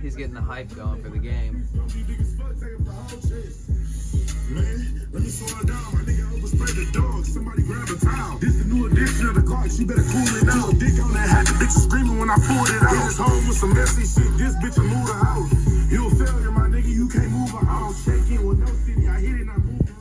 He's getting the hype going for the game. Man, let me slow it down. My nigga overspray the dog. Somebody grab a towel. This the new edition of the car. She better cool it out. Dick on that hat. The bitch is screaming when I pulled it out. His home with some messy shit. This bitch will move the house. You a failure, my nigga. You can't move a house. Shaking with no city. I hit it and I move around.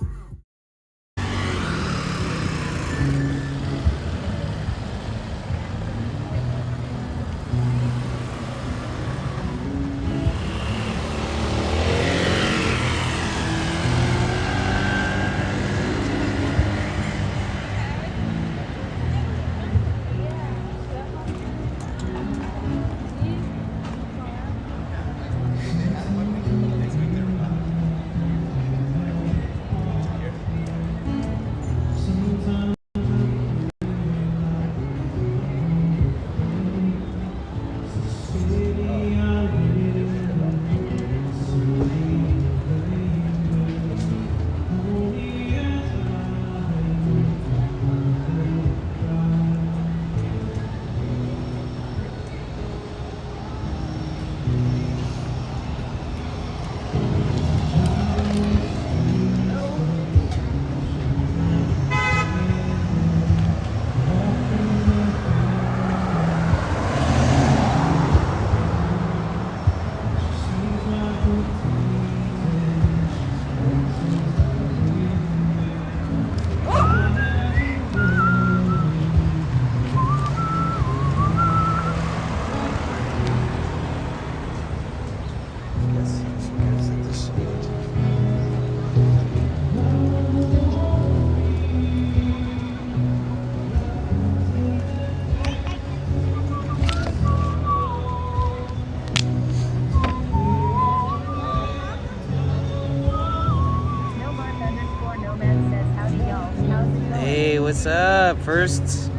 Hey, what's up? First,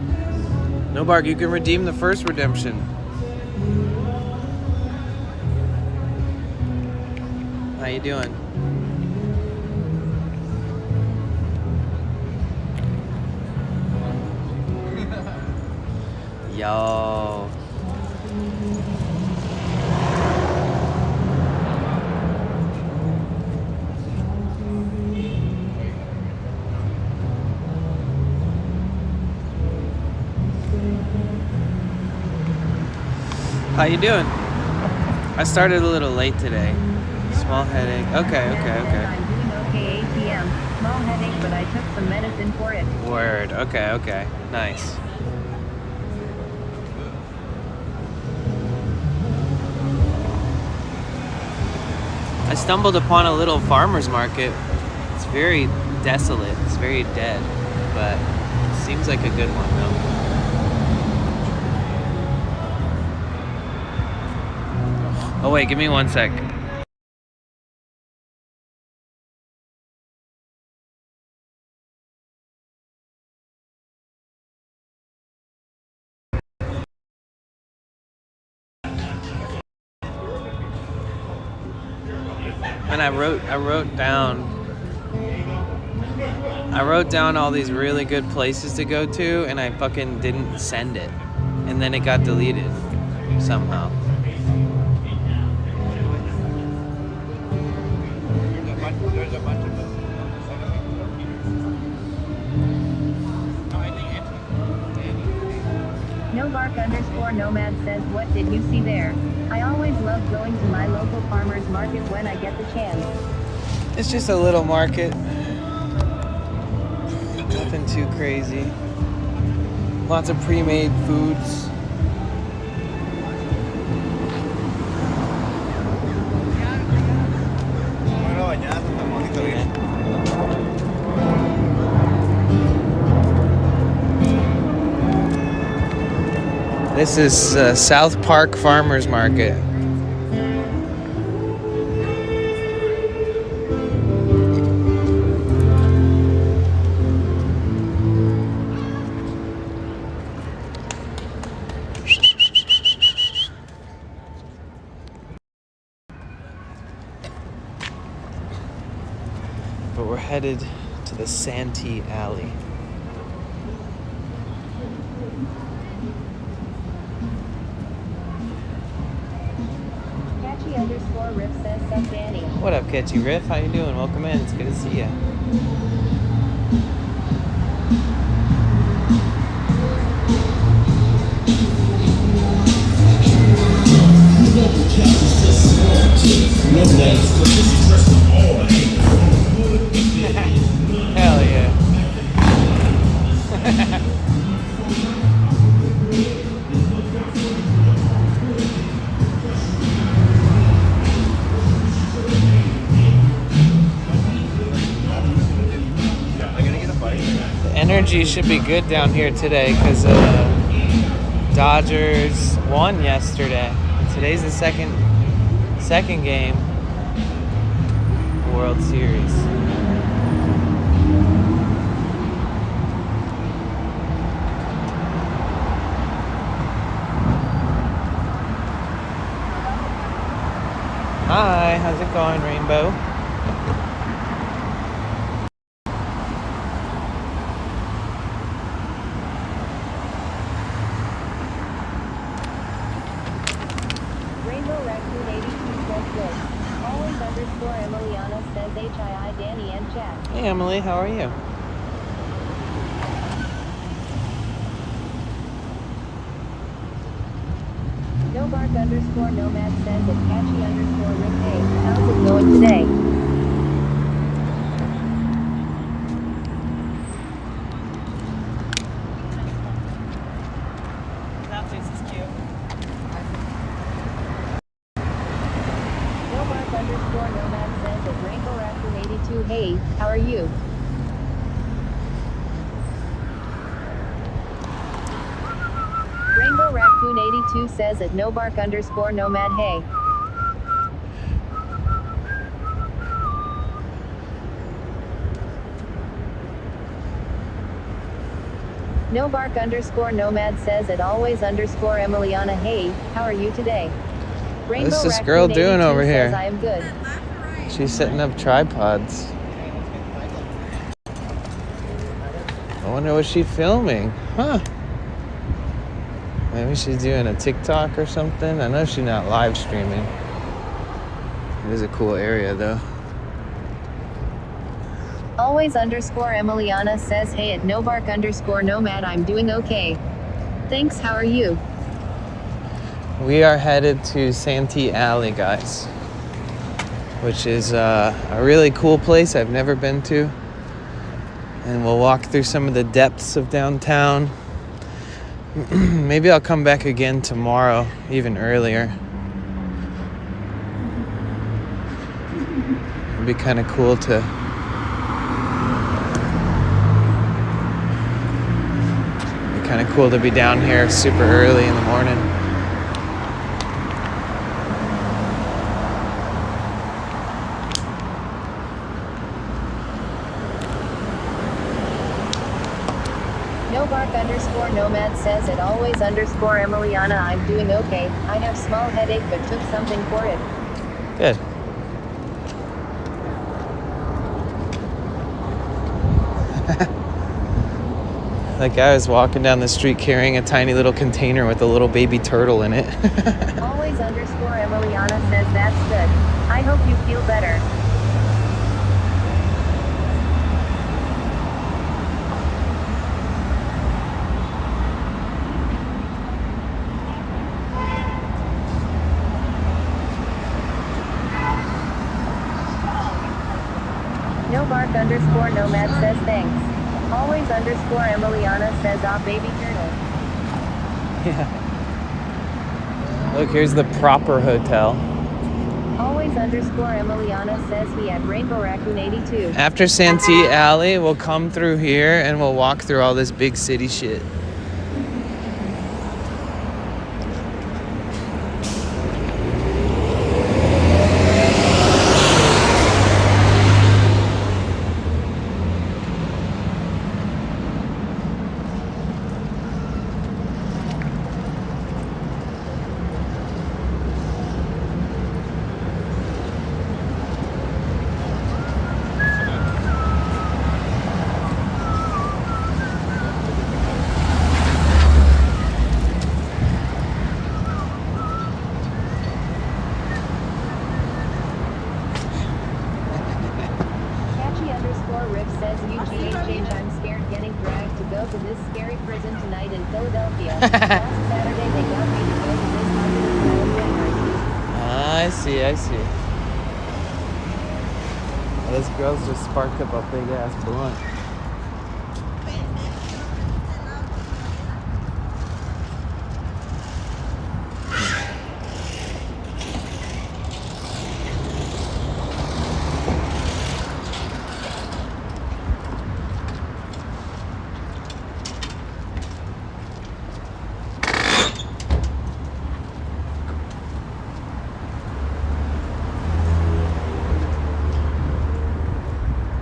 no bark, you can redeem the first redemption. How you doing? Yo. How you doing? I started a little late today. Small headache. Okay. I'm doing okay, 8 p.m. Small headache, but I took some medicine for it. Word. Okay. Nice. I stumbled upon a little farmer's market. It's very desolate. It's very dead, but it seems like a good one though. Oh wait, give me 1 sec. And I wrote down all these really good places to go to, and I fucking didn't send it. And then it got deleted somehow. There's a bunch of them. Nobark_nomad says, what did you see there? I always love going to my local farmer's market when I get the chance. It's just a little market. Nothing too crazy. Lots of pre-made foods. This is South Park Farmers Market. But we're headed to the Santee Alley. _Riff says sup Danny. What up, Catchy Riff? How you doing? Welcome in. It's good to see you. Hell yeah. The energy should be good down here today because Dodgers won yesterday. Today's the second game, World Series. Hi, how's it going, Rainbow? Rainbow Raccoon 82 says good. Always _ Emiliana says HII Danny and chat. Hey Emily, how are you? No bark _ nomad says that catchy _ Rick. Hey, how's it going today? That place is cute. No bark _ nomad says that Rainbow Raccoon 82. Hey, how are you? Rainbow Raccoon 82 says that no bark _ nomad. Hey. No bark _ nomad says that always _ Emiliana. Hey, how are you today? Rainbow What's this Raccoon girl doing 82 over says here? I am good. She's setting up tripods. I wonder what she's filming. Huh. Maybe she's doing a TikTok or something. I know she's not live streaming. It is a cool area though. Always _ Emiliana says hey at no bark _ nomad. I'm doing okay. Thanks, how are you? We are headed to Santee Alley, guys, which is a really cool place I've never been to. And we'll walk through some of the depths of downtown. Maybe I'll come back again tomorrow, even earlier. It'd be kind of cool to be down here super early in the morning. No bark _ nomad says it always _ Emiliana. I'm doing okay. I have small headache but took something for it. Good. That guy was walking down the street carrying a tiny little container with a little baby turtle in it. Always _ Emiliana says that's good. I hope you feel better. No bark _ nomad says thanks. Always _ Emiliana says ah baby turtle. Yeah. Look, here's the proper hotel. Always _ Emiliana says he at Rainbow Raccoon 82. After Santee Alley, we'll come through here and we'll walk through all this big city shit. says UGA change. I'm scared getting dragged to go to this scary prison tonight in Philadelphia. Last Saturday they got me to go to this haunted asylum. I see, I see. Well, this girl's just sparked up a big ass blunt.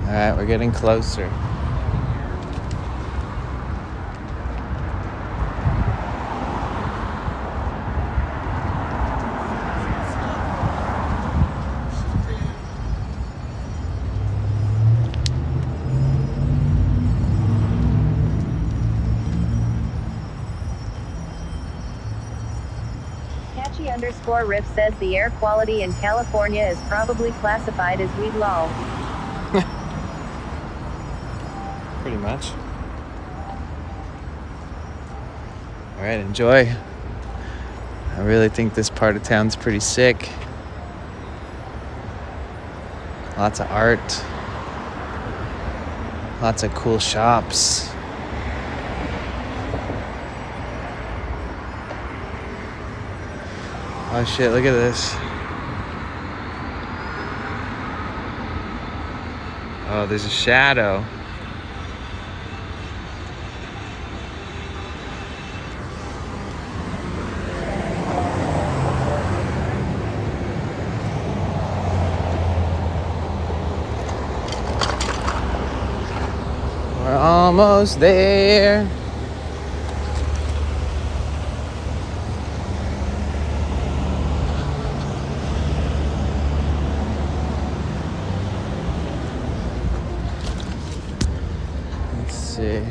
Alright, we're getting closer. Catchy_Riff says the air quality in California is probably classified as weed lol. Pretty much. Alright, enjoy. I really think this part of town's pretty sick. Lots of art. Lots of cool shops. Oh shit, look at this. Oh, there's a shadow. We're almost there. Let's see.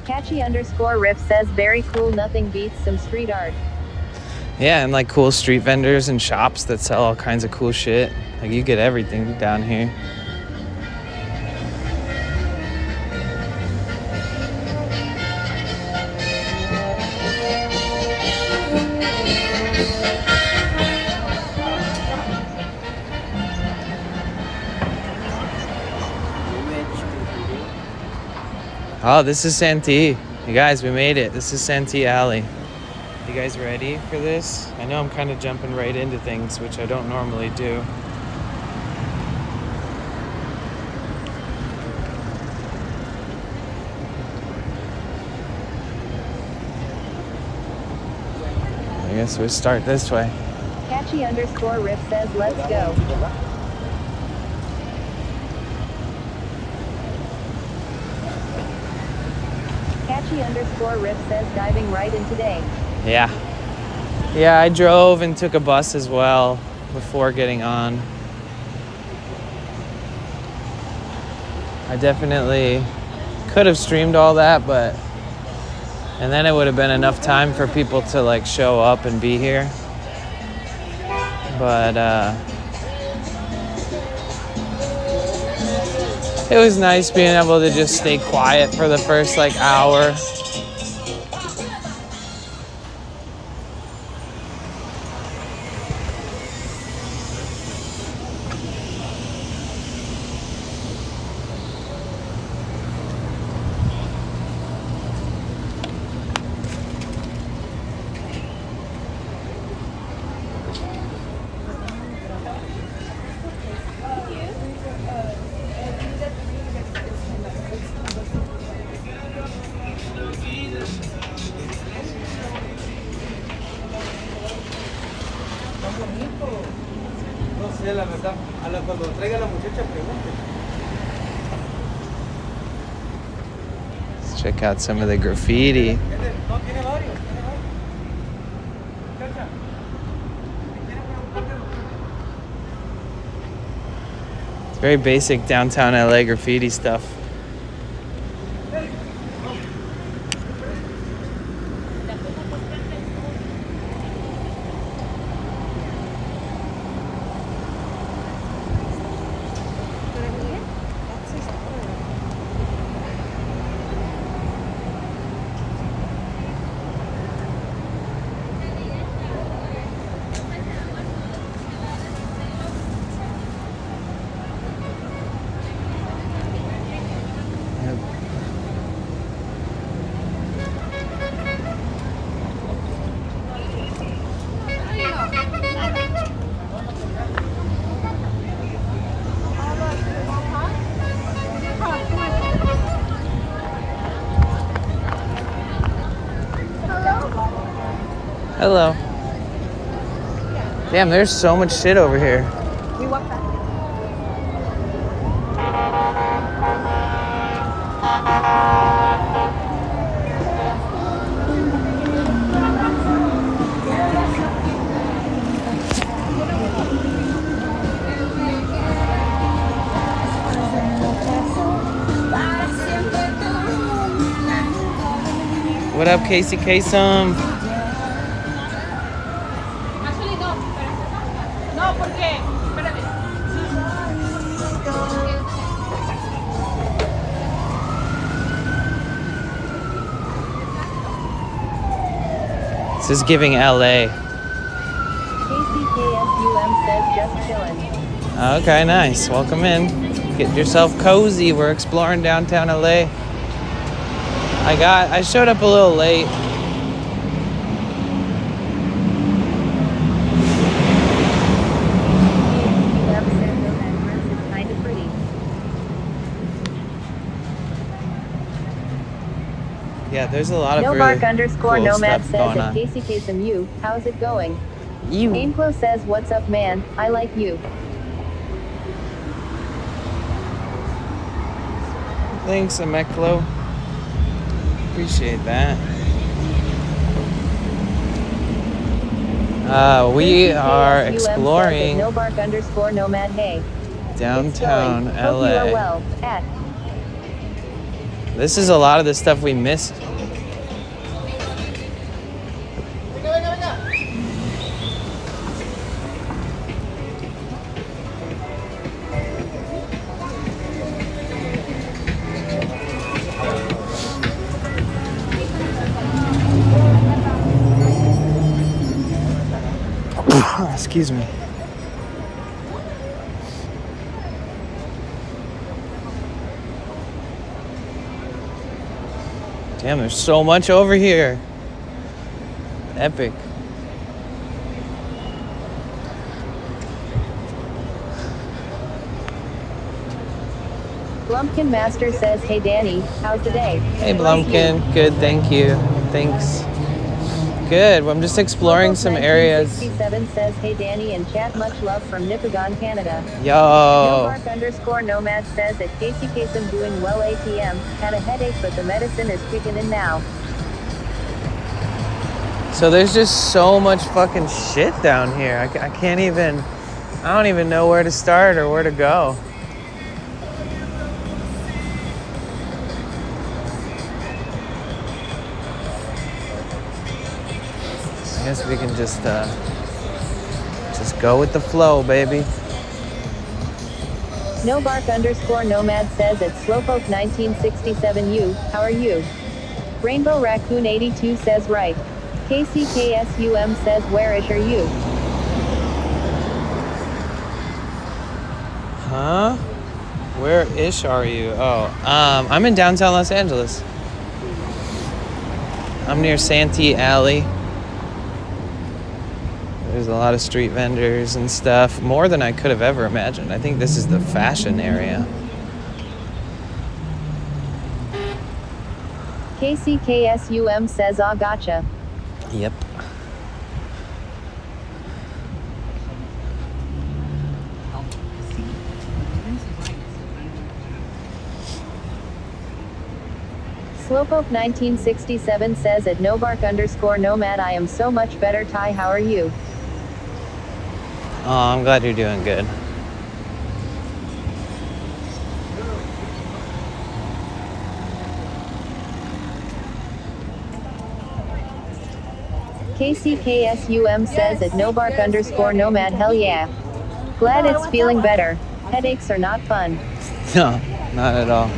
Catchy_Riff says very cool, nothing beats some street art. Yeah, and like cool street vendors and shops that sell all kinds of cool shit. Like you get everything down here. Oh, this is Santee. You guys, we made it. This is Santee Alley. You guys ready for this? I know I'm kind of jumping right into things, which I don't normally do. I guess we start this way. Catchy_Riff says let's go. Catchy_Riff says diving right in today. Yeah. Yeah, I drove and took a bus as well before getting on. I definitely could have streamed all that, but and then it would have been enough time for people to like show up and be here. But it was nice being able to just stay quiet for the first like hour. No sé, la verdad. Cuando traiga la muchacha, pregunte. Let's check out some of the graffiti. No, tiene varios. Muchacha, si quiere preguntar. It's very basic downtown LA graffiti stuff. Hello. Damn, there's so much shit over here. We walk back. What up, Casey Kasem? Actually, no. No, porque. Espérame. This is giving LA. KCKSUM says just chillin'. Okay, nice. Welcome in. Get yourself cozy. We're exploring downtown LA. I showed up a little late. KCKSUM says Nomad dress is kinda pretty. Yeah, there's a lot of really NoBark_nomad cool stuff says going at on. KCKSMU, how's it going? You. Aimclo says what's up man, I like you. Thanks, Ameklo. Appreciate that. We are KCKSUM exploring says at NoBark_nomad hey. downtown It's going. Hope you are LA. well. At This is a lot of the stuff we missed. Excuse me. Damn, there's so much over here. Epic. Blumpkin Master says, hey Danny, how's the day? Hey Blumpkin, good, thank you. Thanks. Good, well, I'm just exploring some areas. 67 says, hey Danny in chat, much love from Nipigon, Canada. Yo. NoBark_nomad says at KCKSM doing well ATM, had a headache but the medicine is kicking in now. So there's just so much fucking shit down here. I can't even, I don't even know where to start or where to go. I guess we can just go with the flow, baby. NoBark_nomad says at Slowpoke 1967 how are you? Rainbow Raccoon 82 says right. KCKSUM says where-ish are you? Huh? Where-ish are you? Oh, I'm in downtown Los Angeles. I'm near Santee Alley. There's a lot of street vendors and stuff, more than I could have ever imagined. I think this is the fashion area. KCKSUM says ah gotcha. Yep. Slowpoke 1967 says at NoBark_nomad I am so much better Ty, how are you? Oh, I'm glad you're doing good. KCKSUM says at nobark_nomad hell yeah. Glad it's feeling better. Headaches are not fun. No, not at all.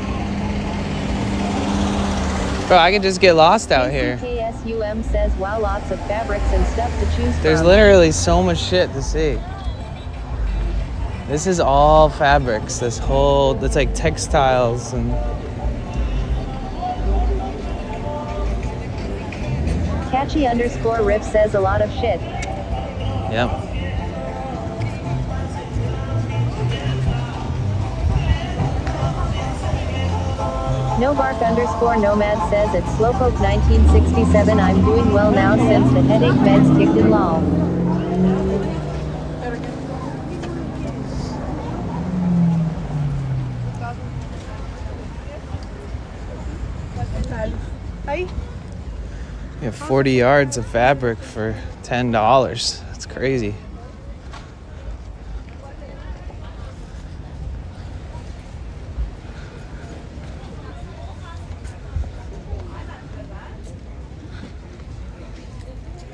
Bro, I could just get lost out here. KCKSUM says wow, lots of fabrics and stuff to choose from. There's literally so much shit to see. This is all fabrics. This whole, that's like textiles and... Catchy_riff says a lot of shit. Yep. Nobark_nomad says at Slowpoke 1967 I'm doing well now since the headache meds kicked in lol. You have 40 yards of fabric for $10. That's crazy.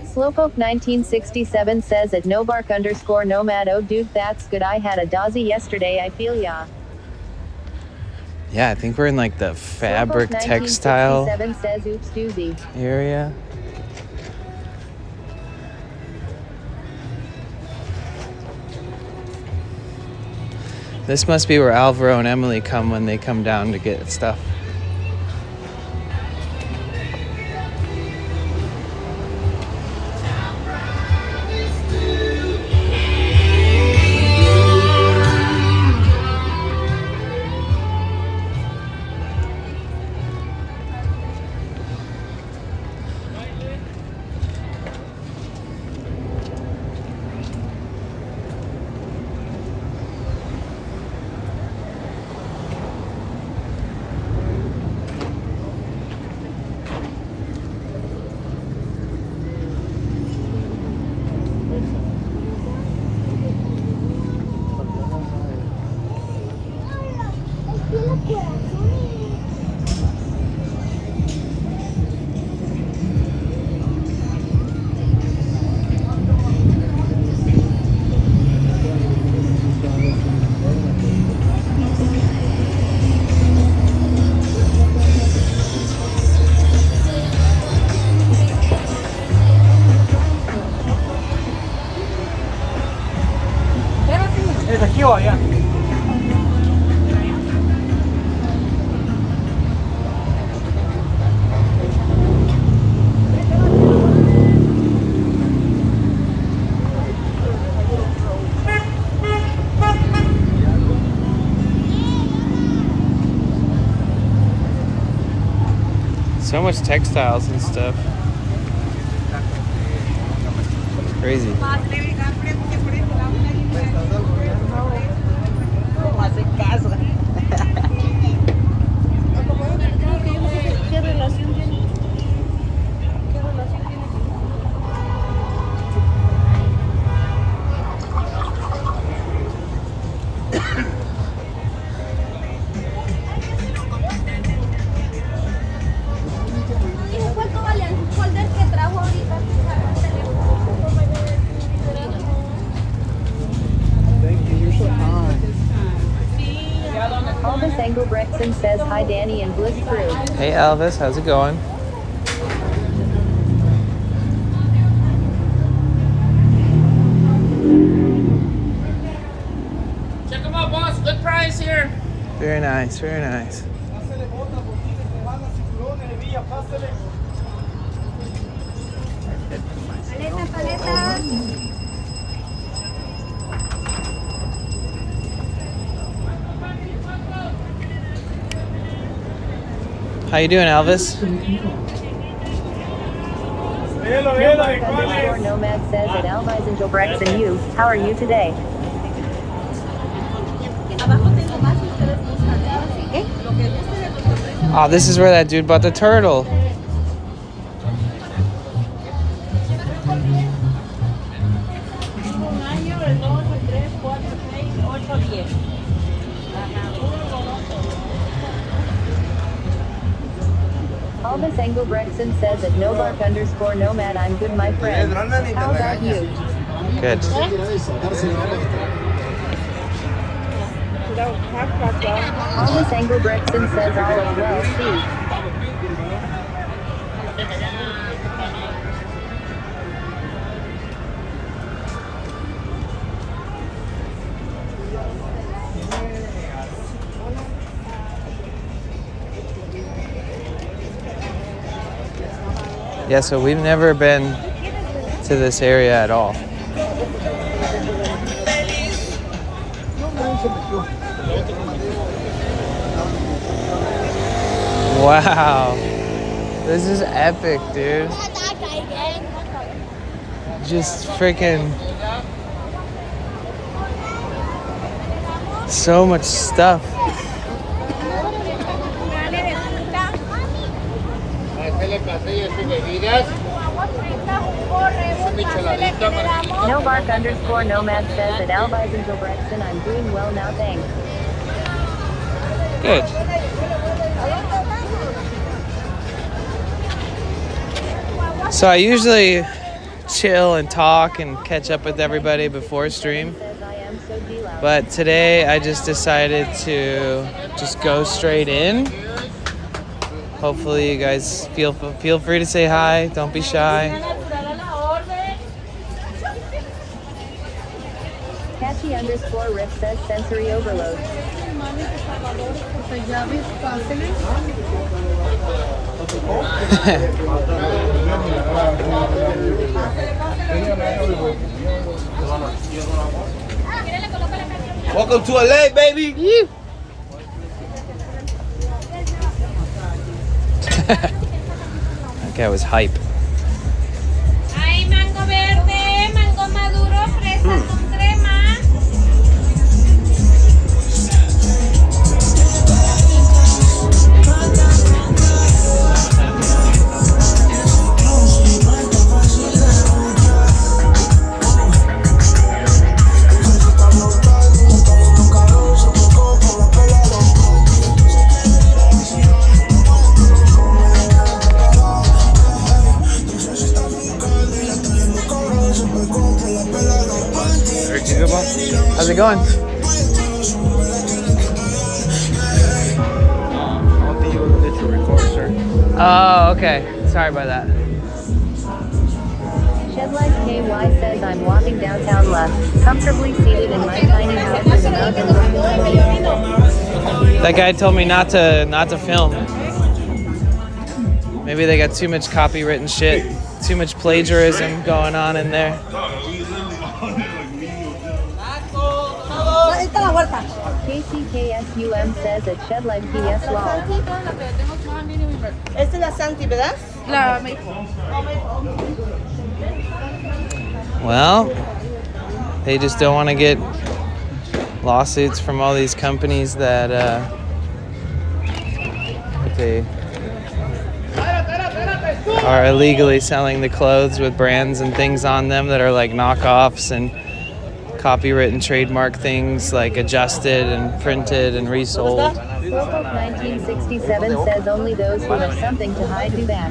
Slowpoke 1967 says at Nobark_nomad oh dude that's good I had a dozzy yesterday I feel ya. Yeah, I think we're in like the fabric Slowpoke textile 1967 says oops doozy. area. This must be where Alvaro and Emily come when they come down to get stuff. ¿Es aquí o allá? So much textiles and stuff. It's crazy. ¿Cuánto vale el folder que trajo ahorita? Elvis Engelbrechtson says hi Danny and Bliss crew. Hey Elvis, how's it going? Check them out, boss. Good price here. Very nice, very nice. Pásale botas, botines, nevadas, cinturones, hebilla, pásale. Paleta, paleta. How you doing, Elvis? Nomad says at Elvis Engelbrechtson you, how are you today? Oh, this is where that dude bought the turtle. Elvis Engelbrechtson says at nobark_nomad, I'm good, my friend. How about you? Good. Elvis Engelbrechtson says all is well, see. Yeah, so we've never been to this area at all. Wow. This is epic, dude. Just freaking so much stuff. Nobark_nomad says at Elvis Engelbrechtson, I'm doing well now, thanks. Good. So I usually chill and talk and catch up with everybody before stream. But today I just decided to just go straight in. Hopefully you guys feel free to say hi. Don't be shy. Catchy_Riff says sensory overload. Welcome to LA, baby. That guy was hype. Hay mango verde, mango maduro, fresa con crema. How's it going? I don't think you will let you record, sir. Oh, okay. Sorry about that. Shedlife KY says I'm walking downtown left, comfortably seated in my tiny house in the mountains. That guy told me not to film. Maybe they got too much copywritten shit, too much plagiarism going on in there. KCKSUM says at Shedlife PS lol. Esta es la Santee, ¿verdad? La Well, they just don't want to get lawsuits from all these companies that they are illegally selling the clothes with brands and things on them that are like knockoffs and copyright trademark things like adjusted and printed and resold. Slowpoke 1967 says only those who have something to hide do that.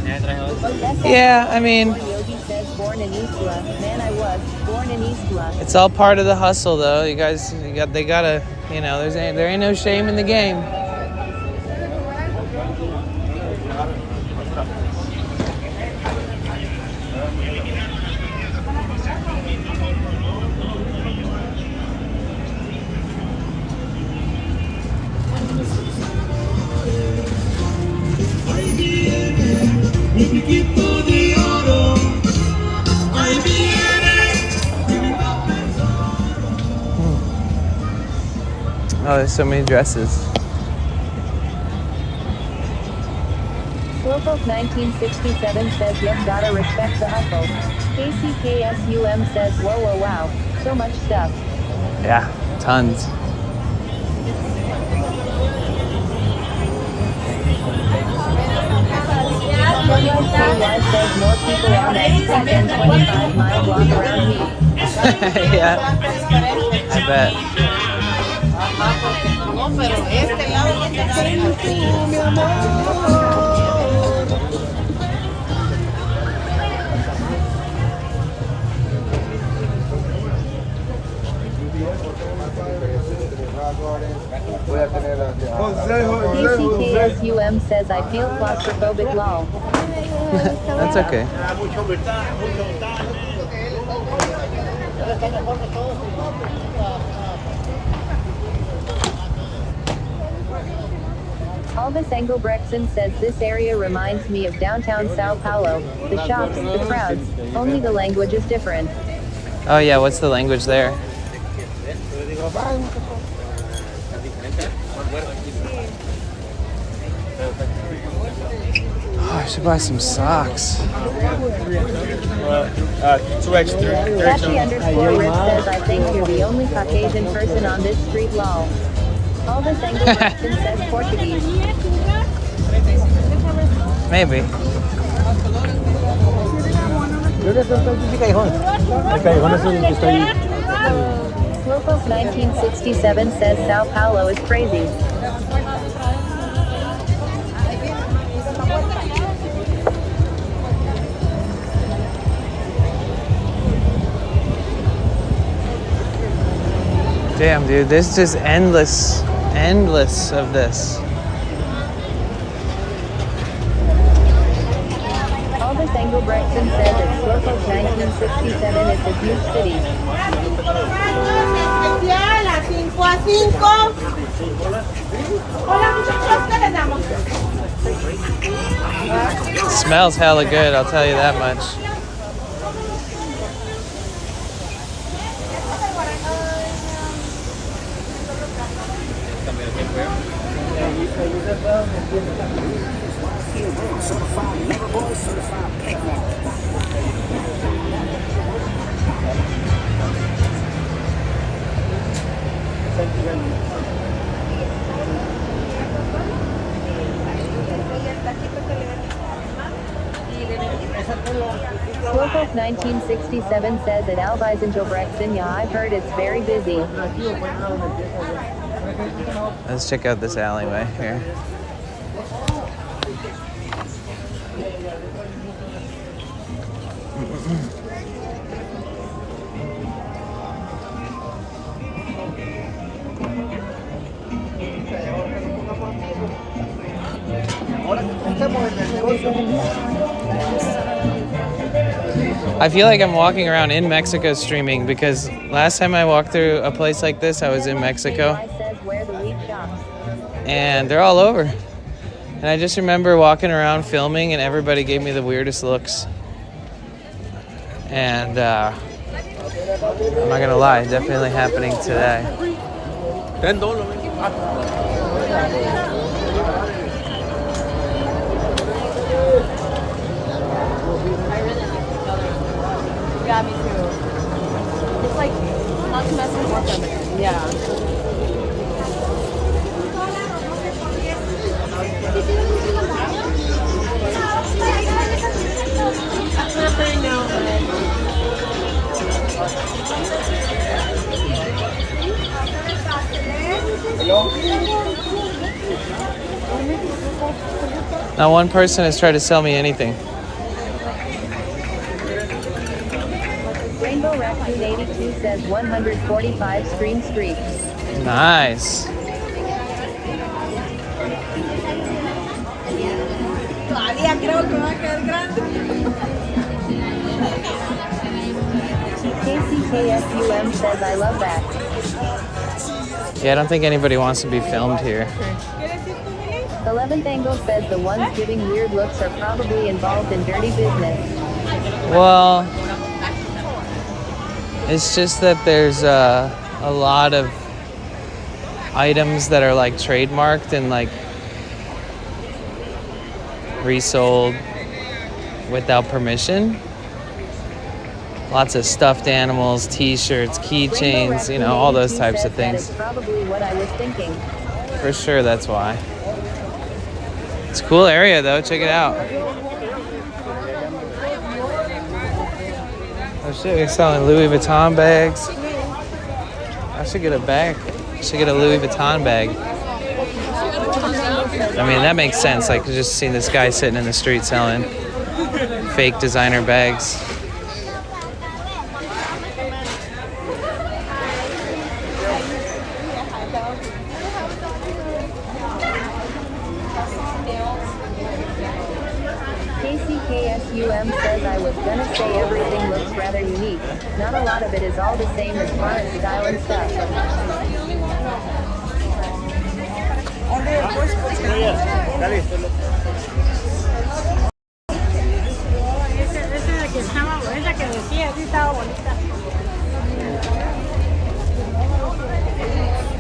Yeah, I mean, Yogi says born in Eastla. Man, I was born in Eastla. it's all part of the hustle, though. You guys, they gotta, you know, there ain't no shame in the game. Oh, there's so many dresses. Slowpoke 1967 says you've gotta respect the hustle. KCKSUM says whoa whoa wow, so much stuff. Yeah, tons. KY says more people on that street than 25-mile block around me. Yeah, I bet. No, pero este lado y este lado. KCKSUM says I feel claustrophobic lol. That's okay. Alvis Engelbrechtson says this area reminds me of downtown Sao Paulo. The shops, the crowds, only the language is different. Oh yeah, what's the language there? Oh, I should buy some socks. Sashi underscore Rip says I think you're the only Caucasian person on this street lol. Alvis Engelbrechtson says Portuguese. Maybe. Slowpoke 1967 says Sao Paulo is crazy. Damn, dude, this is just endless of this. Alvis Engelbrechtson says that Slowpoke 1967 is a huge city. Smells hella good, I'll tell you that much. Slowpoke 1967 says at Alvis Engelbrechtson, yeah, I've heard it's very busy. Let's check out this alleyway here. I feel like I'm walking around in Mexico streaming because last time I walked through a place like this, I was in Mexico. And they're all over. And I just remember walking around filming and everybody gave me the weirdest looks. And I'm not gonna lie, definitely happening today. Yeah, me too. It's like not to mess with work on there. Yeah. Not one person has tried to sell me anything. Rainbow Raccoon 82 says 145 stream streak. Nice. KCKSUM says I love that. Yeah, I don't think anybody wants to be filmed here. 11th Angle says the ones giving weird looks are probably involved in dirty business. Well, it's just that there's a lot of items that are like trademarked and like resold without permission. Lots of stuffed animals, t-shirts, keychains, you know, all those types of things. That is probably what I was thinking. For sure, that's why. It's a cool area though, check it out. Oh shit, we're selling Louis Vuitton bags. I should get a bag. I should get a Louis Vuitton bag. I mean, that makes sense. Like, just seeing this guy sitting in the street selling fake designer bags. says I was gonna say everything looks rather unique. Not a lot of it is all the same as far as style and stuff.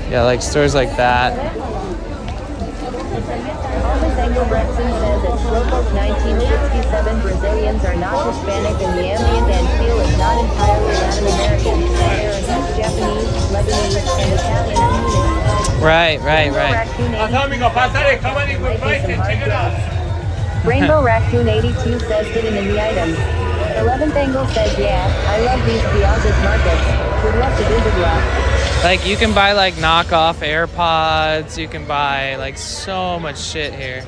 Yeah, like stores like that. Thomas Engelbrechtson says at Slowpoke 1967 Brazilians are not Hispanic and the ambient and feel is not entirely Latin American. There are East Japanese, Lebanese, and Italian communities. Right. Rainbow Raccoon 82 says hidden in the items. 11th Angle says yeah, I love these Piazzas markets. Would love to visit one. Like you can buy like knockoff AirPods, you can buy like so much shit here.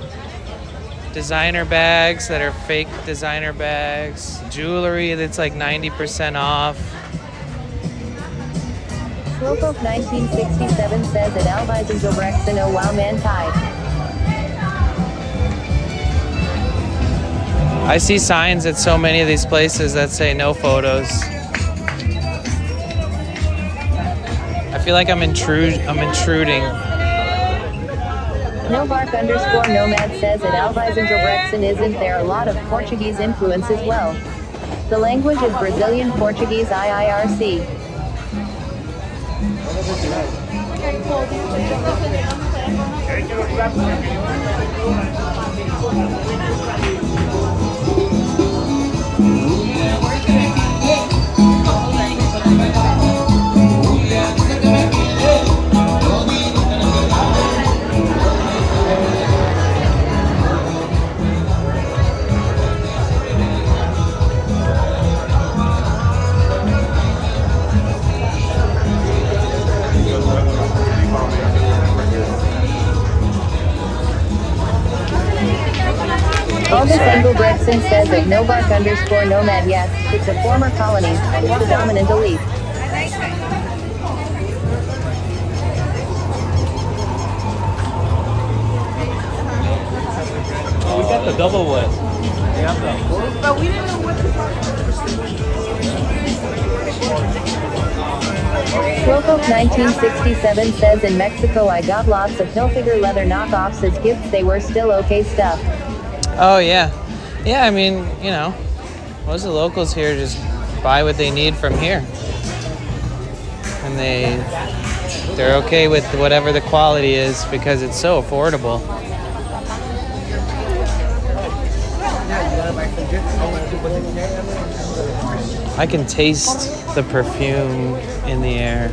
Designer bags that are fake designer bags, jewelry that's like 90% off. Slowpoke 1967 says at Alvisengelbrechtson oh wow man tie. I see signs at so many of these places that say no photos. I feel like I'm intruding. Nobark_nomad says at Alvisengelbrechtson isn't there a lot of Portuguese influence as well? The language is Brazilian Portuguese IIRC. August Engelbrechtson says at Nobark_nomad yes, it's a former colony, it's the dominant elite. We got the double one. But we didn't know what the Slowpoke 1967 says in Mexico I got lots of Hilfiger leather knockoffs as gifts. They were still okay stuff. Oh yeah. Yeah, I mean, you know, most of the locals here just buy what they need from here. And they're okay with whatever the quality is because it's so affordable. I can taste the perfume in the air.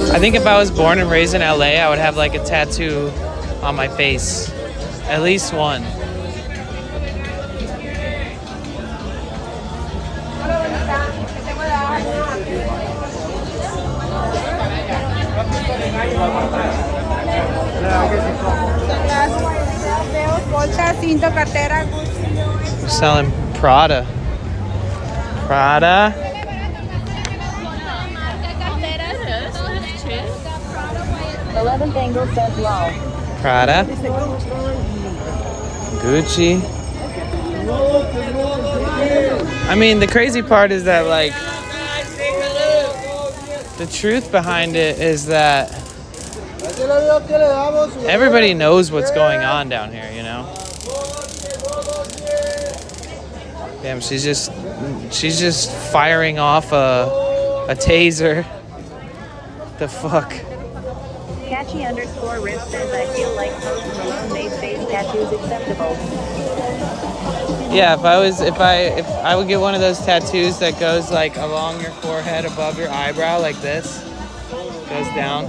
I think if I was born and raised in LA, I would have like a tattoo on my face. At least one. We're selling Prada. Prada. 11th Angle says lol. Prada. Gucci. I mean, the crazy part is that, like, the truth behind it is that everybody knows what's going on down here, you know? Damn, she's just firing off a taser. The fuck? Catchy_Rip says I feel like Post Malone made face tattoos acceptable. Yeah, if I would get one of those tattoos that goes like along your forehead above your eyebrow like this, goes down,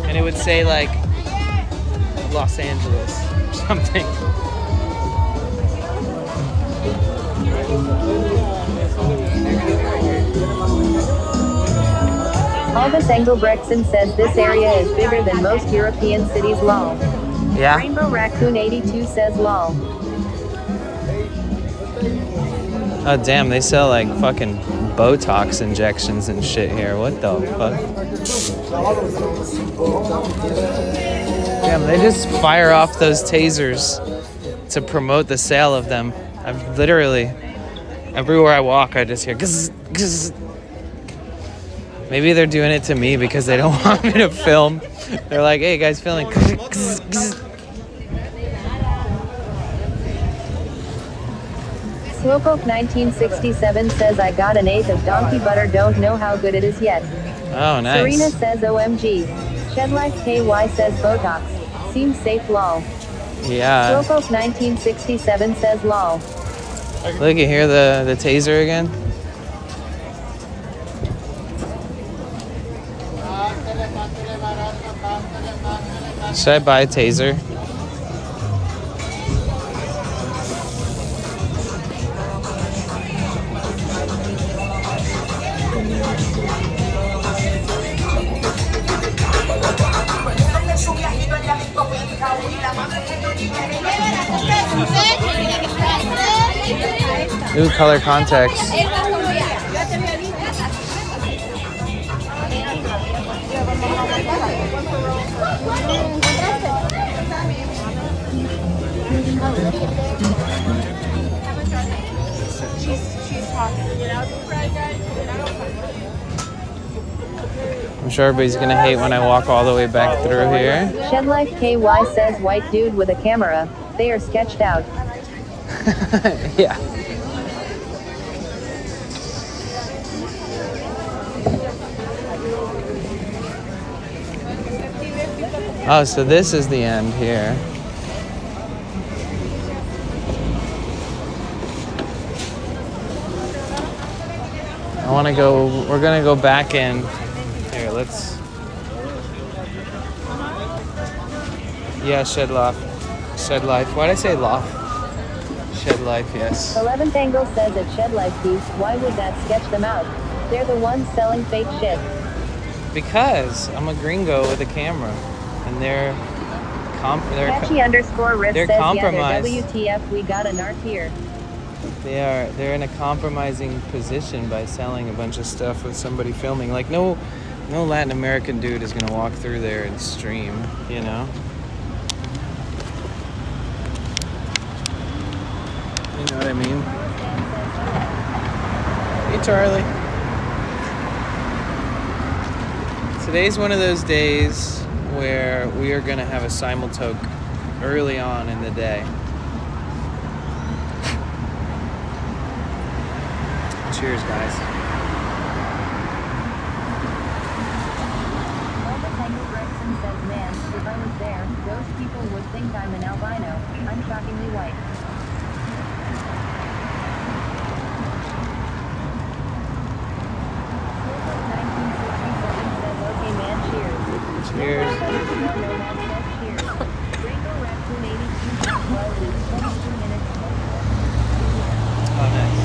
and it would say like Los Angeles or something. Albus Engelbrechtson says this area is bigger than most European cities, lol. Yeah. Rainbow Raccoon 82 says lol. Oh damn, they sell like fucking Botox injections and shit here. What the fuck? Damn, they just fire off those tasers to promote the sale of them. I've literally, everywhere I walk, I just hear gzz, gzz. Maybe they're doing it to me because they don't want me to film. They're like, hey guys, filming. Gzz, gzz. Slowpoke 1967 says I got an eighth of donkey butter, don't know how good it is yet. Oh, nice. Serena says OMG. Shedlife KY says Botox. Seems safe, lol. Yeah. Slowpoke 1967 says lol. Look, you hear the taser again? Should I buy a taser? New color contacts. I'm sure everybody's gonna hate when I walk all the way back through here. Shedlife KY says white dude with a camera. They are sketched out. Yeah. Oh, so this is the end here. I want to go, we're going to go back in. Here, let's. Yeah, Shed Life. Shed Life. Why did I say loft? Shed Life, yes. 11th Angle says at Shedlife Piece, why would that sketch them out? They're the ones selling fake shit. Because I'm a gringo with a camera. And they're Catchy underscore Riff they're says, compromised. yeah, they're WTF, we got a narc here. They're in a compromising position by selling a bunch of stuff with somebody filming. Like no Latin American dude is gonna walk through there and stream, you know? You know what I mean? Hey Charlie. Today's one of those days where we are gonna have a simultoke early on in the day. Cheers, guys. Albus Engelbrechtson says, man, if I was there, those people would think I'm an albino. I'm shockingly white. Cheers. Oh, nice.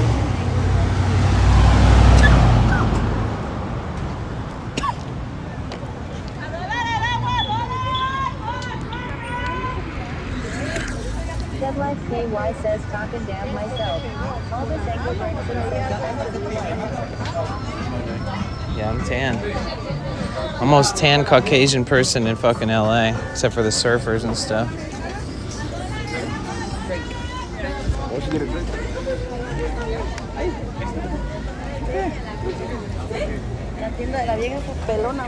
Shedlife KY says talking damn myself. Albus Engelbrechtson says offensively white. Yeah, I'm tan. I'm most tan Caucasian person in fucking LA, except for the surfers and stuff. La tienda de la vieja es pelona.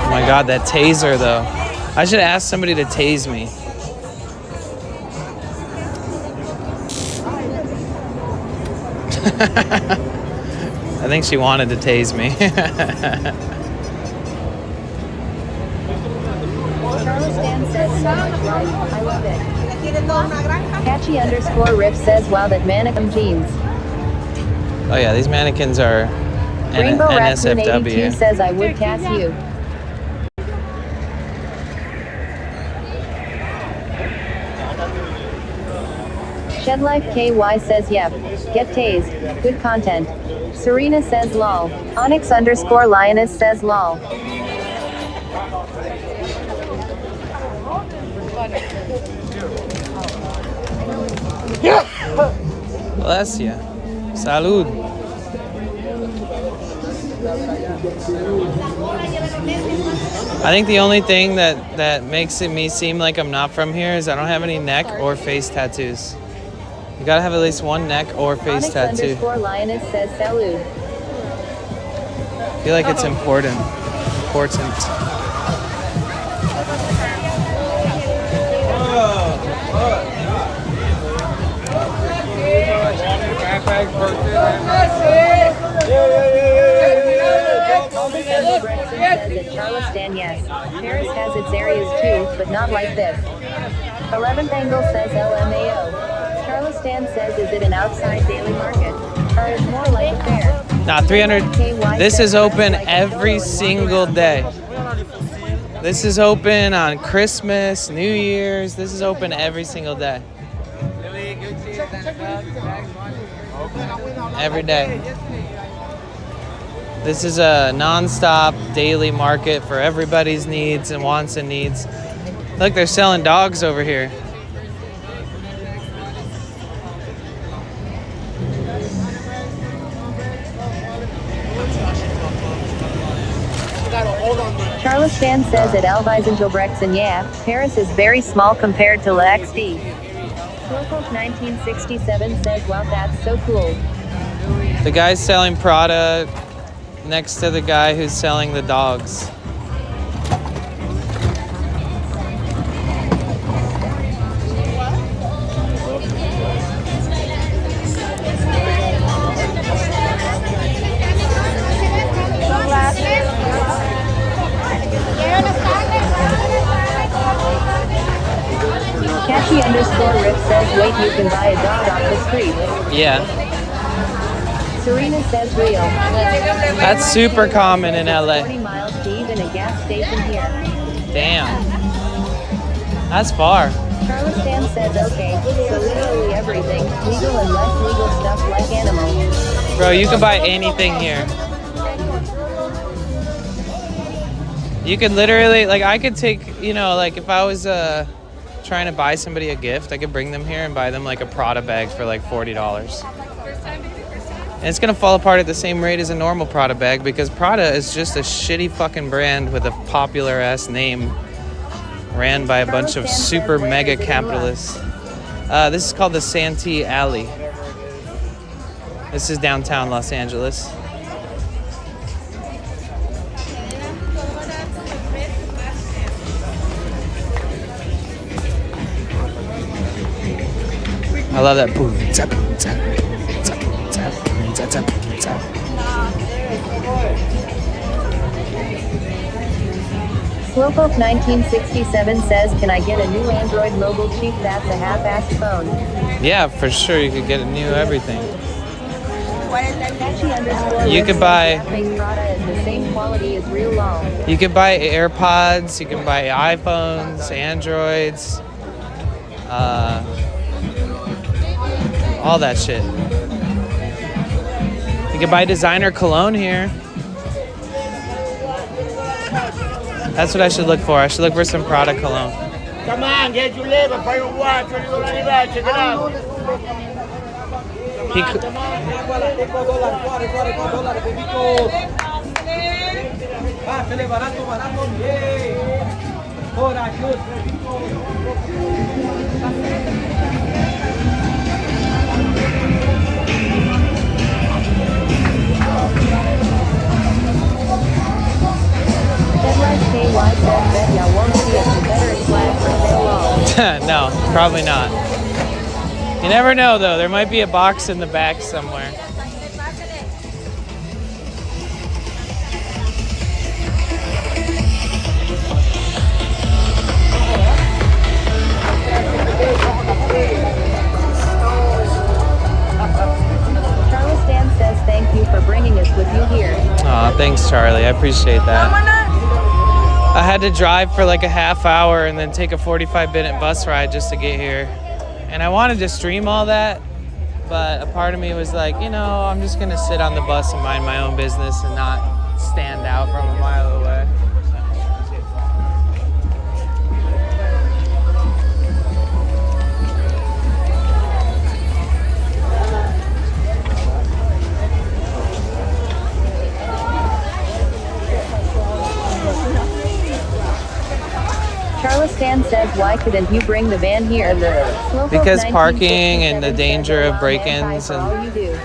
Oh my god, that taser though. I should ask somebody to tase me. I think she wanted to tase me. Charles Dan says much life. I love it. Catchy_Rip says, wow, that mannequin jeans. Oh yeah, these mannequins are Rainbow Raccoon 82 NSFW. says, I would cast you. Shedlife KY says, yep. Get tased. Good content. Serena says, lol. Onyx_Lioness says, lol. Bless ya. Salud. I think the only thing that makes me seem like I'm not from here is I don't have any neck or face tattoos. You gotta have at least one neck or face tattoo. Onyx_Lioness says, salud. I feel like it's important. Charleston, yes. Paris has its areas too, but not like this. 11th Angle says LMAO. Charleston says, is it an outside daily market? Or is more like a fair? Nah, 300. This is open every single day. This is open on Christmas, New Year's. This is open every single day. Every day. This is a non-stop daily market for everybody's needs and wants and needs. Look, they're selling dogs over here. Charleston says at Alvisengelbrechtsen, yeah, Paris is very small compared to La XD. Slowpoke 1967 says, wow, that's so cool. The guy's selling Prada next to the guy who's selling the dogs. Catchy_Rip says, wait, you can buy a dog off the street. Yeah. Serena says, real. That's super common in LA. 40 miles to even a gas station here. Damn. That's far. Charleston says, okay, so literally everything, legal and less legal stuff like animals. Bro, you can buy anything here. You could literally, like, I could take, you know, like if I was trying to buy somebody a gift, I could bring them here and buy them like a Prada bag for like $40. And it's gonna fall apart at the same rate as a normal Prada bag because Prada is just a shitty fucking brand with a popular ass name ran by a bunch of super mega capitalists. This is called the Santee Alley. This is downtown Los Angeles. I love that boom tap tap tap tap tap tap tap. Slowpoke 1967 says, can I get a new Android mobile cheap that's a half-assed phone? Yeah, for sure you could get a new everything. Catchy_Rip You could buy- says, fake Prada is the same quality as real long. You can buy AirPods, you can buy iPhones, Androids, all that shit. You can buy designer cologne here. That's what I should look for. I should look for some Prada cologne. Come on, get your labor, pay your watch, $20 check it out. He could, KY says, bet y'all won't see a Confederate flag for so long. no, probably not. You never know though. There might be a box in the back somewhere. Thanks, Charlie. I appreciate that. I had to drive for like a half hour and then take a 45-minute bus ride just to get here. And I wanted to stream all that, but a part of me was like, you know, I'm just gonna sit on the bus and mind my own business and not stand out from a mile away. Charlistan says, why couldn't you bring the van here? Slowpoke Because 1967 parking and the says danger of hello, break-ins for all you do.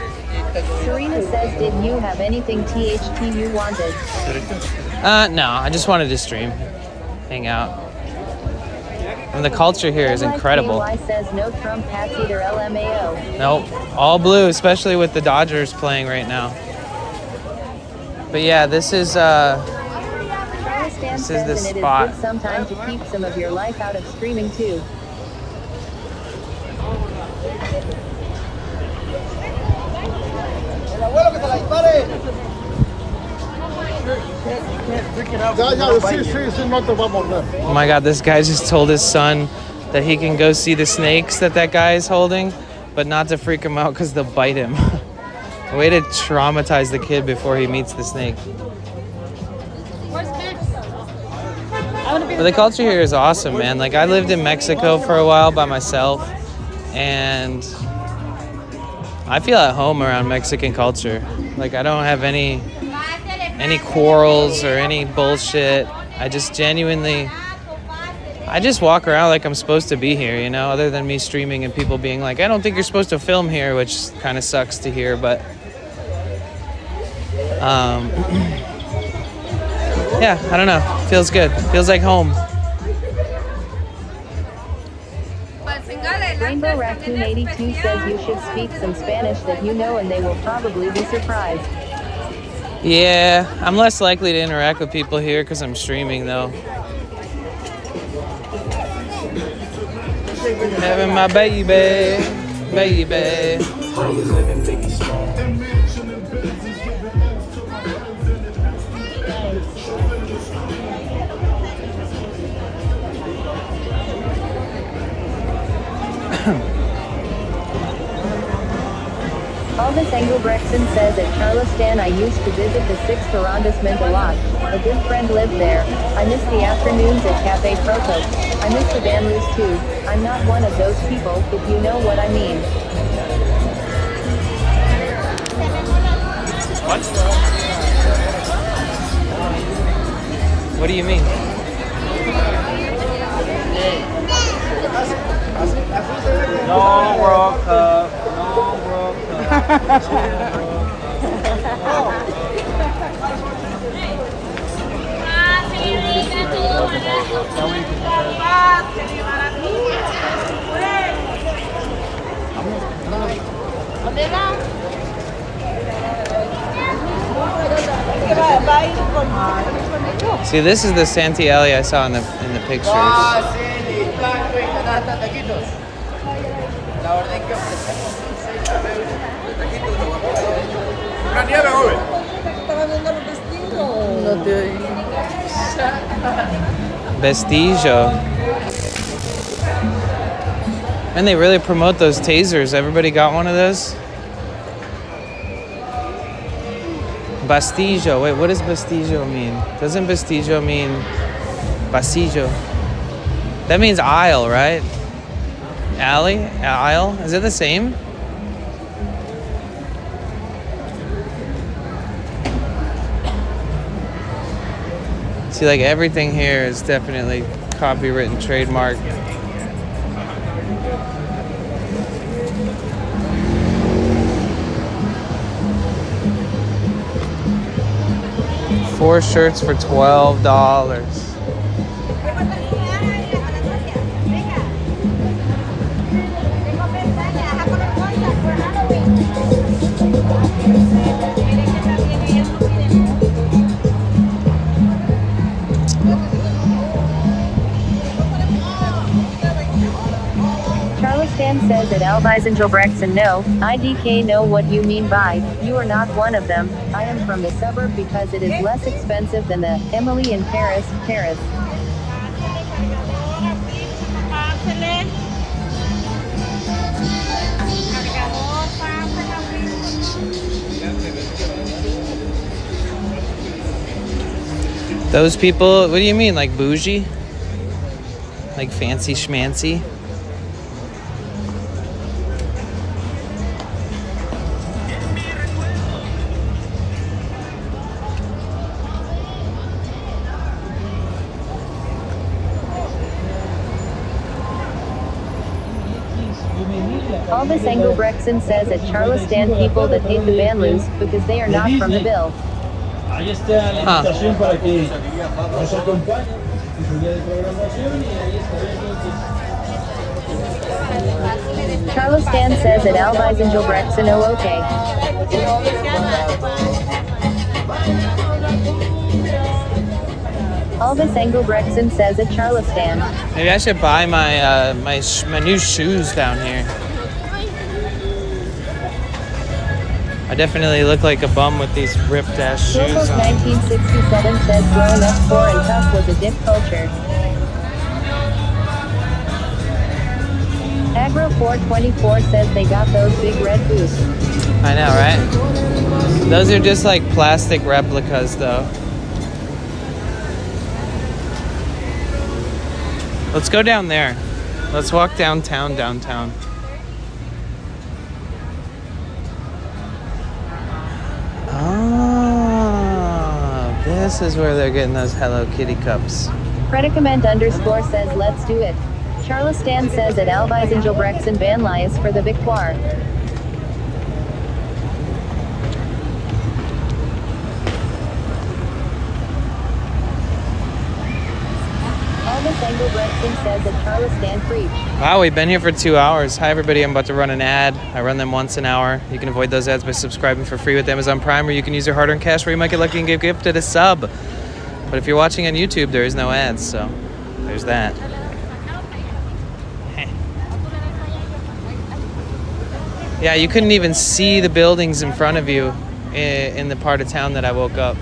Serena says, did you have anything THT you wanted? No, I just wanted to stream, hang out. And the culture here is incredible. KY says, no Trump hats either, LMAO. Nope, all blue, especially with the Dodgers playing right now. But yeah, this is This is the and spot. it is good sometime to keep some of your life out of streaming too. Oh my God, this guy just told his son that he can go see the snakes that guy is holding, but not to freak him out because they'll bite him. Way to traumatize the kid before he meets the snake. But the culture here is awesome, man. Like, I lived in Mexico for a while by myself, and I feel at home around Mexican culture. Like, I don't have any quarrels or any bullshit. I just genuinely, I just walk around like I'm supposed to be here, you know, other than me streaming and people being like, I don't think you're supposed to film here, which kind of sucks to hear, but yeah, I don't know. Feels good. Feels like home. Rainbow Raccoon 82 says you should speak some Spanish that you know and they will probably be surprised. Yeah, I'm less likely to interact with people here because I'm streaming though. Having my baby. How you living, baby, small? Alvis Engelbrechtson says at Charlistan I used to visit the 6th arrondissement a lot. A good friend lived there. I miss the afternoons at Cafe Proto. I miss the Banloos too. I'm not one of those people, if you know what I mean. What do you mean? No World Cup. No World Cup. See, this is the Santee Alley I saw in the pictures. Vestigio. And they really promote those tasers. Everybody got one of those? Bastillo. Wait, what does bastillo mean? Doesn't bastillo mean pasillo? That means aisle, right? Alley? Aisle? Is it the same? See, like, everything here is definitely copywritten, trademark. Four shirts for $12. Stan says at Alvisengelbrechtsen, no, IDK know what you mean by, you are not one of them, I am from the suburb because it is less expensive than the Emily in Paris, Paris. Pásele. Cargador, pásela, Those people, what do you mean, like bougie? Like fancy schmancy? Alvis Engelbrechtsen says at Charleston people that hate the Banlieus because they are not from the bill. Ahí está la invitación para que nos acompañen en su día de programación y ahí estaremos. Charleston says at Alvisengelbrechtsen, oh okay. Alvis Engelbrechtsen says at Charleston. Maybe I should buy my my new shoes down here. I definitely look like a bum with these ripped ass shoes Wilco's on. 1967 says growing up poor and tough was a dip culture. Agro 424 says they got those big red boots. I know, right? Those are just like plastic replicas though. Let's go down there. Let's walk downtown. Oh, this is where they're getting those Hello Kitty cups. Predicament _ says let's do it. Charleston says at Alvisengelbrechtsen Banlies for the Victoire. Alvis Engelbrechtsen says at Charleston preach. Wow, we've been here for 2 hours. Hi everybody, I'm about to run an ad. I run them once an hour. You can avoid those ads by subscribing for free with Amazon Prime, or you can use your hard-earned cash where you might get lucky and get gifted a sub. But if you're watching on YouTube, there is no ads, so there's that. Yeah, you couldn't even see the buildings in front of you in the part of town that I woke up.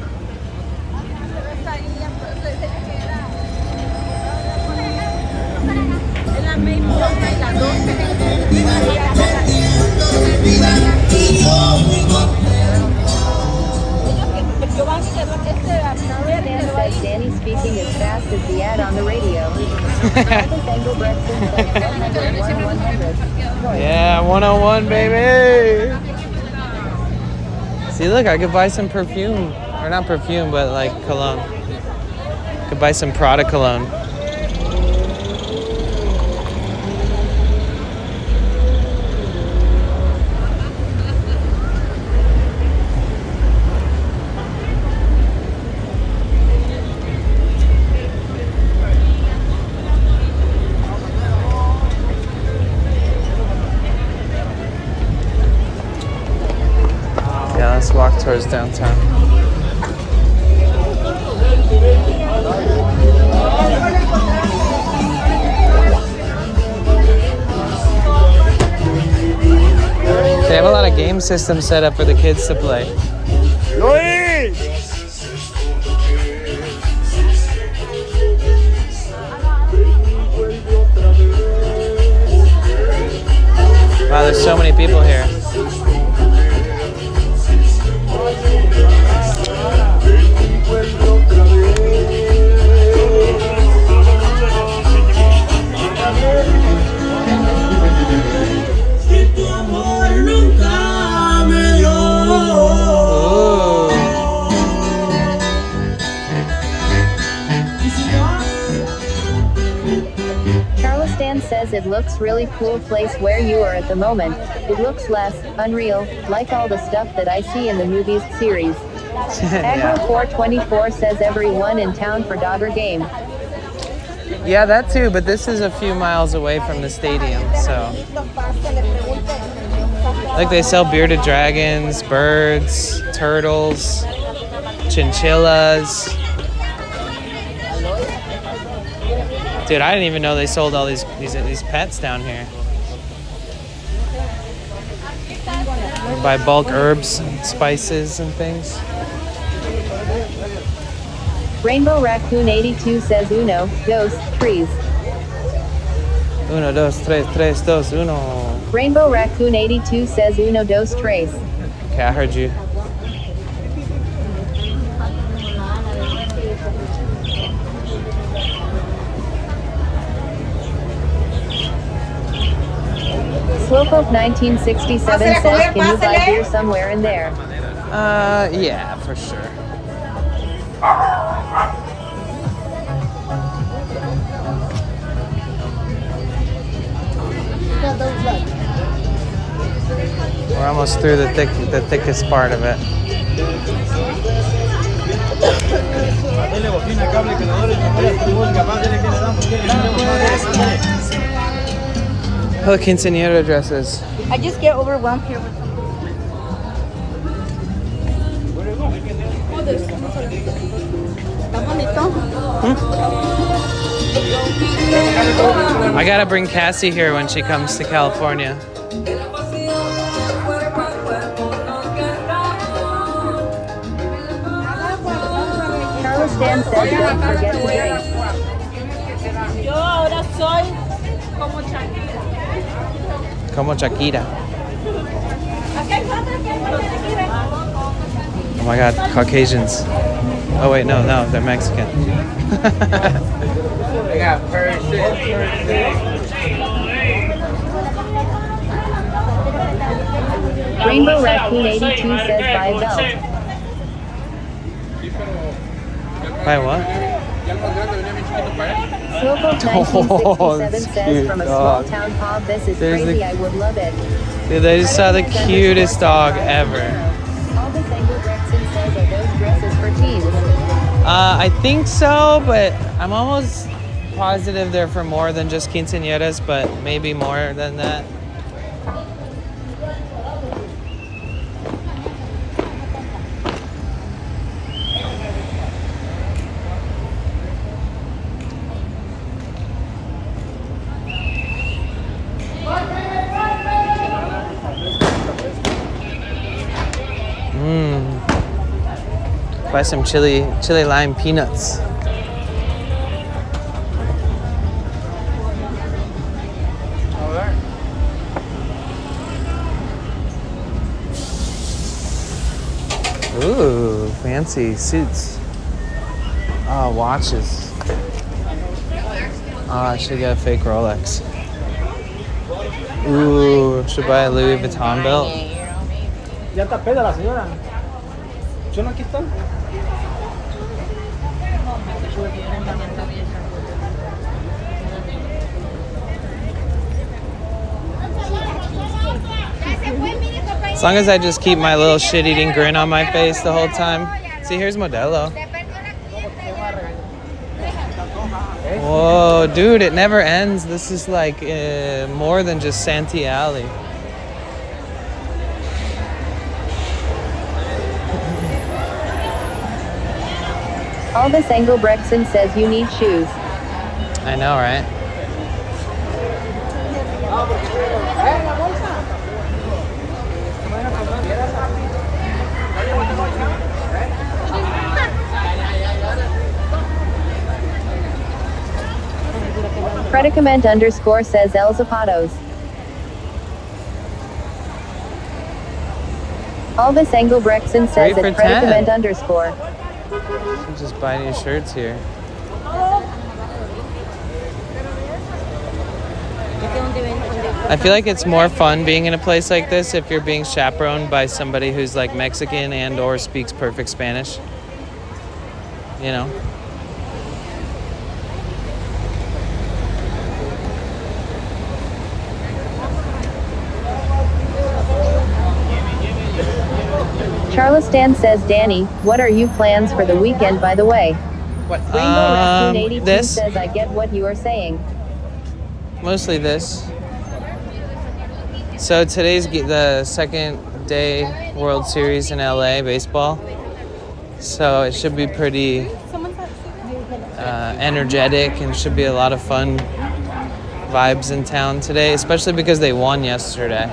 Charleston says Danny speaking as fast as the ad on the radio. Alvis Engelbrechtsen says 100. Yeah, 101, baby! See, look, I could buy some perfume. Or not perfume, but like cologne. Could buy some Prada cologne. Yeah, let's walk towards downtown. They have a lot of game systems set up for the kids to play. Luis! Wow, there's so many people here. Charleston says it looks really cool place where you are at the moment. It looks less unreal, like all the stuff that I see in the movies series. Agro 424 says everyone in town for Dodger game. Yeah, that too, but this is a few miles away from the stadium, so. Like they sell bearded dragons, birds, turtles, chinchillas. Dude, I didn't even know they sold all these pets down here. We buy bulk herbs and spices and things. Rainbow Raccoon 82 says uno, dos, tres. Uno, dos, tres, dos, uno. Rainbow Raccoon 82 says uno, dos, tres. Okay, I heard you. Slowpoke 1967 says, can you buy beer somewhere in there? Yeah, for sure. We're almost through the thickest part of it. Oh, quinceañera dresses. I just get overwhelmed here with I gotta bring Cassie here when she comes to California. Carlos Dan says, don't forget to drink. Yo ahora soy como Shakira. Como Shakira. Oh my God, Caucasians. Oh wait, no, they're Mexican. They got Rainbow Raccoon 82 says, buy belt. Buy what? Slowpoke 1967 this says, cute from a dog. small town pub, this is There's crazy, the- I would love it. Dude, they just saw the cutest dog ever. Albus Engel Brexton says, are those dresses for teens? I think so, but I'm almost positive they're for more than just quinceañeras, but maybe more than that. Buy some chili lime peanuts. Ooh, fancy suits. Oh, watches. Oh, I should get a fake Rolex. Ooh, should buy a Louis Vuitton belt. Ya está peda la señora. ¿Yo no aquí está? As long as I just keep my little shit-eating grin on my face the whole time. See, here's Modelo. Whoa, dude, it never ends. This is like more than just Santee Alley. Albus Engel Brexton says, you need shoes. I know, right? Predicament _ says El Zapatos. Albus Engel Brexton says 3 for at predicament _ You just buy new shirts here. I feel like it's more fun being in a place like this if you're being chaperoned by somebody who's like Mexican and or speaks perfect Spanish. You know? Charleston says, Danny, what are your plans for the weekend, by the way? What? Rainbow Raccoon 82 This. says, I get what you are saying. Mostly this. So today's the second day World Series in LA baseball. So it should be pretty energetic and should be a lot of fun vibes in town today, especially because they won yesterday.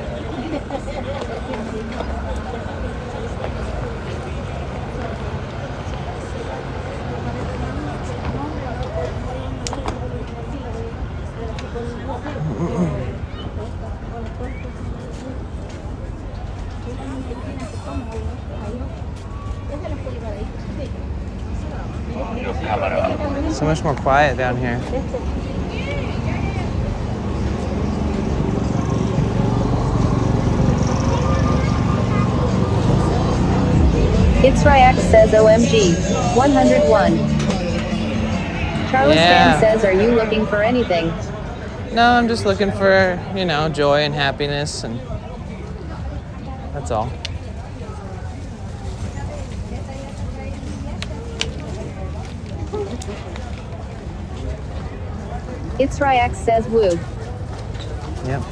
So much more quiet down here. It's Ryax says OMG. 101. Charles Stan says, are you looking for anything? No, I'm just looking for, you know, joy and happiness, and that's all. It's Ryax says woo. Yep.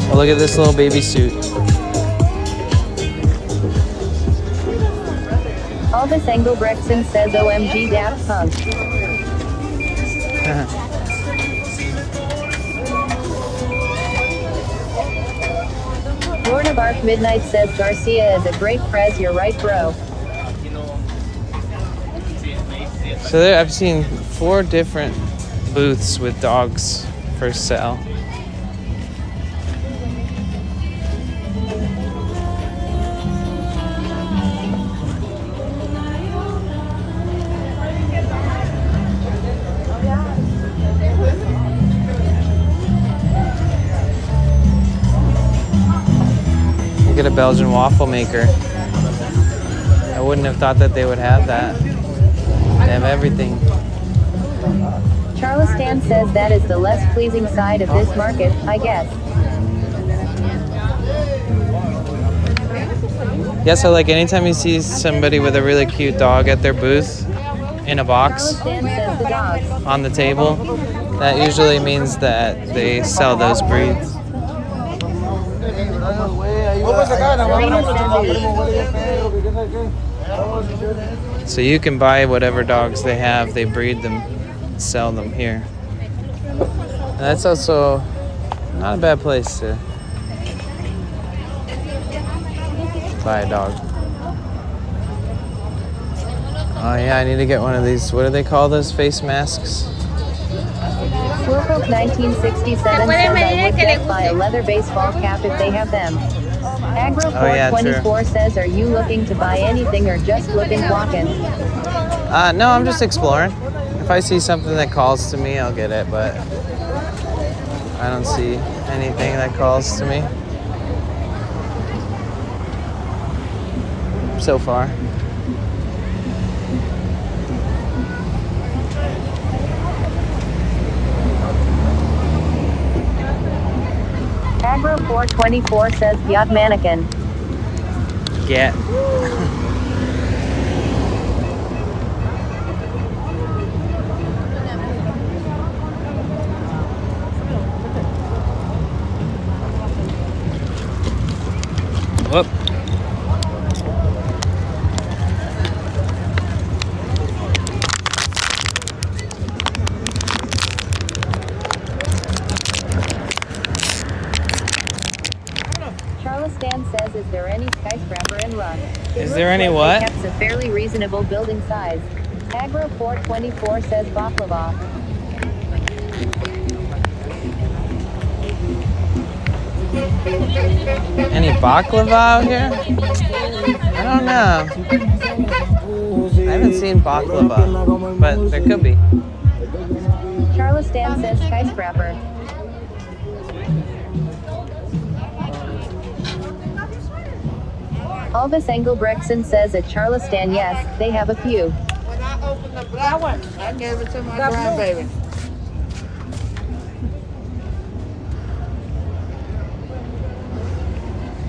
Oh, look at this little baby suit. Elvis Engelbrechtson says OMG Daft Punk. Lord of Arc Midnight says Garcia is a great prez, you're right bro. So there, I've seen 4 different booths with dogs for sale. Look at a Belgian waffle maker. I wouldn't have thought that they would have that. They have everything. Charles Stan says that is the less pleasing side of this market, I guess. Yeah, so like anytime you see somebody with a really cute dog at their booth in a box Charles Stan says the dogs. on the table, that usually means that they sell those breeds. So you can buy whatever dogs they have, they breed them, sell them here. And that's also not a bad place to buy a dog. Oh yeah, I need to get one of these. What do they call those face masks? Slowpoke 1967 says I would just buy a leather baseball cap if they have them. Agro 424 says, are you looking to buy anything or just looking walking? No, I'm just exploring. If I see something that calls to me, I'll get it, but I don't see anything that calls to me so far. Agro 424 says, yacht mannequin. Get. Whoop. Charles Stan says, is there any skyscraper in Rush? Is there any what? It's a fairly reasonable building size. Agro 424 says baklava. Any baklava out here? I don't know. I haven't seen baklava, but there could be. Charles Stan says skyscraper. Elvis Engelbrechtson says at Charleston, yes, they have a few. When I opened the black one, I gave it to my grandbaby.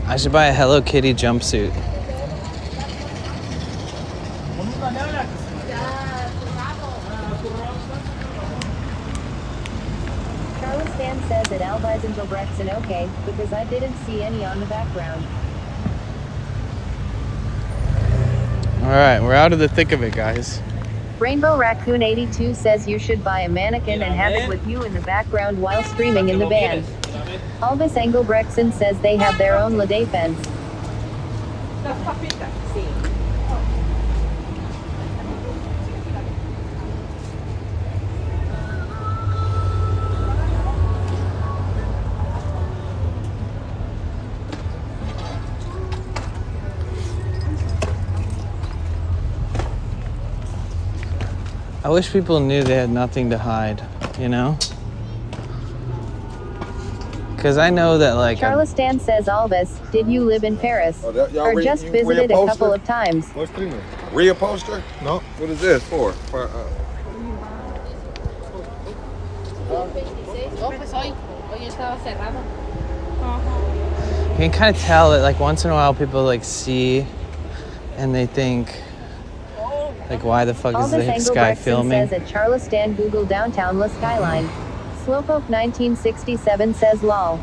I should buy a Hello Kitty jumpsuit. Charleston says at Elvis Engelbrechtson, okay, because I didn't see any on the background. All right, we're out of the thick of it, guys. Rainbow Raccoon 82 says you should buy a mannequin and have it with you in the background while streaming in the band. Elvis Engelbrechtson says they have their own La Defense. I wish people knew they had nothing to hide, you know? Because I know that, like... Charleston says, Alvis, did you live in Paris? Or just visited a couple of times? Real poster? No. What is this for? You can kind of tell that, like, once in a while people, like, see and they think, like, why the fuck is this guy filming? Says at Charleston, Google downtown La Skyline. Slowpoke 1967 says lol.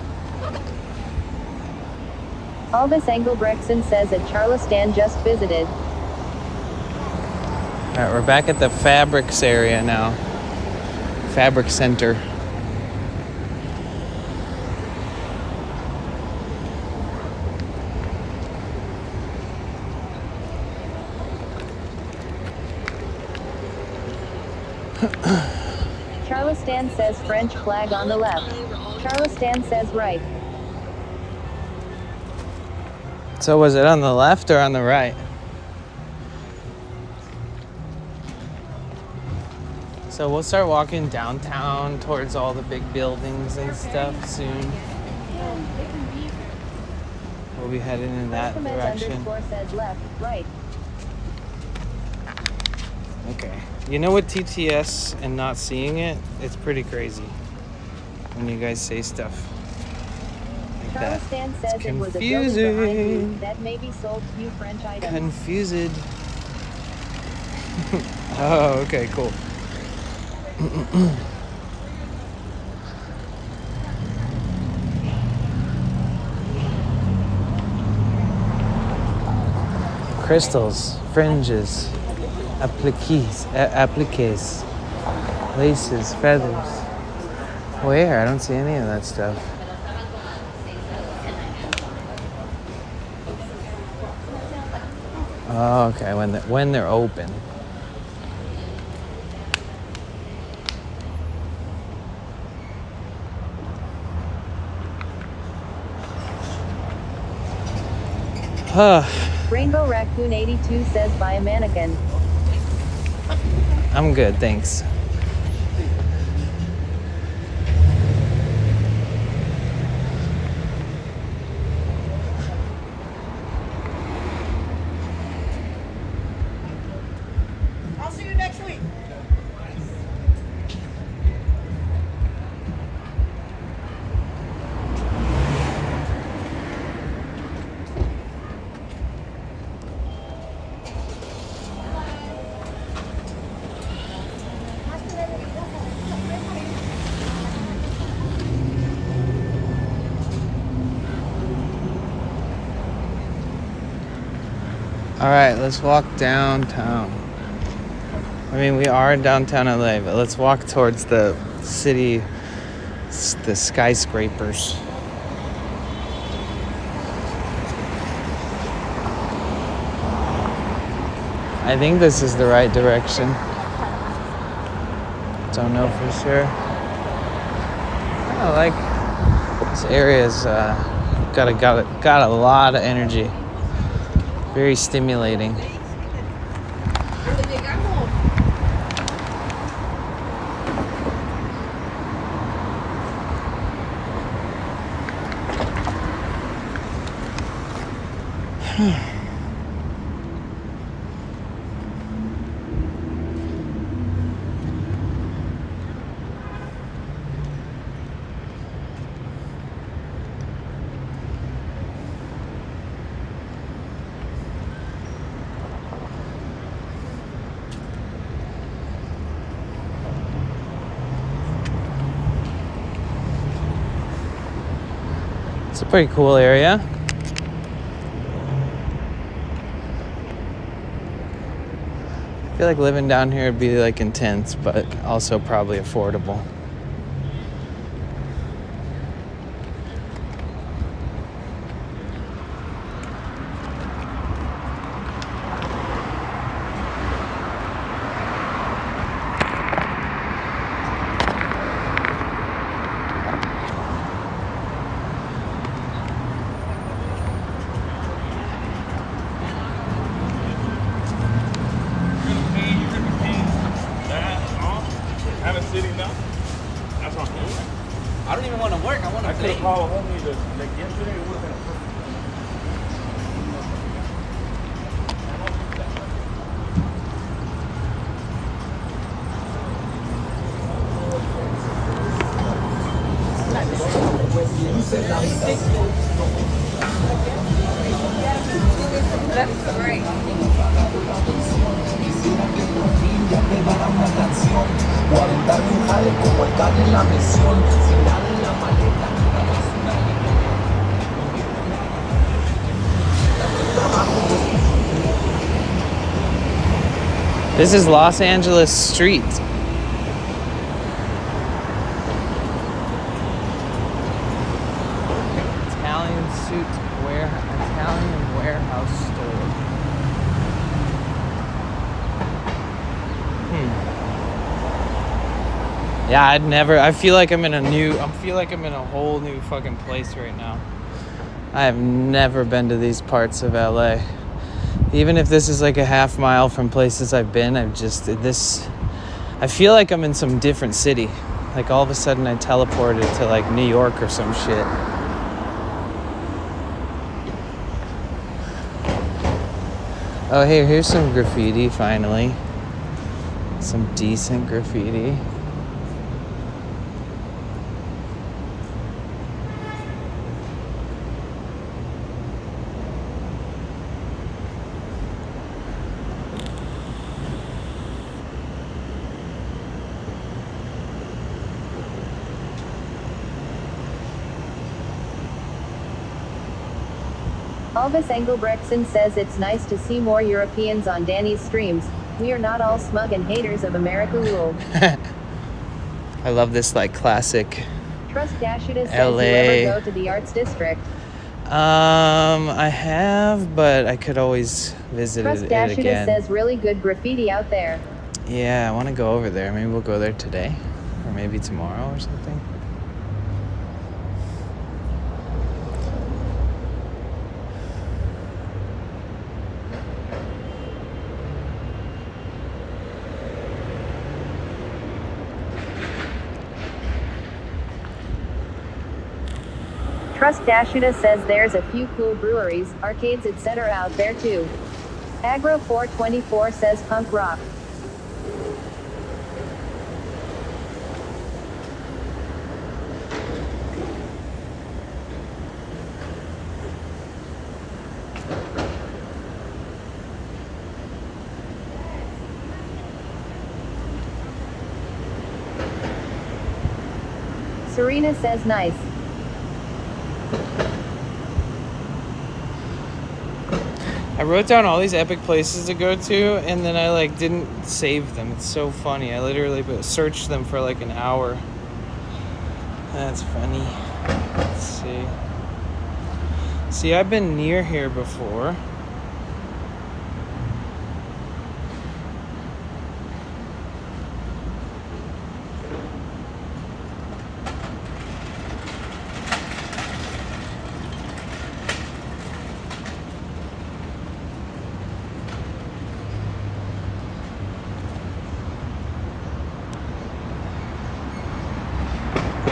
Alvis Engelbrechtson says at Charleston just visited. Alright, we're back at the fabrics area now. Fabric center. Charleston says French flag on the left. Charleston says right. So was it on the left or on the right? So we'll start walking downtown towards all the big buildings and stuff soon. We'll be heading in that direction. Says left, right. Okay. You know what TTS and not seeing it? It's pretty crazy when you guys say stuff like that. Charleston says It's it was a building behind you confusing. that maybe sold few French items. Confused. Oh, okay, cool. Crystals, fringes, appliques, laces, feathers. Where? I don't see any of that stuff. Oh, okay, when they're open. Rainbow Raccoon 82 says buy a mannequin. I'm good, thanks. I'll see you next week. All right, let's walk downtown. I mean, we are in downtown LA, but let's walk towards the city, the skyscrapers. I think this is the right direction. Don't know for sure. I like this area's got a lot of energy. Very stimulating. It's a pretty cool area. I feel like living down here would be like intense, but also probably affordable. could have called homie like yesterday. It would have been a perfect. That's great. This is Los Angeles Street. Italian warehouse store. Yeah, I feel like I'm in a whole new fucking place right now. I have never been to these parts of LA. Even if this is like a half mile from places I've been, I feel like I'm in some different city. Like all of a sudden I teleported to like New York or some shit. Oh, hey, here's some graffiti finally. Some decent graffiti. Alvis Engelbrechtson says it's nice to see more Europeans on Danny's streams. We are not all smug and haters of America rule. I love this like classic Trust Dashuda says LA. you ever go to the Arts District? I have, but I could always visit Trust it Dashuda again. says really good graffiti out there. Yeah, I want to go over there. Maybe we'll go there today, or maybe tomorrow or something. Trust Dashuda says there's a few cool breweries, arcades etc. out there too. Agro 424 says punk rock. Serena says nice. I wrote down all these epic places to go to, and then I like didn't save them. It's so funny. I literally searched them for like an hour. That's funny. Let's see. See, I've been near here before.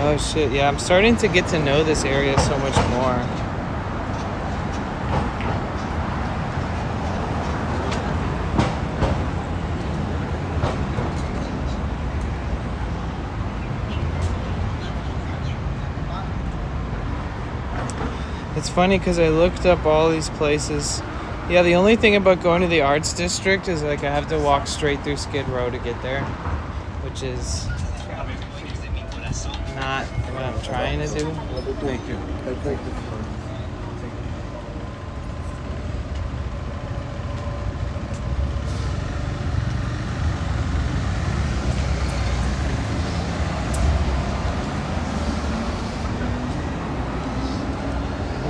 Oh shit, yeah, I'm starting to get to know this area so much more. It's funny because I looked up all these places. Yeah, the only thing about going to the Arts District is like I have to walk straight through Skid Row to get there, which is not what I'm trying to do. Thank you.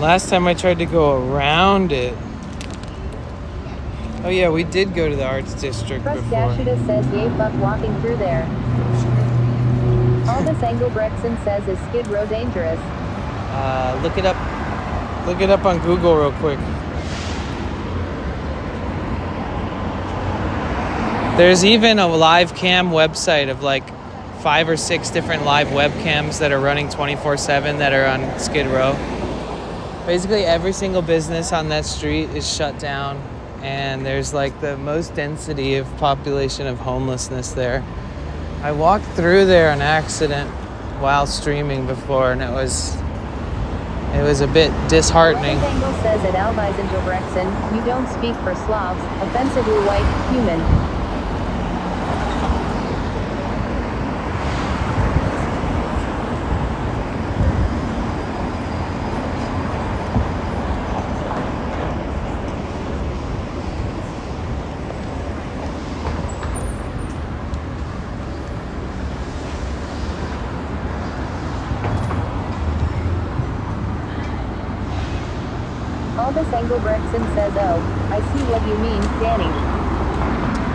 Last time I tried to go around it. Oh yeah, we did go to the Arts District Trust before. Dashuda says yay fuck walking through there. Aldous Engelbrechtson says is Skid Row dangerous? Look it up. Look it up on Google real quick. There's even a live cam website of like 5 or 6 different live webcams that are running 24/7 that are on Skid Row. Basically every single business on that street is shut down, and there's like the most density of population of homelessness there. I walked through there on accident while streaming before, and it was a bit disheartening. Angle says at Alweisen you don't speak for Slavs, offensively white, human. Albus Engelbrechtson says, oh, I see what you mean, Danny.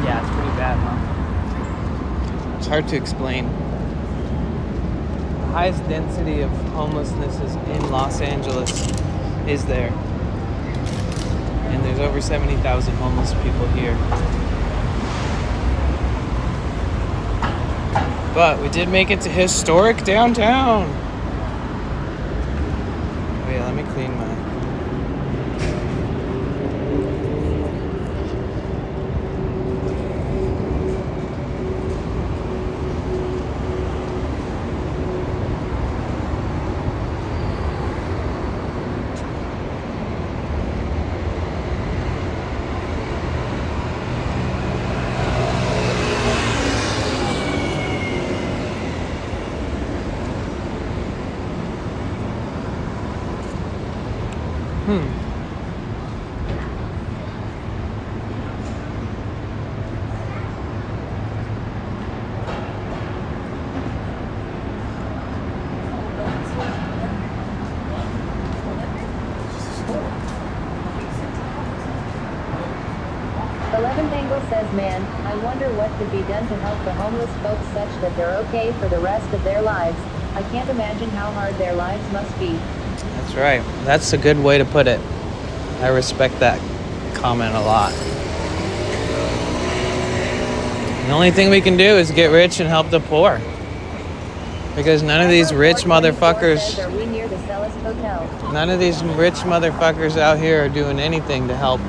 Yeah, it's pretty bad, huh? It's hard to explain. The highest density of homelessness is in Los Angeles, is there. And there's over 70,000 homeless people here. But we did make it to historic downtown. Wait, let me clean my... Says, man, I wonder what could be done to help the homeless folks such that they're okay for the rest of their lives. I can't imagine how hard their lives must be. That's right. That's a good way to put it. I respect that comment a lot. The only thing we can do is get rich and help the poor. Because none of these rich motherfuckers... None of these rich motherfuckers out here are doing anything to help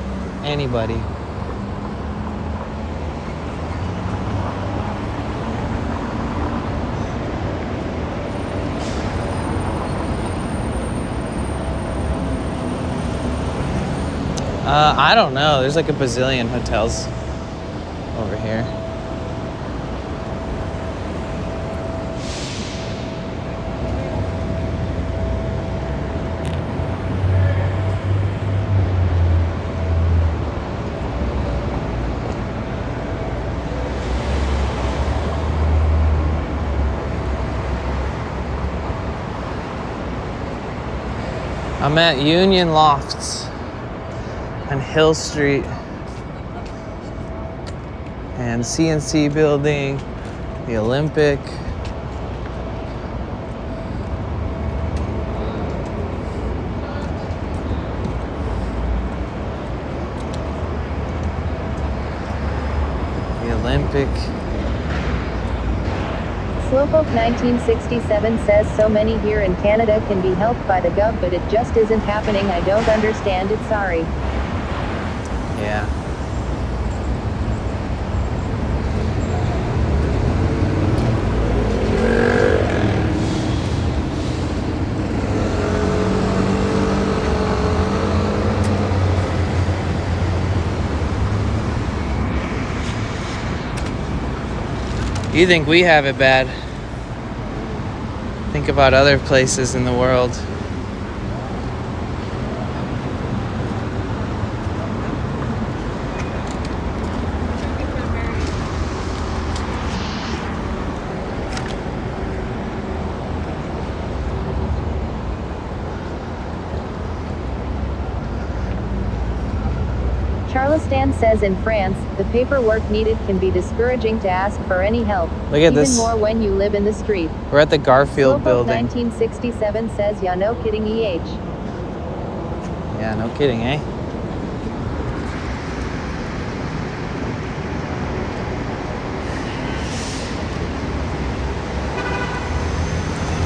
anybody. I don't know. There's like a bazillion hotels over here. I'm at Union Lofts and Hill Street and CNC Building, the Olympic. The Olympic. Slowpoke 1967 says so many here in Canada can be helped by the gov, but it just isn't happening. I don't understand it, sorry. Yeah. You think we have it bad? Think about other places in the world. Charleston says in France, the paperwork needed can be discouraging to ask for any help. Look at Even this. more when you live in the street. We're at the Garfield Slowpoke building. 1967 says, yeah, no kidding, EH. Yeah, no kidding, eh?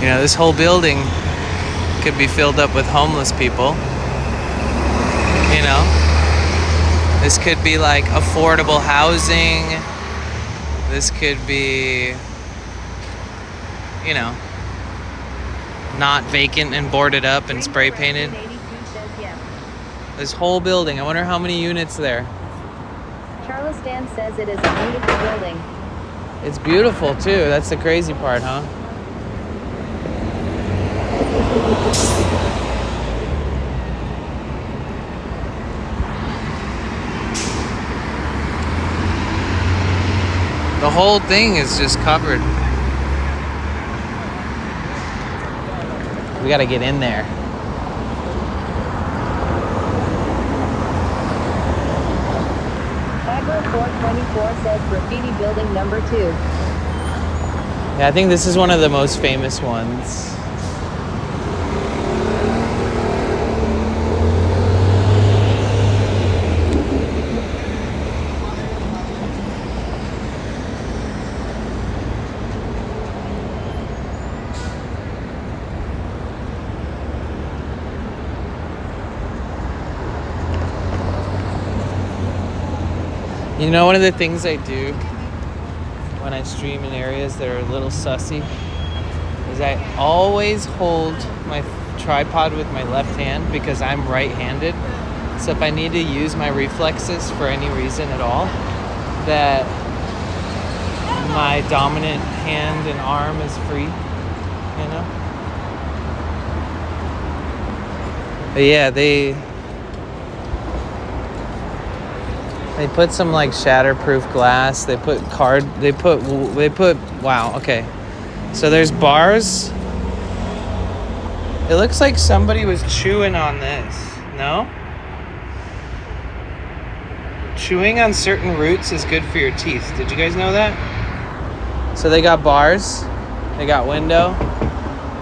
know, this whole building could be filled up with homeless people. You know, this could be like affordable housing. This could be, you know, not vacant and boarded up and spray painted. This whole building, I wonder how many units there. Charleston says it is a beautiful building. It's beautiful too, that's the crazy part, huh? The whole thing is just covered. We gotta get in there. Bagler 424 says graffiti building number 2. Yeah, I think this is one of the most famous ones. You know, one of the things I do when I stream in areas that are a little sussy is I always hold my tripod with my left hand because I'm right-handed. So if I need to use my reflexes for any reason at all, that my dominant hand and arm is free, you know? But yeah, they put some like shatterproof glass. They put wow, okay. So there's bars. It looks like somebody was chewing on this, no? Chewing on certain roots is good for your teeth. Did you guys know that? So they got bars, they got window,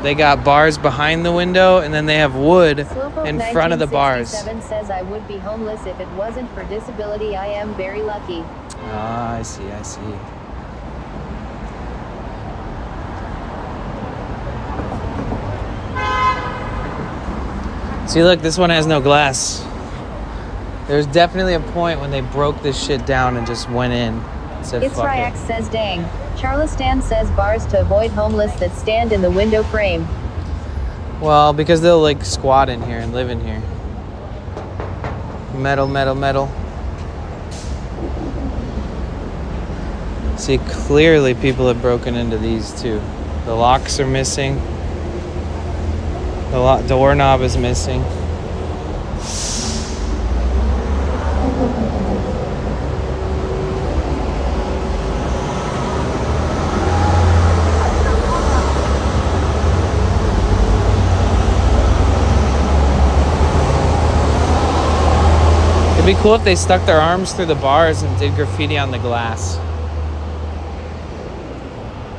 they got bars behind the window, and then they have wood in front of the bars. 1967 says I would be homeless if it wasn't for disability. I am very lucky. Ah, I see. See, look, this one has no glass. There's definitely a point when they broke this shit down and just went in. Said, It's fuck Ryax it. says dang. Charleston says bars to avoid homeless that stand in the window frame. Well, because they'll like squat in here and live in here. Metal. See, clearly people have broken into these too. The locks are missing. The doorknob is missing. It'd be cool if they stuck their arms through the bars and did graffiti on the glass.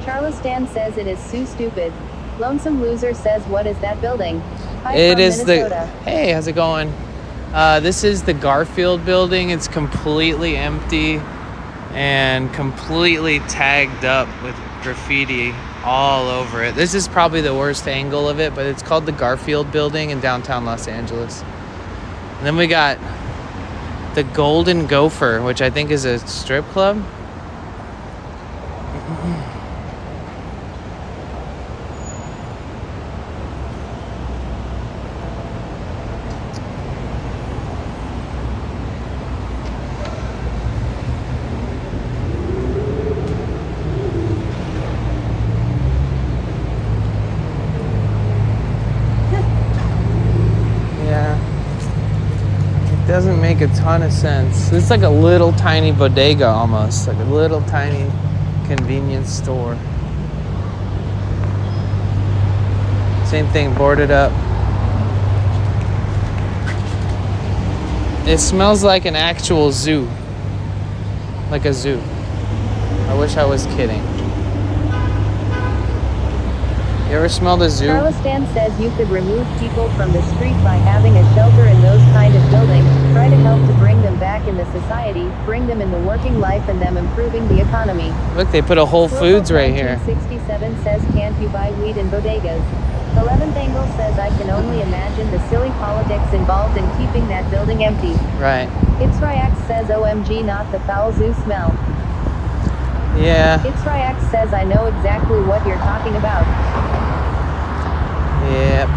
Charleston says it is so stupid. Lonesome Loser says what is that building? Hi It from is Minnesota. Hey, how's it going? This is the Garfield building. It's completely empty and completely tagged up with graffiti all over it. This is probably the worst angle of it, but it's called the Garfield building in downtown Los Angeles. And then we got the Golden Gopher, which I think is a strip club. Doesn't make a ton of sense. It's like a little tiny bodega almost, like a little tiny convenience store. Same thing, boarded up. It smells like an actual zoo. Like a zoo. I wish I was kidding. You ever smelled a zoo? Charleston says you could remove people from the street by having a shelter in those kind of buildings. Try to help to bring them back in the society, bring them in the working life and them improving the economy. Look, they put a Whole Foods right here. 1967 says can't you buy weed in bodegas? 11th angle says I can only imagine the silly politics involved in keeping that building empty. Right. It's Ryax says OMG not the foul zoo smell. Yeah. It's Ryax says I know exactly what you're talking about. Yep.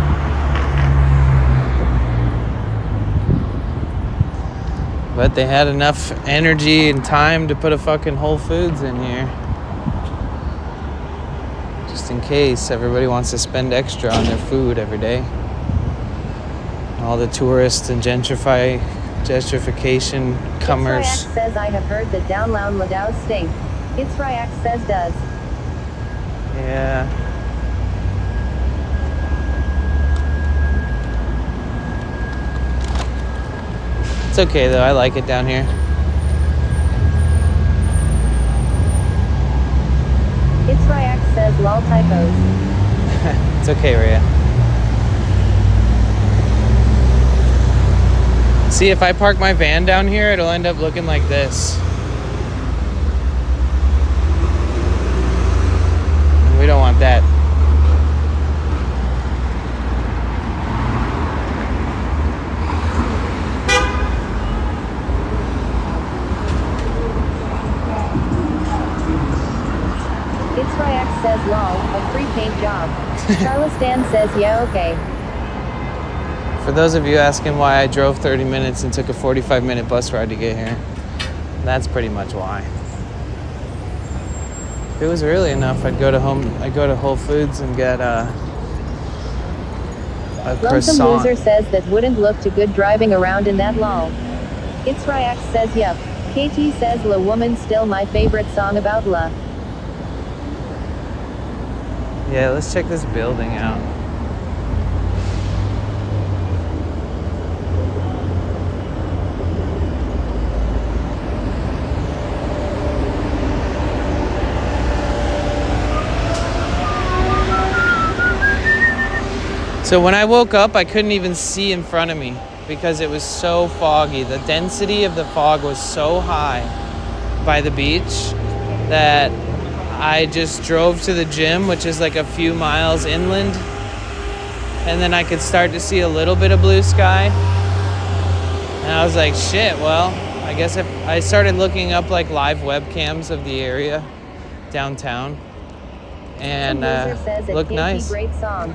But they had enough energy and time to put a fucking Whole Foods in here. Just in case everybody wants to spend extra on their food every day. All the tourists and gentrification comers. It's Ryax says I have heard that downtown Ladau stink. It's Ryax says does. Yeah. It's okay though, I like it down here. It's Ryax says lol typos. It's okay, Rhea. See, if I park my van down here, it'll end up looking like this. And we don't want that. It's Ryax says lol, a free paint job. Charles Dan says yeah okay. For those of you asking why I drove 30 minutes and took a 45-minute bus ride to get here, that's pretty much why. If it was early enough, I'd go to Whole Foods and get a Lonesome croissant. Loser says that wouldn't look too good driving around in that lol. It's Ryax says yup. KT says La Woman still my favorite song about La. Yeah, let's check this building out. So when I woke up, I couldn't even see in front of me because it was so foggy. The density of the fog was so high by the beach that I just drove to the gym, which is like a few miles inland, and then I could start to see a little bit of blue sky. And I was like, shit, well, I guess if I started looking up like live webcams of the area downtown, and looked nice. Great song.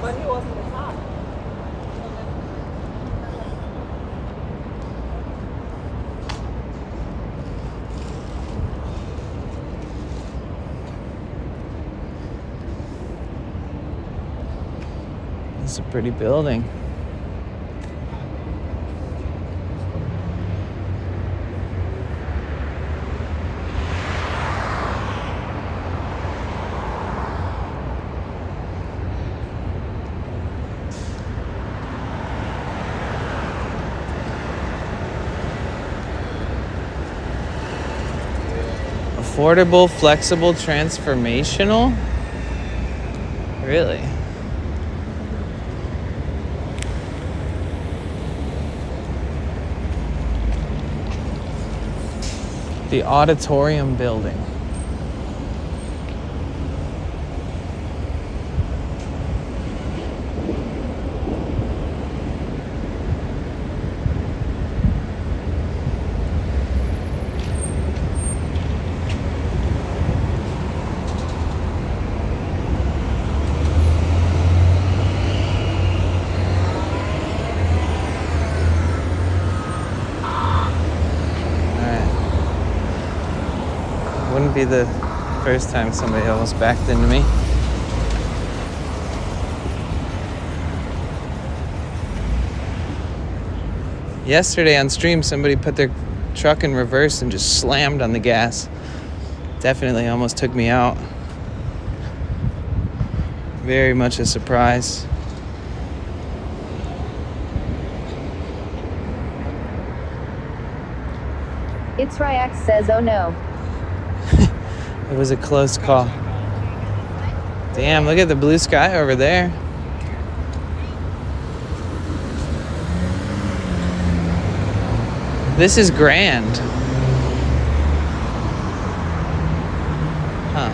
But he was in the car. It's a pretty building. Affordable, flexible, transformational? Really? The auditorium building. Wouldn't be the first time somebody almost backed into me. Yesterday on stream, somebody put their truck in reverse and just slammed on the gas. Definitely almost took me out. Very much a surprise. It's Ryax says oh no. It was a close call. Damn, look at the blue sky over there. This is grand. Huh.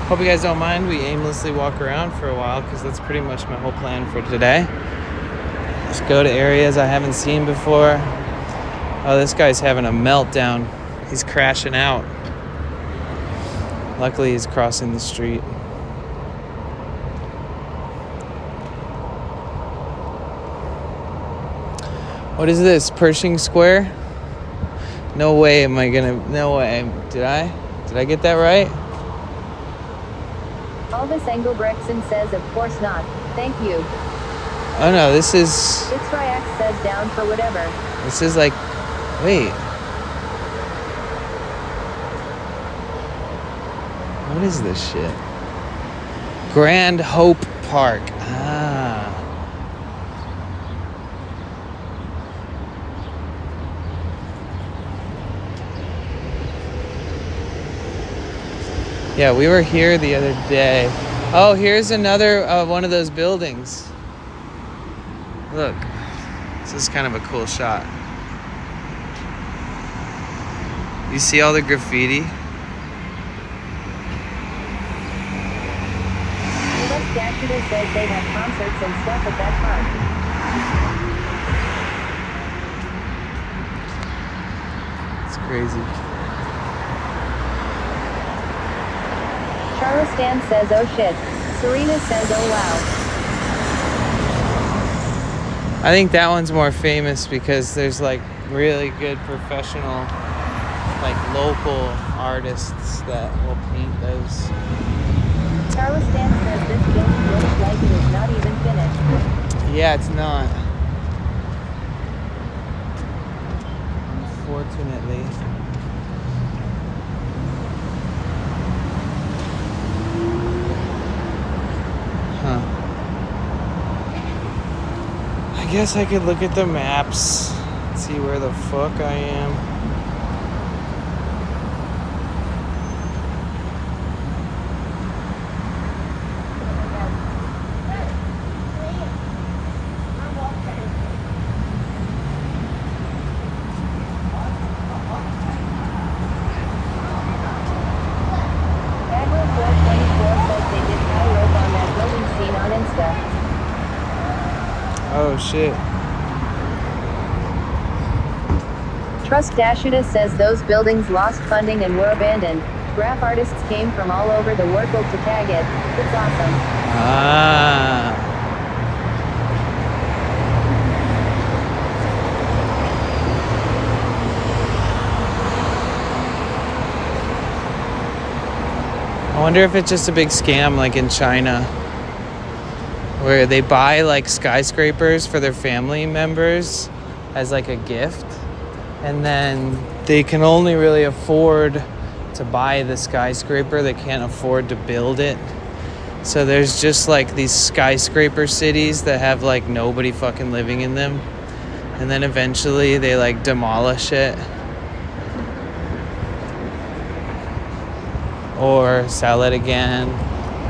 Hope you guys don't mind. We aimlessly walk around for a while because that's pretty much my whole plan for today. Just go to areas I haven't seen before. Oh, this guy's having a meltdown. He's crashing out. Luckily, he's crossing the street. What is this? Pershing Square? No way am I gonna... No way. Did I get that right? Elvis Engelbrechtson says, of course not. Thank you. Oh no, this is... Israel says down for whatever. This is like... Wait. What is this shit? Grand Hope Park. Ah. Yeah, we were here the other day. Oh, here's another one of those buildings. Look. This is kind of a cool shot. You see all the graffiti? Dashider says they have concerts and stuff at that park. It's crazy. Charleston says, oh shit. Serena says, oh wow. I think that one's more famous because there's like really good professional, like local artists that will paint those. Charleston says this building looks like it is not even finished. Yeah, it's not. Unfortunately. Huh. I guess I could look at the maps, see where the fuck I am. Oh shit. Trust Dashuda says those buildings lost funding and were abandoned. Graph artists came from all over the world to tag it. It's awesome. Ah. I wonder if it's just a big scam like in China, where they buy like skyscrapers for their family members as like a gift, and then they can only really afford to buy the skyscraper. They can't afford to build it. So there's just like these skyscraper cities that have like nobody fucking living in them. And then eventually they like demolish it or sell it again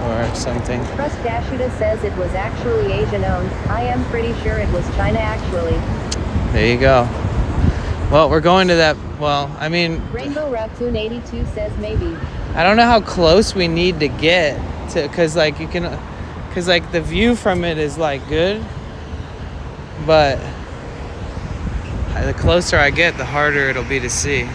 or something. Trust Dashuda says it was actually Asian owned. I am pretty sure it was China actually. There you go. Well, we're going to that. Well, I mean, Rainbow Raccoon 82 says maybe. I don't know how close we need to get to, cause like you can, cause like the view from it is like good, but the closer I get, the harder it'll be to see.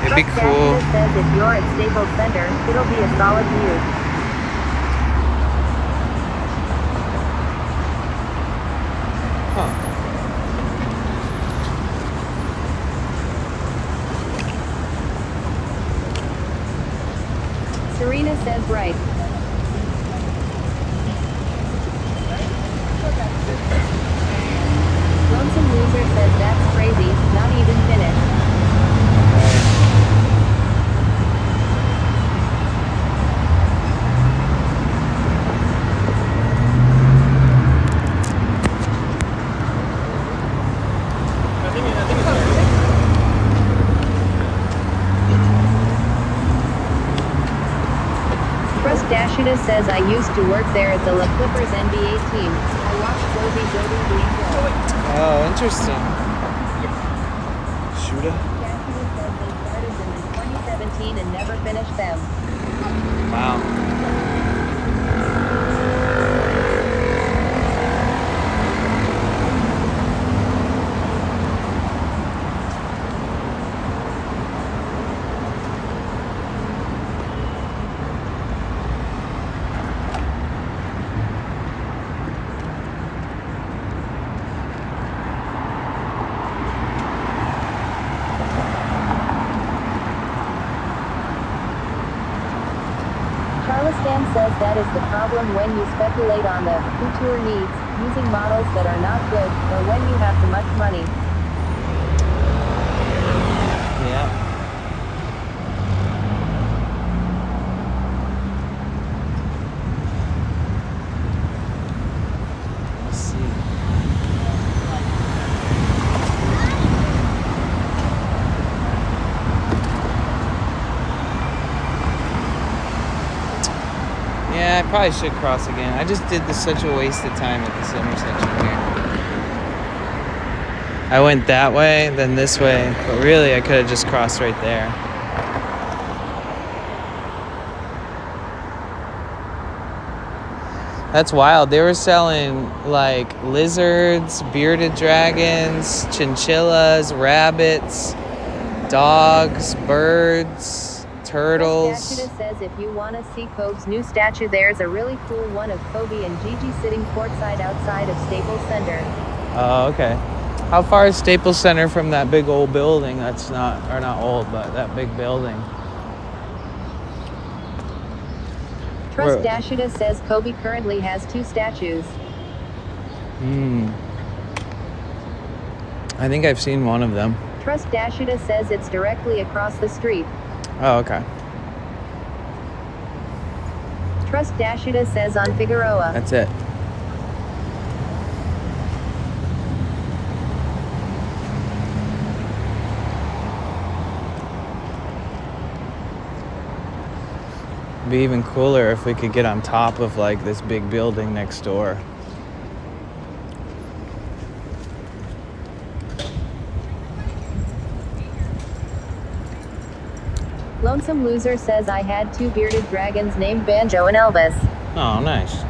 It'd be cool. Dashuda says if you're at Staples Center, it'll be a solid view. Serena says right. Lonesome Loser says that's crazy, not even finished. Dashida says I used to work there at the La Clippers NBA team. I watched Kobe go to the NBA. Oh, interesting. Shooter. Dashida says they started them in 2017 and never finished them. Wow. Charleston says that is the problem when you speculate on the couture needs, using models that are not good, or when you have too much money. Yeah. Let's see. Yeah, I probably should cross again. I just did such a waste of time at this intersection here. I went that way, then this way, but really I could have just crossed right there. That's wild. They were selling like lizards, bearded dragons, chinchillas, rabbits, dogs, birds, turtles. Dashida says if you want to see Kobe's new statue, there's a really cool one of Kobe and Gigi sitting courtside outside of Staples Center. Oh, okay. How far is Staples Center from that big old building? That's not, or not old, but that big building. Trust Dashida says Kobe currently has 2 statues. I think I've seen one of them. Trust Dashida says it's directly across the street. Oh, okay. Trust Dashida says on Figueroa. That's it. It'd be even cooler if we could get on top of like this big building next door. Lonesome Loser says I had 2 bearded dragons named Banjo and Elvis. Oh, nice.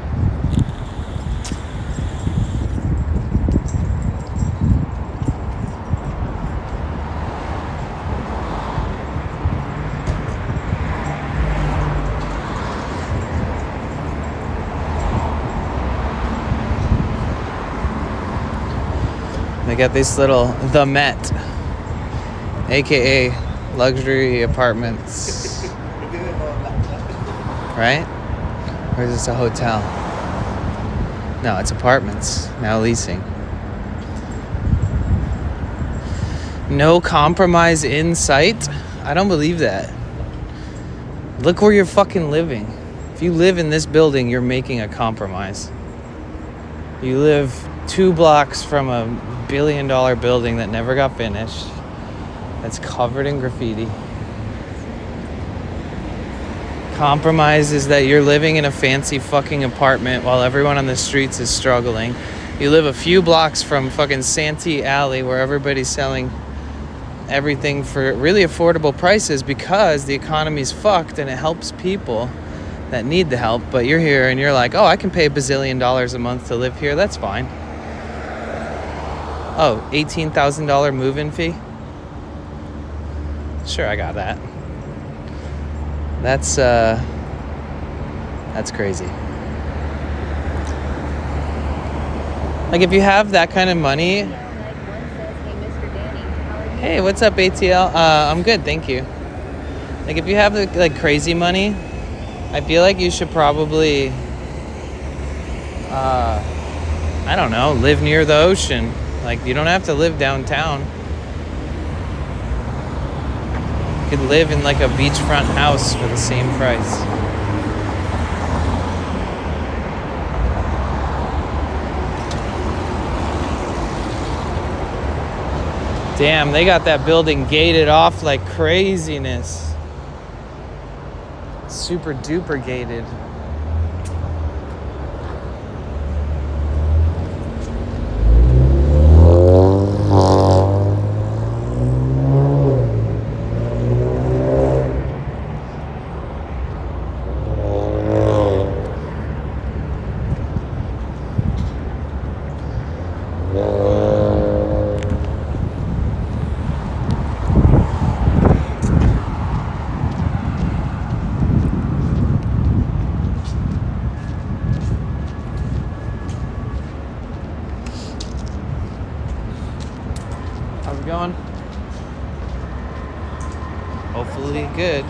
They got this little The Met, aka luxury apartments. Right? Or is this a hotel? No, it's apartments, now leasing. No compromise in sight? I don't believe that. Look where you're fucking living. If you live in this building, you're making a compromise. You live 2 blocks from a $1 billion building that never got finished. That's covered in graffiti. Compromise is that you're living in a fancy fucking apartment while everyone on the streets is struggling. You live a few blocks from fucking Santee Alley where everybody's selling everything for really affordable prices because the economy's fucked and it helps people that need the help. But you're here and you're like, oh, I can pay $1 bazillion a month to live here. That's fine. Oh, $18,000 move-in fee? Sure, I got that. That's crazy. Like, if you have that kind of money... Hey, what's up, ATL? I'm good, thank you. Like, if you have, like, crazy money, I feel like you should probably... I don't know, live near the ocean. Like, you don't have to live downtown. You could live in like a beachfront house for the same price. Damn, they got that building gated off like craziness. Super duper gated. Hopefully good.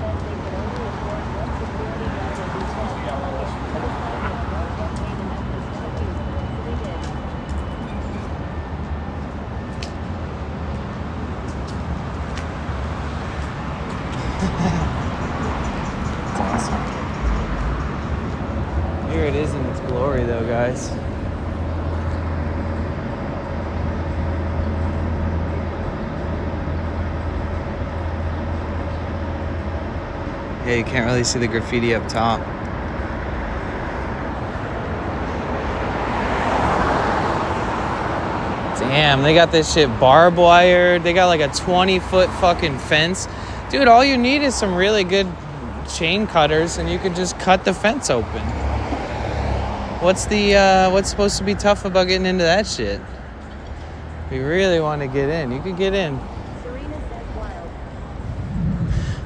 It's awesome. Here it is in its glory though, guys. Yeah, you can't really see the graffiti up top. Damn, they got this shit barbed wired. They got like a 20-foot fucking fence. Dude, all you need is some really good chain cutters and you can just cut the fence open. What's supposed to be tough about getting into that shit? If you really want to get in, you could get in.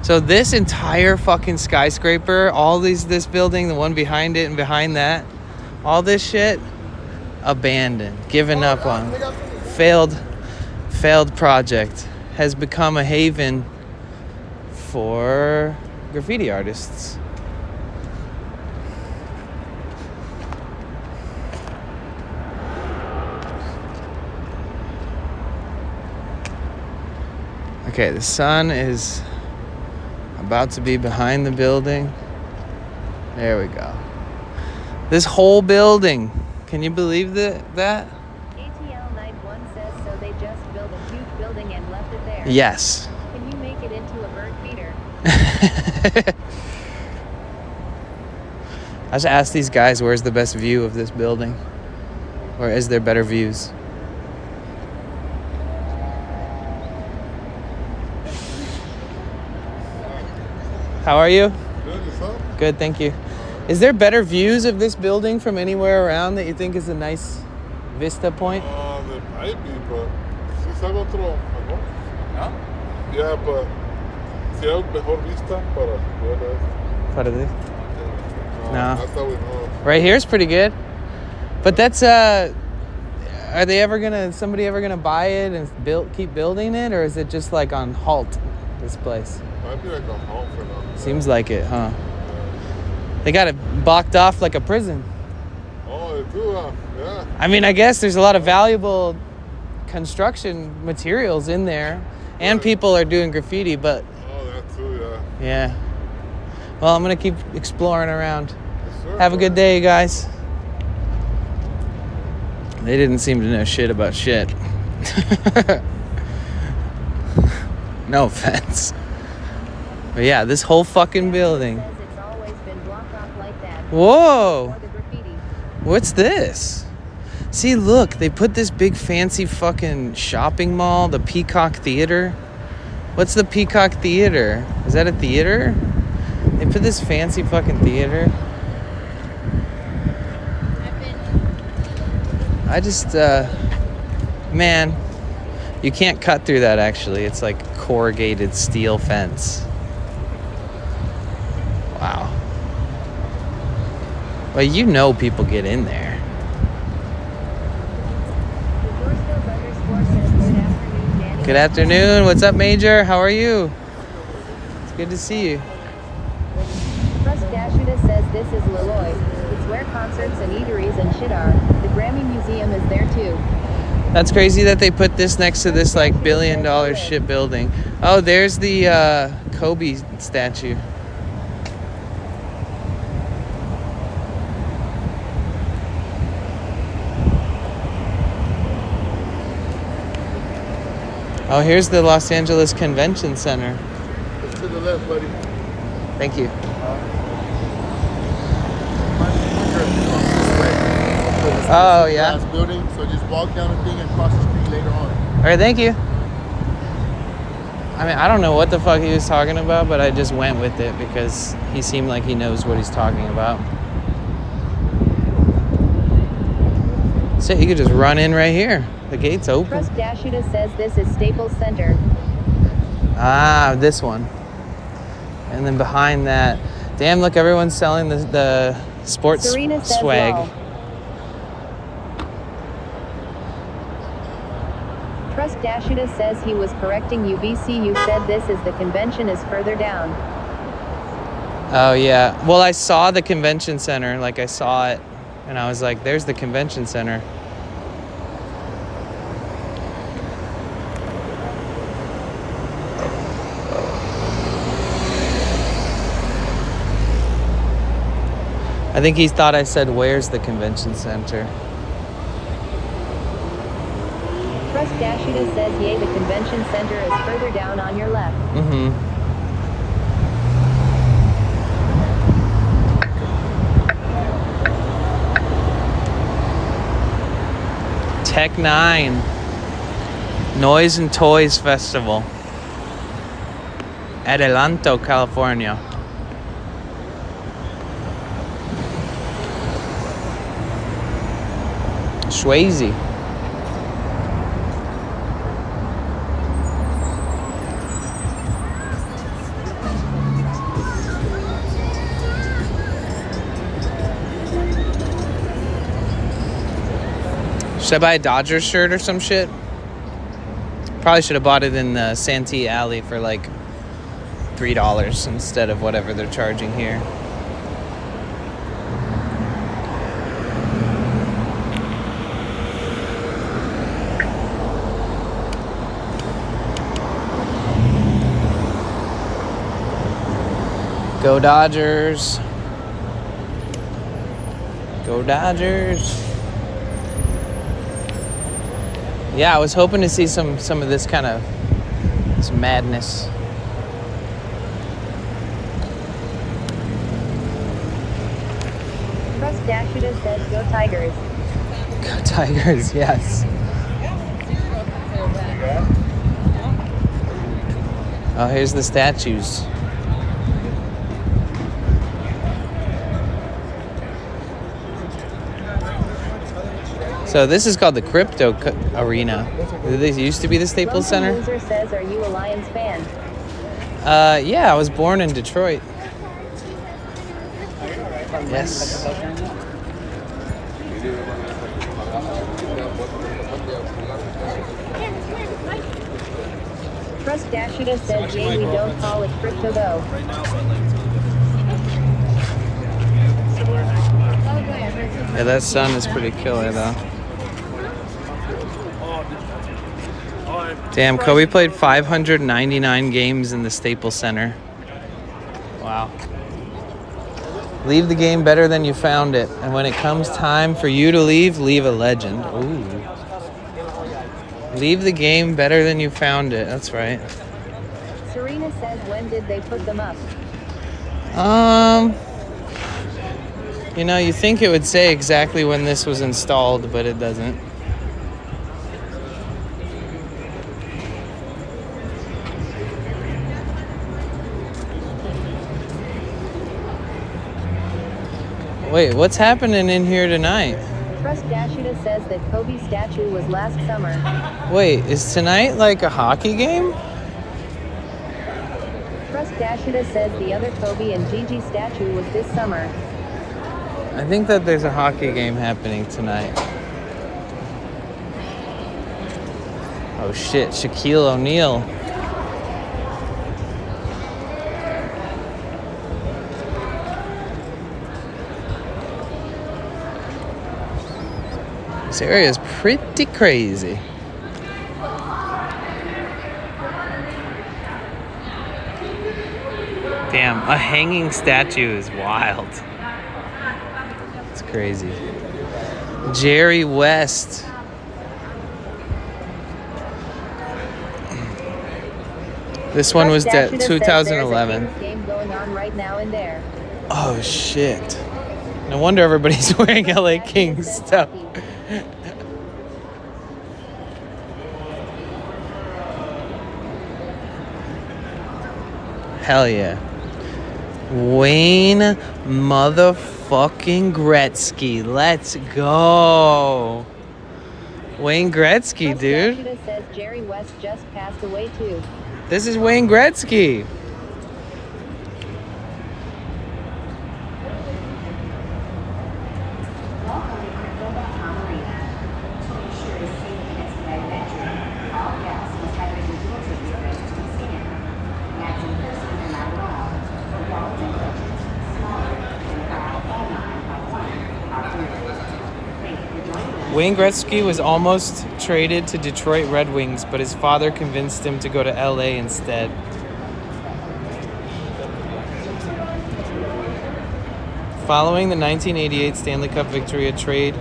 So this entire fucking skyscraper, this building, the one behind it and behind that, all this shit, abandoned, given up on, failed project, has become a haven for graffiti artists. Okay, the sun is about to be behind the building. There we go. This whole building. Can you believe that? ATL 91 says so they just built a huge building and left it there. Yes. Can you make it into a bird feeder? I should ask these guys where's the best view of this building. Or is there better views? How are you? Good, yourself? Good, thank you. Is there better views of this building from anywhere around that you think is a nice vista point? There might be, but si sabe otro mejor. No? Yeah, but si hay mejor vista para ver Para this? No. That's how we know. Right here's pretty good. But that's are somebody ever gonna buy it and keep building it, or is it just like on halt, this place? Might be like a home for now. Seems like it, huh? They got it blocked off like a prison. Oh, they do, yeah. I mean, I guess there's a lot of valuable construction materials in there, and people are doing graffiti, but Oh, that too, yeah. yeah. Well, I'm gonna keep exploring around. Yes, sir. Have a good day, you guys. They didn't seem to know shit about shit. No offense. But yeah, this whole fucking building. Says it's always been blocked off like that. Whoa! For the graffiti. What's this? See, look, they put this big fancy fucking shopping mall, the Peacock Theater. What's the Peacock Theater? Is that a theater? They put this fancy fucking theater. I just, man, you can't cut through that actually. It's like corrugated steel fence. Wow. Well, you know people get in there. Good afternoon. What's up, Major? How are you? It's good to see you. Trust Dashuda says this is Leloy. It's where concerts and eateries and shit are. The Grammy Museum is there too. That's crazy that they put this next to this like $1 billion shit building. Oh, there's the Kobe statue. Oh, here's the Los Angeles Convention Center. It's to the left, buddy. Thank you. Oh, yeah. Glass building, so just walk down the thing and cross the street later on. All right, thank you. I mean, I don't know what the fuck he was talking about, but I just went with it because he seemed like he knows what he's talking about. So you could just run in right here. The gate's open. Trust Dashuda says this is Staples Center. Ah, this one. And then behind that, damn, look, everyone's selling the sports Serena says swag. lol. Trust Dashida says he was correcting you. BC, you said this is the convention is further down. Oh, yeah. Well, I saw the convention center. Like, I saw it. And I was like, there's the convention center. I think he thought I said, where's the convention center? Trust Dashida says, yay, the convention center is further down on your left. Mm-hmm. Tech 9 Noise and Toys Festival, Adelanto, California. Swayze. Should I buy a Dodgers shirt or some shit? Probably should have bought it in the Santee Alley for like $3 instead of whatever they're charging here. Go Dodgers. Go Dodgers. Yeah, I was hoping to see some of this kind of this madness. Trust Dashida says, go Tigers. Go Tigers, yes. Oh, here's the statues. So this is called the Crypto Arena. This used to be the Staples Center. Loser says, are you a Lions fan? Yeah, I was born in Detroit. Yes. Trust Dashida says, yay, we don't call it crypto though. Yeah, that sun is pretty killer though. Damn, Kobe played 599 games in the Staples Center. Wow. Leave the game better than you found it. And when it comes time for you to leave, leave a legend. Ooh. Leave the game better than you found it. That's right. Serena says, when did they put them up? You know, you think it would say exactly when this was installed, but it doesn't. Wait, what's happening in here tonight? Trust Dashida says that Kobe's statue was last summer. Wait, is tonight like a hockey game? Trust Dashida says the other Kobe and Gigi statue was this summer. I think that there's a hockey game happening tonight. Oh shit, Shaquille O'Neal. This area is pretty crazy. Damn, a hanging statue is wild. It's crazy. Jerry West. This one was 2011. Game going on right now in there. Oh shit. No wonder everybody's wearing LA Kings stuff. Hell yeah. Wayne motherfucking Gretzky. Let's go. Wayne Gretzky, dude. Dashida says Jerry West just passed away too. This is Wayne Gretzky. Wayne Gretzky was almost traded to Detroit Red Wings, but his father convinced him to go to LA instead. Following the 1988 Stanley Cup victory, a trade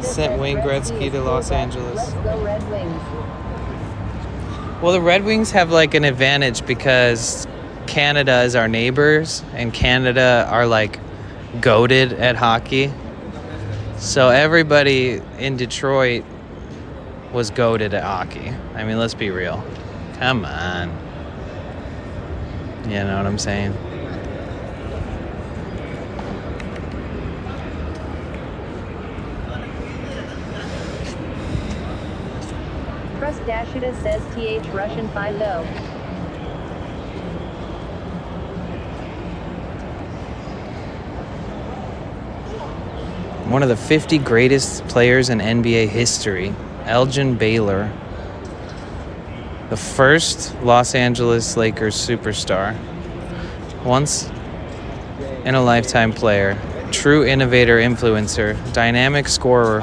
sent Wayne Gretzky to Los Angeles. Let's go Red Wings. Well, the Red Wings have like an advantage because Canada is our neighbors, and Canada are like goated at hockey. So everybody in Detroit was goated at hockey. I mean, let's be real. Come on. You know what I'm saying? Trust Dashuda says TH Russian 5-0. One of the 50 greatest players in NBA history, Elgin Baylor, the first Los Angeles Lakers superstar, once in a lifetime player, true innovator, influencer, dynamic scorer,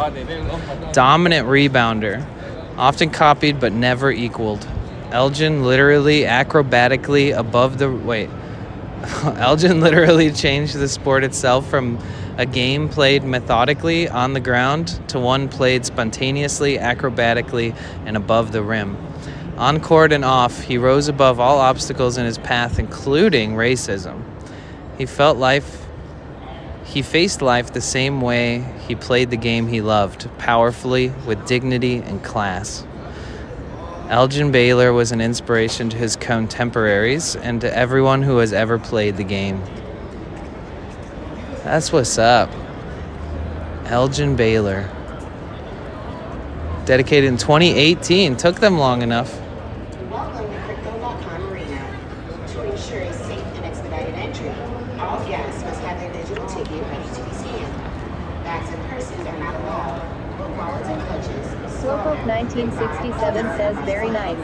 dominant rebounder, often copied but never equaled. Elgin literally Elgin literally changed the sport itself from a game played methodically on the ground to one played spontaneously, acrobatically, and above the rim. On court and off, he rose above all obstacles in his path, including racism. He faced life the same way he played the game he loved, powerfully, with dignity and class. Elgin Baylor was an inspiration to his contemporaries and to everyone who has ever played the game. That's what's up. Elgin Baylor. Dedicated in 2018. Took them long enough. Welcome to Crypto.com Arena. To ensure a safe and expedited entry, all guests must have their digital ticket ready to be scanned. Bags and purses are not allowed, but wallets and clutches. Slowpoke 1967 says very nice.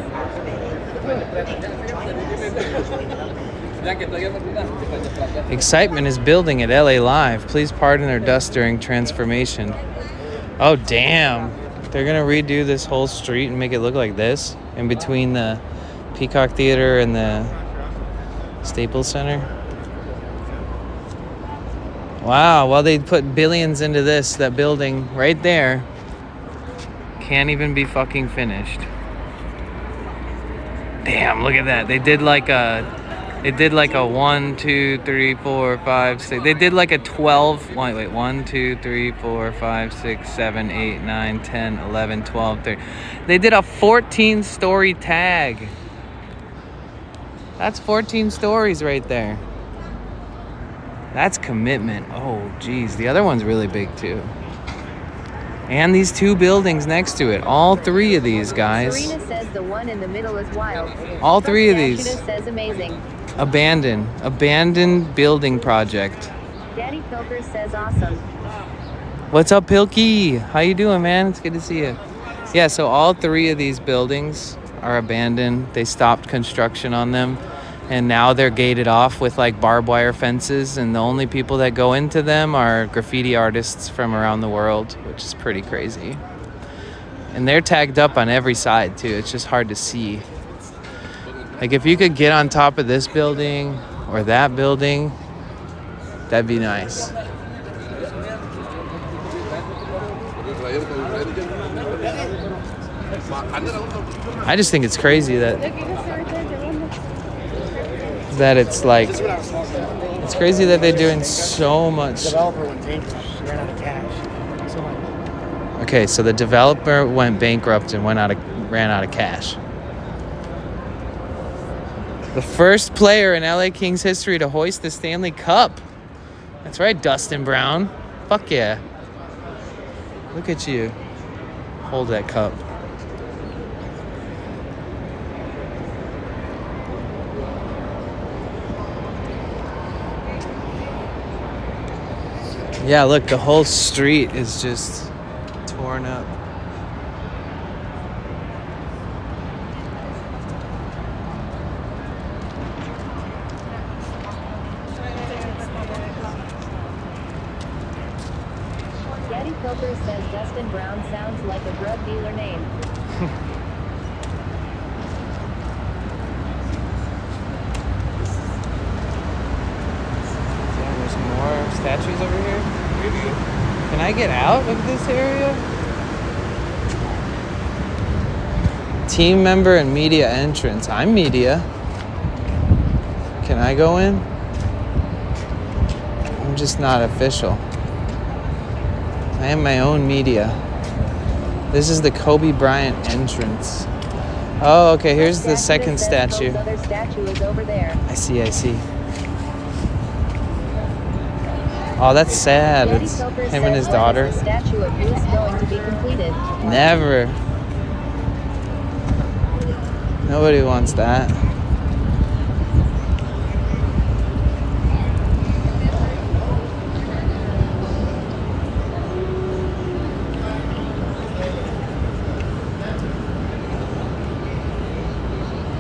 Excitement is building at LA Live. Please pardon our dust during transformation. Oh, damn. They're going to redo this whole street and make it look like this in between the Peacock Theater and the Staples Center. Wow. Well, they put billions into that building right there. Can't even be fucking finished. Damn, look at that. They did like a 1, 2, 3, 4, 5, 6. They did like a 12. Wait, 1, 2, 3, 4, 5, 6, 7, 8, 9, 10, 11, 12, 13. They did a 14-story tag. That's 14 stories right there. That's commitment. Oh, geez. The other one's really big, too. And these two buildings next to it. All three of these, guys. Serena says the one in the middle is wild. All three of these. Dashuda says amazing. Abandoned building project. Daddy Pilker says awesome. What's up, Pilkey? How you doing, man? It's good to see you. Yeah, so all three of these buildings are abandoned. They stopped construction on them, and now they're gated off with like barbed wire fences, and the only people that go into them are graffiti artists from around the world, which is pretty crazy. And they're tagged up on every side too. It's just hard to see. Like if you could get on top of this building or that building, that'd be nice. I just think it's crazy that it's like, it's crazy that they're doing so much. The developer went bankrupt. She ran out of cash. Okay, so the developer went bankrupt and ran out of cash. The first player in LA Kings history to hoist the Stanley Cup. That's right, Dustin Brown. Fuck yeah. Look at you. Hold that cup. Yeah, look, the whole street is just torn up. Smoker says Dustin Brown sounds like a drug dealer name. There's more statues over here. Can I get out of this area? Team member and media entrance. I'm media. Can I go in? I'm just not official. I am my own media. This is the Kobe Bryant entrance. Oh, okay, here's the second statue. Other statue is over there. I see. Oh, that's sad. It's him and his daughter. The statue of who's going to be completed. Never. Nobody wants that.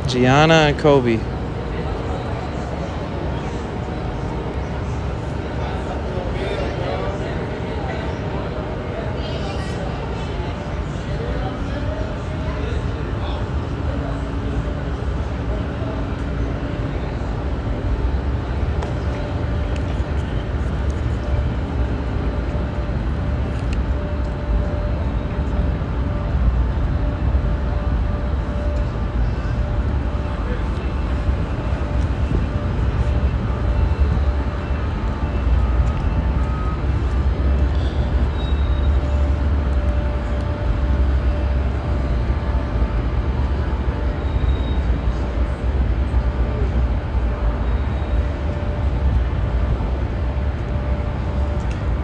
Gianna and Kobe.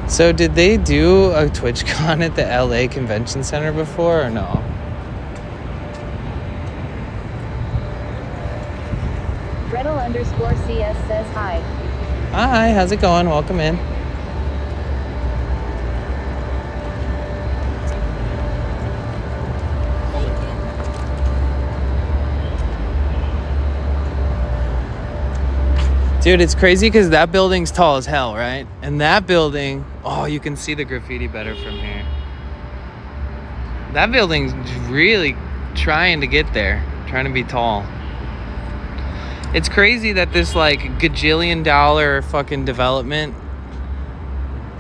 So did they do a TwitchCon at the LA Convention Center before or no? Gretel_CS says hi. Hi, how's it going? Welcome in. Dude, it's crazy because that building's tall as hell, right? And that building, oh, you can see the graffiti better from here. That building's really trying to get there, trying to be tall. It's crazy that this like gajillion-dollar fucking development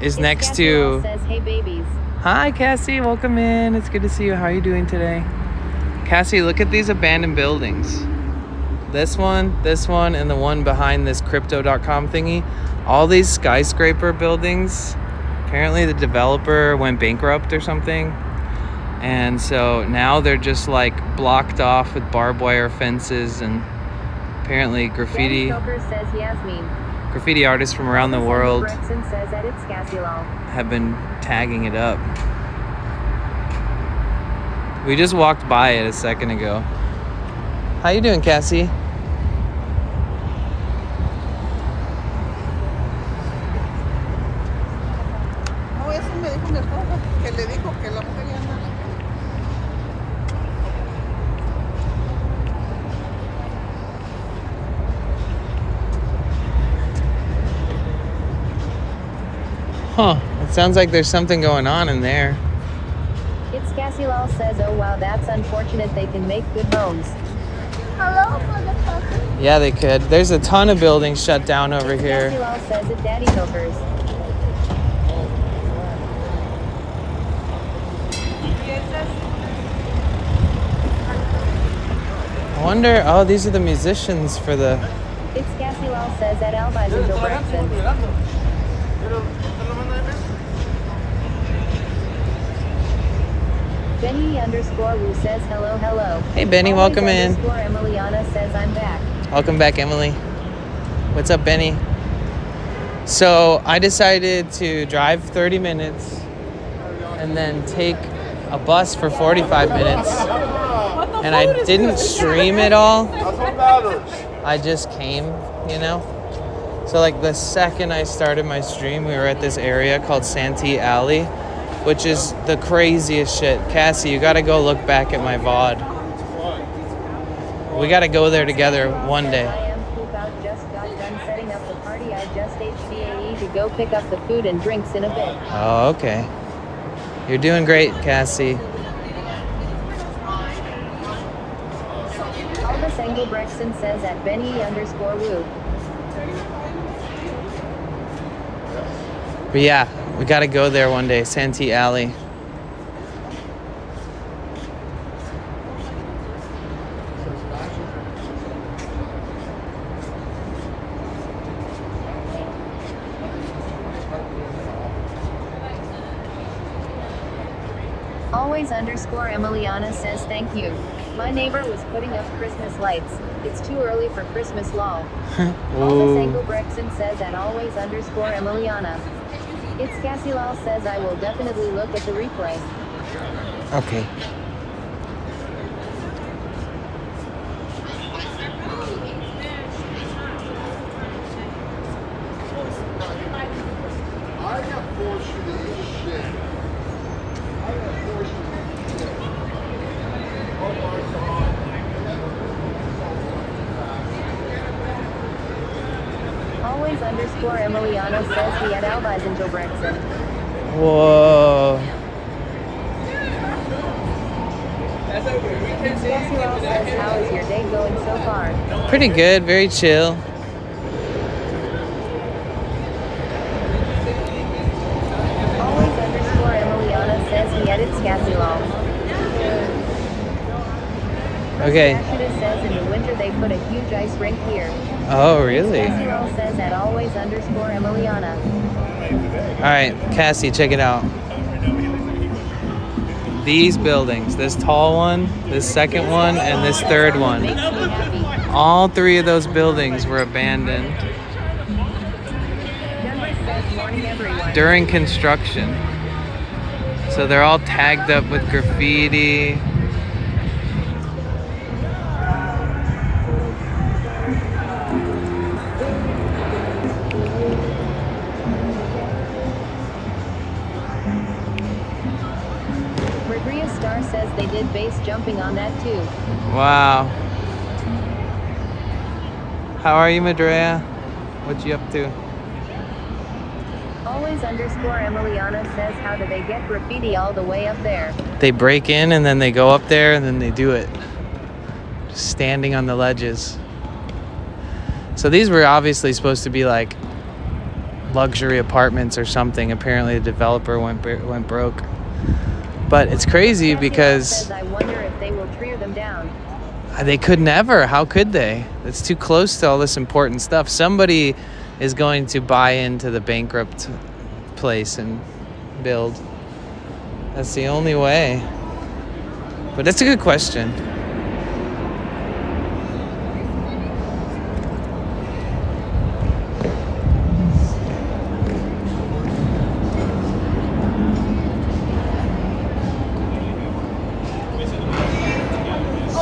is next Cassie to... says, hey babies. Hi, Cassie, welcome in. It's good to see you. How are you doing today? Cassie, look at these abandoned buildings. This one, and the one behind this crypto.com thingy. All these skyscraper buildings. Apparently the developer went bankrupt or something. And so now they're just like blocked off with barbed wire fences and apparently graffiti. Says Yasmin. Graffiti artists from around the world Brexon says that it's have been tagging it up. We just walked by it a second ago. How you doing, Cassie? No, eso me dijo mi esposa, que le dijo que la mujer ya anda. Huh. It sounds like there's something going on in there. It's Cassie Lal says, oh wow, that's unfortunate. They can make good homes. Hello, motherfucker. Yeah, they could. There's a ton of buildings shut down over here. Cassie Lal says it, Daddy Milkers. I wonder, oh, these are the musicians for the... It's Cassie Lal says at Albizen Brexon. Benny_Wu says hello, hello. Hey, Benny, welcome in. Emiliana says I'm back. Welcome back, Emily. What's up, Benny? So I decided to drive 30 minutes and then take a bus for 45 minutes. And I didn't stream it all. I just came, you know? So like the second I started my stream, we were at this area called Santee Alley, which is the craziest shit. Cassie, you gotta go look back at my VOD. We gotta go there together one day. I am poop out, just got done setting up the party. I just HDAE to go pick up the food and drinks in a bit. Oh, okay. You're doing great, Cassie. Albus Engelbrechtson says at Benny_Woo. But yeah, we got to go there one day, Santee Alley. Always_Emiliana says thank you. My neighbor was putting up Christmas lights. It's too early for Christmas lol. Albus Engelbrechtson says at always_Emiliana. It's Cassie Lal says I will definitely look at the replay. Okay. Always_Emiliana says he at Albus Engelbrechtson. Whoa. Cassie Lal says how is your day going so far? Pretty good, very chill. Always_Emiliana says he edits Cassie Lal. Okay. Rashida says in the winter they put a huge ice rink here. Oh, really? Cassie Lal says at always_Emiliana. All right, Cassie, check it out. These buildings, this tall one, this second one, and this third one. Makes me happy. All three of those buildings were abandoned Denver says morning everyone. during construction. So they're all tagged up with graffiti. Regria Star says they did base jumping on that too. Wow. How are you, Madrea? What you up to? Always_Emiliana says how do they get graffiti all the way up there? They break in and then they go up there and then they do it. Just standing on the ledges. So these were obviously supposed to be like luxury apartments or something. Apparently the developer went broke. But it's crazy Cassie because says, I wonder if they will tear them down. they could never. How could they? It's too close to all this important stuff. Somebody is going to buy into the bankrupt place and build. That's the only way. But that's a good question.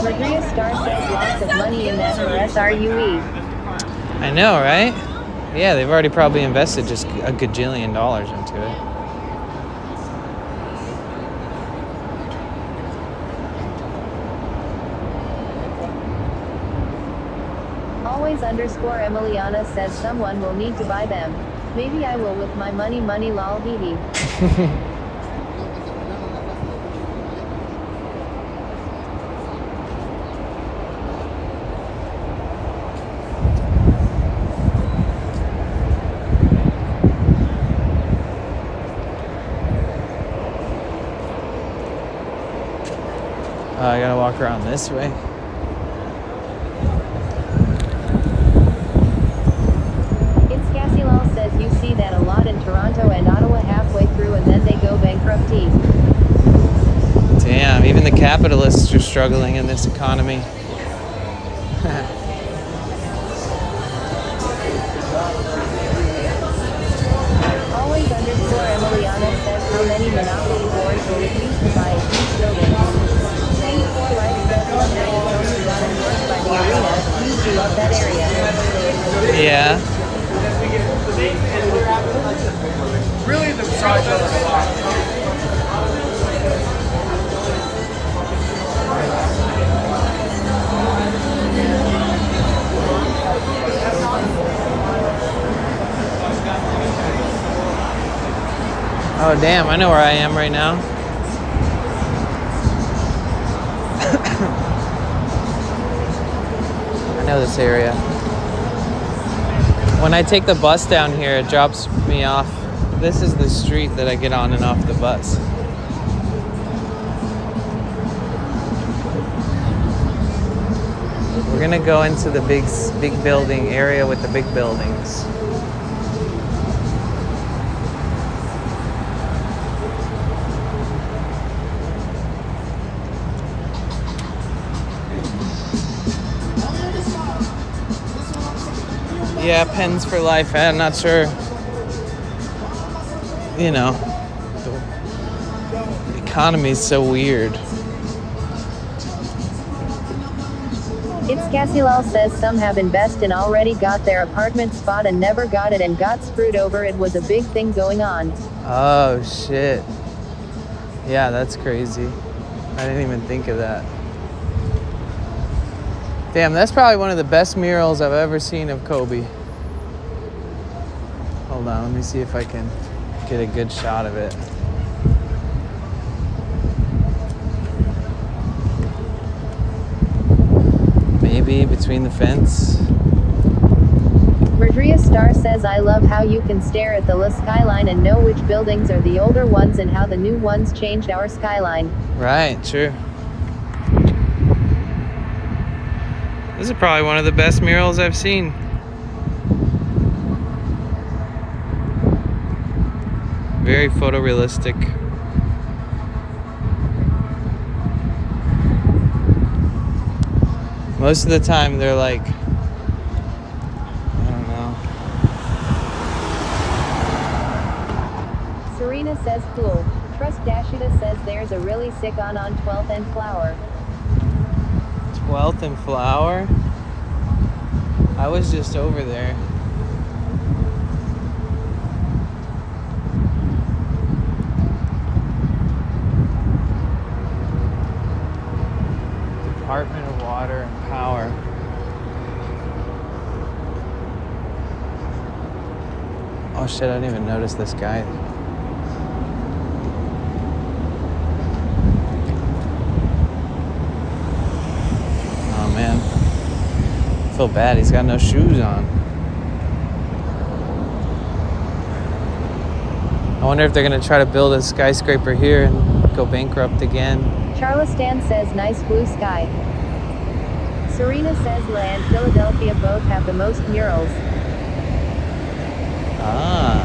Regria Star says lots of money in that for SRUE. I know, right? Yeah, they've already probably invested just a gajillion dollars into it. Always_Emiliana says someone will need to buy them. Maybe I will with my money lol hee hee. I gotta walk around this way. It's Cassie Lal says you see that a lot in Toronto and Ottawa halfway through and then they go bankrupt. Damn, even the capitalists are struggling in this economy. Always_Emiliana says how many Monopoly boards will it use to buy a huge building. 94 Life says one night it's only gotten worse by the arena. Used to love that area. Yeah. Really, the massage of the Oh, damn, I know where I am right now. know this area. When I take the bus down here, it drops me off. This is the street that I get on and off the bus. We're gonna go into the big building area with the big buildings. Yeah, pens for life. I'm not sure. You know, the economy's so weird. It's Casilal says some have invested and already got their apartment spot and never got it and got screwed over. It was a big thing going on. Oh shit. Yeah, that's crazy. I didn't even think of that. Damn, that's probably one of the best murals I've ever seen of Kobe. Hold on, let me see if I can get a good shot of it. Maybe between the fence. Rodria Star says, I love how you can stare at the La skyline and know which buildings are the older ones and how the new ones changed our skyline. Right, true. This is probably one of the best murals I've seen. Very photorealistic. Most of the time they're like, I don't know. Serena says, cool. Trust Dashida says there's a really sick on 12th and Flower. 12th and Flower? I was just over there. Department of Water and Power. Oh shit, I didn't even notice this guy. Oh man. I feel bad, he's got no shoes on. I wonder if they're gonna try to build a skyscraper here and go bankrupt again. Charleston says nice blue sky. Serena says La and Philadelphia both have the most murals. Ah.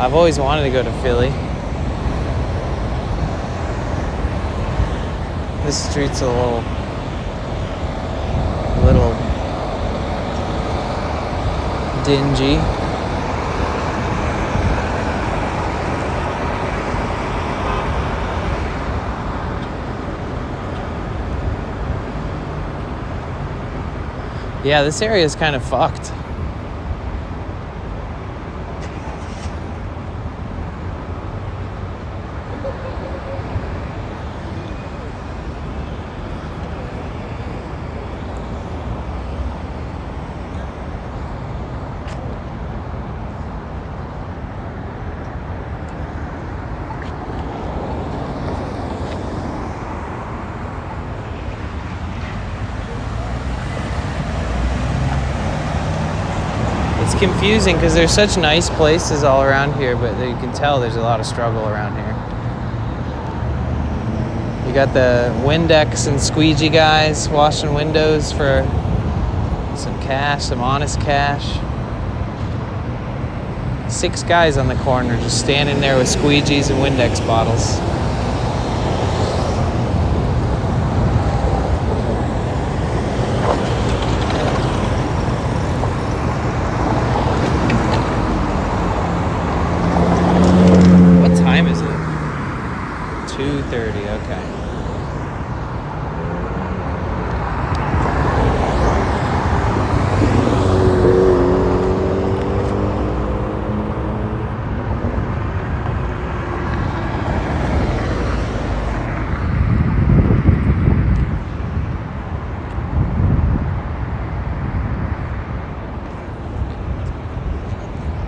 I've always wanted to go to Philly. This street's a little dingy. Yeah, this area is kind of fucked. It's confusing because there's such nice places all around here, but you can tell there's a lot of struggle around here. You got the Windex and squeegee guys washing windows for some cash, some honest cash. 6 guys on the corner just standing there with squeegees and Windex bottles. What time is it? 2:30, okay.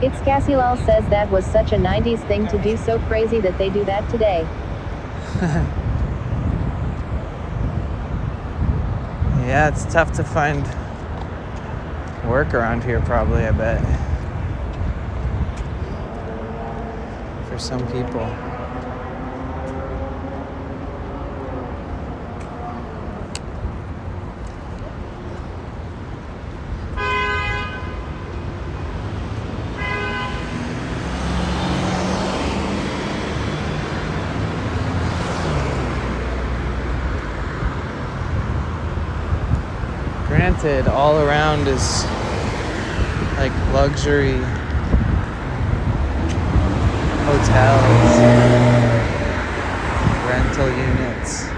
It's Casilal says that was such a 90s thing to do, so crazy that they do that today. Yeah, it's tough to find work around here probably, I bet. For some people. Granted, all around is like luxury hotels, rental units.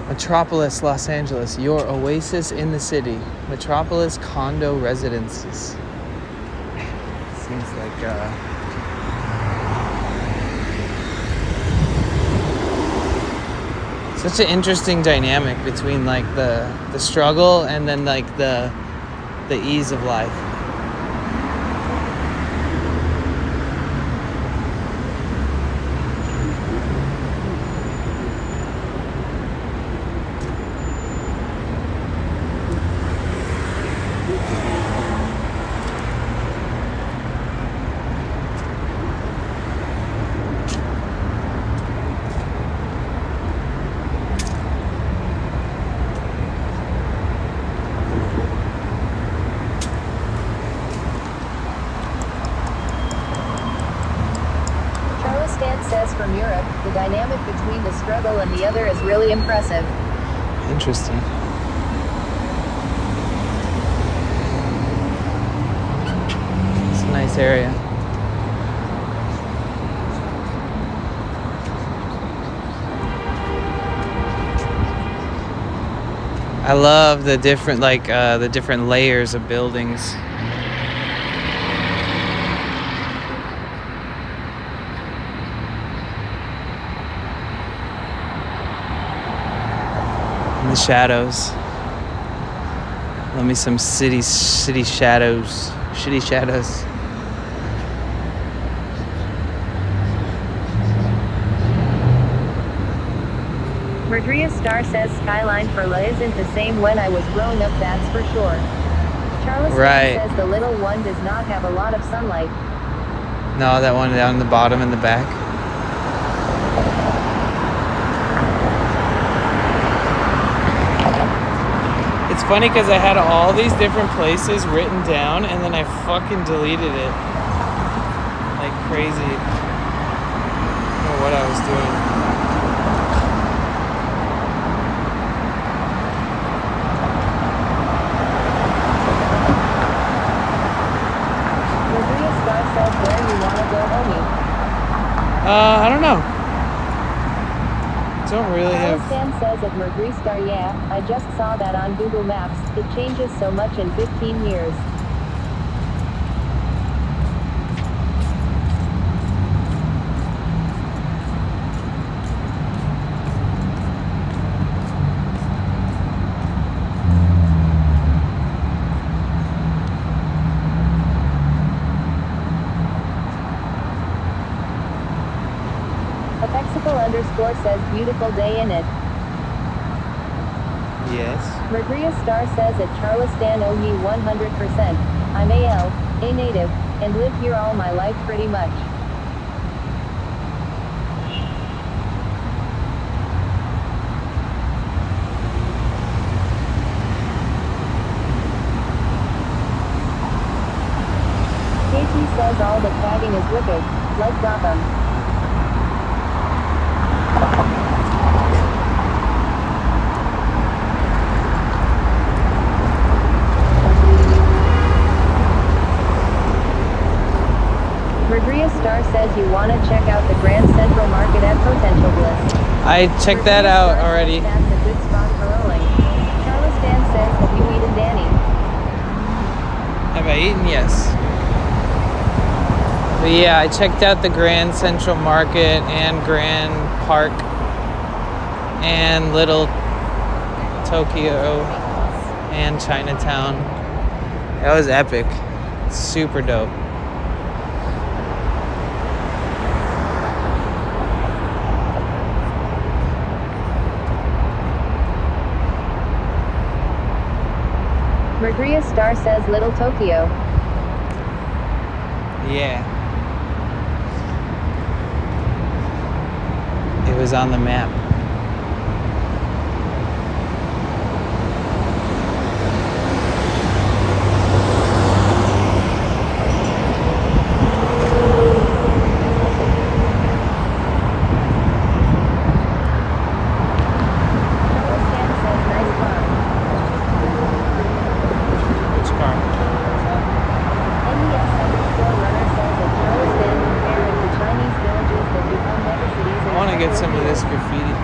Metropolis, Los Angeles, your oasis in the city. Metropolis condo residences. Seems like such an interesting dynamic between like the struggle and then like the ease of life. Says from Europe, the dynamic between the struggle and the other is really impressive. Interesting. It's a nice area. I love the different the different layers of buildings. The shadows. Love me some city shadows. Shitty shadows. Rodriguez Star says skyline for La isn't the same when I was growing up, that's for sure. Charles says the little one does not have a lot of sunlight. No, that one down the bottom in the back. It's funny because I had all these different places written down and then I fucking deleted it. Like crazy. I don't know what I was doing. Rodriguez Star says where you want to go, homie. I don't know. Don't really have. Stan says at Mercury Star, yeah, I just saw that on Google Maps. It changes so much in 15 years. Underscore says beautiful day in it. Yes. Rodriguez Star says at Charleston OE 100%. I'm a native, and lived here all my life pretty much. wicked, like Gotham. Rodriguez Star says you want to check out the Grand Central Market at Potential Bliss. I checked that out already. That's a good spot for rolling. Charles Dan says, have you eaten Danny? Have I eaten? Yes. But yeah, I checked out the Grand Central Market and Grand Park and Little Tokyo and Chinatown. That was epic. Super dope. Rodriguez Star says Little Tokyo. Yeah. It was on the map. Get some of this graffiti.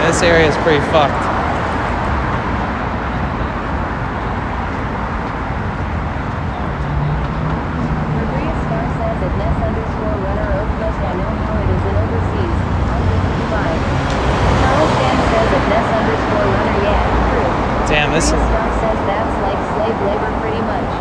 This area is pretty fucked. Damn, this is... says that's like slave labor pretty much.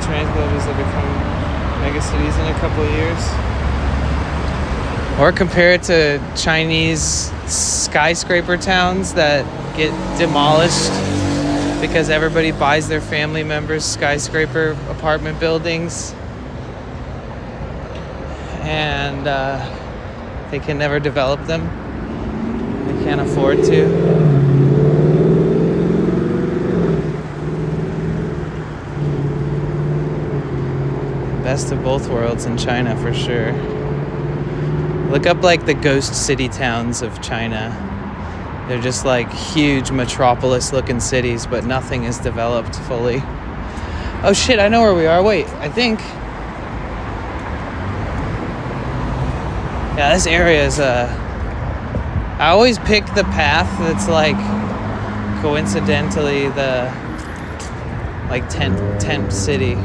Transglobers that become megacities in a couple of years. Or compare it to Chinese skyscraper towns that get demolished because everybody buys their family members' skyscraper apartment buildings and they can never develop them. They can't afford to. Best of both worlds in China for sure. Look up like the ghost city towns of China. They're just like huge metropolis looking cities, but nothing is developed fully. Oh shit, I know where we are. Wait, I think. Yeah, this area is I always pick the path that's like coincidentally the like tent city.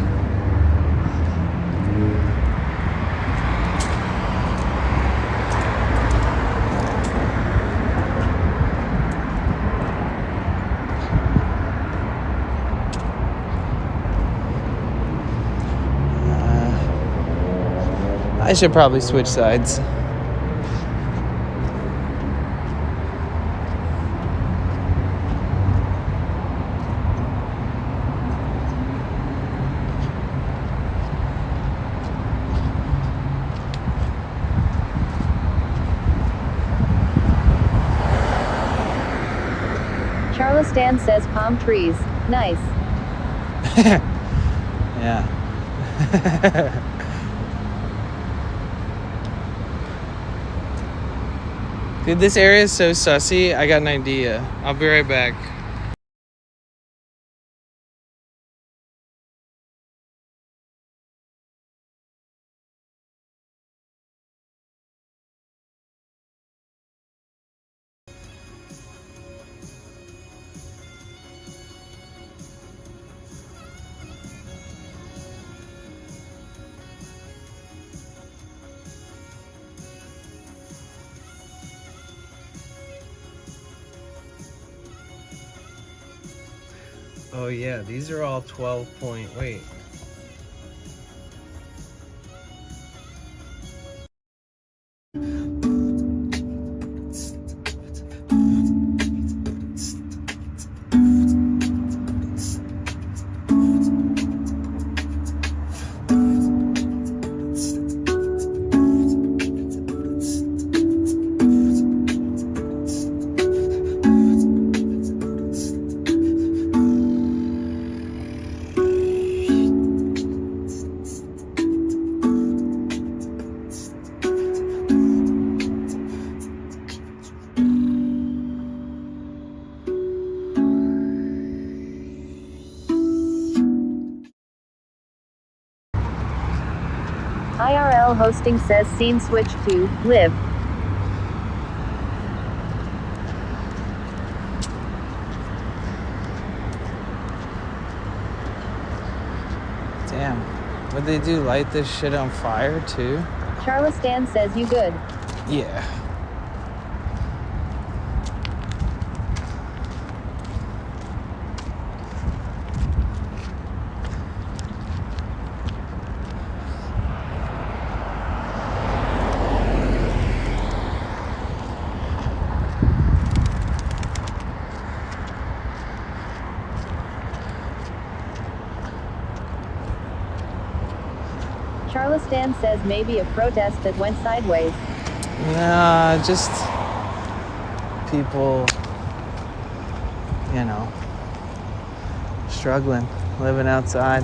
I should probably switch sides. Charles Dan says palm trees. Nice. Yeah. Dude, this area is so sussy. I got an idea. I'll be right back. Oh yeah, these are all 12 point, wait. IRL hosting says scene switch to live. Damn. What'd they do? Light this shit on fire too? Charleston says you good. Yeah. Charleston says maybe a protest that went sideways. Nah, just people, you know, struggling, living outside.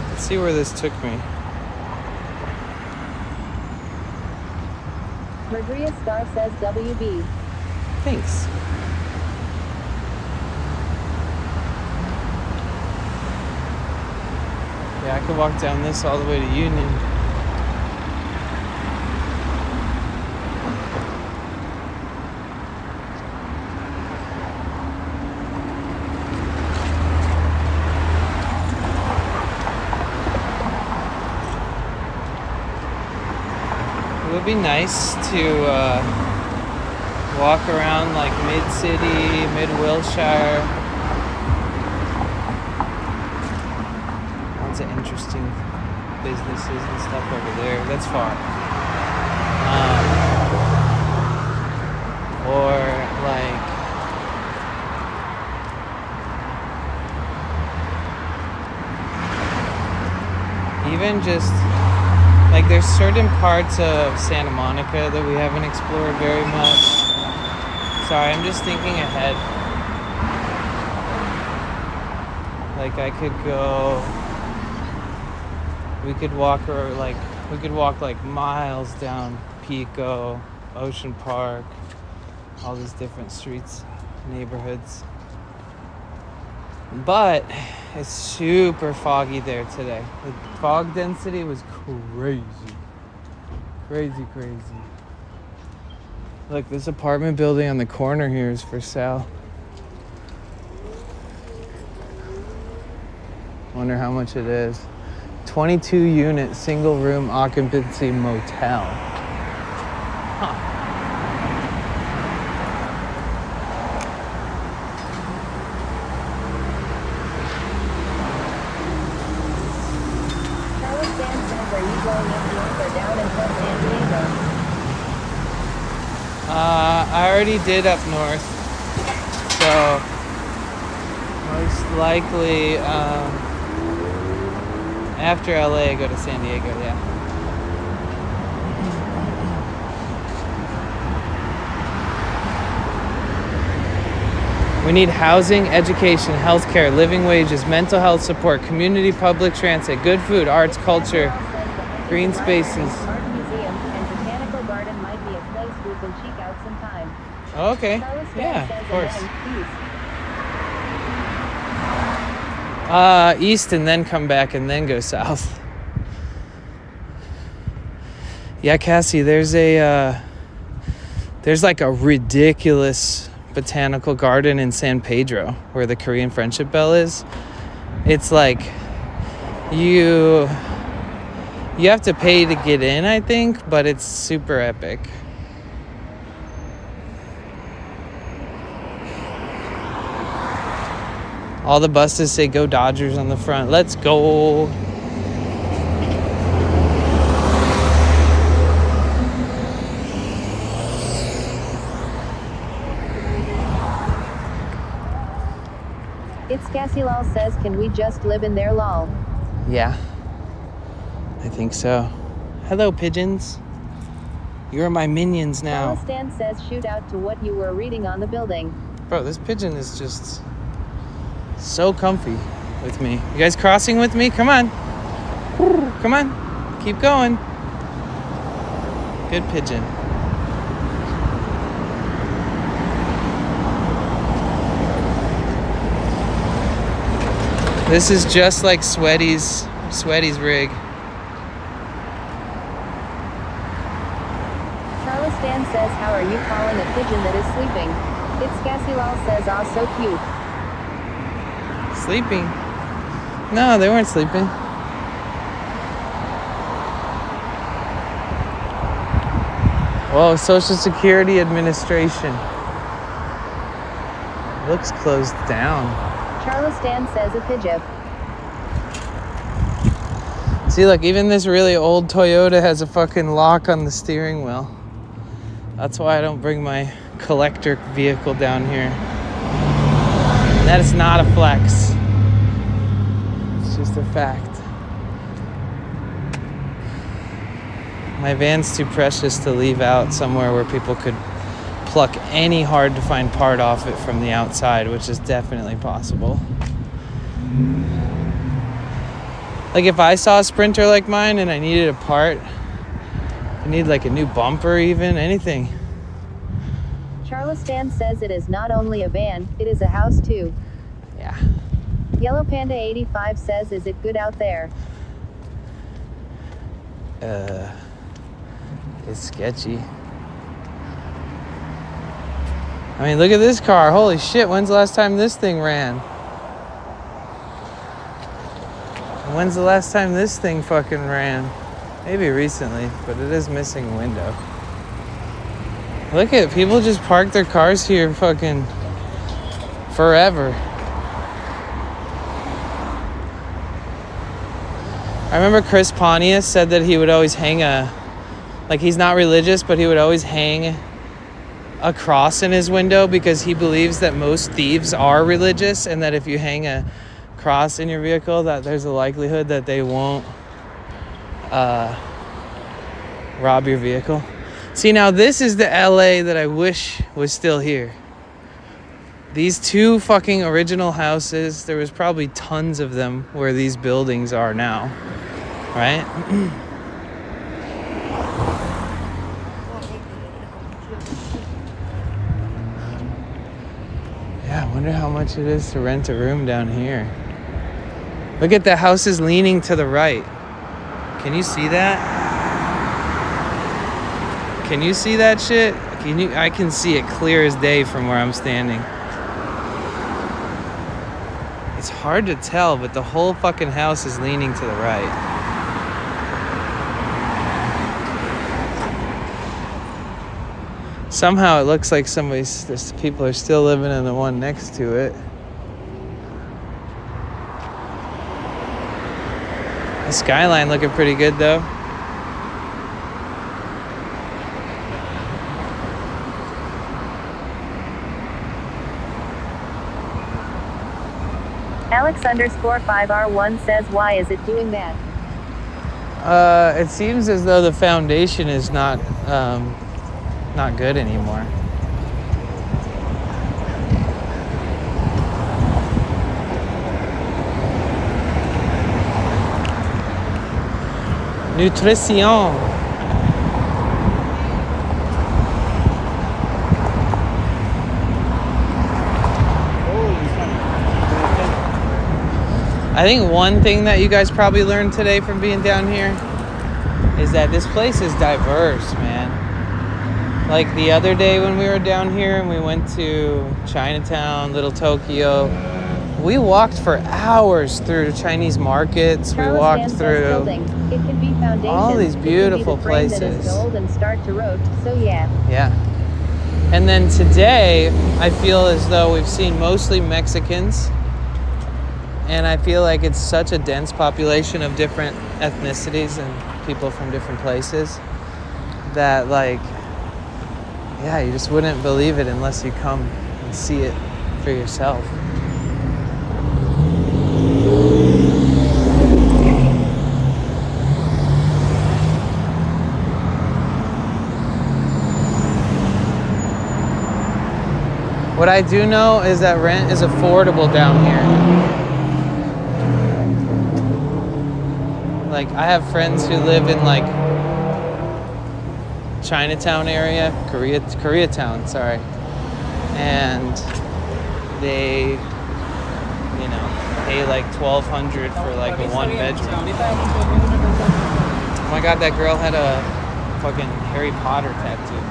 Let's see where this took me. Rodriguez Star says WB. Thanks. Yeah, I could walk down this all the way to Union. It would be nice to walk around like Mid-City, Mid-Wilshire. Lots of interesting businesses and stuff over there. That's far. Or like even just like there's certain parts of Santa Monica that we haven't explored very much. Sorry, I'm just thinking ahead. Like I could go, we could walk like miles down Pico, Ocean Park, all these different streets, neighborhoods. But it's super foggy there today. The fog density was crazy. Crazy. Look, this apartment building on the corner here is for sale. Wonder how much it is. 22 unit, single room occupancy motel. Huh. I already did up north, so most likely after LA I go to San Diego, yeah. We need housing, education, healthcare, living wages, mental health support, community public transit, good food, arts, culture, green spaces. Okay. Yeah, of course. East and then come back and then go south. Yeah, Cassie, there's like a ridiculous botanical garden in San Pedro where the Korean Friendship Bell is. It's like you You have to pay to get in, I think, but it's super epic. All the buses say "Go Dodgers" on the front. Let's go. It's Cassie lol says, can we just live in there lol? Yeah, I think so. Hello, pigeons. You're my minions now. Stan says, shoot out to what you were reading on the building. Bro, this pigeon is just so comfy with me. You guys crossing with me? Come on. Come on. Keep going. Good pigeon. This is just like Sweaty's rig. Charles Stan says, how are you calling a pigeon that is sleeping? It's Cassie lol says, ah, so cute. Sleeping? No, they weren't sleeping. Whoa, Social Security Administration. Looks closed down. Charles Stan says a pigeon. See, look, even this really old Toyota has a fucking lock on the steering wheel. That's why I don't bring my collector vehicle down here. That is not a flex. It's just a fact. My van's too precious to leave out somewhere where people could pluck any hard to find part off it from the outside, which is definitely possible. Like if I saw a Sprinter like mine and I needed a part, I need like a new bumper even, anything. Charles Stan says it is not only a van, it is a house too. Yeah. Yellow Panda 85 says, is it good out there? It's sketchy. I mean, look at this car. Holy shit, when's the last time this thing ran? When's the last time this thing fucking ran? Maybe recently, but it is missing a window. Look at it. People just park their cars here fucking forever. I remember Chris Pontius said that he would always hang like he's not religious, but he would always hang a cross in his window because he believes that most thieves are religious and that if you hang a cross in your vehicle that there's a likelihood that they won't rob your vehicle. See, now this is the LA that I wish was still here. These two fucking original houses, there was probably tons of them where these buildings are now, right? Yeah, I wonder how much it is to rent a room down here. Look at the houses leaning to the right. Can you see that? Can you see that shit? I can see it clear as day from where I'm standing. It's hard to tell, but the whole fucking house is leaning to the right. Somehow it looks like people are still living in the one next to it. The skyline looking pretty good though. Alex_5R1 says, why is it doing that? It seems as though the foundation is not good anymore. Nutrition. I think one thing that you guys probably learned today from being down here is that this place is diverse, man. Like the other day when we were down here and we went to Chinatown, Little Tokyo, We walked for hours through Chinese markets. We Charles walked Dan says through building. It can be foundations. all these It can be beautiful the frame that places. is old and start to rot. So yeah. Yeah. And then today, I feel as though we've seen mostly Mexicans. And I feel like it's such a dense population of different ethnicities and people from different places that, like, yeah, you just wouldn't believe it unless you come and see it for yourself. What I do know is that rent is affordable down here. Like, I have friends who live in, like, Chinatown area, Koreatown, sorry. And they, you know, pay like $1,200 for like a 1 bedroom. Oh my God, that girl had a fucking Harry Potter tattoo.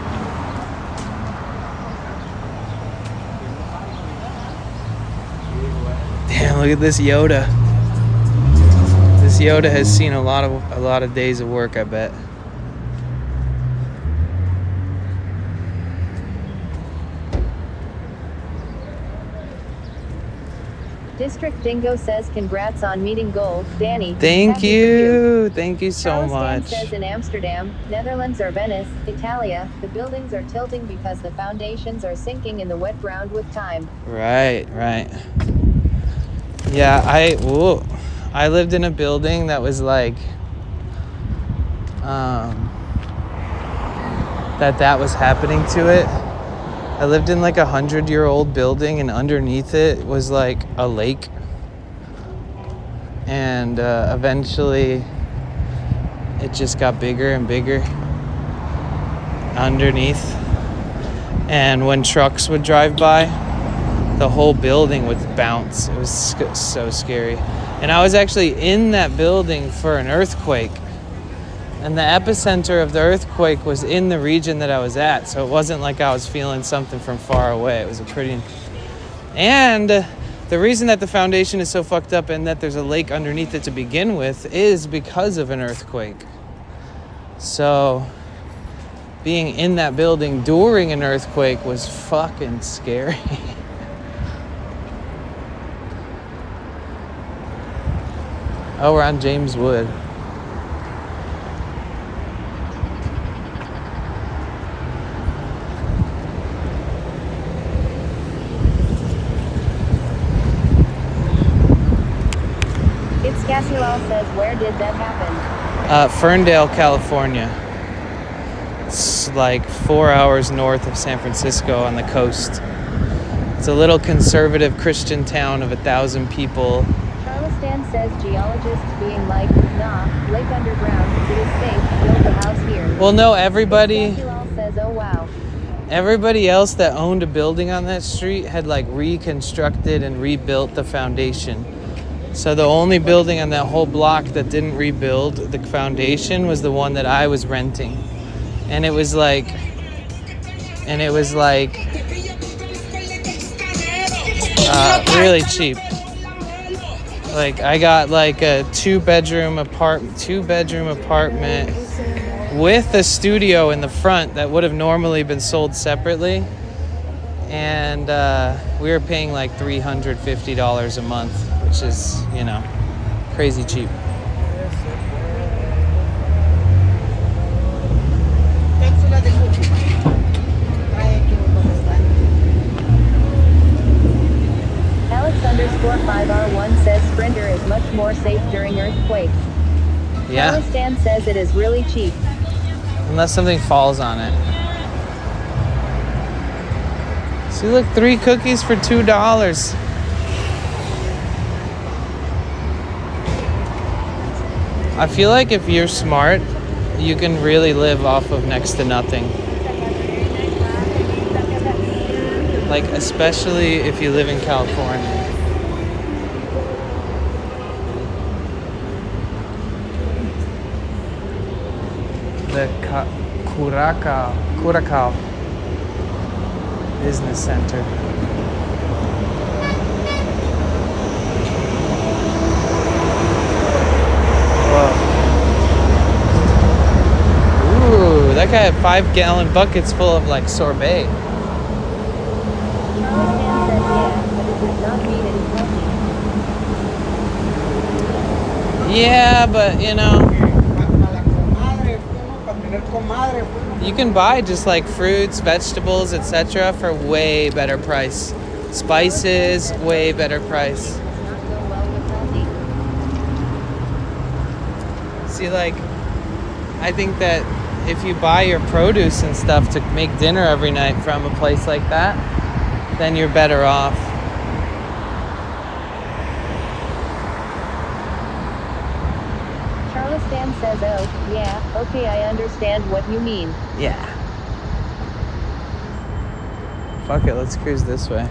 Damn, look at this Yoda. This Yoda has seen a lot of days of work, I bet. District Dingo says congrats on meeting goal, Danny. Thank Happy you. Thank you so Charles Dan much. says in Amsterdam, Netherlands or Venice, Italia, the buildings are tilting because the foundations are sinking in the wet ground with time. Right. Yeah, I lived in a building that was like, that was happening to it. I lived in like 100-year-old building, and underneath it was like a lake. And eventually it just got bigger and bigger underneath. And when trucks would drive by, the whole building would bounce. It was so scary. And I was actually in that building for an earthquake. And the epicenter of the earthquake was in the region that I was at. So it wasn't like I was feeling something from far away. It was a pretty... And the reason that the foundation is so fucked up and that there's a lake underneath it to begin with is because of an earthquake. So being in that building during an earthquake was fucking scary. Oh, we're on James Wood. Cassilal says, where did that happen? Ferndale, California. It's like 4 hours north of San Francisco on the coast. It's a little conservative Christian town of 1,000 people. Charles Dan says geologists being like, nah, lake underground, it is safe, build the house here. Well, no, everybody... Cassilal says, oh wow. Everybody else that owned a building on that street had like reconstructed and rebuilt the foundation. So the only building on that whole block that didn't rebuild the foundation was the one that I was renting. And it was like really cheap. Like I got like a two-bedroom apartment with a studio in the front that would have normally been sold separately. And we were paying like $350 a month, which is, you know, crazy cheap. Alex_5R1 says Sprinter is much more safe during earthquakes. Yeah. Charles Dan says it is really cheap. Unless something falls on it. See, look, 3 cookies for $2. I feel like if you're smart, you can really live off of next to nothing. Like, especially if you live in California. The Curacao Business Center. That guy had 5-gallon buckets full of like sorbet. Charles Dan says yeah, but it does not mean it is healthy. Yeah, but you know, you can buy just like fruits, vegetables, etc. for way better price. Spices, way better price. Not go well with healthy. See, like, I think that if you buy your produce and stuff to make dinner every night from a place like that, then you're better off. Charles Dan says oh, yeah, okay, I understand what you mean. Yeah. Fuck it, let's cruise this way.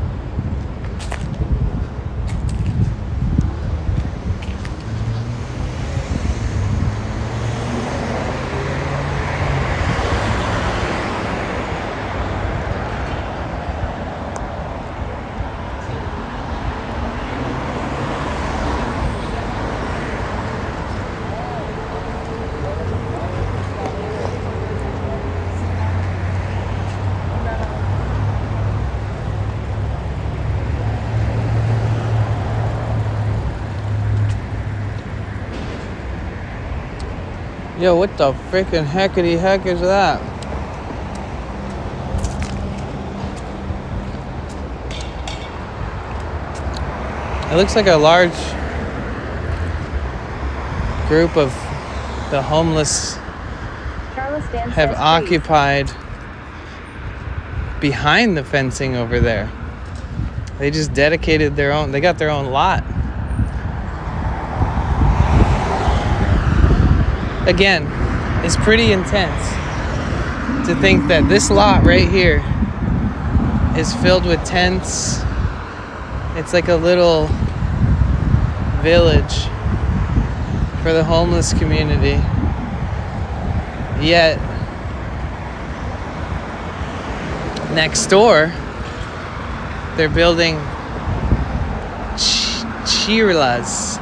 Yo, what the freaking heckity heck is that? It looks like a large group of the homeless Charles Dan have says occupied behind the fencing over there. They just dedicated their own, they got their own lot. Again, it's pretty intense to think that this lot right here is filled with tents. It's like a little village for the homeless community. Yet, next door, they're building chiras,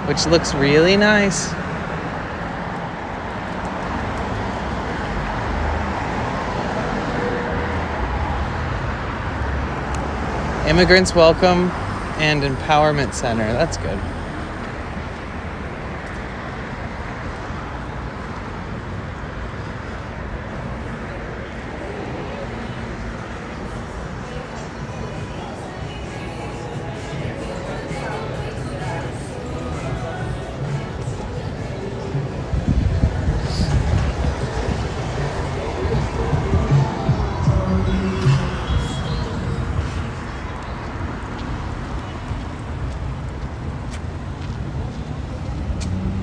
which looks really nice. Immigrants Welcome and Empowerment Center. That's good.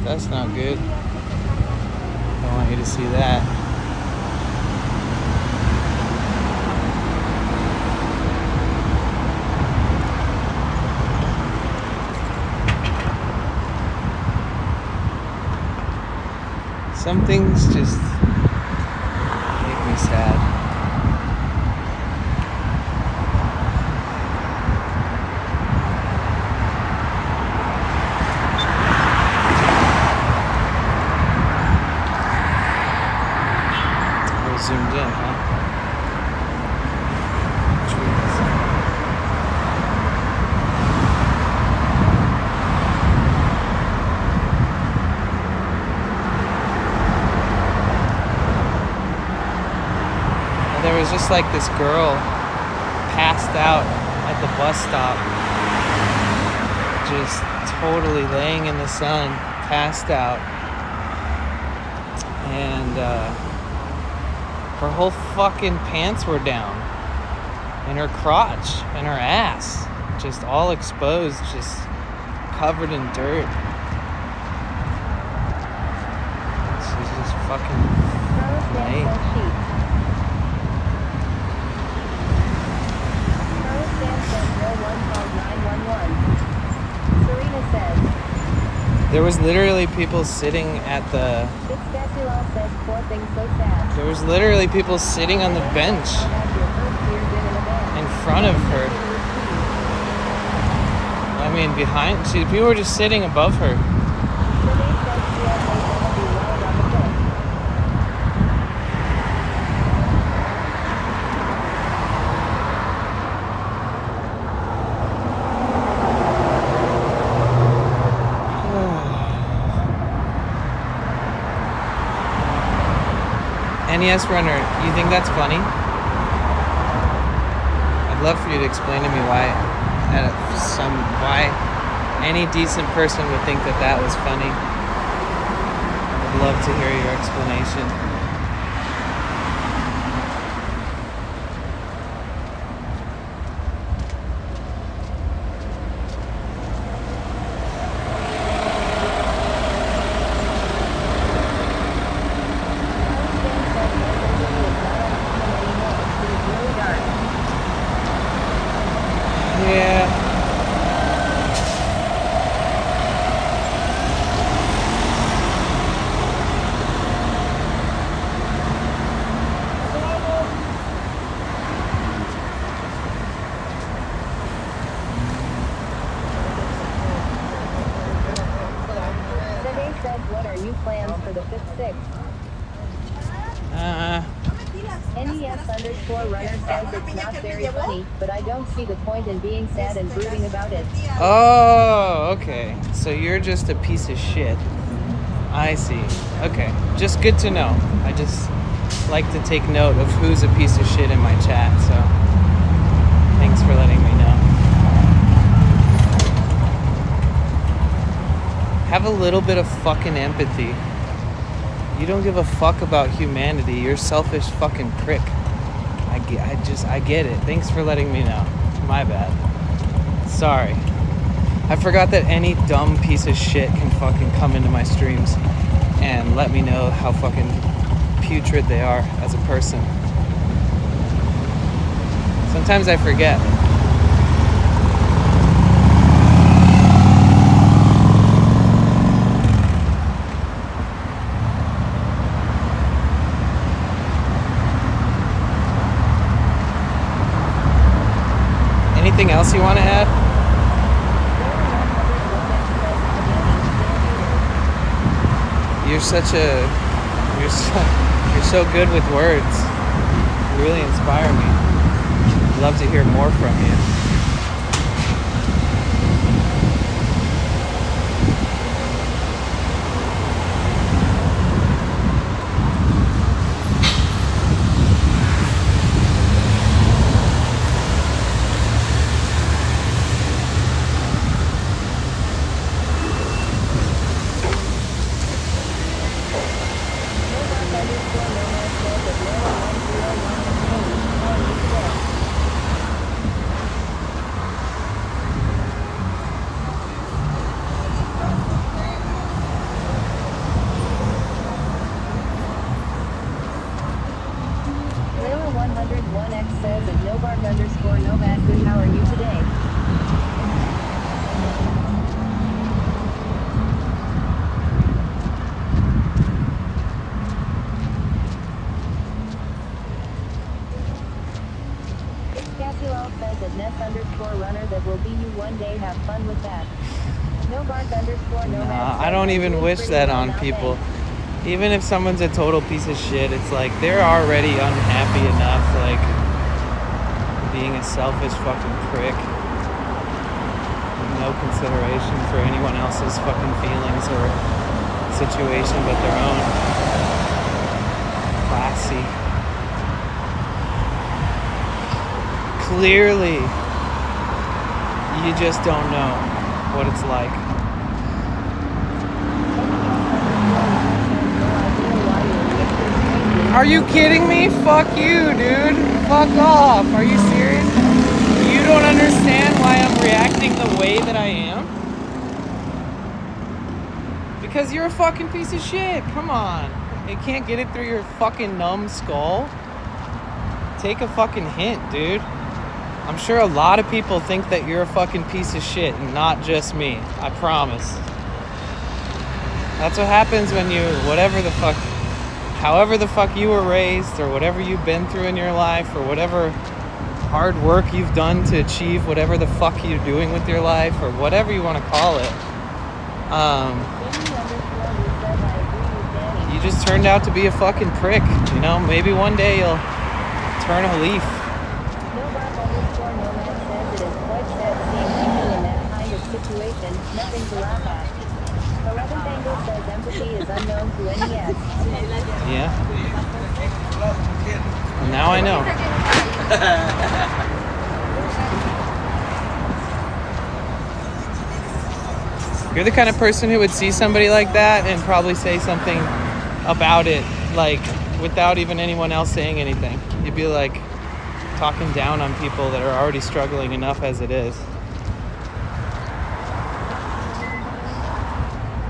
That's not good. Don't want you to see that. Some things just make me sad. Zoomed in, huh? Trees. And there was just like this girl passed out at the bus stop, just totally laying in the sun, passed out, and her whole fucking pants were down, and her crotch and her ass just all exposed, just covered in dirt. She's just fucking late. Charles Dan says no one called 911. Serena says There was literally people sitting at the... Textiles says poor thing so sad. There was literally people sitting on the bench in front of her. I mean, behind... People were just sitting above her. NES Runner, you think that's funny? I'd love for you to explain to me why any decent person would think that that was funny. I'd love to hear your explanation. Yeah. Santee said, what are new plans for the 5th, 6th? NES_runner says it's not very funny, but I don't see the point in being sad and brooding about it. Oh, okay. So you're just a piece of shit. I see. Okay. Just good to know. I just like to take note of who's a piece of shit in my chat, so thanks for letting me know. Have a little bit of fucking empathy. You don't give a fuck about humanity. You're a selfish fucking prick. I get it. Thanks for letting me know. My bad. Sorry. I forgot that any dumb piece of shit can fucking come into my streams and let me know how fucking putrid they are as a person. Sometimes I forget. Anything else you want to add? You're so good with words. You really inspire me. I'd love to hear more from you. Nomad, good, how are you today? Textiles says at Ness_runner that will be you one day, have fun with that. Nomad. I don't even wish that on people. Even if someone's a total piece of shit, it's like they're already unhappy enough, like being a selfish fucking prick with no consideration for anyone else's fucking feelings or situation but their own. Classy. Clearly, you just don't know what it's like. Are you kidding me? Fuck you, dude. Fuck off. Are you serious? You don't understand why I'm reacting the way that I am? Because you're a fucking piece of shit. Come on. You can't get it through your fucking numb skull? Take a fucking hint, dude. I'm sure a lot of people think that you're a fucking piece of shit and not just me. I promise. That's what happens when you, however the fuck you were raised, or whatever you've been through in your life, or whatever hard work you've done to achieve whatever the fuck you're doing with your life, or whatever you want to call it. You just turned out to be a fucking prick. You know, maybe one day you'll turn a leaf. Situation, nothing to laugh at. 11th angle says empathy is unknown to NES. Yeah. now I know. You're the kind of person who would see somebody like that and probably say something about it, like, without even anyone else saying anything. You'd be like talking down on people that are already struggling enough as it is.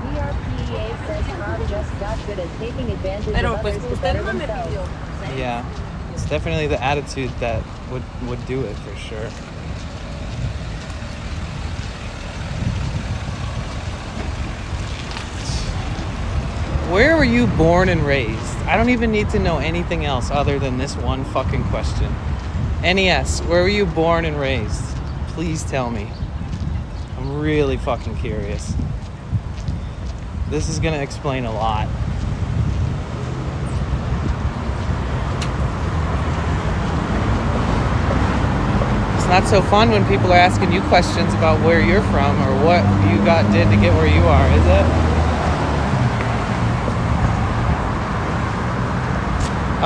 PRPA says Tom just got good at taking advantage of others to better themselves. Yeah, it's definitely the attitude that would do it for sure. Where were you born and raised? I don't even need to know anything else other than this one fucking question. NES, where were you born and raised? Please tell me. I'm really fucking curious. This is gonna explain a lot. It's not so fun when people are asking you questions about where you're from or what you did to get where you are, is it?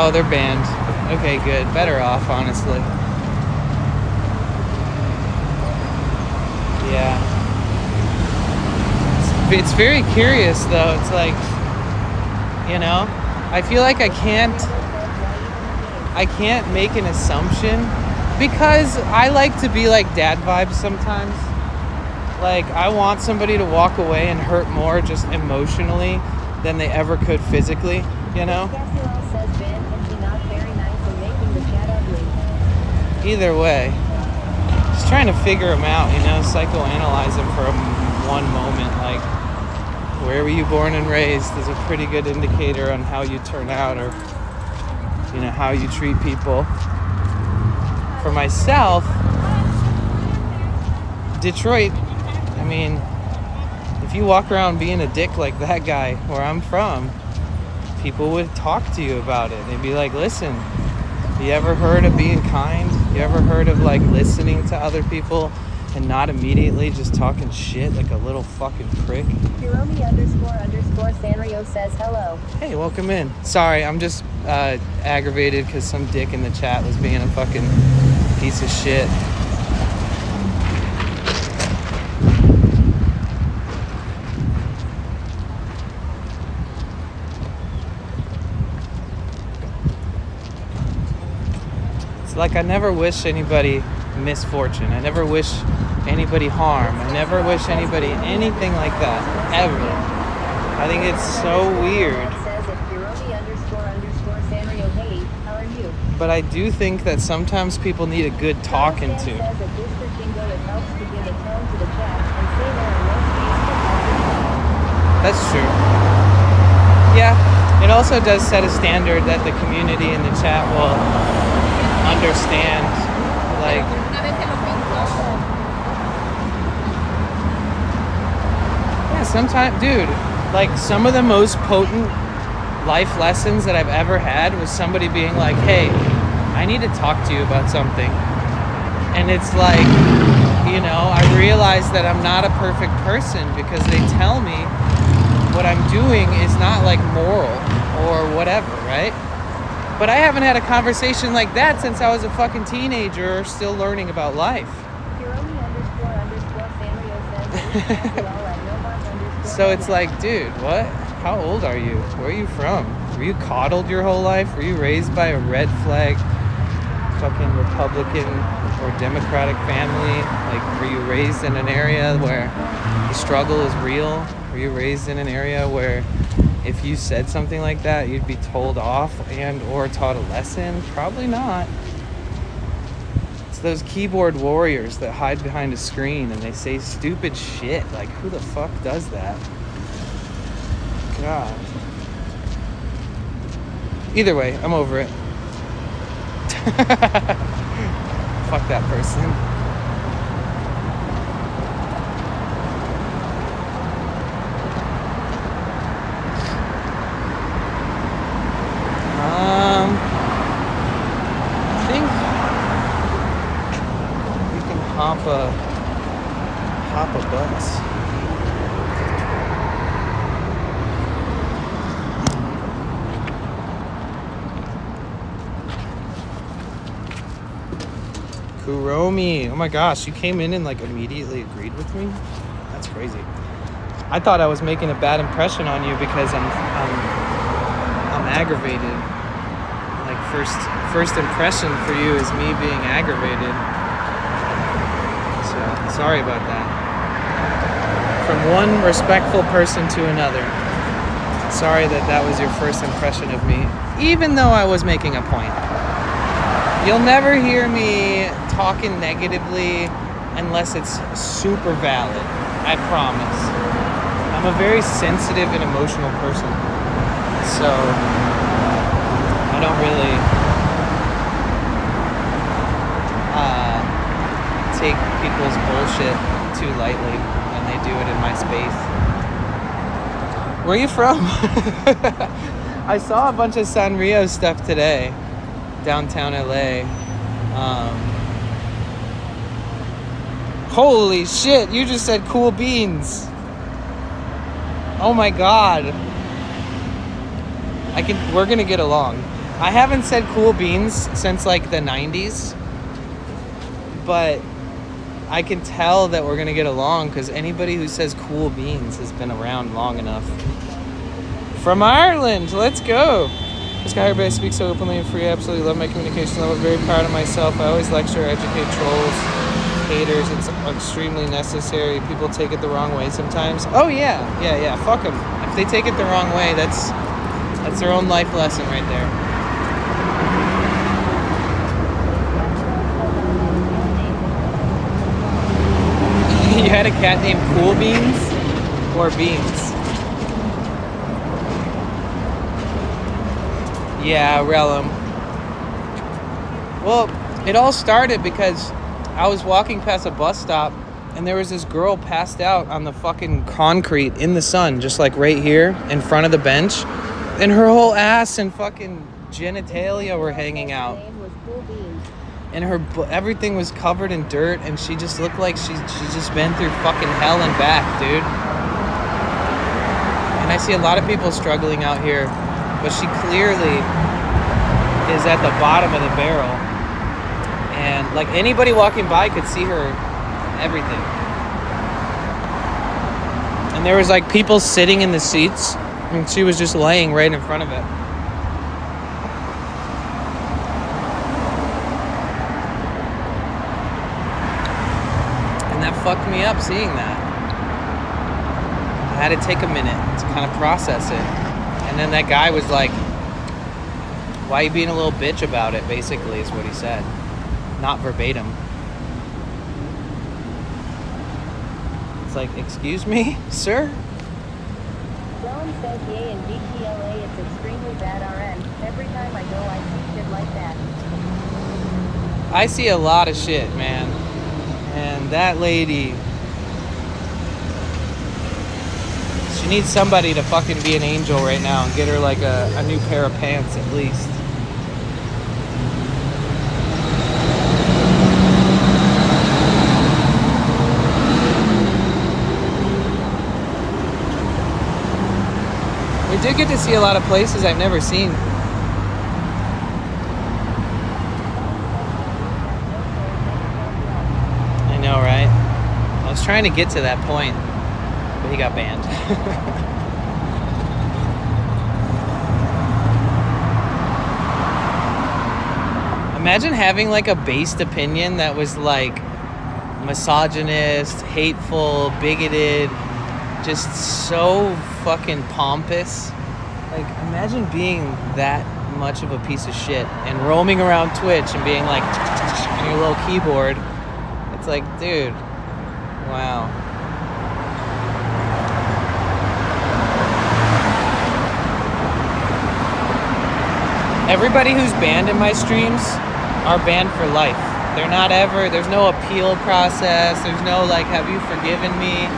Oh, they're banned. Okay, good. Better off, honestly. Yeah. It's very curious, though. It's like, you know, I feel like I can't make an assumption because I like to be like dad vibes sometimes. Like, I want somebody to walk away and hurt more just emotionally than they ever could physically, you know? Either way, just trying to figure them out, you know, psychoanalyze them for one moment. Like, where were you born and raised is a pretty good indicator on how you turn out or, you know, how you treat people. For myself, Detroit, I mean, if you walk around being a dick like that guy where I'm from, people would talk to you about it. They'd be like, listen, you ever heard of being kind? You ever heard of like listening to other people and not immediately just talking shit like a little fucking prick? Hiromi__Sanrio says hello. Hey, welcome in. Sorry, I'm just aggravated because some dick in the chat was being a fucking piece of shit. Like, I never wish anybody misfortune. I never wish anybody harm. I never wish anybody anything like that, ever. I think it's so weird. But I do think that sometimes people need a good talking to. That's true. Yeah, it also does set a standard that the community in the chat will understand, like, yeah, sometimes, dude, like, some of the most potent life lessons that I've ever had was somebody being like, hey, I need to talk to you about something. And it's like, you know, I realize that I'm not a perfect person because they tell me what I'm doing is not like moral or whatever, right? But I haven't had a conversation like that since I was a fucking teenager still learning about life. So it's like, dude, what? How old are you? Where are you from? Were you coddled your whole life? Were you raised by a red flag fucking Republican or Democratic family? Like, were you raised in an area where the struggle is real? Were you raised in an area where if you said something like that, you'd be told off and or taught a lesson? Probably not. It's those keyboard warriors that hide behind a screen and they say stupid shit. Like, who the fuck does that? God. Either way, I'm over it. Fuck that person. I think we can hop a bus. Kuromi. Oh my gosh, you came in and like immediately agreed with me? That's crazy. I thought I was making a bad impression on you because I'm aggravated. Like first impression for you is me being aggravated. So sorry about that. From one respectful person to another. Sorry that was your first impression of me, even though I was making a point. You'll never hear me talking negatively unless it's super valid. I promise. I'm a very sensitive and emotional person. So I don't really take people's bullshit too lightly when they do it in my space. Where are you from? I saw a bunch of Sanrio stuff today. Downtown LA. Holy shit, you just said cool beans. Oh my god. We're gonna get along. I haven't said cool beans since like the 90s, but I can tell that we're gonna get along because anybody who says cool beans has been around long enough. From Ireland, let's go. This guy everybody speaks so openly and free. I absolutely love my communication level. Very proud of myself. I always lecture, educate trolls, haters. It's extremely necessary. People take it the wrong way sometimes. Oh yeah. Fuck them. If they take it the wrong way, that's their own life lesson right there. You had a cat named Cool Beans or Beans? Yeah, Relum. Well, it all started because I was walking past a bus stop and there was this girl passed out on the fucking concrete in the sun, just like right here in front of the bench. And her whole ass and fucking genitalia were hanging out. And everything was covered in dirt and she just looked like she's just been through fucking hell and back, dude. And I see a lot of people struggling out here, but she clearly is at the bottom of the barrel. And like anybody walking by could see her everything. And there was like people sitting in the seats and she was just laying right in front of it. And that fucked me up seeing that. I had to take a minute to kind of process it. And then that guy was like, why are you being a little bitch about it, basically, is what he said. Not verbatim. It's like, excuse me, sir? John says yay in DTLA, it's extremely bad RN. Every time I go, I see shit like that. I see a lot of shit, man. And that lady... She needs somebody to fucking be an angel right now and get her like a new pair of pants at least. We did get to see a lot of places I've never seen. I know, right? I was trying to get to that point, but he got banned. Imagine having like a based opinion that was like misogynist, hateful, bigoted, just so fucking pompous. Like, imagine being that much of a piece of shit and roaming around Twitch and being like on your little keyboard. It's like, dude, wow. Everybody who's banned in my streams are banned for life. They're not ever, there's no appeal process. There's no like, have you forgiven me?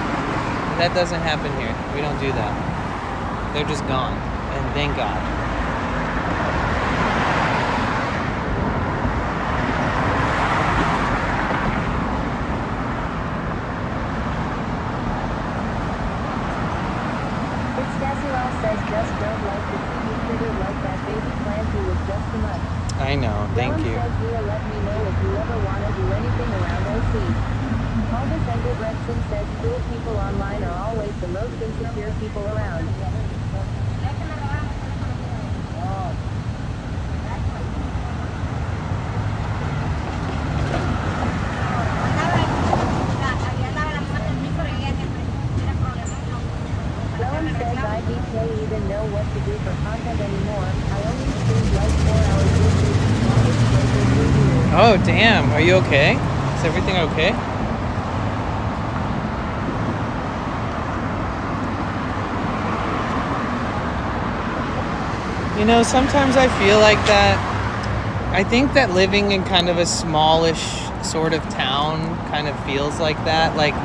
That doesn't happen here. We don't do that. They're just gone. And thank God. Textiles says just don't like the TV critter like that baby plant who was just too much. I know, thank you. Says, let me know if you ever want to do any feet. Call defender Gretchen says cruel people online are always the most insecure people around. Ellen says IDK even know what to do for content anymore. I only streamed like 4 hours this week. Longest break in 2 years. Oh, damn. Are you okay? Is everything okay? You know, sometimes I feel like that. I think that living in kind of a smallish sort of town kind of feels like that. Like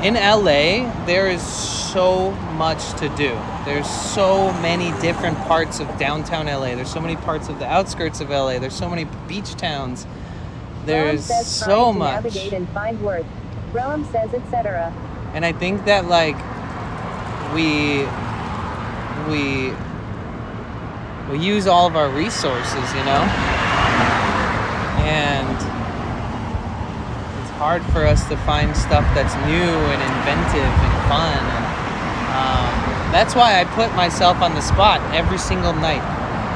in LA, there is so much to do. There's so many different parts of downtown LA. There's so many parts of the outskirts of LA. There's so many beach towns. There's so much. Navigate and find words. Realm says etc. And I think that like we use all of our resources, you know? And it's hard for us to find stuff that's new and inventive and fun. And that's why I put myself on the spot every single night.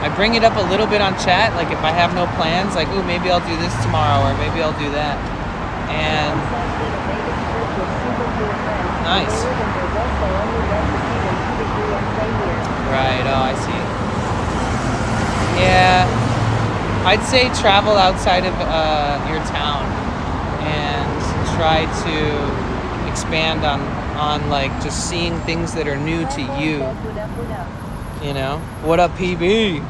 I bring it up a little bit on chat, like if I have no plans, like, ooh, maybe I'll do this tomorrow or maybe I'll do that. And nice. Right, oh, I see. Yeah, I'd say travel outside of your town and try to expand on like just seeing things that are new to you. You know? What up, PB?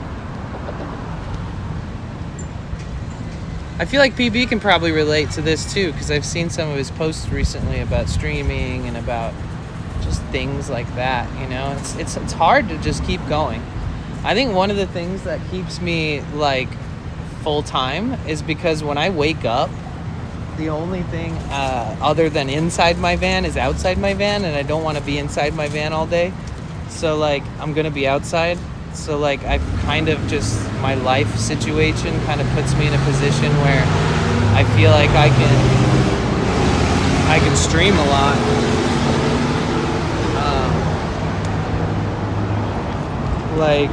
I feel like PB can probably relate to this too, because I've seen some of his posts recently about streaming and about just things like that, you know? It's hard to just keep going. I think one of the things that keeps me like full time is because when I wake up, the only thing other than inside my van is outside my van, and I don't want to be inside my van all day. So like I'm gonna be outside. So like I've kind of just, my life situation kind of puts me in a position where I feel like I can stream a lot. Like,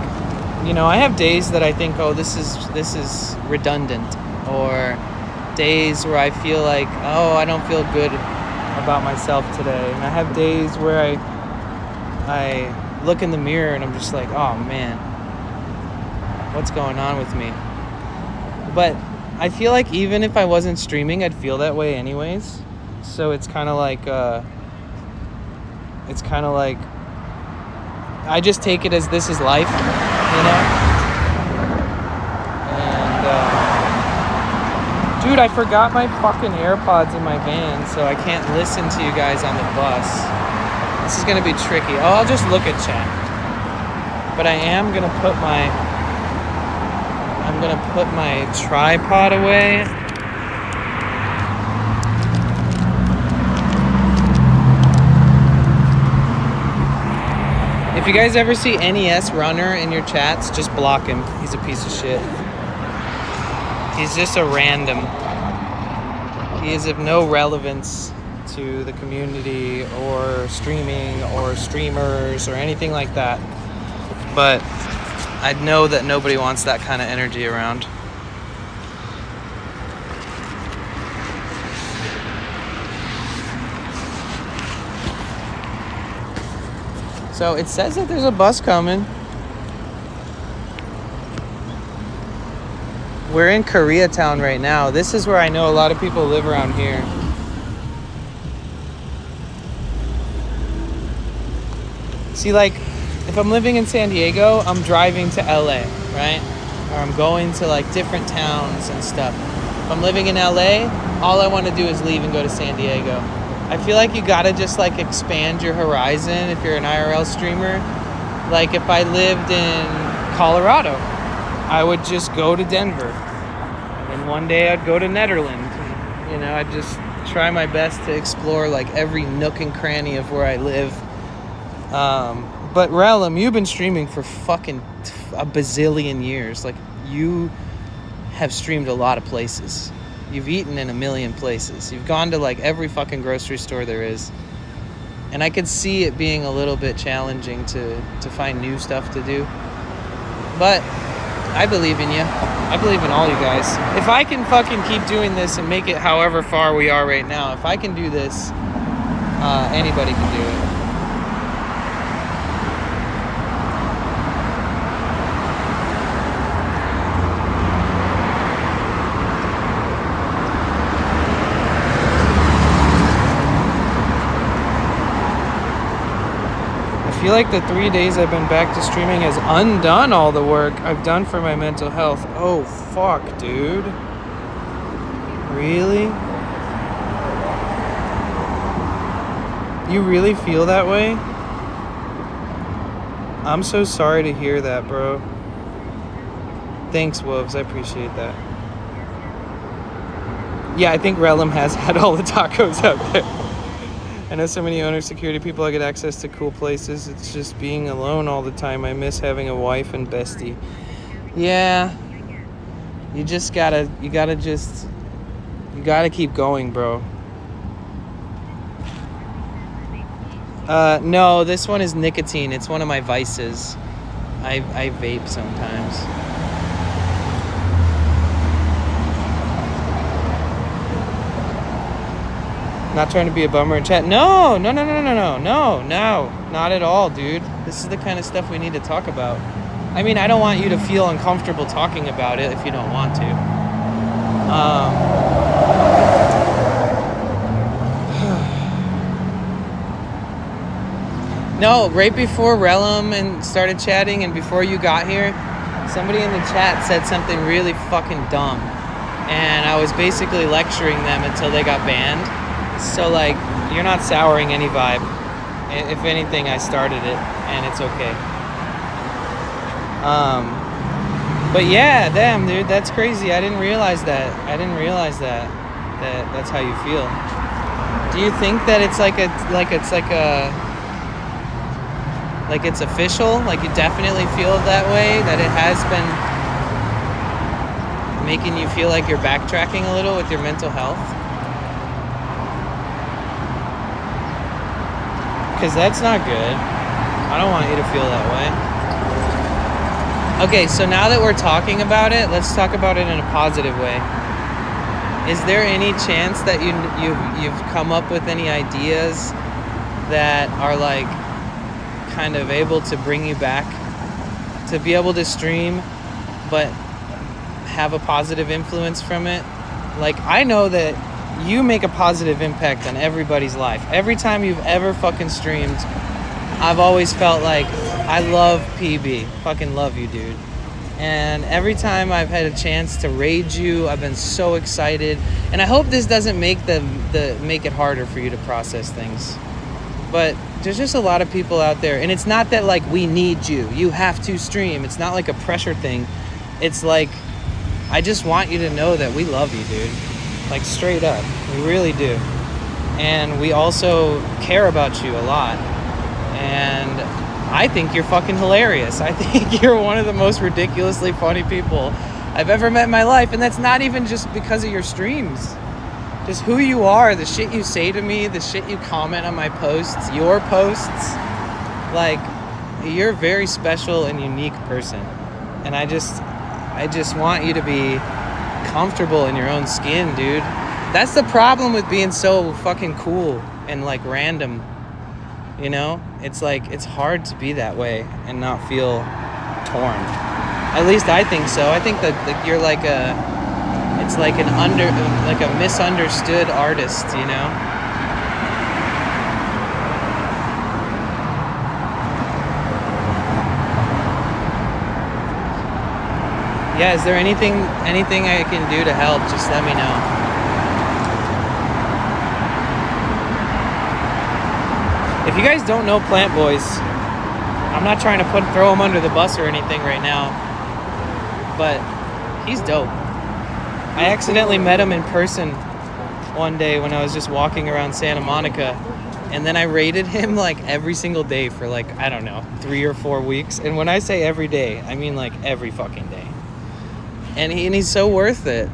you know, I have days that I think, oh, this is redundant, or days where I feel like, oh, I don't feel good about myself today. And I have days where I look in the mirror and I'm just like, oh man, what's going on with me? But I feel like even if I wasn't streaming, I'd feel that way anyways. So it's kind of like I just take it as this is life, you know? And dude, I forgot my fucking AirPods in my van, so I can't listen to you guys on the bus. This is gonna be tricky. Oh, I'll just look at chat. But I am gonna put my tripod away. If you guys ever see NES Runner in your chats, just block him. He's a piece of shit. He's just a random. He is of no relevance to the community or streaming or streamers or anything like that. But I know that nobody wants that kind of energy around. So it says that there's a bus coming. We're in Koreatown right now. This is where I know a lot of people live around here. See, like, if I'm living in San Diego, I'm driving to LA, right? Or I'm going to like different towns and stuff. If I'm living in LA, all I want to do is leave and go to San Diego. I feel like you gotta just like expand your horizon if you're an IRL streamer. Like if I lived in Colorado, I would just go to Denver. And one day I'd go to Netherlands. And, you know, I'd just try my best to explore like every nook and cranny of where I live. But Realm, you've been streaming for fucking a bazillion years. Like, you have streamed a lot of places. You've eaten in a million places. You've gone to like every fucking grocery store there is. And I could see it being a little bit challenging to find new stuff to do. But I believe in you. I believe in all you guys. If I can fucking keep doing this and make it however far we are right now, if I can do this, anybody can do it. I feel like the 3 days I've been back to streaming has undone all the work I've done for my mental health. Oh, fuck, dude. Really? You really feel that way? I'm so sorry to hear that, bro. Thanks, Wolves. I appreciate that. Yeah, I think Relum has had all the tacos out there. I know so many owner security people. I get access to cool places. It's just being alone all the time. I miss having a wife and bestie. Yeah. You gotta keep going, bro. No, this one is nicotine. It's one of my vices. I vape sometimes. Not trying to be a bummer in chat. No, not at all, dude. This is the kind of stuff we need to talk about. I mean, I don't want you to feel uncomfortable talking about it if you don't want to. No, right before Relum and started chatting and before you got here, somebody in the chat said something really fucking dumb. And I was basically lecturing them until they got banned. So, like, you're not souring any vibe. If anything, I started it, and it's okay. But yeah, damn, dude, that's crazy. I didn't realize that. That's how you feel. Do you think that it's it's official? Like, you definitely feel that way? That it has been making you feel like you're backtracking a little with your mental health? Because that's not good. I don't want you to feel that way. Okay, so now that we're talking about it, let's talk about it in a positive way. Is there any chance that you've come up with any ideas that are like kind of able to bring you back to be able to stream but have a positive influence from it? Like, I know that you make a positive impact on everybody's life. Every time you've ever fucking streamed, I've always felt like I love PB. Fucking love you, dude. And every time I've had a chance to raid you, I've been so excited. And I hope this doesn't make make it harder for you to process things. But there's just a lot of people out there, and it's not that like we need you. You have to stream. It's not like a pressure thing. It's like I just want you to know that we love you, dude. Like, straight up. We really do. And we also care about you a lot. And I think you're fucking hilarious. I think you're one of the most ridiculously funny people I've ever met in my life. And that's not even just because of your streams. Just who you are, the shit you say to me, the shit you comment on my posts, your posts. Like, you're a very special and unique person. And I just want you to be comfortable in your own skin, dude. That's the problem with being so fucking cool and like random, you know? It's like, it's hard to be that way and not feel torn. At least I think so. I think that you're like it's like a misunderstood artist, you know? Yeah, is there anything I can do to help? Just let me know. If you guys don't know Plant Boys, I'm not trying to throw him under the bus or anything right now, but he's dope. I accidentally met him in person one day when I was just walking around Santa Monica, and then I rated him like every single day for like, I don't know, 3 or 4 weeks. And when I say every day, I mean like every fucking day. And he's so worth it.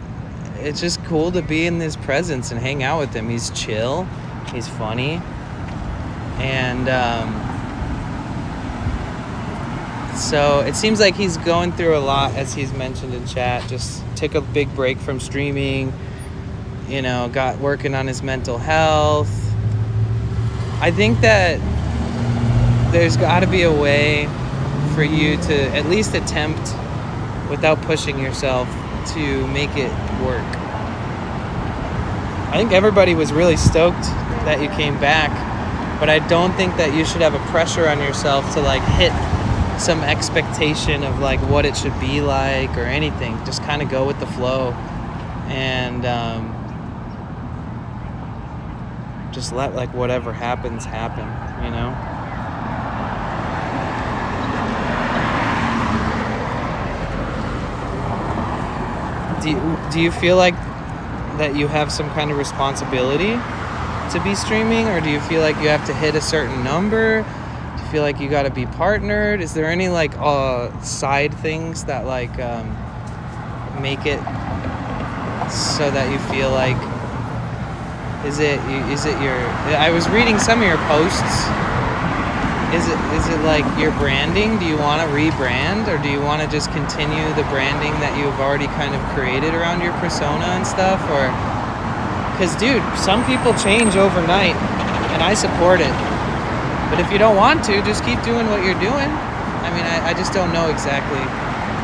it's just cool to be in his presence and hang out with him. He's chill, he's funny, and so it seems like he's going through a lot, as he's mentioned in chat. Just took a big break from streaming, you know, got working on his mental health. I think that there's got to be a way for you to at least attempt, without pushing yourself, to make it work. I think everybody was really stoked that you came back, but I don't think that you should have a pressure on yourself to like hit some expectation of like what it should be like or anything. Just kind of go with the flow and just let like whatever happens happen, you know? Do you feel like that you have some kind of responsibility to be streaming, or do you feel like you have to hit a certain number? Do you feel like you got to be partnered? Is there any like side things that like make it so that you feel like is it your? I was reading some of your posts. Is it like your branding? Do you want to rebrand, or do you want to just continue the branding that you've already kind of created around your persona and stuff? Or because, dude, some people change overnight, and I support it. But if you don't want to, just keep doing what you're doing. I mean, I just don't know exactly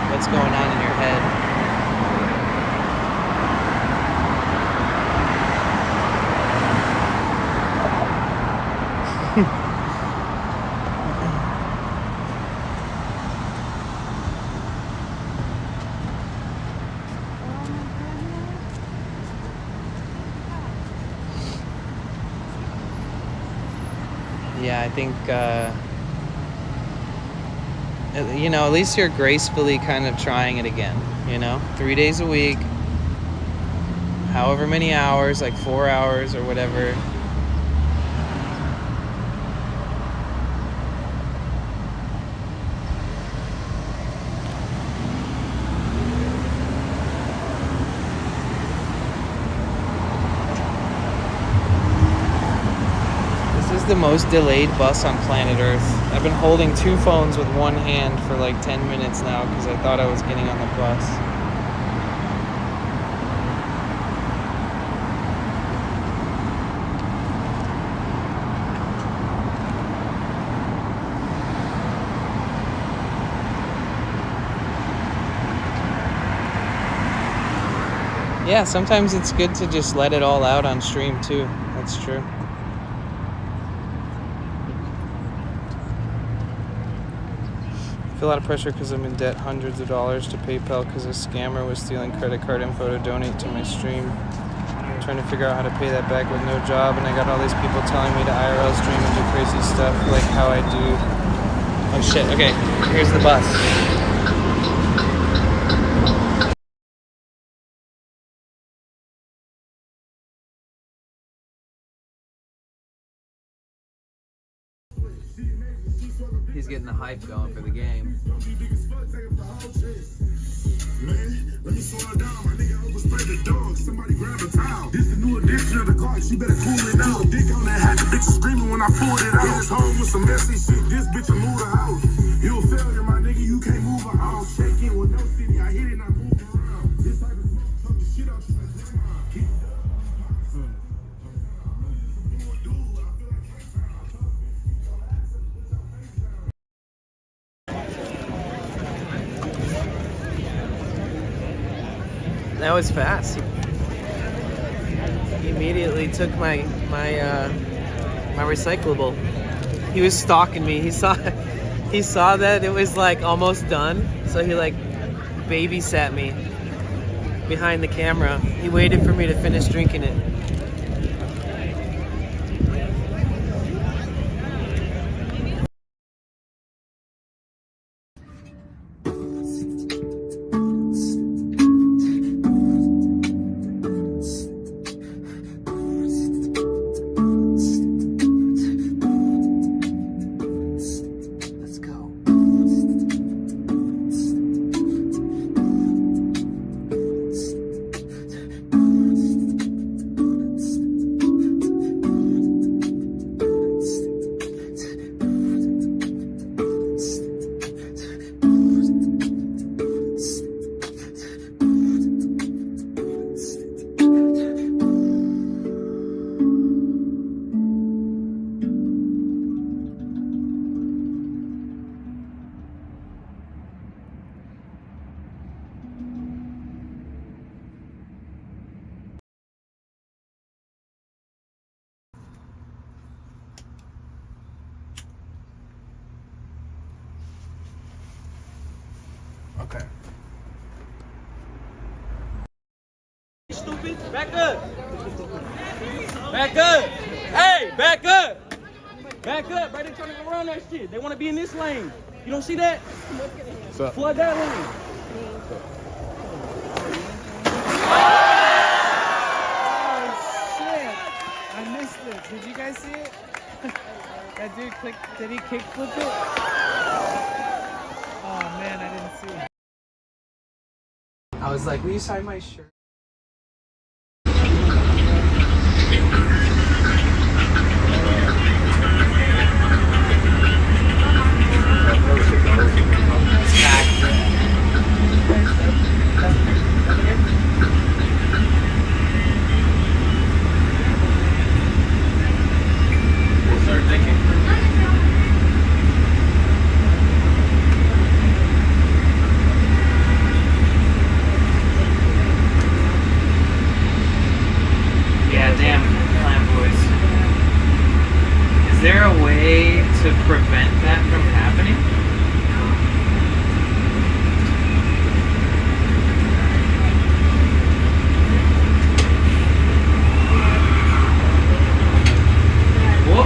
what's going on in your head. Yeah, I think, you know, at least you're gracefully kind of trying it again, you know? 3 days a week, however many hours, like 4 hours or whatever. The most delayed bus on planet Earth. I've been holding two phones with one hand for like 10 minutes now because I thought I was getting on the bus. Yeah, sometimes it's good to just let it all out on stream too. That's true. I feel a lot of pressure because I'm in debt hundreds of dollars to PayPal because a scammer was stealing credit card info to donate to my stream. I'm trying to figure out how to pay that back with no job, and I got all these people telling me to IRL stream and do crazy stuff like how I do. Oh shit, okay, here's the bus. He's getting the hype going for the game. Man, let me slow down. My nigga overspray the dog. Somebody grab a towel. This the new edition of the clock. She better cool it out. Dick on that hat. The bitch is screaming when I pulled it out. This home with some messy shit. This bitch will move the house. You a failure, my nigga. You can't move a house. Shaking with no city. I hit it and I move around. This type of smoke took the shit out you like grandma. Keep it up. That was fast. He immediately took my recyclable. He was stalking me. He saw that it was like almost done, so he like babysat me behind the camera. He waited for me to finish drinking it. Okay. Stupid. Back up. Back up. Hey, back up. Back up. Right, they trying to go around that shit. They want to be in this lane. You don't see that? Flood that lane. I missed it. Did you guys see it? That dude did he kickflip it? Oh man, I didn't see it. I was like, will you sign my shirt? Is there a way to prevent that from happening? Whoa.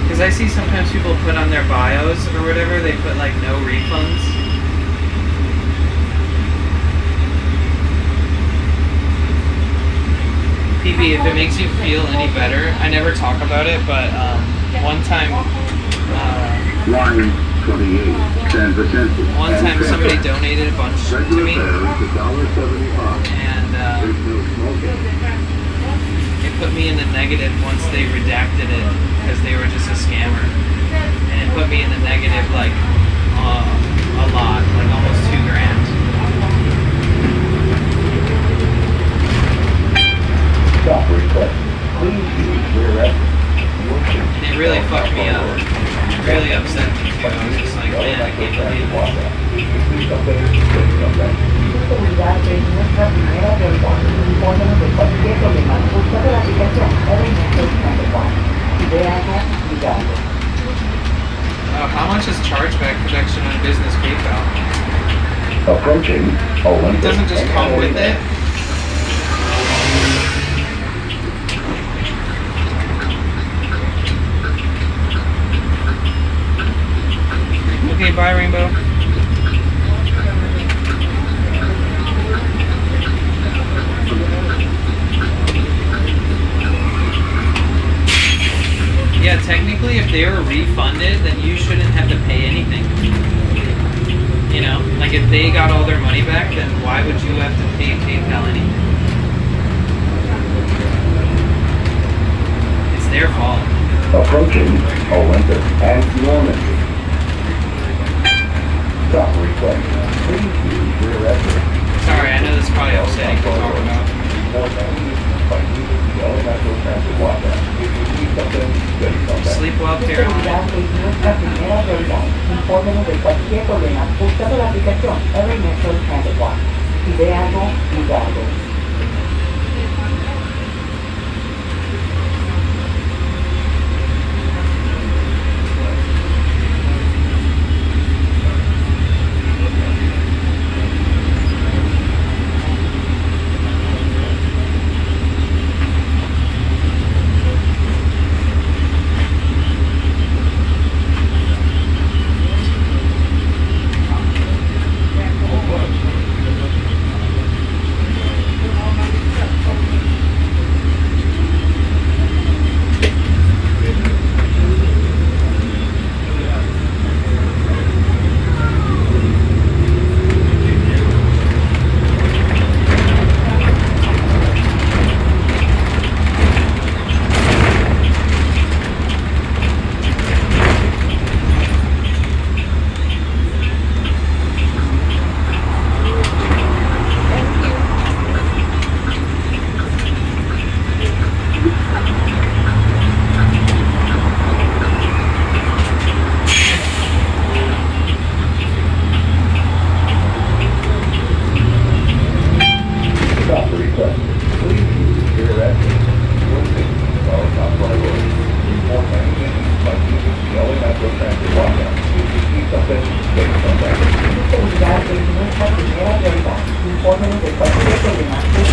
Because I see sometimes people put on their bios or whatever, they put like no refunds. PB, if it makes you feel any better, I never talk about it, but one time somebody donated a bunch to me, and it put me in the negative once they redacted it because they were just a scammer, and it put me in the negative like a lot, like almost $2,000. It really fucked me up. It really upset me too. I was just like, man, I can't believe Oh, how much is chargeback protection on business PayPal? It doesn't just come with it. Okay, bye, Rainbow. Yeah, technically, if they were refunded, then you shouldn't have to pay anything. You know, like if they got all their money back, then why would you have to pay PayPal anything? It's their fault. Approaching Olympus and Normandy. Stop request. Please use rear exit. Sorry, I know this is probably upsetting to talk about. Sleep well, Caroline.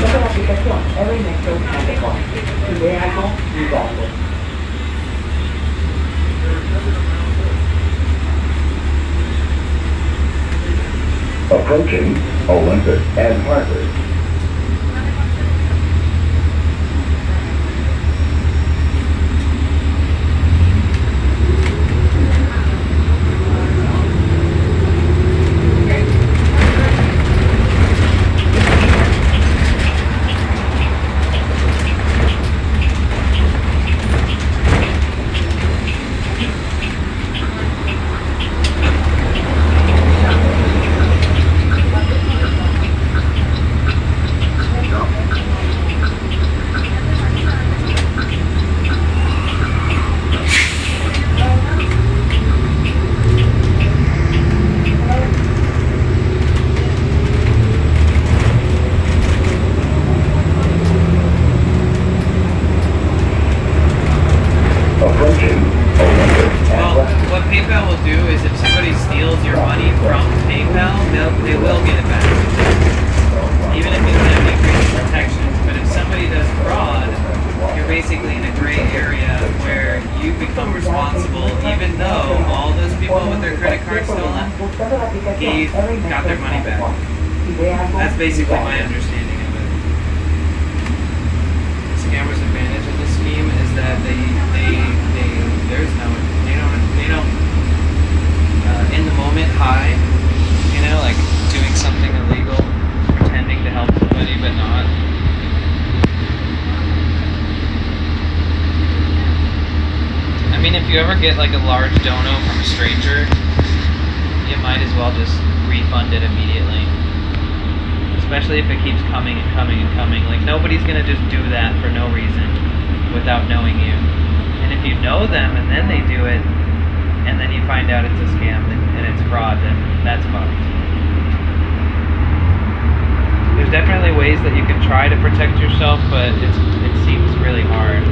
Desde la aplicación Every Metro Transit. Si ve algo, diga algo. Approaching Olympus and Harvard. Got their money back. That's basically my understanding of it. Scammers' advantage of this scheme is that they don't in the moment high, you know, like doing something illegal, pretending to help somebody but not. I mean, if you ever get like a large dono from a stranger, you might as well just refund it immediately. Especially if it keeps coming and coming and coming. Like, nobody's gonna just do that for no reason without knowing you. And if you know them and then they do it, and then you find out it's a scam and it's fraud, then that's fucked. There's definitely ways that you can try to protect yourself, but it seems really hard.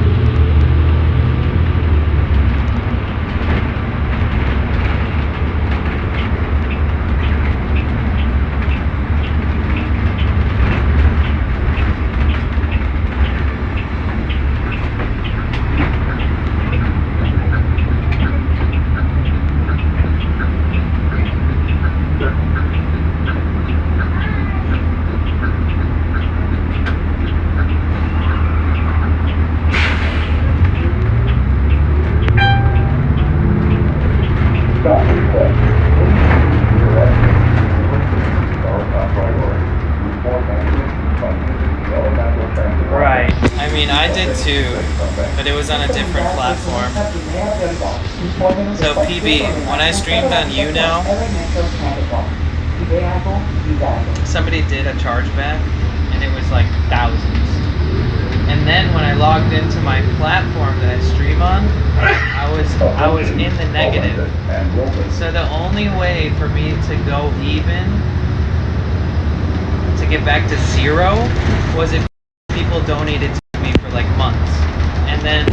Right. I mean, I did too, but it was on a different platform. So PB, when I streamed on YouNow, somebody did a chargeback, and it was like thousands. And then when I logged into my platform that I stream on, I was in the negative. So the only way for me to go even, to get back to zero, was if people donated to me for like months. And then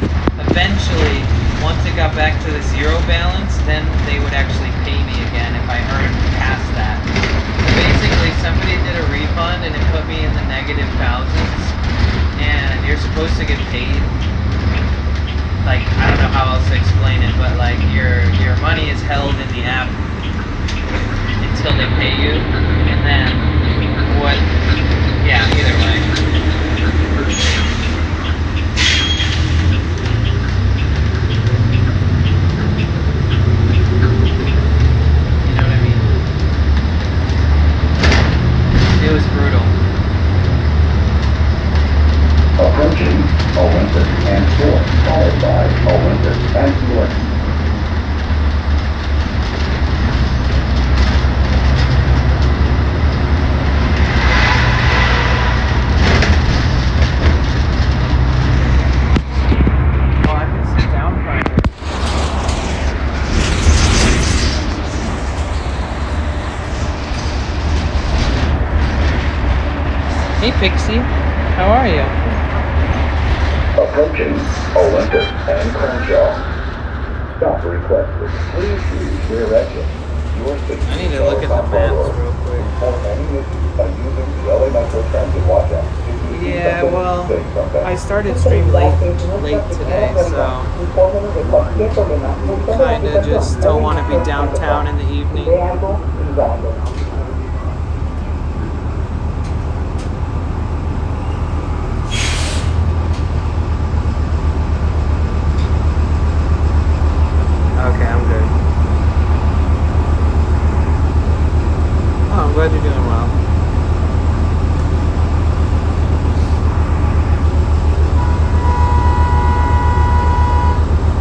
eventually, once it got back to the zero balance, then they would actually pay me again if I earned past that. So basically, somebody did a refund and it put me in the negative thousands. And you're supposed to get paid. Like, I don't know how else to explain it, but like your money is held in the app until they pay you, and then what? Yeah, either way. You know what I mean? It was brutal. Approaching Olympus and Fort, followed by Olympus and Fort. Oh, I can sit down finally. Hey Pixie, how are you? Approaching Olympus and Crenshaw. Stop requested. Please use rear exit. Your safety. I need to look at the maps real quick. Report any issues by using the LA Metro Transit watch app. I started stream late today, so kinda just don't want to be downtown in the evening. Okay, I'm good. Oh, I'm glad you're doing well.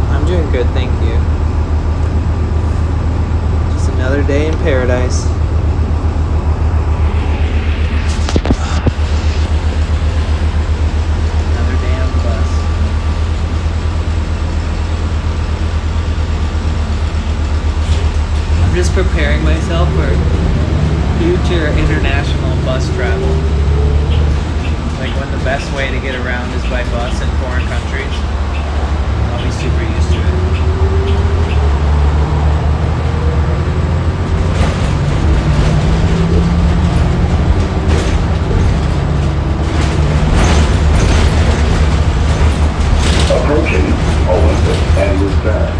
I'm doing good, thank you. Just another day in paradise. Another day on the bus. I'm just preparing myself for future international bus travel. Like when the best way to get around is by bus in foreign countries. I'll be super used to it. Approaching Olympus and return.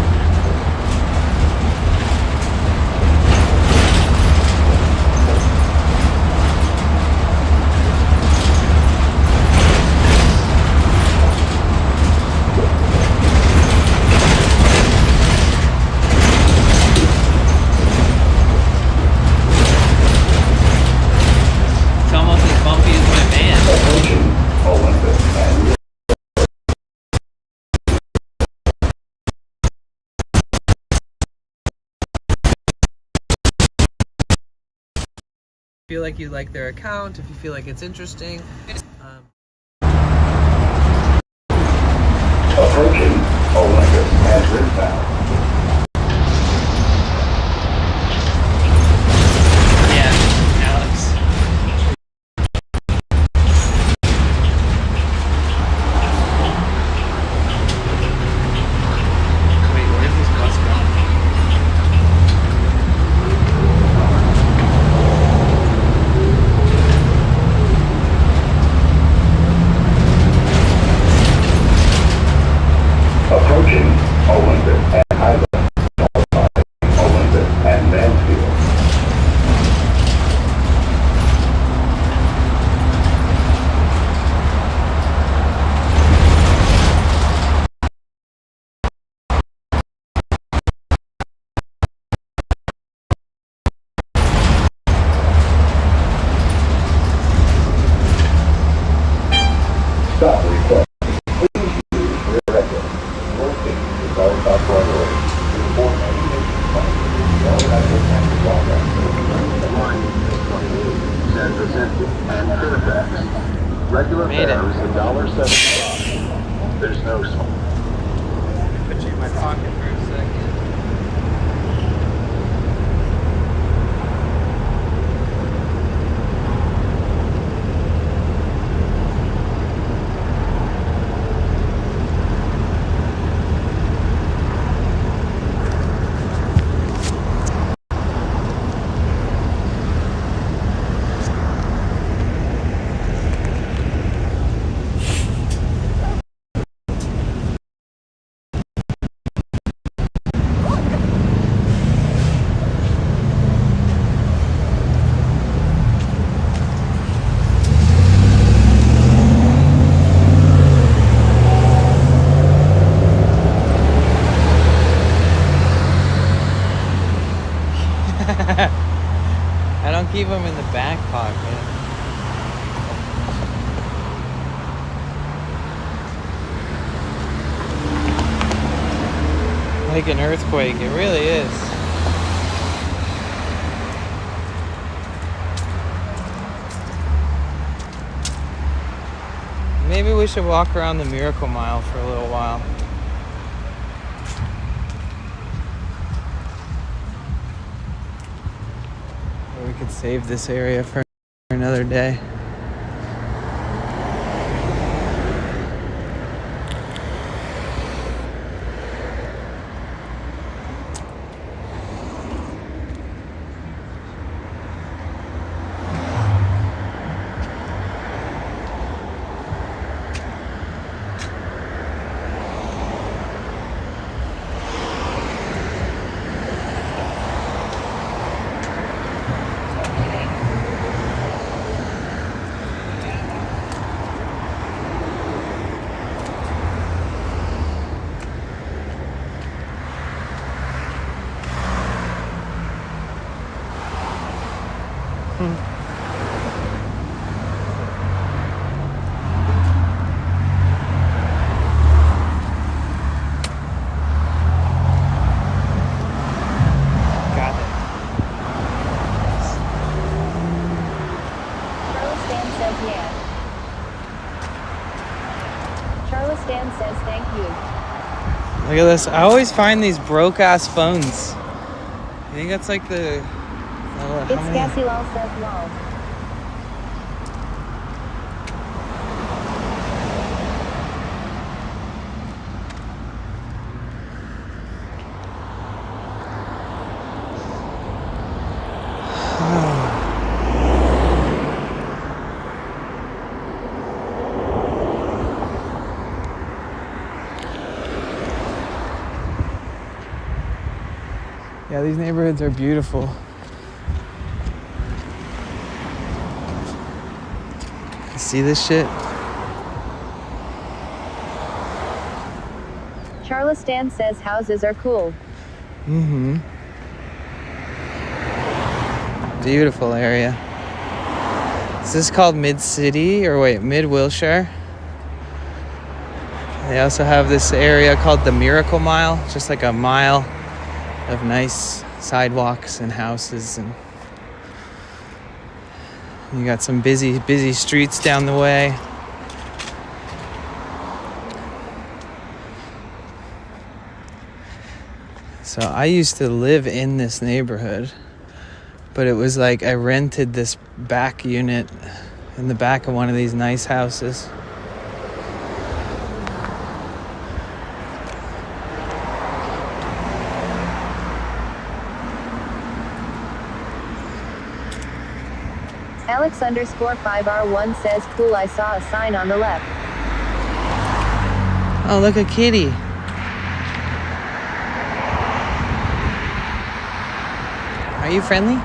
It's almost as bumpy as my van. Approaching Olympus and Feel like you like their account, if you feel like it's interesting. approaching Olympus and return. Yeah, Alex. Wait, where's this bus going? Approaching Olympus and Highland, Olympus and Mansfield. Stop request. Please use rear exit. Your seat is all top runway. Report any mission flight. All exit and progress. The line is 28, San Vicente and Fairfax. Regular Made it. fare is $1.75. There's no smoke. Put you in my pocket for a second. I don't keep them in the back pocket. Like an earthquake, it really is. Maybe we should walk around the Miracle Mile for a little while. Or we could save this area for another day. Stan says thank you. Look at this. I always find these broke ass phones. I think that's like the. It's Gassy Lol says lol. Yeah, these neighborhoods are beautiful. See this shit? Charleston says houses are cool. Mm-hmm. Beautiful area. Is this called Mid-City or wait, Mid-Wilshire? They also have this area called the Miracle Mile, just like a mile of nice sidewalks and houses, and you got some busy streets down the way. So I used to live in this neighborhood, but it was like I rented this back unit in the back of one of these nice houses. Alex_5R1 says cool, I saw a sign on the left. Oh, look, a kitty. Are you friendly?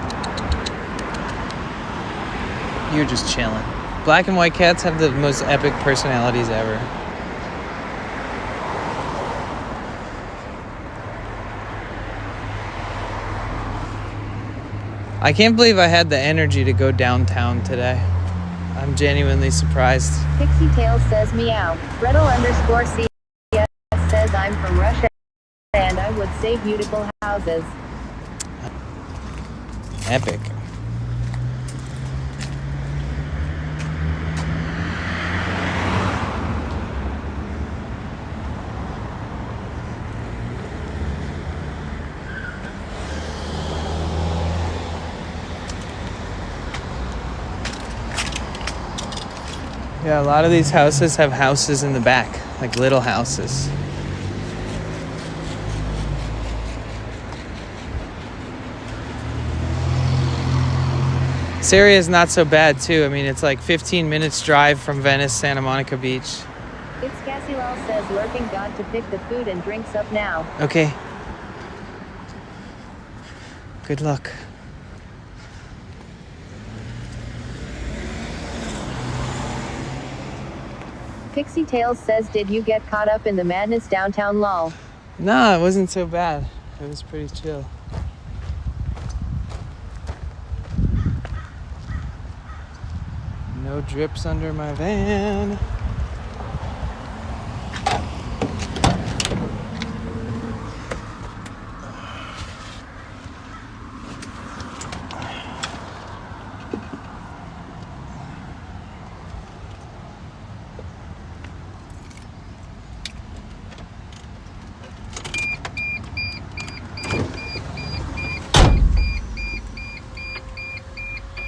You're just chilling. Black and white cats have the most epic personalities ever. I can't believe I had the energy to go downtown today. I'm genuinely surprised. Pixie Tails says meow. Gretel_CS says I'm from Russia and I would say beautiful houses. Epic. Yeah, a lot of these houses have houses in the back, like little houses. This area is not so bad too. I mean, it's like 15 minutes drive from Venice, Santa Monica Beach. It's Cassie Lal says lurking got to pick the food and drinks up now. Okay. Good luck. Pixie Tails says did you get caught up in the madness downtown lol? No, it wasn't so bad. It was pretty chill. No drips under my van.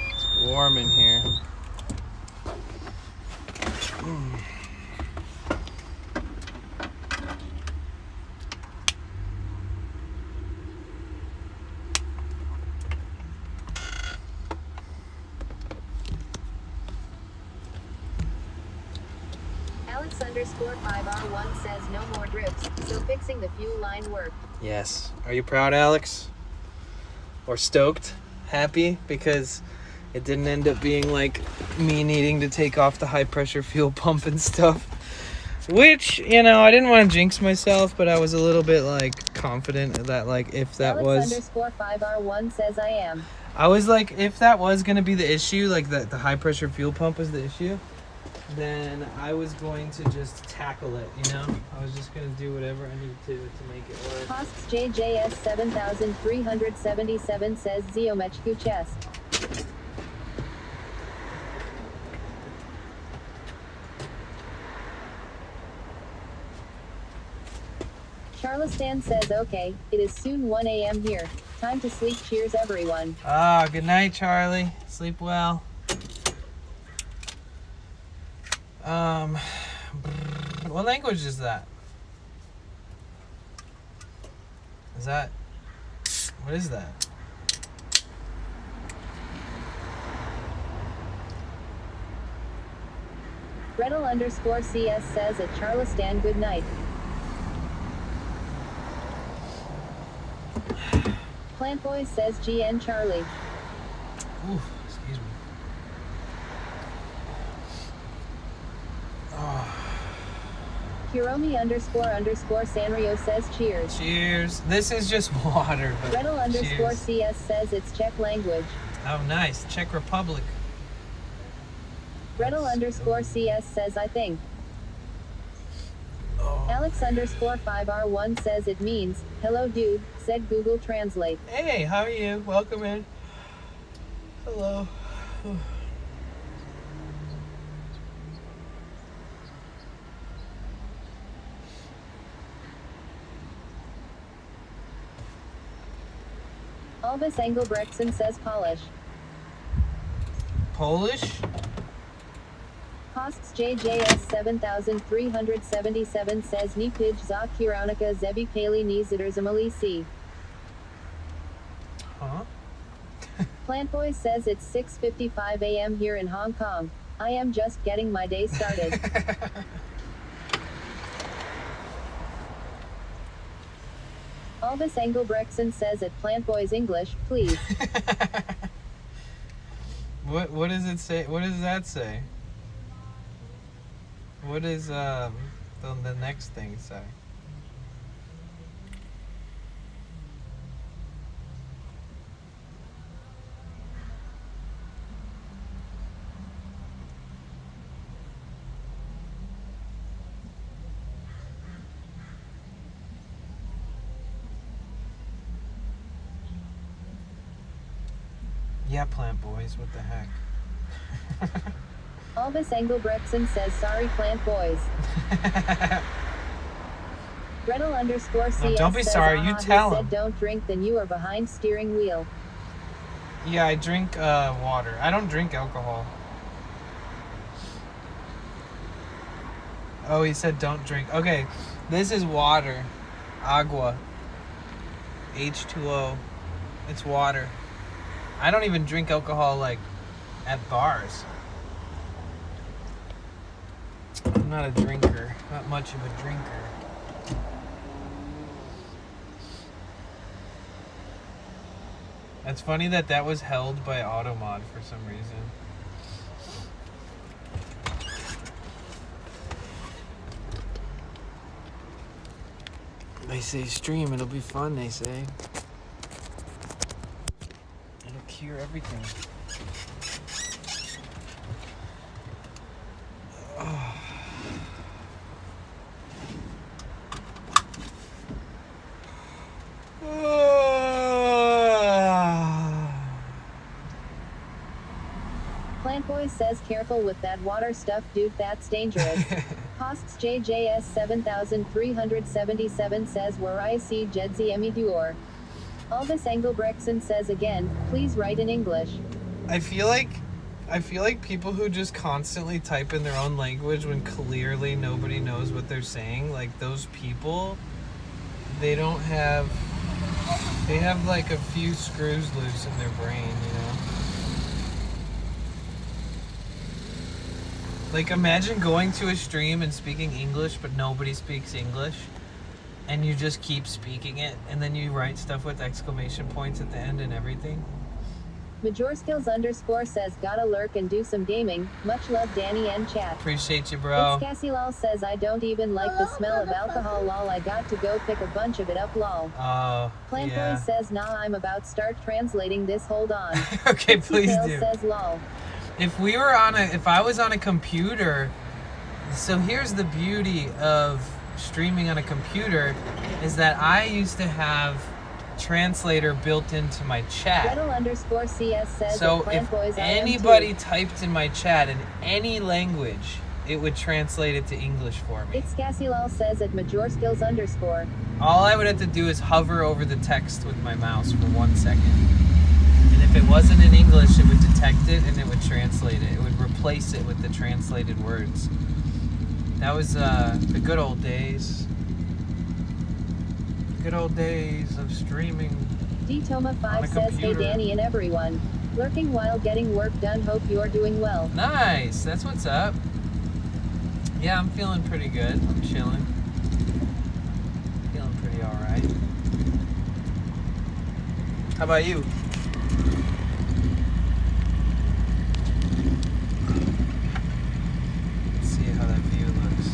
It's warm in here. Alex_5R1 says no more drips, so fixing the fuel line worked. Yes. Are you proud, Alex? Or stoked? Happy? Because it didn't end up being like me needing to take off the high pressure fuel pump and stuff. Which, you know, I didn't want to jinx myself, but I was a little bit like confident that like if that was... Alex_5R1 says I am. I was like, if that was going to be the issue, like that the high pressure fuel pump was the issue, then I was going to just tackle it, you know? I was just going to do whatever I needed to make it work. Costs JJS 7377 says Ziomechku chest. Charleston says, okay, it is soon 1 a.m. here. Time to sleep. Cheers, everyone. Ah, good night, Charlie. Sleep well. What language is that? What is that? Gretel_CS says at Charleston, good night. Plant Boy says GN Charlie. Ooh, excuse me. Oh. Hiromi__Sanrio says cheers. Cheers. This is just water, but Gretel_CS says it's Czech language. Oh, nice. Czech Republic. Gretel_CS says I think. Oh. Alex_5R1 says it means, hello dude, said Google Translate. Hey, how are you? Welcome in. Hello. Albus Engelbrechtson says Polish. Polish? Hosts JJS 7377 says Nipij za Kiraunica Zebi Pali Niziterzamali. Huh? Plant Boy says it's 6:55 a.m. here in Hong Kong. I am just getting my day started. Albus Engelbrechtson says at Plant Boy's English, please. What does it say? What does that say? What is the next thing say? Yeah, Plant Boys, what the heck? Albus Engelbrechtson says sorry Plant Boys. Gretel_CS No, don't be says, sorry, you tell said him. Don't drink, then you are behind steering wheel. Yeah, I drink water. I don't drink alcohol. Oh, he said don't drink. Okay, this is water. Agua. H2O. It's water. I don't even drink alcohol like at bars. I'm not a drinker. Not much of a drinker. It's funny that was held by Automod for some reason. They say stream, it'll be fun, they say. It'll cure everything. Oh. Plant Boy says careful with that water stuff, dude, that's dangerous. Hosts JJS 7377 says where I see Jedzi Emidur. Albus Engelbrechtson says again, please write in English. I feel like people who just constantly type in their own language when clearly nobody knows what they're saying, like those people, they have like a few screws loose in their brain, you know? Like imagine going to a stream and speaking English but nobody speaks English and you just keep speaking it and then you write stuff with exclamation points at the end and everything. Majorskills_ says gotta lurk and do some gaming. Much love Danny and chat. Appreciate you, bro. It's Cassie lol says I don't even like the smell of alcohol lol. I got to go pick a bunch of it up lol. Oh, Plant yeah. Boy says nah, I'm about start translating this, hold on. Okay, please do. Says lol. If I was on a computer, so here's the beauty of streaming on a computer is that I used to have translator built into my chat. Gretel_CS says So if Boys anybody typed in my chat in any language, it would translate it to English for me. Xcasilal says at _. All I would have to do is hover over the text with my mouse for 1 second. And if it wasn't in English, it would detect it and it would translate it. It would replace it with the translated words. That was the good old days. Good old days of streaming. DToma5 says, hey Danny and everyone. Lurking while getting work done, hope you're doing well. Nice, that's what's up. Yeah, I'm feeling pretty good. I'm chilling. Feeling pretty alright. How about you? Let's see how that view looks.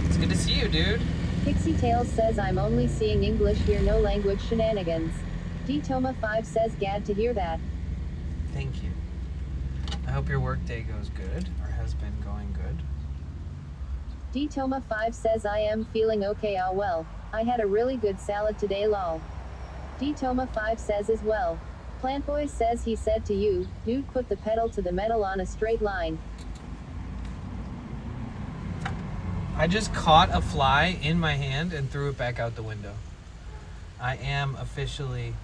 It's good to see you, dude. Pixie Tales says, I'm only seeing English here, no language shenanigans. DToma5 says, glad to hear that. Thank you. I hope your workday goes good, or has been going good. DToma5 says, I am feeling okay, ah well. I had a really good salad today, lol. DToma5 says as well. Plantboy says he said to you, dude, put the pedal to the metal on a straight line. I just caught a fly in my hand and threw it back out the window. I am officially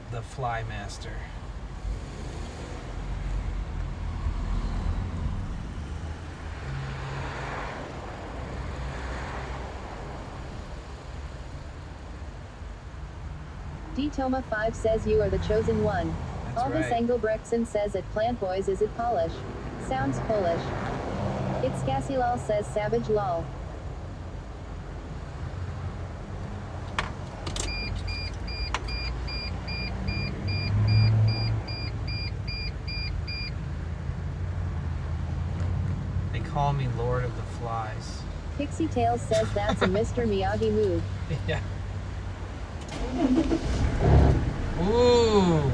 the fly master. DToma5 says you are the chosen one. That's Aldous right. Engelbrechtson says at Plant Boys, is it Polish? Sounds Polish. It's Cassilal says savage lol. They call me Lord of the Flies. Pixie Tales says that's a Mr. Miyagi move. Yeah. Ooh.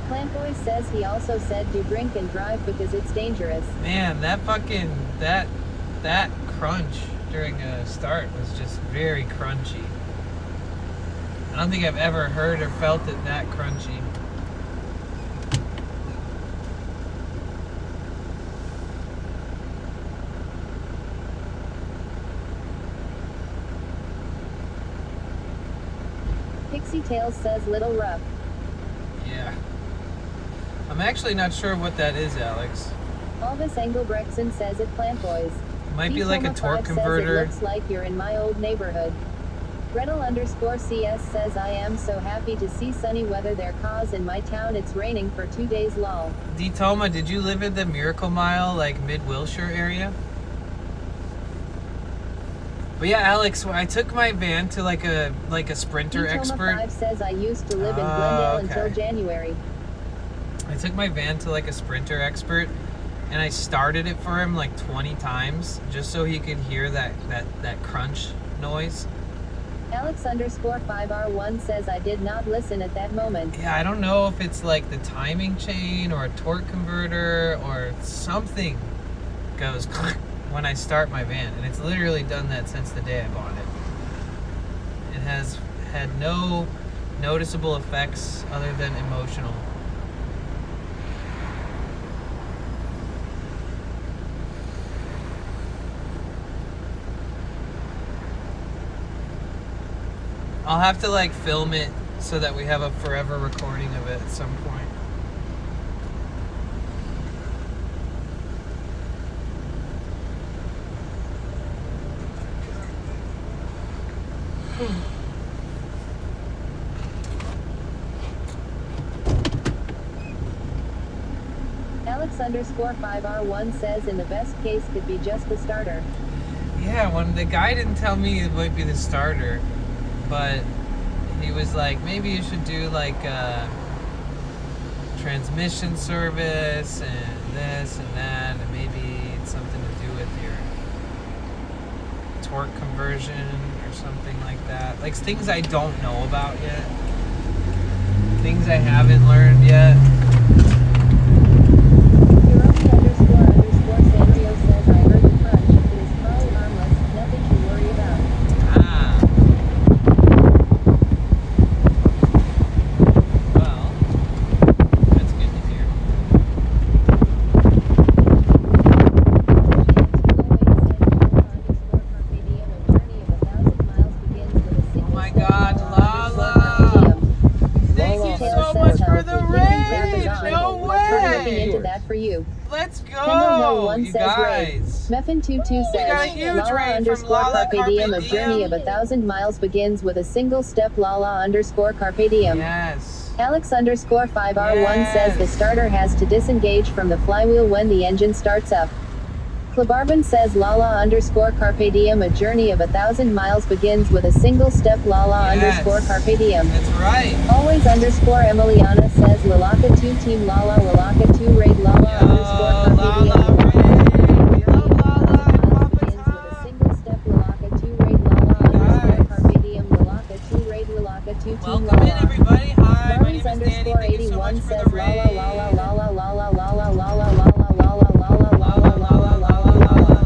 Plant Boy says he also said do drink and drive because it's dangerous. Man, that fucking that crunch during a start was just very crunchy. I don't think I've ever heard or felt it that crunchy. Pixie Tales says little rough. Yeah. I'm actually not sure what that is, Alex. Aldous Engelbrechtson says at Plant Boys. It might be like a torque converter. Says it looks like you're in my old neighborhood. Gretel_CS says I am so happy to see sunny weather there cause in my town it's raining for 2 days lol. Toma, did you live in the Miracle Mile, like Mid-Wilshire area? But yeah, Alex, I took my van to like a sprinter expert. Toma5 says I used to live in Glendale until January. I took my van to like a sprinter expert and I started it for him like 20 times just so he could hear that crunch noise. Alex_5R1 says I did not listen at that moment. Yeah, I don't know if it's like the timing chain or a torque converter or something goes when I start my van, and it's literally done that since the day I bought it. It has had no noticeable effects other than emotional. I'll have to like film it so that we have a forever recording of it at some point. Alex_5R1 says in the best case could be just the starter. Yeah, when the guy didn't tell me it might be the starter, but he was like, maybe you should do like a transmission service and this and that, and maybe it's something to do with your torque conversion or something like that. Like things I don't know about yet. Things I haven't learned yet. Hiroki__Sanrio says I heard the crunch. It is probably harmless, nothing to worry about. Well, that's good to hear. Kendall Hill go, 1 you says raid. guys. Meffin22 says, got a huge Lala raid from underscore Lala Carpe Diem, a Carpe journey of Diem. 1,000 miles begins with a single step. Lala underscore Carpe Diem. Yes. Alex underscore 5R1 says the Yes. starter has to disengage from the flywheel when the engine starts up. Klabarbin says Lala underscore Carpe Diem, a journey of 1,000 miles begins with a single step. Lala Yes. underscore Carpe Diem. That's right. Always underscore Emiliana says Lalaka 2 team Lala Lalaka 2 raid. Lala underscore Carpe Diem. Lala raid. We love Lala and Papa Begins with a Tom. single step. Lalaka 2 raid. Lala underscore Carpe Diem. Lalaka 2 raid. Lalaka 2 team Welcome Lala. in, everybody. Hi, my name Lawrence is Danny. underscore Thank you so 81 much for says the raid. Lala Lala Lala Lala Lala Lala Lala Lala Lala Lala Lala Lala.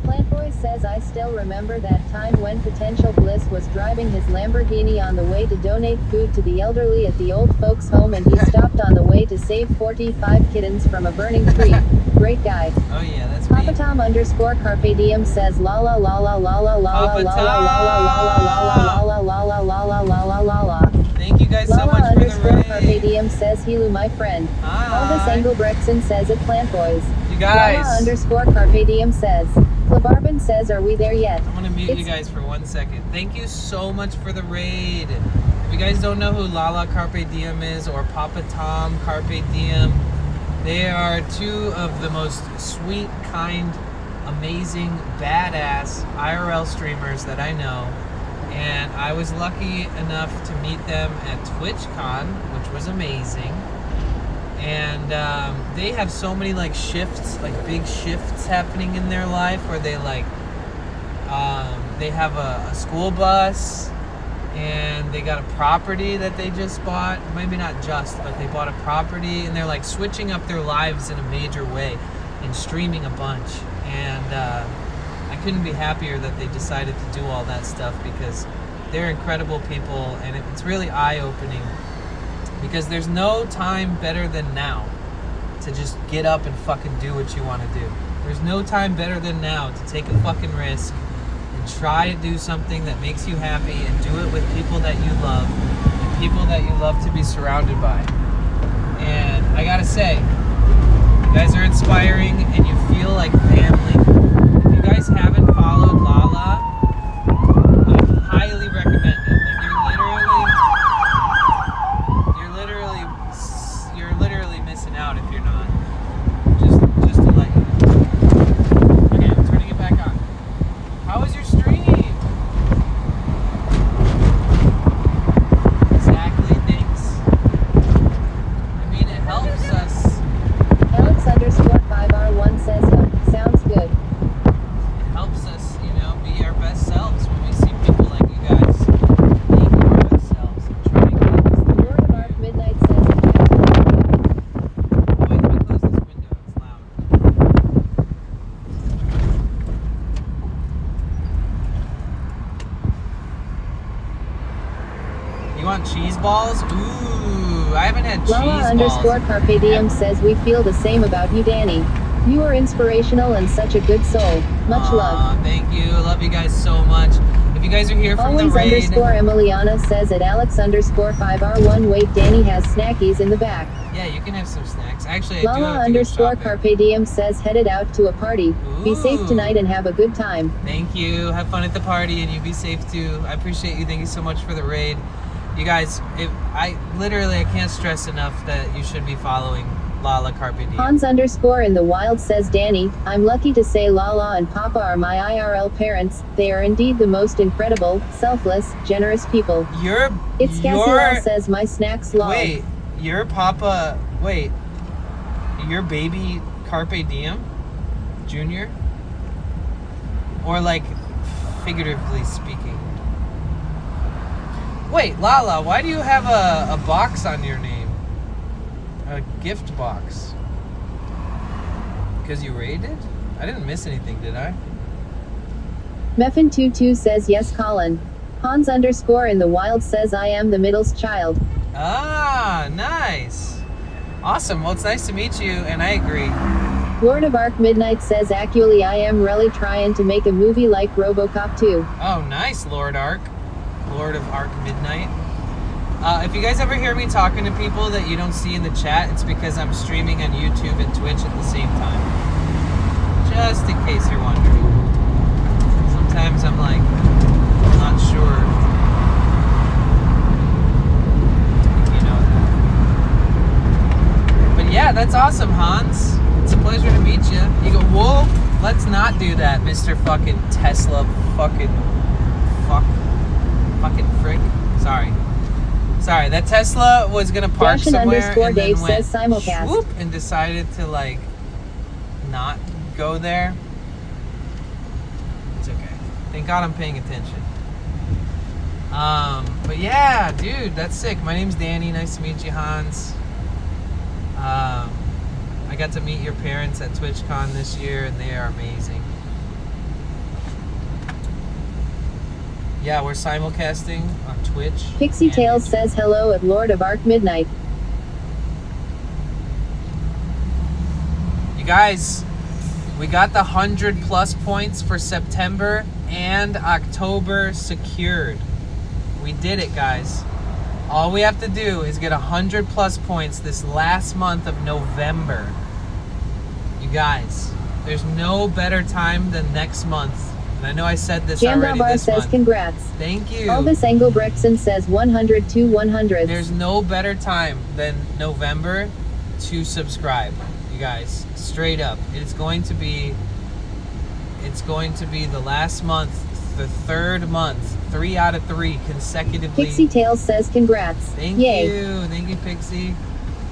Plant Boy says I still remember that time when Potential Bliss was driving his Lamborghini on the way to donate food to the elderly at the old folks home, and he stopped on the way to save 45 kittens from a burning tree. Great guy. Oh yeah, that's Papa me. Tom underscore Carpe Diem says Lala Lala Lala Lala Papa Lala Tom. Lala Lala Lala Lala Lala Lala Lala. Thank you guys so Lala much for the underscore Carpe raid. Diem says Helu my friend. Elvis Hi. Engelbrechtson says at Plant Boys. You guys. Lala underscore Carpe Diem says. Klabarbin says are we there yet? I'm gonna mute you guys for 1 second. Thank you so much for the raid. If you guys don't know who Lala Carpe Diem is, or Papa Tom Carpe Diem, they are two of the most sweet, kind, amazing, badass IRL streamers that I know. And I was lucky enough to meet them at TwitchCon, which was amazing. And they have so many like shifts, like big shifts happening in their life, where they like they have a school bus, and they got a property that they just bought. Maybe not just, but they bought a property, and they're like switching up their lives in a major way and streaming a bunch. And I couldn't be happier that they decided to do all that stuff, because they're incredible people, and it's really eye-opening, because there's no time better than now to just get up and fucking do what you want to do. There's no time better than now to take a fucking risk and try to do something that makes you happy, and do it with people that you love, and people that you love to be surrounded by. And I gotta say, you guys are inspiring, and you feel like family. If you guys haven't followed Lala, I highly recommend it. Like, you're literally missing out if you're not. Just to let you know. Okay, I'm turning it back on. How was your stream? Exactly, thanks. I mean, it helps us. Alex underscore 5R1 says sounds good. It helps us, you know, be our best selves when we see people like you guys being our best selves and trying things. Lord of Arc Midnight says Wait, let me close this window. It's loud. You want cheese balls? Ooh, I haven't had cheese Lala balls. underscore Carpe Diem says we feel the same about you, Danny. You are inspirational and such a good soul. Much love. Thank you. Love you guys so much. If you guys are here from Always the raid, underscore Emiliana says at Alex underscore 5R1 wait, Danny has snackies in the back. yeah, you can have some snacks. Actually, I do Lala have to go underscore shopping. Carpe Diem says headed out to a party. Be safe Ooh. tonight and have a good time. Thank you. Have fun at the party, and you be safe too. I appreciate you. Thank you so much for the raid. You guys, I can't stress enough that you should be following Lala Carpe Diem. Hans underscore in the wild says Danny, I'm lucky to say Lala and Papa are my IRL parents. They are indeed the most incredible, selfless, generous people. It's Cassiel says my snacks lol. Wait, your Papa, your baby Carpe Diem Junior? Or like, figuratively speaking. Wait, Lala, why do you have a box on your name? A gift box? Because you raided? I didn't miss anything, did I? Meffin22 says yes Colin. Hans underscore in the wild says I am the middle's child. Ah, nice. Awesome. Well, it's nice to meet you, and I agree. Lord of Arc Midnight says actually I am really trying to make a movie like RoboCop 2. Oh, nice, Lord of Arc Midnight. If you guys ever hear me talking to people that you don't see in the chat, it's because I'm streaming on YouTube and Twitch at the same time. Just in case you're wondering. Sometimes I'm like, not sure if you know that. But yeah, that's awesome, Hans. It's a pleasure to meet you. You go, whoa, let's not do that, Mr. fucking Tesla fucking frick. Sorry, that Tesla was gonna park somewhere and then Dave went says simulcast. swoop and decided to like not go there. It's okay. Thank God I'm paying attention. But yeah, dude, that's sick. My name's Danny. Nice to meet you, Hans. I got to meet your parents at TwitchCon this year, and they are amazing. Yeah, we're simulcasting on Twitch. Pixie Tales says hello at Lord of Arc Midnight. You guys, we got the 100+ points for September and October secured. We did it, guys. All we have to do is get 100+ points this last month of November. You guys, there's no better time than next month. And I know I said this already Jamdabar this says month. congrats. Thank you. Elvis Engelbrechtson says 100 to 100. There's no better time than November to subscribe, you guys. Straight up. It's going to be the last month, the third month, 3 out of 3 consecutively. Pixie Tales says congrats. Thank Yay. you, Pixie.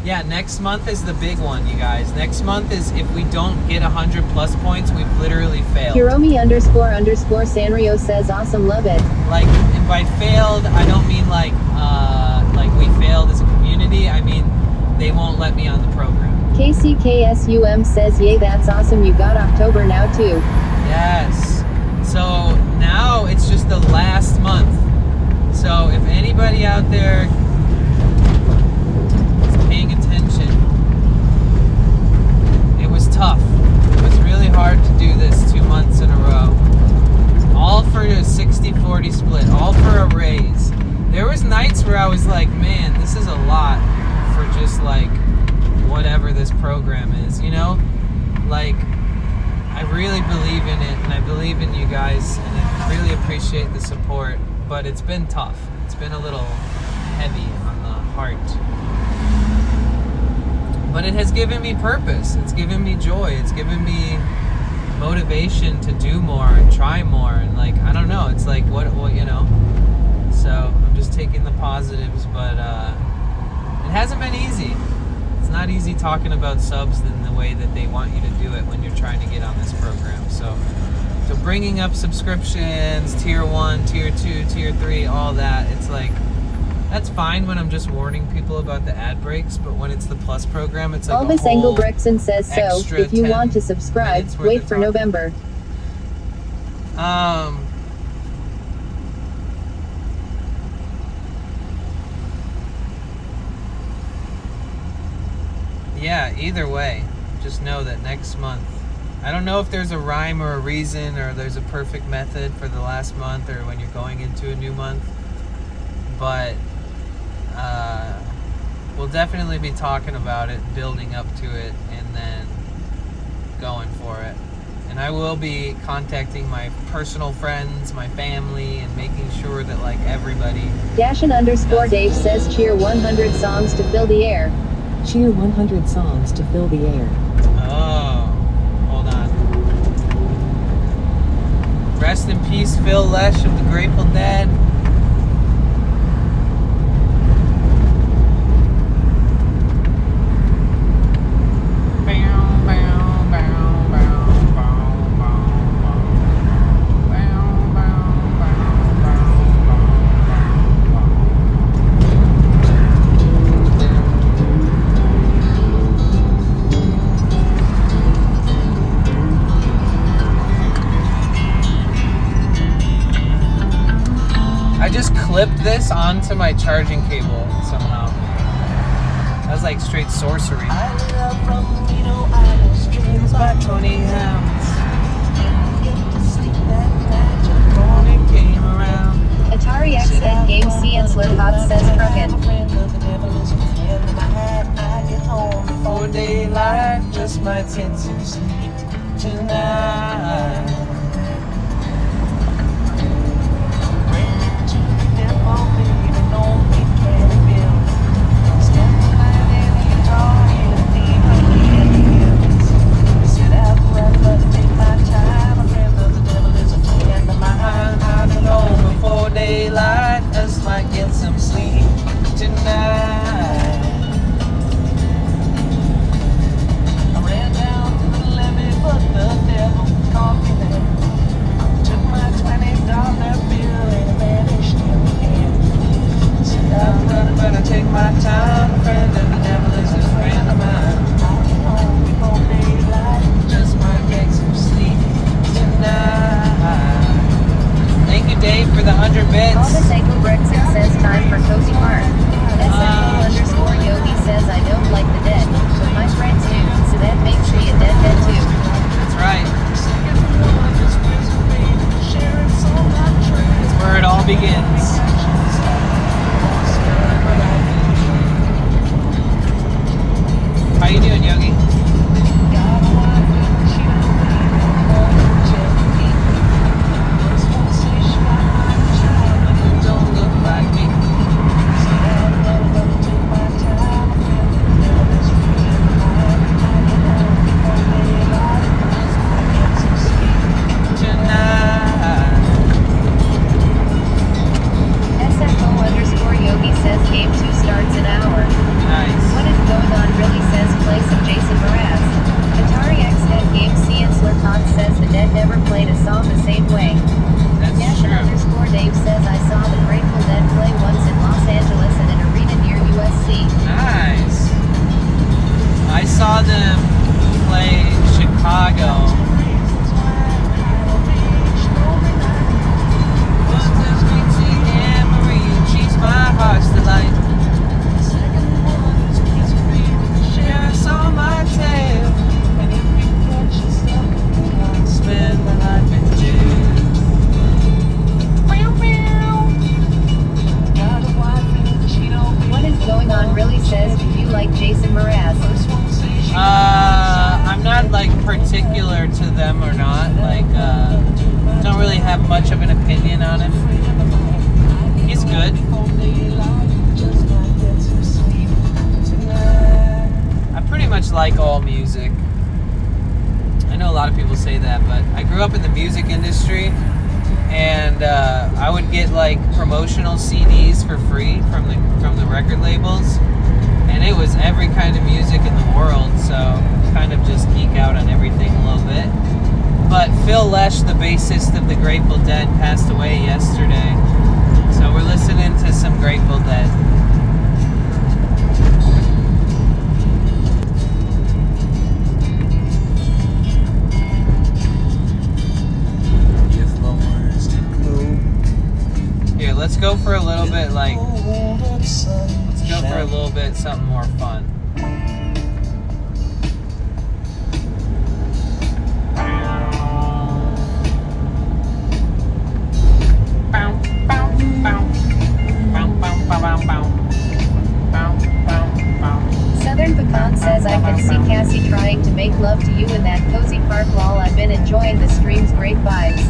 Yeah, next month is the big one, you guys. Next month is if we don't get 100+ points, we've literally failed. Hiromi _ Sanrio says awesome, love it. Like, and by failed, I don't mean like we failed as a community. I mean they won't let me on the program. KCKSUM says yay, that's awesome, you got October now too. Yes. So now it's just the last month. So if anybody out there is paying attention, it was tough. It was really hard to do this 2 months in a row. All for a 60-40 split, all for a raise. There was nights where I was like, man, this is a lot for just like whatever this program is, you know? Like, I really believe in it, and I believe in you guys, and I really appreciate the support, but it's been tough. It's been a little heavy on the heart. But it has given me purpose. It's given me joy. It's given me motivation to do more and try more, and like, I don't know, it's like, what you know? So I'm just taking the positives, but it hasn't been easy. It's not easy talking about subs in the way that they want you to do it when you're trying to get on this program. So bringing up subscriptions, tier 1, tier 2, tier 3, all that, it's like, that's fine when I'm just warning people about the ad breaks, but when it's the Plus program, it's like Elvis Engelbrechtson says so. If you want to subscribe, wait for November. Yeah, either way, just know that next month, I don't know if there's a rhyme or a reason or there's a perfect method for the last month or when you're going into a new month, but we'll definitely be talking about it, building up to it, and then going for it. And I will be contacting my personal friends, my family, and making sure that like everybody. Dashin_Dave says cheer 100 songs to fill the air. Cheer 100 songs to fill the air. Oh, hold on. Rest in peace, Phil Lesh of the Grateful Dead. Clipped this onto my charging cable somehow. That was like straight sorcery. By Tony Helms. Atari X Ed Game C and Slurpot says Krucken. tonight. Before daylight, us might get some sleep tonight. I ran down to the levee, but the devil caught me there. Took my $20 bill and vanished in the air. Said I'm running, but I take my time. A friend of the devil is a friend of mine. I'll be home before daylight, just might get some sleep tonight. Thank you, Dave, for the 100 bits. Thomas Ankle Brexit says time for Cozy Park. SNO_Yogi says I don't like the dead, but my friends do, so that makes me a dead too. That's right. That's where it all begins. How you doing, Yogi? Don't look like me. SFO_Yogi says game 2 starts an hour. Nice. What is going on really says play some Jason Mraz. Atari X Head Game C and Slurpot says the Dead never played a song the same way. That's Dashin_Dave says I saw the Grateful Dead play once in Los Angeles in an arena near USC. Nice. I saw them play Chicago. She's my heart's delight. Shares on my tail. And if you catch yourself, I'll spend my life in jail. What is going on really says do you like Jason Mraz? I'm not like particular to them or not. Like, don't really have much of an opinion on him. He's good. I pretty much like all music. I know a lot of people say that, but I grew up in the music industry, and I would get like promotional CDs for free from the record labels, and it was every kind of music in the world. So kind of just geek out on everything a little bit. But Phil Lesh, the bassist of the Grateful Dead, passed away yesterday. So we're listening to some Grateful Dead. Here, let's go for a little bit like, let's go for a little bit something more fun. Southern Pecan says I can see Cassie trying to make love to you in that cozy park. Lol, I've been enjoying the streams, great vibes.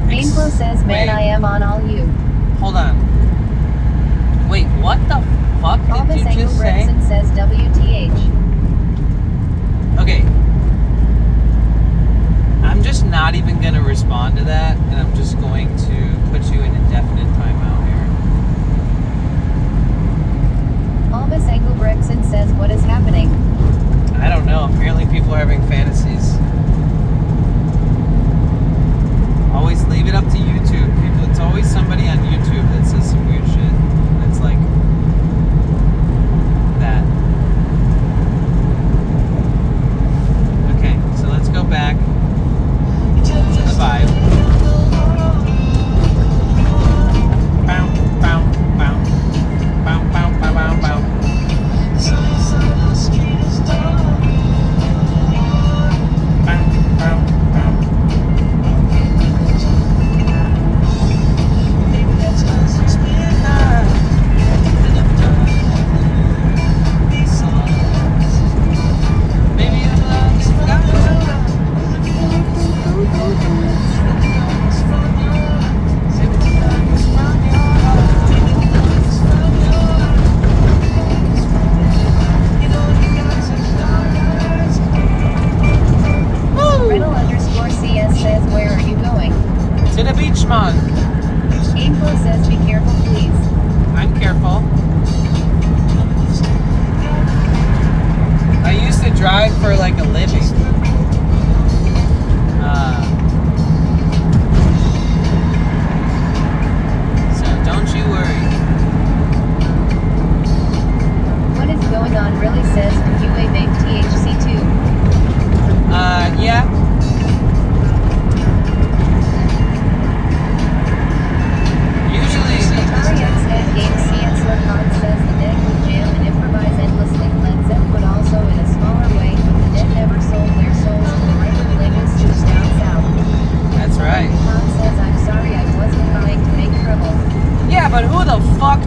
Mainflow says man I am on all you. Hold on. Wait, what the fuck did you just say? Brexit says WTH. Okay. I'm just not even going to respond to that, and I'm just going to put you in indefinite timeout here. Albus Angle Brexit says what is happening? I don't know. Apparently people are having fantasies. Always leave it up to YouTube. People, it's always somebody on YouTube that says some weird shit. It's like that. Okay, so let's go back to the vibe.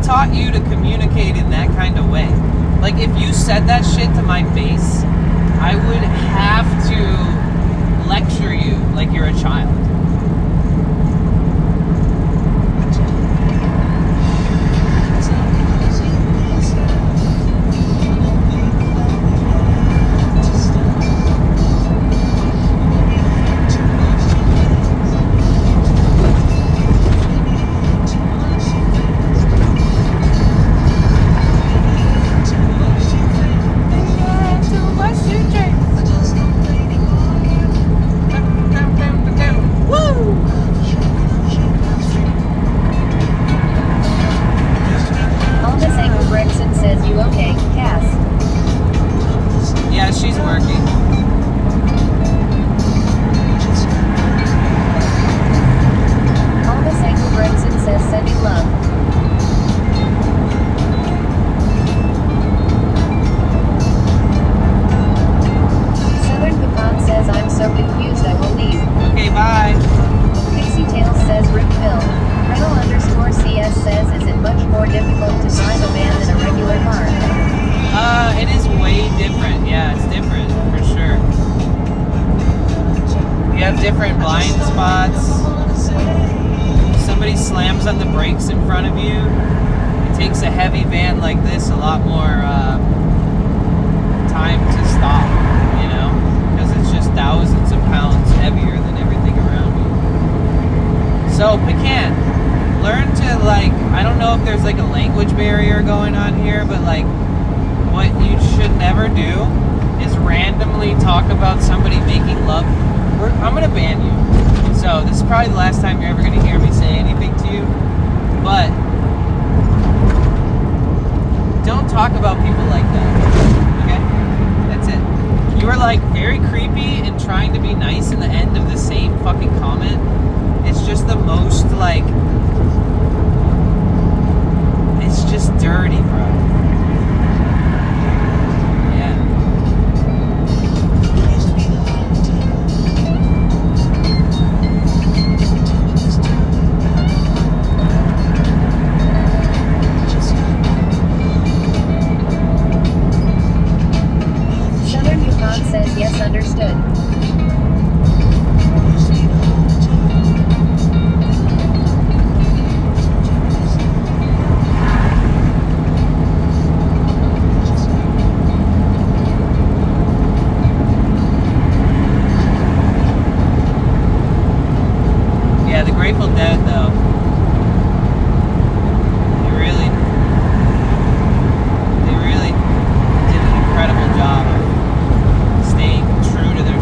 taught you to communicate in that kind of way? Like, if you said that shit to my face, I would have to lecture you like you're a child. Yeah, she's working. Almas Angle Gregson says sending love. Southern Pecan says I'm so confused I will leave. Okay, bye. Pixie Tales says Rip Phil. Gretel_CS says is it much more difficult to drive a van than a regular car? It is way different. Yeah, it's different for sure. You have different blind spots. Somebody slams on the brakes in front of you. It takes a heavy van like this a lot more time to stop, you know, because it's just thousands of pounds heavier than everything around you. So, Pecan, learn to, like, I don't know if there's like a language barrier going on here, but like, what you should never do is randomly talk about somebody making love. I'm gonna ban you. So this is probably the last time you're ever gonna hear me say anything to you. But don't talk about people like that. Okay? That's it. You are like very creepy and trying to be nice in the end of the same fucking comment. It's just the most like, it's just dirty, bro. Says yes, understood. Yeah, the Grateful Dead, though. They really did an incredible job of staying true to their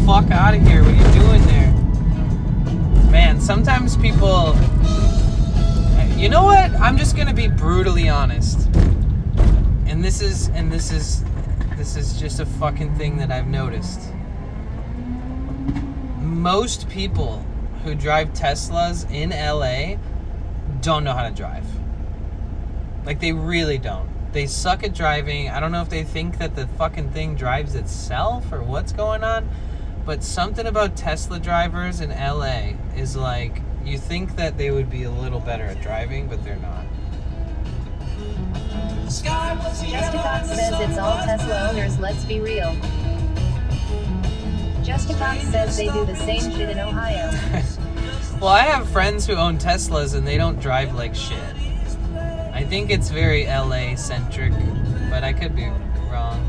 fuck out of here. What are you doing there? Man, sometimes people... You know what? I'm just gonna be brutally honest. And this is just a fucking thing that I've noticed. Most people who drive Teslas in LA don't know how to drive. Like, they really don't. They suck at driving. I don't know if they think that the fucking thing drives itself or what's going on, but something about Tesla drivers in LA is like, you think that they would be a little better at driving, but they're not. Justicox says it's all Tesla owners, let's be real. Justicox says they do the same shit in Ohio. Well, I have friends who own Teslas and they don't drive like shit. I think it's very LA centric, but I could be wrong.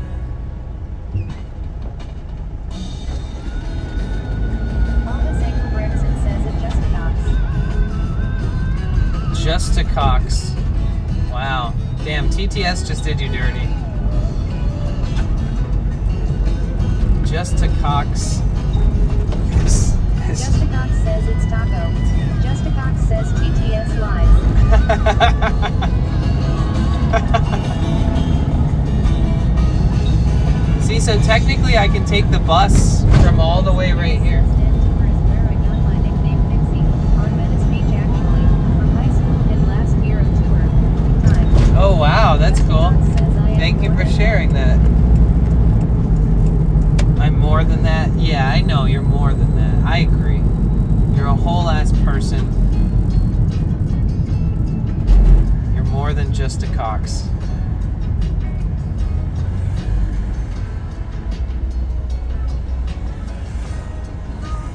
Justicox. Wow. Damn, TTS just did you dirty. Justicox. Justicox says it's taco. Justicox says TTS lies. See, so technically I can take the bus from all the way right here. Oh wow, that's cool. Thank you for sharing that. I'm more than that? Yeah, I know you're more than that. I agree. You're a whole ass person. You're more than just a cox.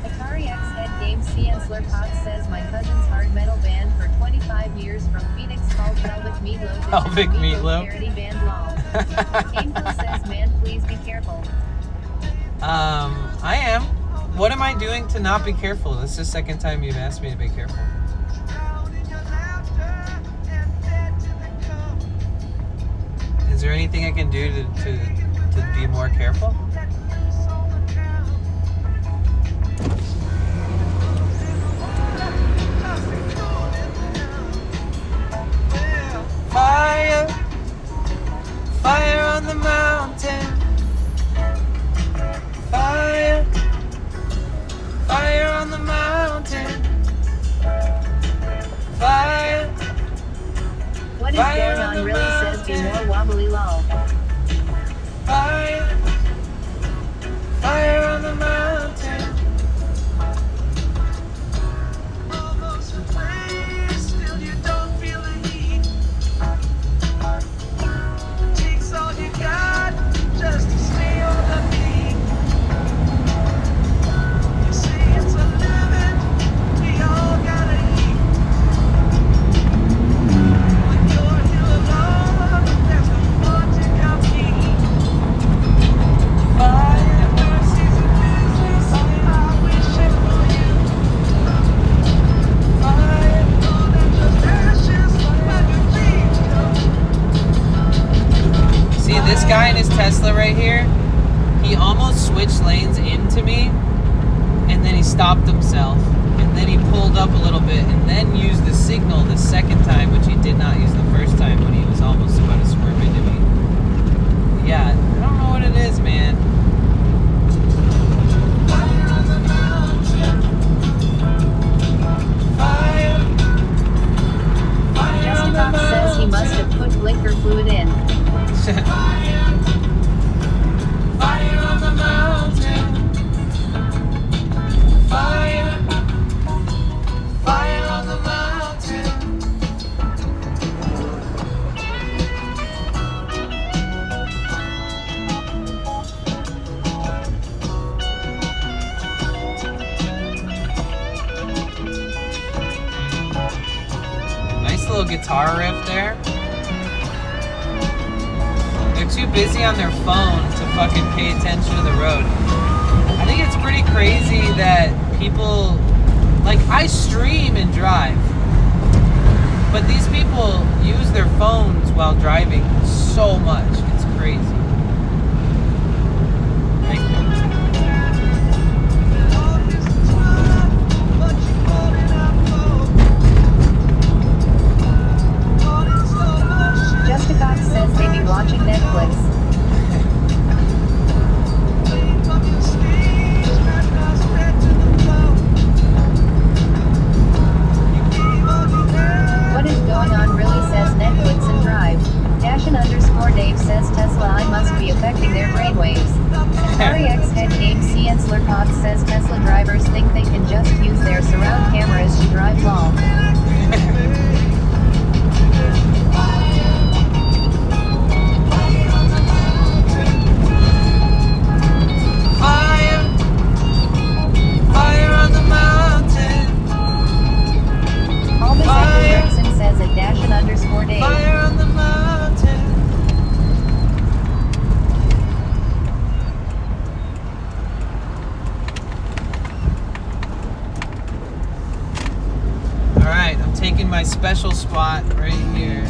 Atari X head game Ciensler Cox says my cousin's hard metal band for 25 years from Phoenix called Pelvic Meatloaf. Pelvic Meatloaf. Parody band lol. Angel says, man, please be careful. I am. What am I doing to not be careful? This is the second time you've asked me to be careful. Is there anything I can do to be more careful? Fire, fire on the mountain. Fire, fire on the mountain. Fire. What is going on really says be more wobbly lol. Fire, fire on the mountain. Almost a place, still you don't feel the heat. Takes all you got just to stay on the beat. You say it's a living, we all gotta eat. When you're here alone, there's no one to compete. Fire, mercy's a business, I wish it for you. Fire, all that just ashes when your dreams come. See this guy in his Tesla right here? He almost switched lanes into me, and then he stopped himself, and then he pulled up a little bit, and then used the signal the second time, which he did not use the first time when he was almost about to swerve into me. Yeah, I don't know what it is, man. Fire on the mountain. Fire. Fire on the Justicox says he must have put blinker fluid in. Fire. Fire on the mountain. Fire. Fire on the mountain. Nice little guitar riff there. They're too busy on their phone to fucking pay attention to the road. I think it's pretty crazy that people, like, I stream and drive, but these people use their phones while driving so much. It's crazy. Like, Tesla drivers think they can just use their surround cameras to drive long. Fire, fire on the mountain. Homelessness says at _Dave. Fire on the mountain. All right, I'm taking my special spot right here.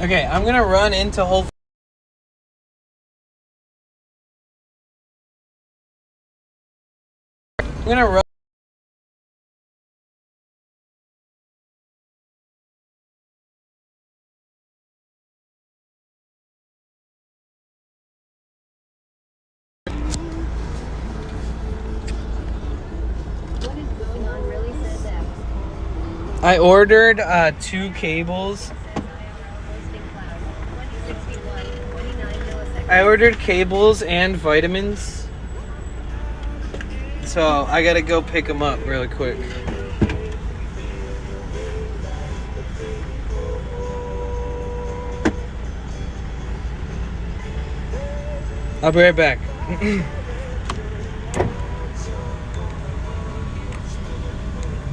Okay, I'm gonna run into Whole. I'm gonna run. What is going on really, says X. I ordered 2 cables. I ordered cables and vitamins. So I gotta go pick them up really quick. I'll be right back.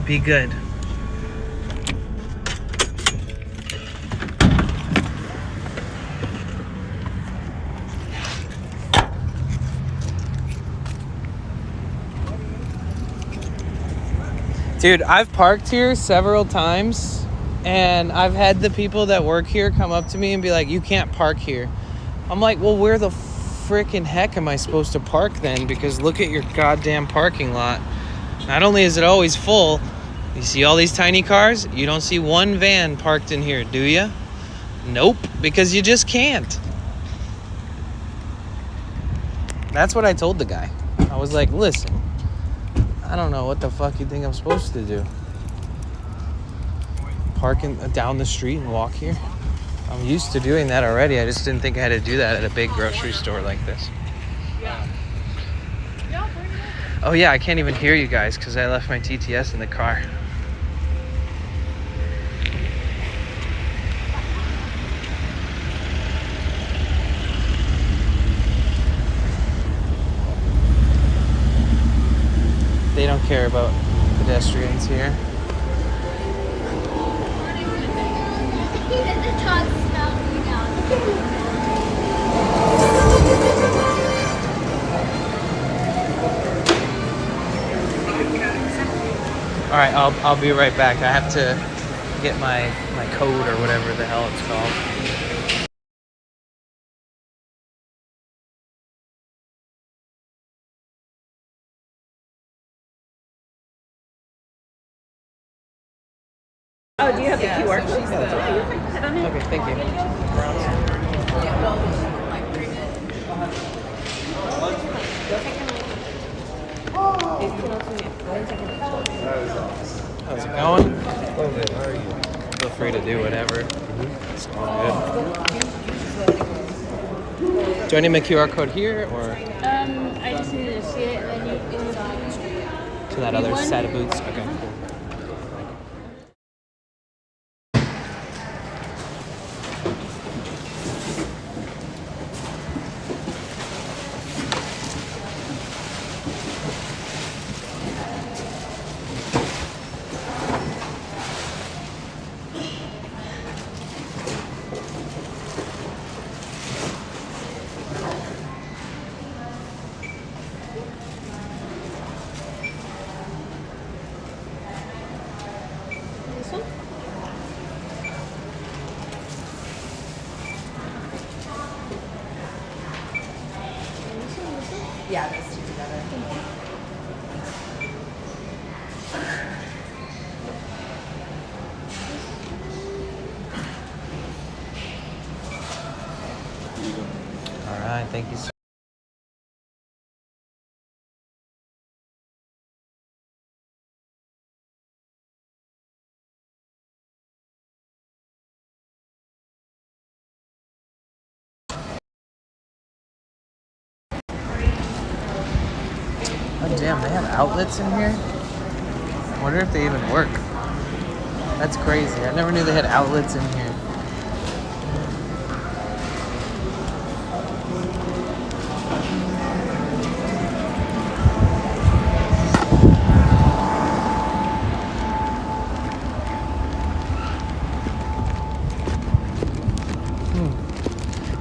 Be good. Dude, I've parked here several times, and I've had the people that work here come up to me and be like, you can't park here. I'm like, well, where the freaking heck am I supposed to park then? Because look at your goddamn parking lot. Not only is it always full, you see all these tiny cars? You don't see one van parked in here, do you? Nope, because you just can't. That's what I told the guy. I was like, listen, I don't know what the fuck you think I'm supposed to do. Parking down the street and walk here? I'm used to doing that already. I just didn't think I had to do that at a big grocery store like this. Oh yeah, I can't even hear you guys because I left my TTS in the car. They don't care about pedestrians here. All right, I'll be right back. I have to get my code or whatever the hell it's called. Oh, do you have the QR code? Okay, thank you. How's it going? Good. How are you? Feel free to do whatever. It's all good. Do I need my QR code here or? I just need to see it and then you To that other set of boots? Okay, cool. Yeah, those two together. fine. Thank you, sir. Oh, damn, they have outlets in here? I wonder if they even work. That's crazy. I never knew they had outlets in here.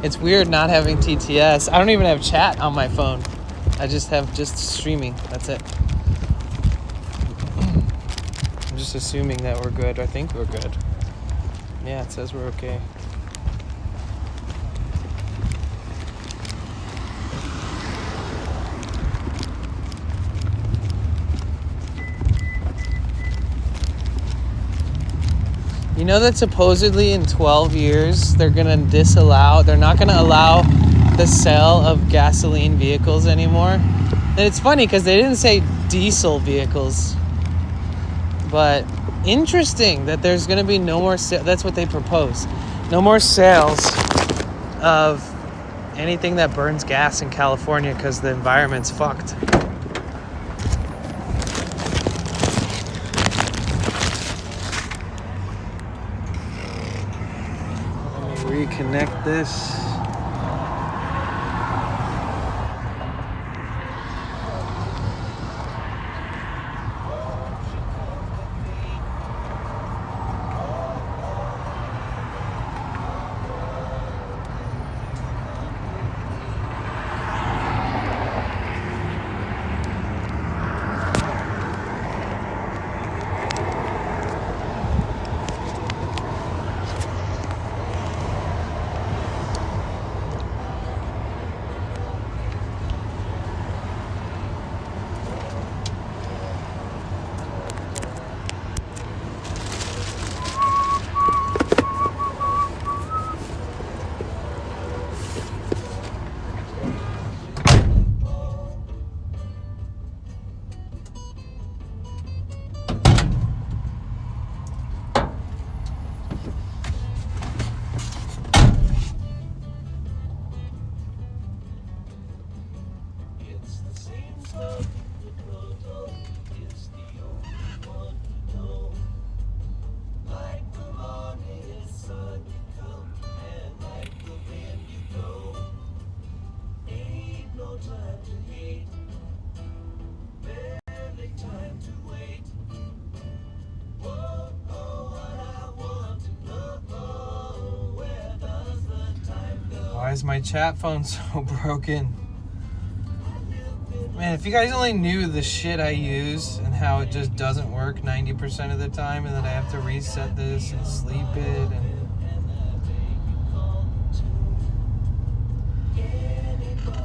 It's weird not having TTS. I don't even have chat on my phone. I just have streaming. That's it. I'm just assuming that we're good. I think we're good. Yeah, it says we're okay. You know that supposedly in 12 years they're not gonna allow the sale of gasoline vehicles anymore. And it's funny because they didn't say diesel vehicles. But interesting that there's gonna be no more that's what they propose. No more sales of anything that burns gas in California because the environment's fucked. Reconnect this. Why is my chat phone so broken? Man, if you guys only knew the shit I use and how it just doesn't work 90% of the time, and then I have to reset this and sleep it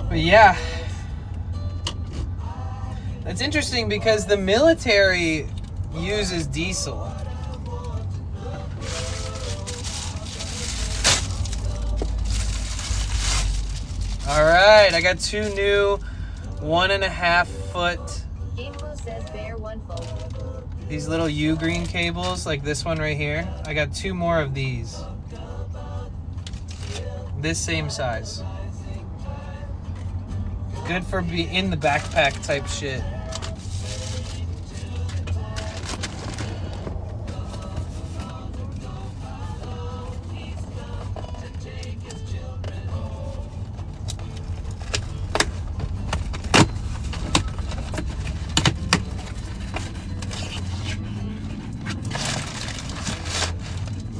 But yeah. That's interesting because the military uses diesel. All right, I got 2 new 1.5 foot. These little U-green cables, like this one right here. I got 2 more of these. This same size. Good for in the backpack type shit.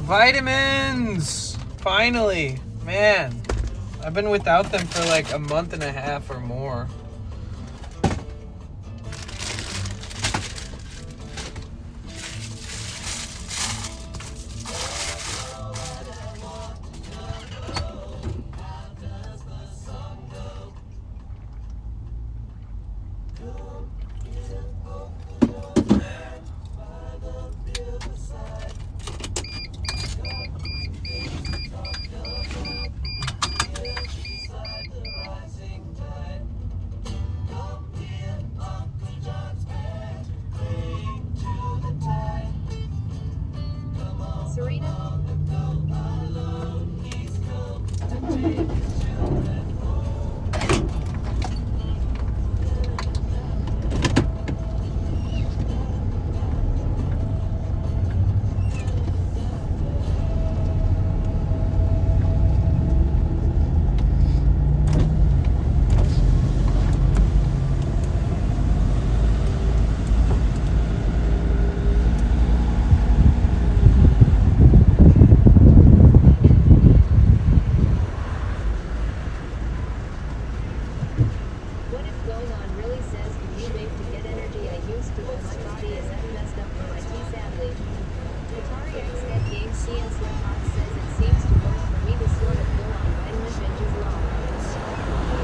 Vitamins! Finally! Man, I've been without them for like a month and a half or more. Serena?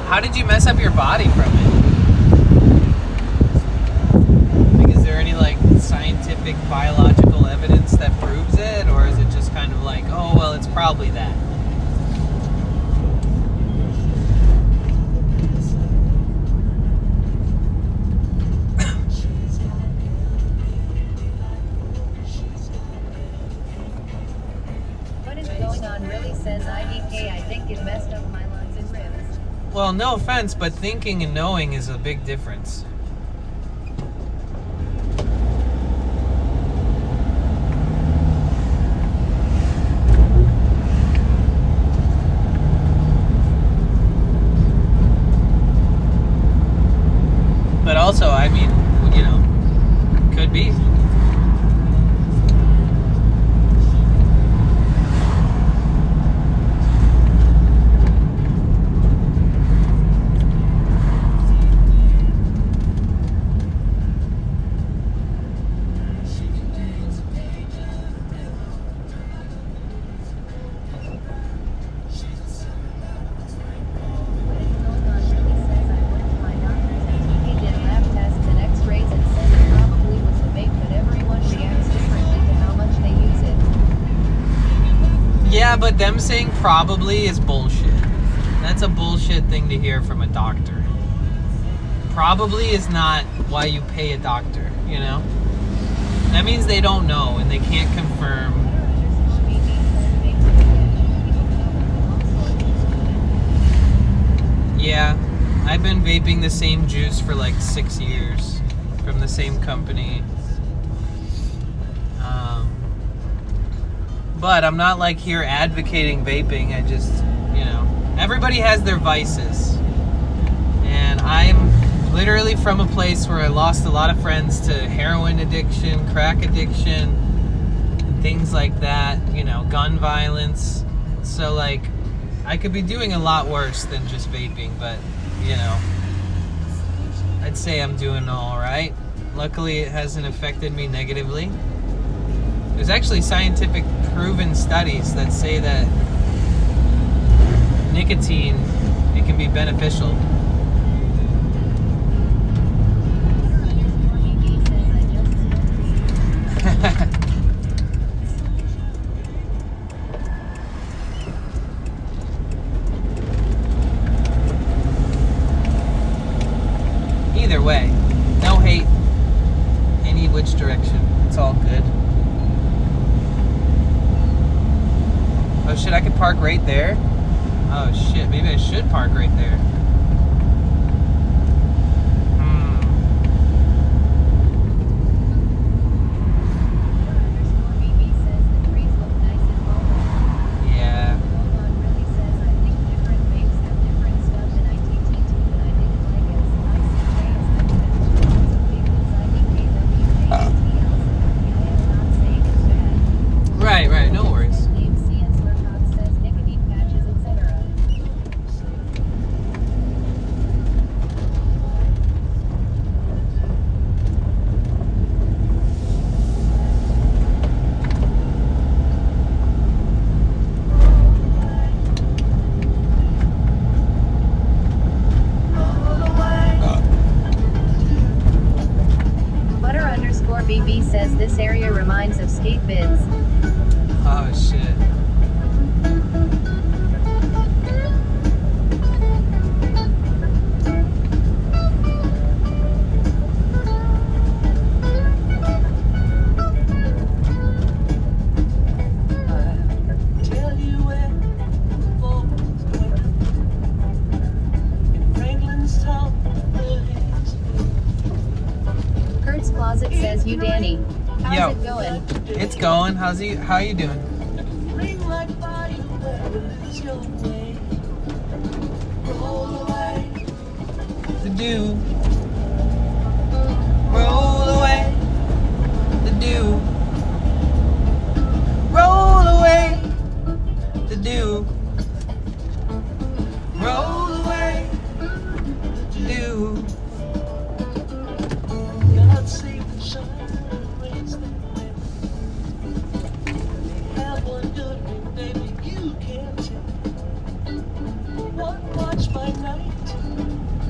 How did you mess up your body from it? Like, is there any like scientific biological evidence that proves it, or is it just kind of like, oh well, it's probably that? What is going on really, says IDK. I think it messed up my lungs and ribs. Well, no offense, but thinking and knowing is a big difference. But also, I mean, you know, could be. Yeah, but them saying probably is bullshit. That's a bullshit thing to hear from a doctor. Probably is not why you pay a doctor, you know? That means they don't know and they can't confirm. Yeah, I've been vaping the same juice for like 6 years from the same company. But I'm not like here advocating vaping. I just, you know, everybody has their vices. And I'm literally from a place where I lost a lot of friends to heroin addiction, crack addiction, and things like that, you know, gun violence. So like, I could be doing a lot worse than just vaping, but, you know, I'd say I'm doing all right. Luckily, it hasn't affected me negatively. There's actually scientific proven studies that say that nicotine, it can be beneficial. Either way, no hate any which direction. It's all good. Oh shit, I could park right there? Oh shit, maybe I should park right there. Yeah. Right, no worries. BB says this area reminds of skate bids. Oh shit. It's going. How you doing? The dew. Roll away. The dew. Roll away. The dew. Roll away. The dew. God save the shine rains that win. Have one good ring, baby, you can't tell. One watch by night,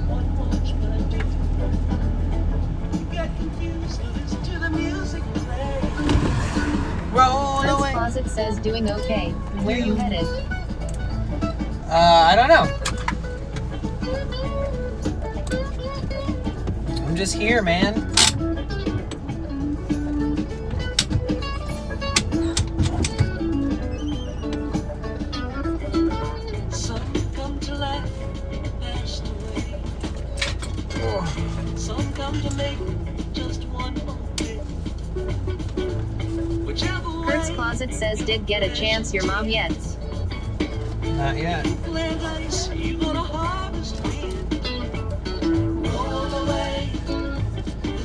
one watch by day. You get confused, listen to the music play. Roll Kurt's away. Closet says doing okay. Where you headed? I don't know. I'm just here, man. Some come to life, passed away. Some come to make just one more day. Whichever Kurt's way. Closet says did get a chance your mom yet? Not yet.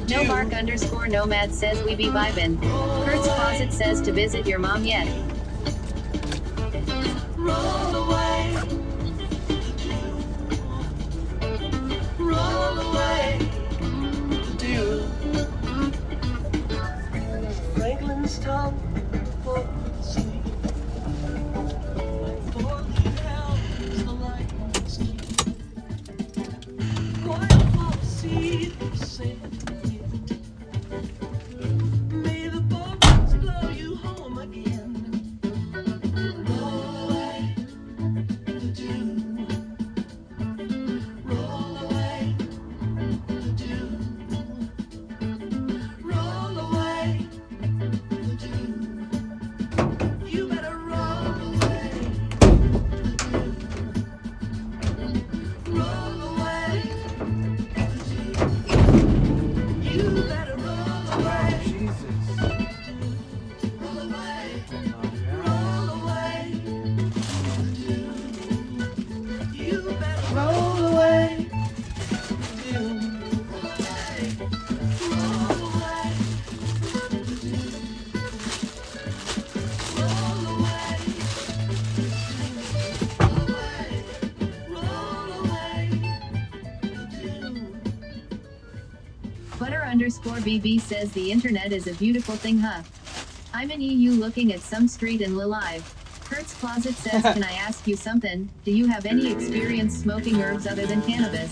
No Mark_Nomad says we be vibin'. Kurt's Closet says to visit your mom yet? Roll away. Roll away. The dew. Franklin's tongue for sleep. Like 4-leaf elms, the light sleep. Royal policy, say may the boats blow you home again. Roll away the dew. Roll away the dew. Roll away the dew. You better roll away the dew. Roll away the dew. You better roll away. Jesus. Roll away. Roll away the dew. You better roll away the dew. Roll away the dew. Roll away roll away the dew. Butter_BB says the internet is a beautiful thing, huh? I'm in EU looking at some street in Live. Kurt's Closet says can I ask you something? Do you have any experience smoking herbs other than cannabis?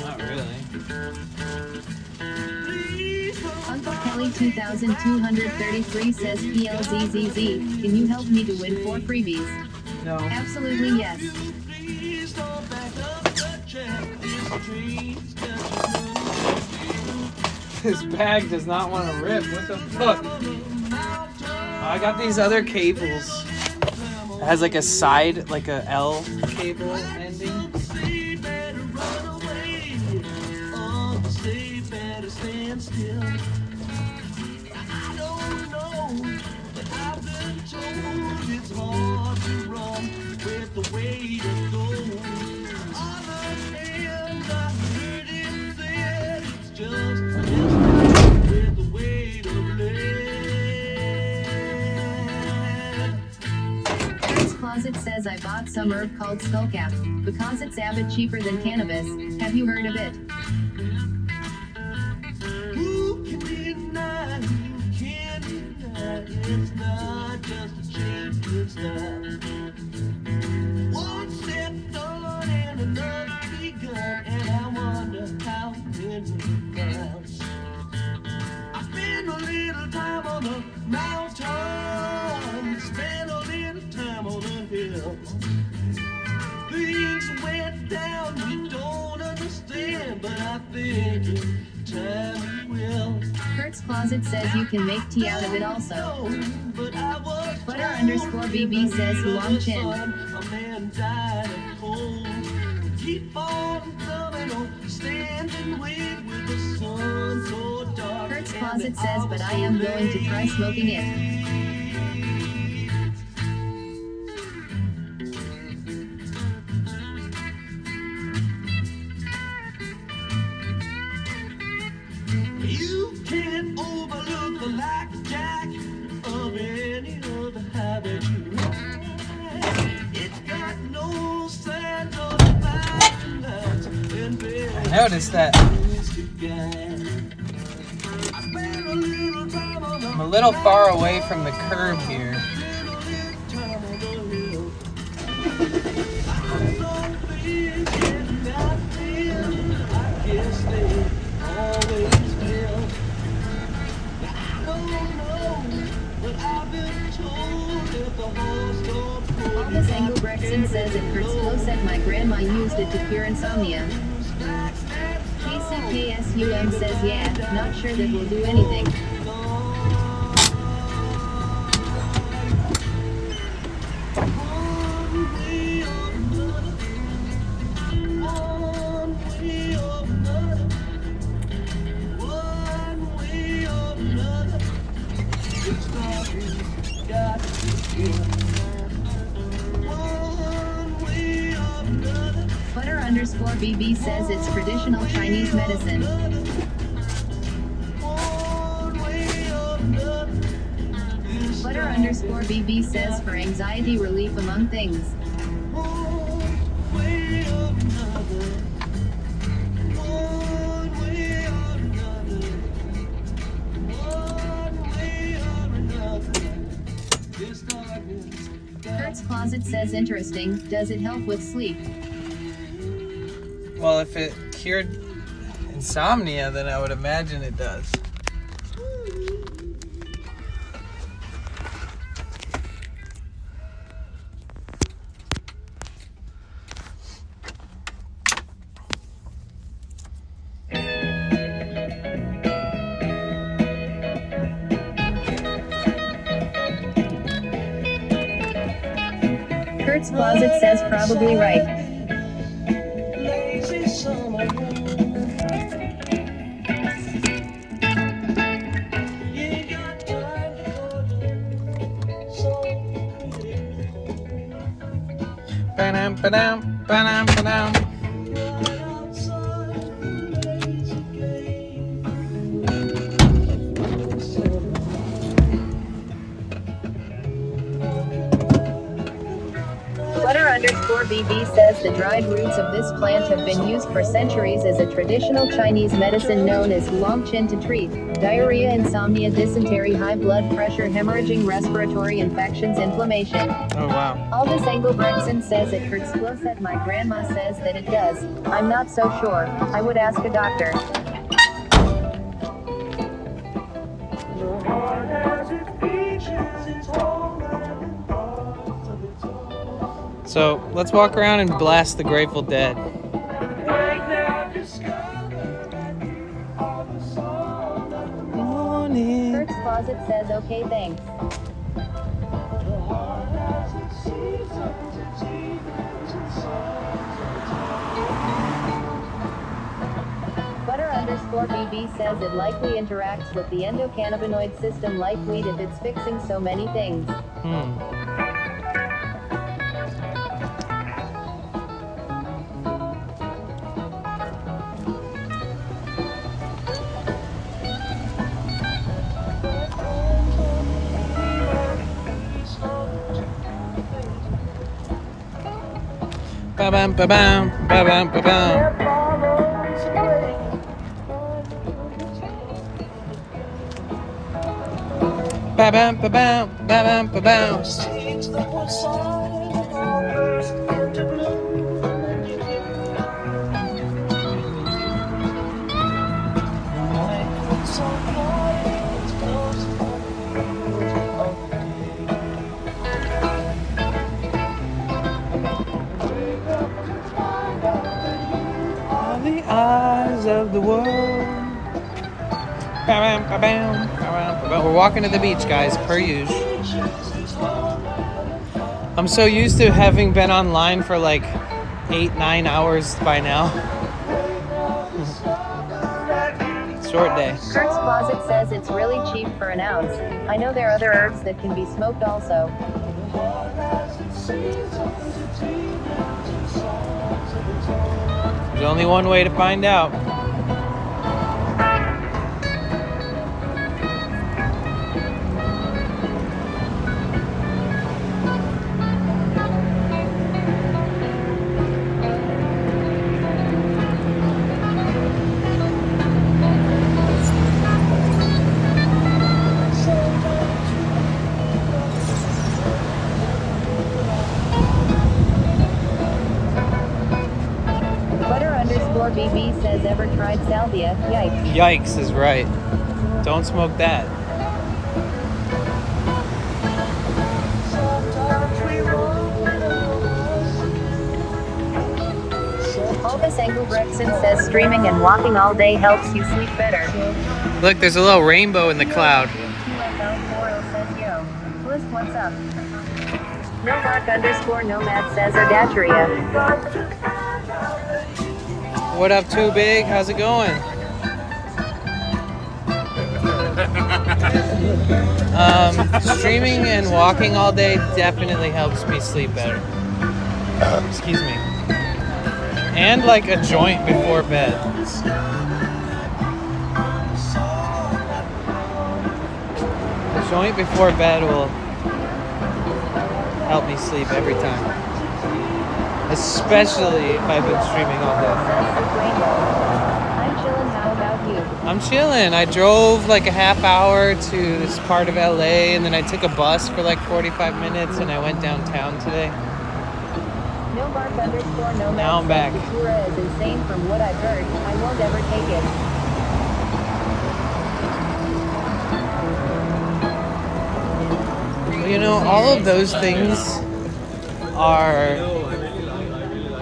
Not really. Uncle Kelly 2233 says PLZZZ, can you help me to win 4 freebies? No. Absolutely yes. Please don't back up the check. This tree's This bag does not want to rip. What the fuck? I got these other cables. It has like a side, like a L cable ending. Closet says I bought some herb called skullcap because it's a bit cheaper than cannabis. Have you heard of it? Who can deny? Who can deny? It's not just a change in style. One step done and another begun, and I wonder how many miles. I spend a little time on the mountain, spend a little time on the hill. Things went down, we don't understand, but I think in time we will. Kurt's Closet says you can make tea out of it also. Butter_BB says Huang Chin. A man died of cold. Keep on coming on, stand and wait with the sun so dark. Closet says, but I am going to try smoking it. You can't overlook the blackjack of any other habit you have. It's got no sense of balance and I noticed that I'm a little far away from the curb here. August Engelbrechtson says it hurts close and my grandma used it to cure insomnia. KCKSUM says yeah, not sure that will do anything. Butter_BB says it's traditional Chinese medicine. Butter_BB says for anxiety relief among things. Kurt's Closet says interesting, does it help with sleep? Well, if it cured insomnia, then I would imagine it does. Kurt's Closet says probably right. Ba-dum, ba-dum, ba-dum. Butter_BB says the dried roots of this plant have been used for centuries as a traditional Chinese medicine known as Longqin to treat diarrhea, insomnia, dysentery, high blood pressure, hemorrhaging, respiratory infections, inflammation. Oh wow. Aldous Engelbrechtson says it hurts close and my grandma says that it does. I'm not so sure. I would ask a doctor. So let's walk around and blast the Grateful Dead. Kurt's Closet says okay, thanks. Butter_BB says it likely interacts with the endocannabinoid system like weed if it's fixing so many things. Ba-bam, ba-bam, ba-bam, ba-bam. Ba-bam, ba-bam, ba-bam, ba-bam. Eyes of the world. Ba-bam, ba-bam, ba-bam, ba-bam. We're walking to the beach, guys, per usual. I'm so used to having been online for like 8-9 hours by now. Short day. Kurt's Closet says it's really cheap for an ounce. I know there are other herbs that can be smoked also. There's only one way to find out. BB says ever tried salvia? Yikes. Yikes is right. Don't smoke that. Albus Engelbrechtson says streaming and walking all day helps you sleep better. Look, there's a little rainbow in the cloud. QFL40 says yo. Bliss, what's up? No_nomad says Erdatria. What up, Too Big? How's it going? Streaming and walking all day definitely helps me sleep better. Excuse me. And like a joint before bed. A joint before bed will help me sleep every time. Especially if I've been streaming all day. I'm chillin', how about you? I'm chilling. I drove like a half hour to this part of LA and then I took a bus for like 45 minutes and I went downtown today. No_nomad now I'm back. The tour is insane from what I've heard. I won't ever take it. You know, all of those things are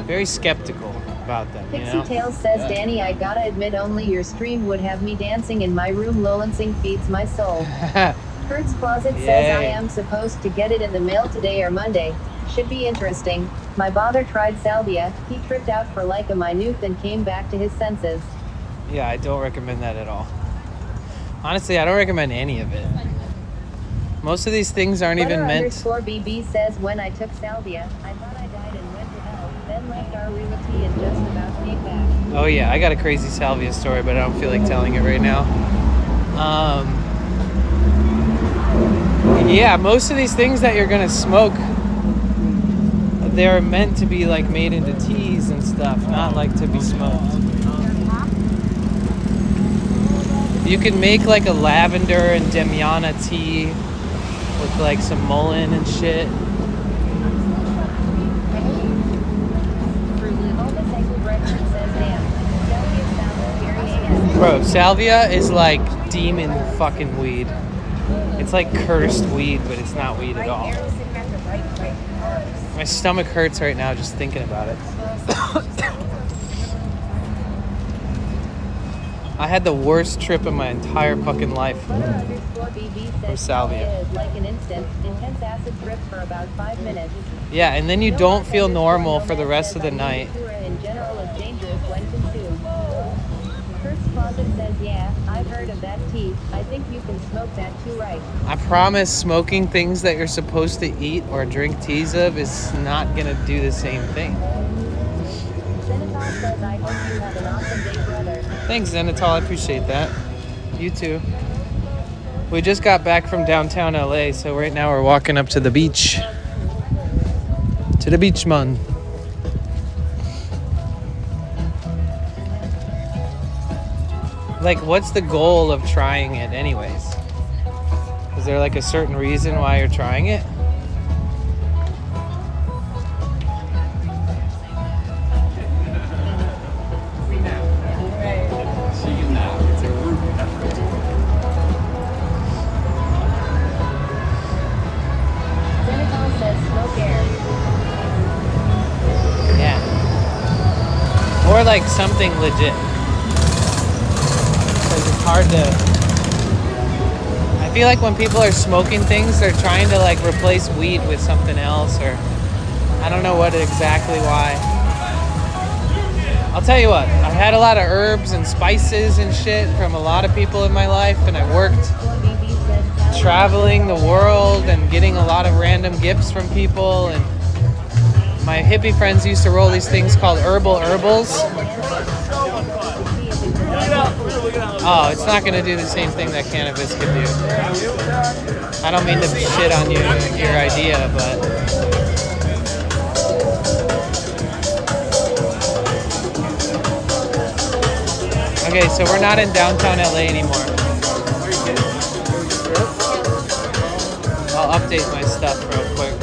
very skeptical about them, you know? Pixie Tales says, Danny, I gotta admit only your stream would have me dancing in my room. Lolancing feeds my soul. Kurt's Closet says I am supposed to get it in the mail today or Monday. Should be interesting. My father tried salvia. He tripped out for like a minute and came back to his senses. Yeah, I don't recommend that at all. Honestly, I don't recommend any of it. Most of these things aren't even meant. _BB says, when I took salvia, I thought I died and went to hell, then left our realty and just about came back. Oh yeah, I got a crazy salvia story, but I don't feel like telling it right now. Yeah, most of these things that you're gonna smoke, they're meant to be like made into teas and stuff, not like to be smoked. You can make like a lavender and Demiana tea with like some mullein and shit. Bro, salvia is like demon fucking weed. It's like cursed weed, but it's not weed at all. My stomach hurts right now just thinking about it. I had the worst trip of my entire fucking life from salvia. Like an instant, intense acid trip for about 5 minutes. Yeah, and then you don't feel normal for the rest of the night. In general is dangerous when consumed. Kurt's Closet says, yeah, I've heard of that tea. I think you can smoke that too, right? I promise smoking things that you're supposed to eat or drink teas of is not gonna do the same thing. Zenithal says, I hope you have an awesome day, brother. Thanks, Zenithal. I appreciate that. You too. We just got back from downtown LA, so right now we're walking up to the beach. To the beach, man. Like, what's the goal of trying it anyways? Is there like a certain reason why you're trying it? Zenithal says, smoke air. Yeah. Or like something legit. Because it's hard to... I feel like when people are smoking things, they're trying to like replace weed with something else, or I don't know what exactly why. I'll tell you what, I had a lot of herbs and spices and shit from a lot of people in my life, and I worked traveling the world and getting a lot of random gifts from people. And my hippie friends used to roll these things called herbals. Oh, it's not going to do the same thing that cannabis could do. I don't mean to shit on you, your idea, but... Okay, so we're not in downtown LA anymore. I'll update my stuff real quick.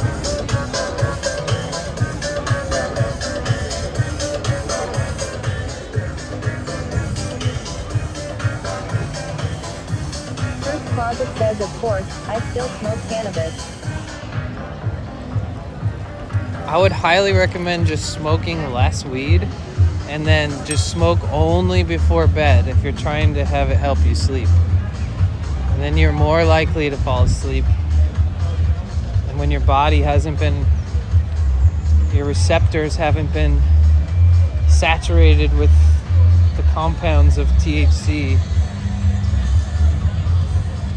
First Closet says, of course, I still smoke cannabis. I would highly recommend just smoking less weed and then just smoke only before bed if you're trying to have it help you sleep. And then you're more likely to fall asleep. And when your body hasn't been, your receptors haven't been saturated with the compounds of THC.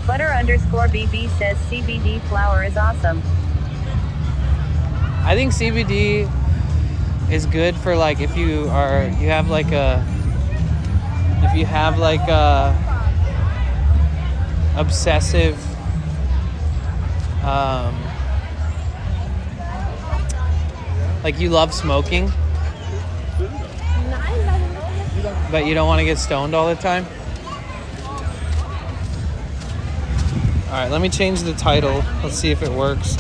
Butter_BB says CBD flower is awesome. I think CBD is good for like if you have like a obsessive like you love smoking but you don't want to get stoned all the time. All right, let me change the title. Let's see if it works.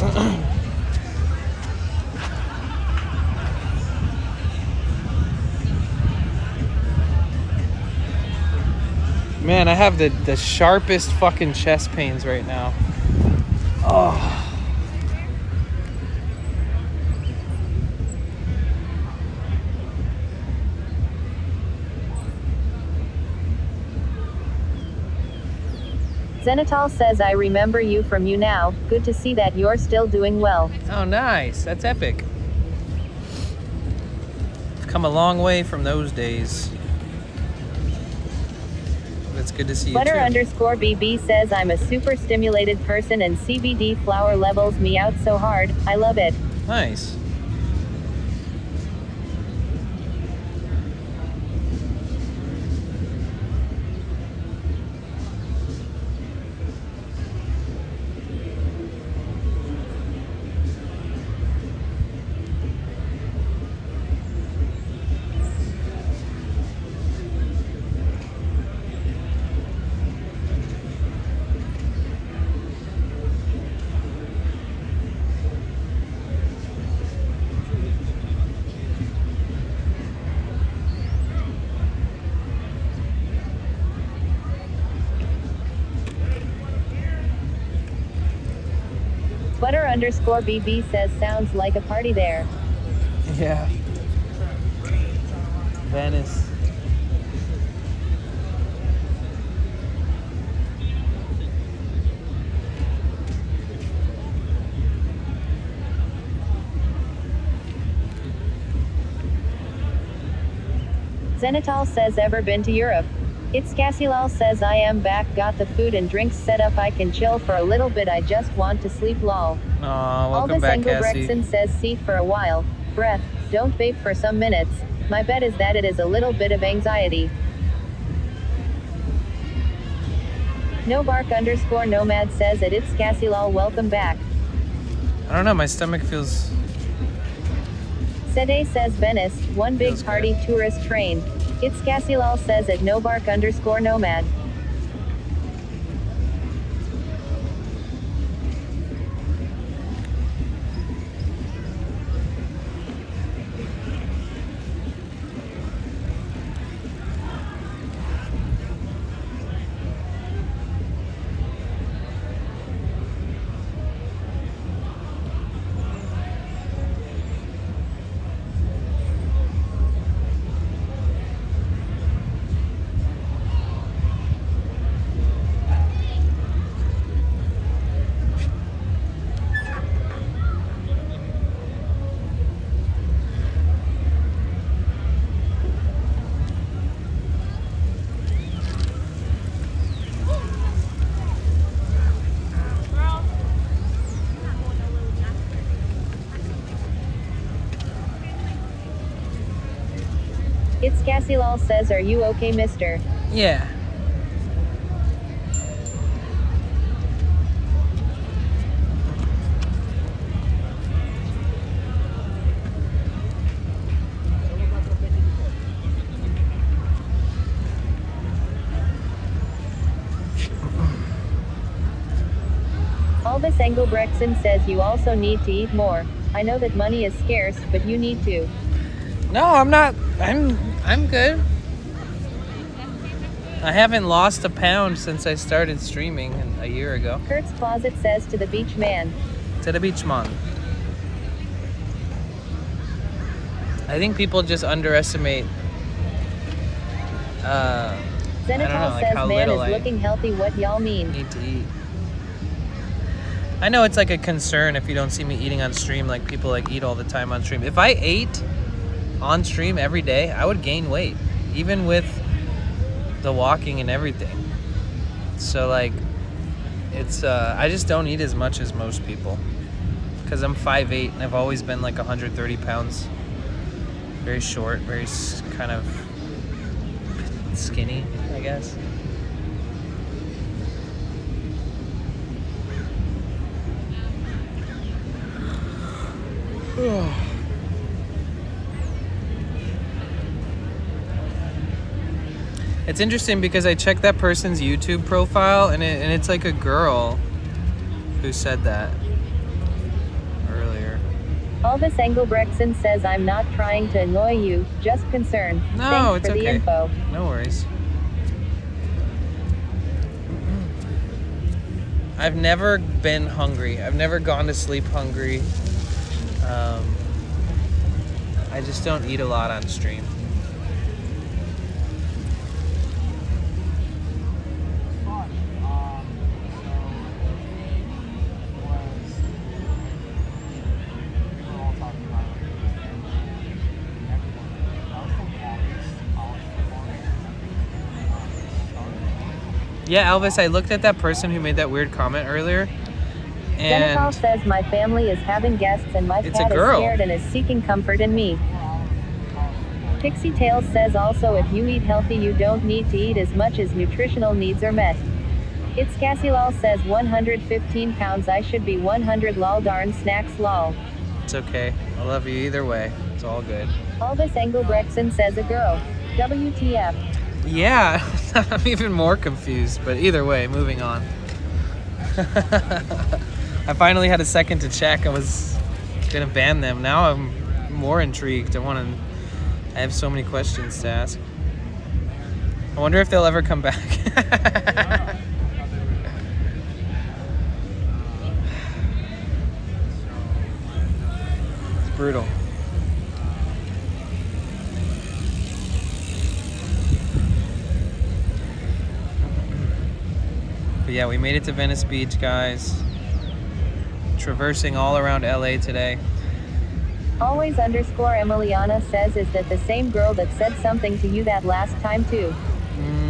Man, I have the sharpest fucking chest pains right now. Oh. Zenitol says, I remember you from you now. Good to see that you're still doing well. Oh, nice. That's epic. I've come a long way from those days. It's good to see you Butter_BB says, I'm a super stimulated person and CBD flower levels me out so hard. I love it. Nice. Butter_BB says, sounds like a party there. Yeah. Venice. Zenitol says, ever been to Europe? It's Cassilal says, I am back, got the food and drinks set up, I can chill for a little bit, I just want to sleep lol. Aw, welcome back, Cassie. Engelbrechtson says, seat for a while, breath, don't vape for some minutes. My bet is that it is a little bit of anxiety. No_bark_nomad says that it's Cassilal, welcome back. I don't know, my stomach feels... Sede says, Venice, one big party tourist train. It's Cassilal says at nobark_nomad. Cassie Lal says, are you okay, mister? Yeah. Alvis Engelbrechtson says you also need to eat more. I know that money is scarce, but you need to. No, I'm not. I'm good. I haven't lost a pound since I started streaming a year ago. Kurt's Closet says to the beach man. To the beach man. I think people just underestimate. Zenithal says man is looking healthy. What y'all mean? Need to eat. I know it's like a concern if you don't see me eating on stream, like people like eat all the time on stream. If I ate on stream every day, I would gain weight, even with the walking and everything. So like, it's I just don't eat as much as most people because I'm 5'8" and I've always been like 130 pounds. Very short, very kind of skinny, I guess. It's interesting because I checked that person's YouTube profile and it's like a girl who said that earlier. Alvis Engelbrechtson says I'm not trying to annoy you, just concerned. No, Thanks it's for the okay. info. No worries. I've never been hungry. I've never gone to sleep hungry. I just don't eat a lot on stream. Yeah, Elvis, I looked at that person who made that weird comment earlier. And Zenithal says my family is having guests and my It's cat a is girl. scared and is seeking comfort in me. Pixie Tales says also if you eat healthy you don't need to eat as much as nutritional needs are met. It's Cassie Lal says 115 pounds I should be 100 lol darn snacks lol. it's okay. I love you either way. It's all good. Alvis Engelbrechtson says a girl. WTF. Yeah, I'm even more confused, but either way, moving on. I finally had a second to check. I was gonna ban them. Now I'm more intrigued. I have so many questions to ask. I wonder if they'll ever come back. It's brutal. But yeah, we made it to Venice Beach, guys. Traversing all around LA today. Always _ Emiliana says is that the same girl that said something to you that last time too?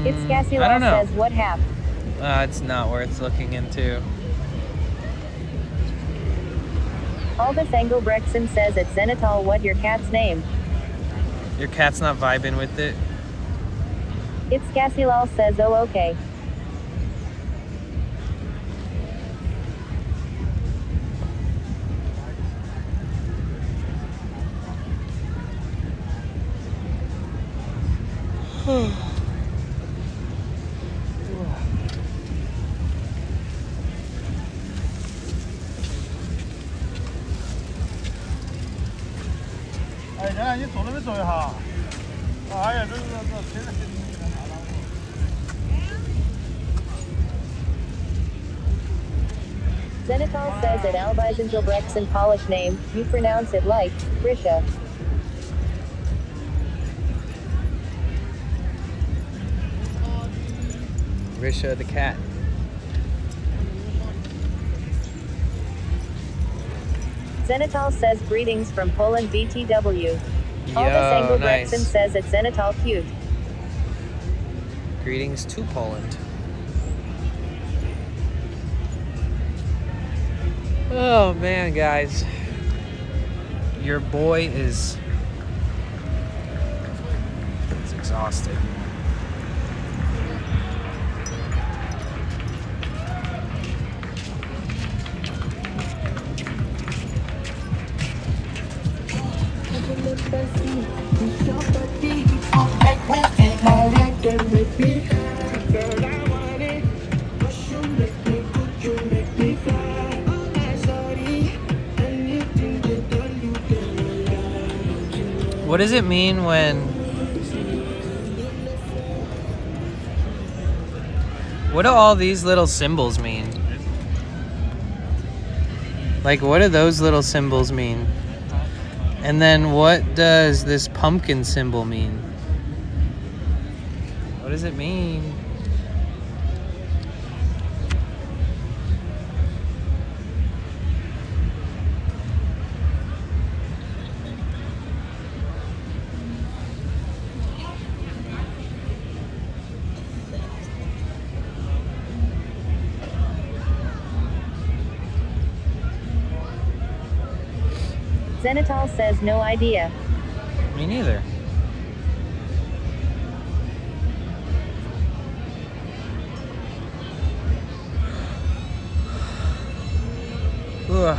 It's Cassie I Lal don't know. says what happened? It's not worth looking into. Alvis Engelbrechtson says at Zenithal what your cat's name? Your cat's not vibing with it. It's Cassie Lal says oh okay. Zenithal says at Alvis Engelbrechtson Polish name, you pronounce it like, Grisha. Risha the cat. Zenithal says greetings from Poland BTW. Alvis Yo, Engelbrechtson nice. says at Zenithal cute. Greetings to Poland. Oh man, guys. Your boy is exhausted. What does it mean when... What do all these little symbols mean? Like, what do those little symbols mean? And then what does this pumpkin symbol mean? What does it mean? Zenithal says no idea. Me neither. Ugh.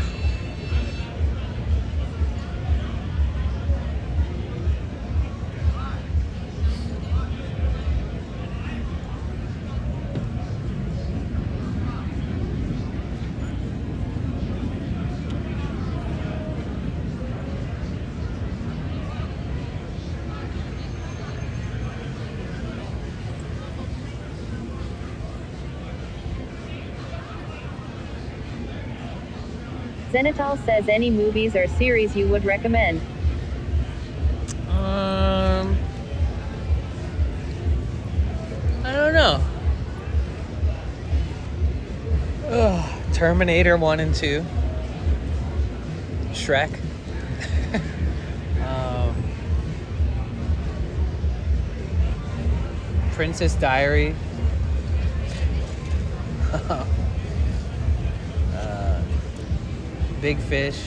Zenithal says any movies or series you would recommend. I don't know. Ugh. Terminator 1 and 2. Shrek. Princess Diary. Big Fish.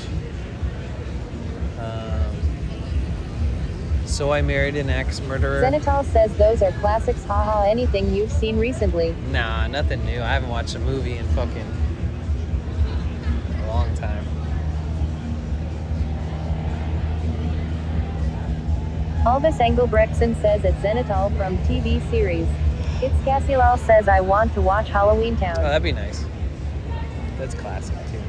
So I Married an Ex-Murderer. Zenithal says those are classics. Haha, anything you've seen recently? Nah, nothing new. I haven't watched a movie in fucking a long time. Alvis Engelbrechtson says it's Zenithal from TV series. It's Cassielal says I want to watch Halloween Town. Oh, that'd be nice. That's classic too.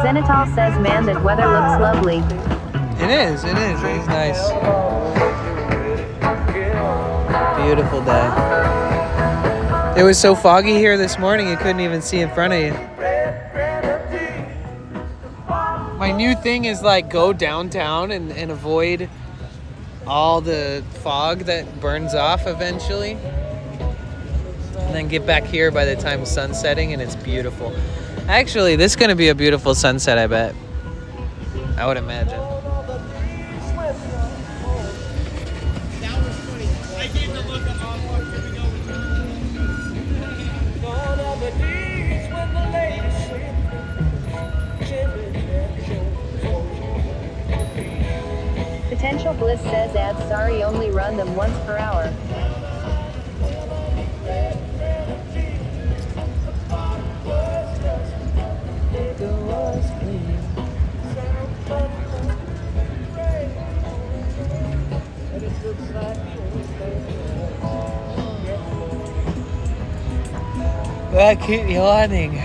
Zenithal says man that weather looks lovely. It is nice. Beautiful day. It was so foggy here this morning you couldn't even see in front of you. My new thing is like go downtown and avoid all the fog that burns off eventually. And then get back here by the time the sun's setting and it's beautiful. Actually, this is going to be a beautiful sunset, I bet. I would imagine. Potential Bliss says ads sorry only run them once per hour. I keep yawning.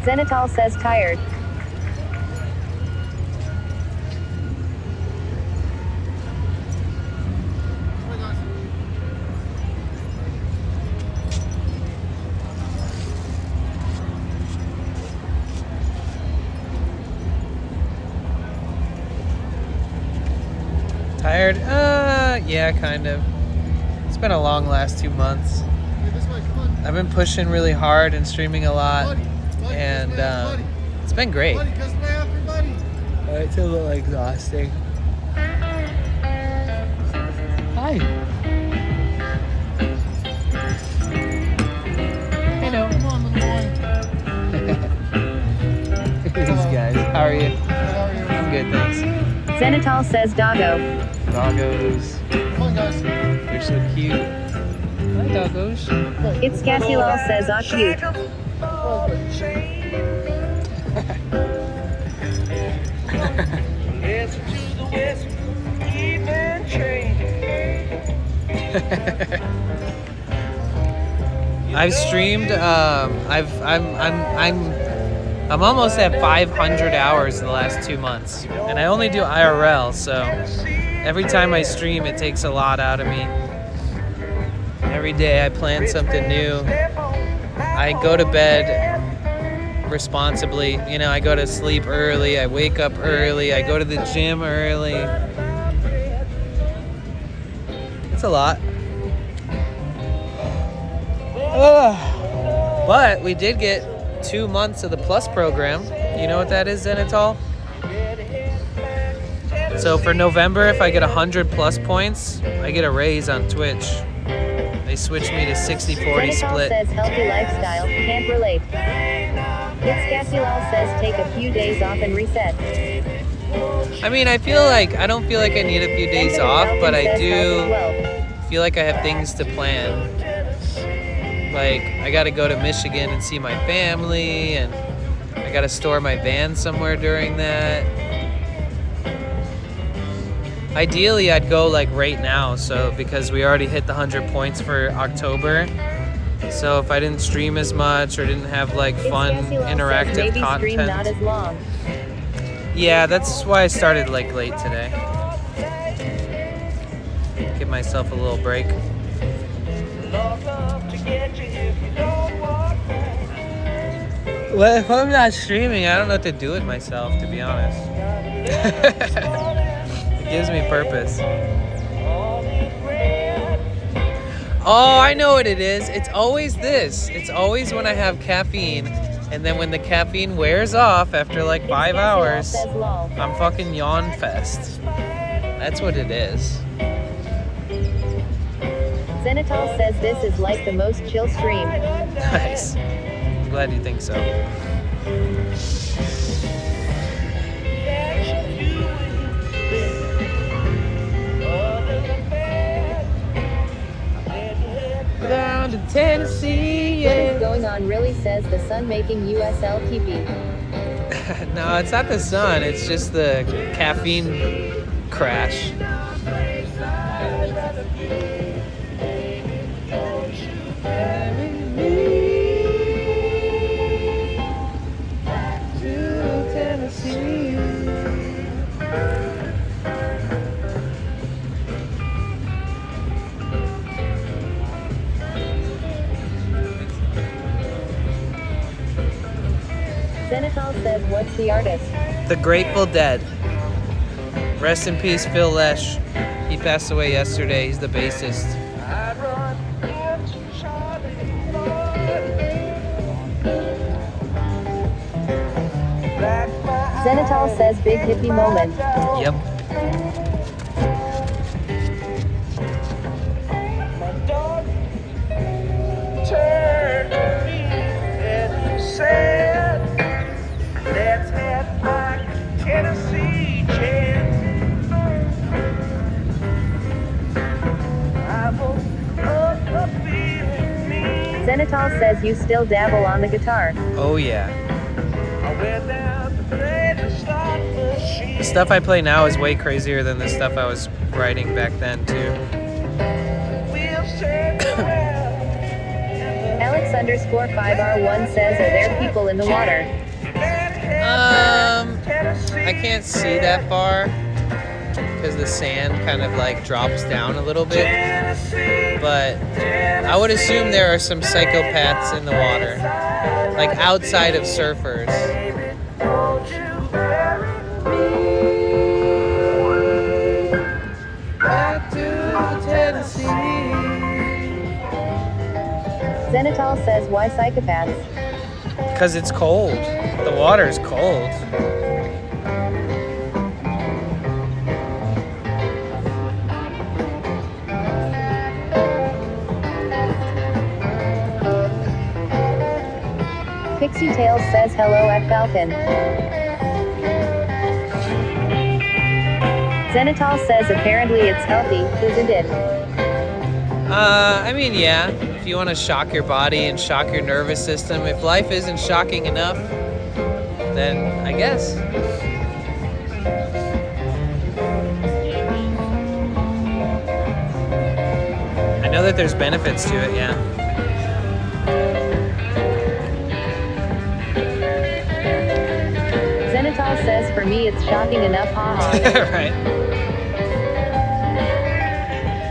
Zenitol says tired. Tired? Yeah, kind of. It's been a long last 2 months. I've been pushing really hard and streaming a lot, and it's been great. It's a little exhausting. Hi. Hello. These guys. How are you? I'm good, thanks. Zenitol says doggo. Doggos. Come on, guys. You're so cute. Hi, doggos. It's Cassilal says ah cute. I've streamed. I'm almost at 500 hours in the last 2 months, and I only do IRL. So every time I stream, it takes a lot out of me. Every day I plan something new. I go to bed responsibly. You know, I go to sleep early. I wake up early. I go to the gym early. It's a lot. But we did get 2 months of the Plus program. You know what that is, Zenitol? So for November, if I get 100 Plus points, I get a raise on Twitch. They switched me to 60-40 split. says healthy lifestyle, can't relate. It's Cassilal says take a few days off and reset. I mean, I don't feel like I need a few days off, but I do feel like I have things to plan. Like, I gotta go to Michigan and see my family, and I gotta store my van somewhere during that. Ideally, I'd go like right now, so because we already hit the 100 points for October. So if I didn't stream as much or didn't have like fun interactive content. Not as long. Yeah, that's why I started like late today. Give myself a little break. Well, if I'm not streaming, I don't know what to do with myself, to be honest. It gives me purpose. Oh, I know what it is. It's always this. It's always when I have caffeine, and then when the caffeine wears off after like 5 hours, I'm fucking yawn fest. That's what it is. Zenitol says this is like the most chill stream. Nice. I'm glad you think so. Down to Tennessee, yeah. What is going on really, says the sun making USL TP. No, it's not the sun. It's just the caffeine crash. Zenitol says, what's the artist? The Grateful Dead. Rest in peace, Phil Lesh. He passed away yesterday. He's the bassist. Zenitol says big hippie moment. Yep. Zenitol says you still dabble on the guitar. Oh yeah. The stuff I play now is way crazier than the stuff I was writing back then too. Alex_5R1 says, are there people in the water? I can't see that far because the sand kind of like drops down a little bit. But I would assume there are some psychopaths in the water, like outside of surfers. Back to Tennessee. Zenithal says, why psychopaths? Because it's cold. The water's cold. Pixie Tales says, hello at Falcon. Zenithal says, apparently it's healthy, isn't it? I mean, yeah. If you want to shock your body and shock your nervous system, if life isn't shocking enough, then I guess. I know that there's benefits to it, yeah. Zenithal says, for me it's shocking enough, haha. Right.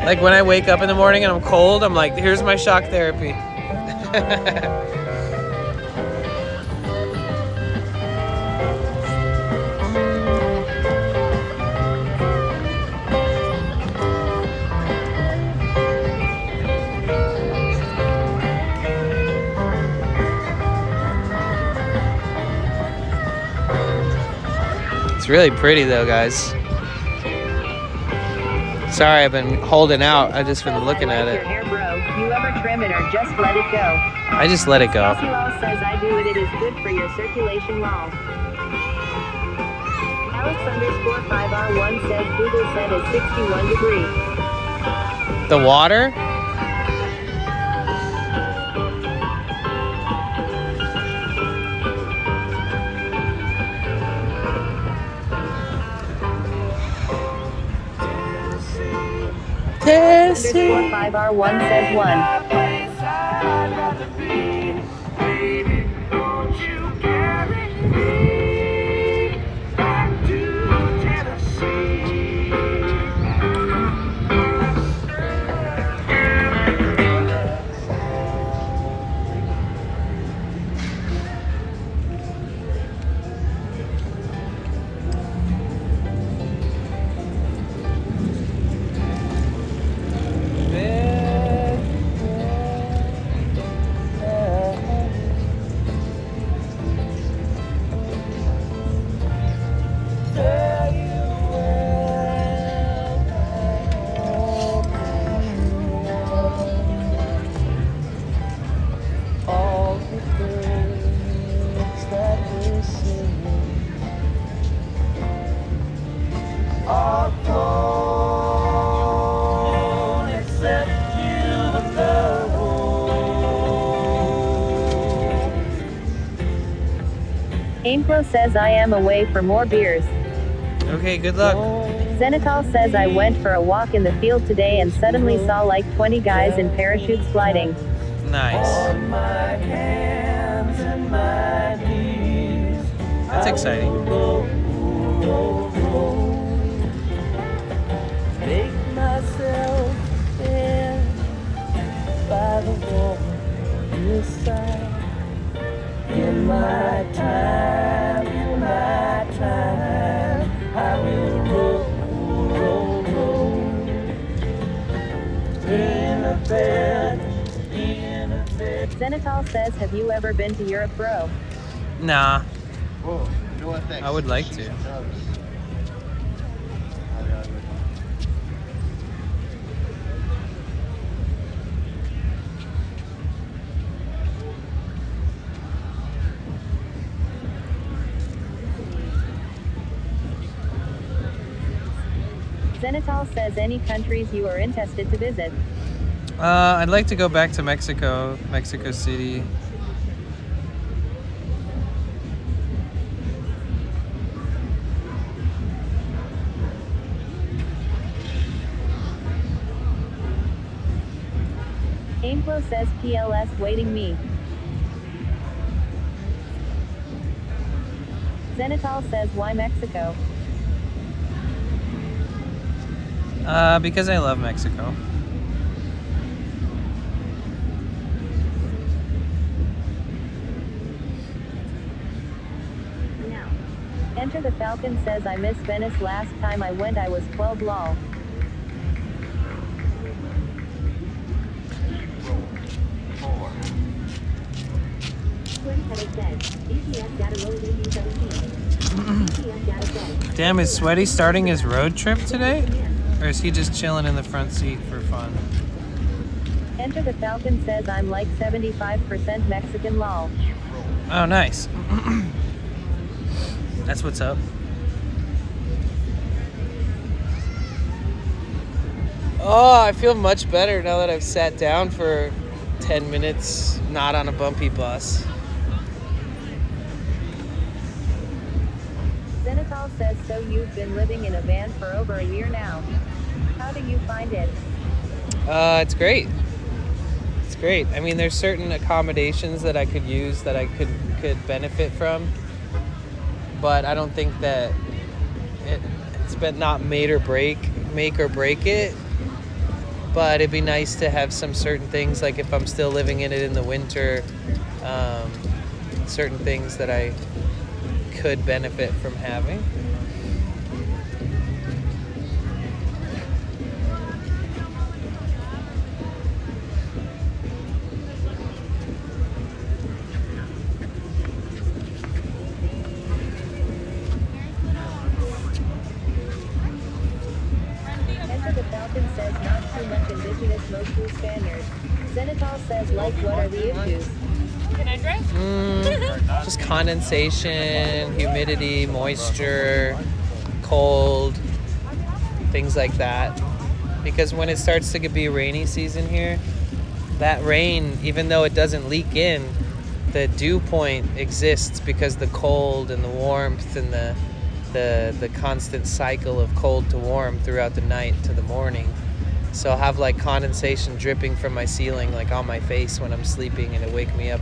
Like when I wake up in the morning and I'm cold, I'm like, here's my shock therapy. It's really pretty though, guys. Sorry, I've been holding out. I've just been looking at it. Your hair, bro. You ever trim it or just let it go? I just let it go. Textiles says, I do it. It is good for your circulation wall. Alex_5R1 says, Google said it's 61 degrees. The water? Alex_5R1 says 1. Aimflow says, I am away for more beers. Okay, good luck. Zenithal says, I went for a walk in the field today and suddenly saw like 20 guys in parachutes sliding. Nice. That's exciting. Make myself in by the wall inside. In my time, I will roll. In a bed. Zenithal says, have you ever been to Europe, bro? Nah. Whoa, you know what? Thanks. I would like to. Zenithal says, any countries you are interested to visit? I'd like to go back to Mexico City. Rainflow says PLS waiting me. Zenital says why Mexico? Because I love Mexico. Now. Enter the Falcon says I miss Venice, last time I went I was 12 lol. Damn, is Sweaty starting his road trip today? Or is he just chilling in the front seat for fun? Enter the Falcon says I'm like 75% Mexican lol. Oh, nice. That's what's up. Oh, I feel much better now that I've sat down for 10 minutes, not on a bumpy bus. Zenital says so you've been living in a van for over a year now. How do you find it? It's great. It's great. I mean, there's certain accommodations that I could use that I could benefit from, but I don't think that it's been not make or break it. But it'd be nice to have some certain things, like if I'm still living in it in the winter, certain things that I could benefit from having. Enter the Falcon says not too much indigenous, mostly Spaniards. Zenital says like what are the issues? Can I drive? Just condensation, humidity, moisture, cold, things like that. Because when it starts to be rainy season here, that rain, even though it doesn't leak in, the dew point exists because the cold and the warmth and the constant cycle of cold to warm throughout the night to the morning. So I'll have like condensation dripping from my ceiling, like on my face when I'm sleeping, and it wake me up.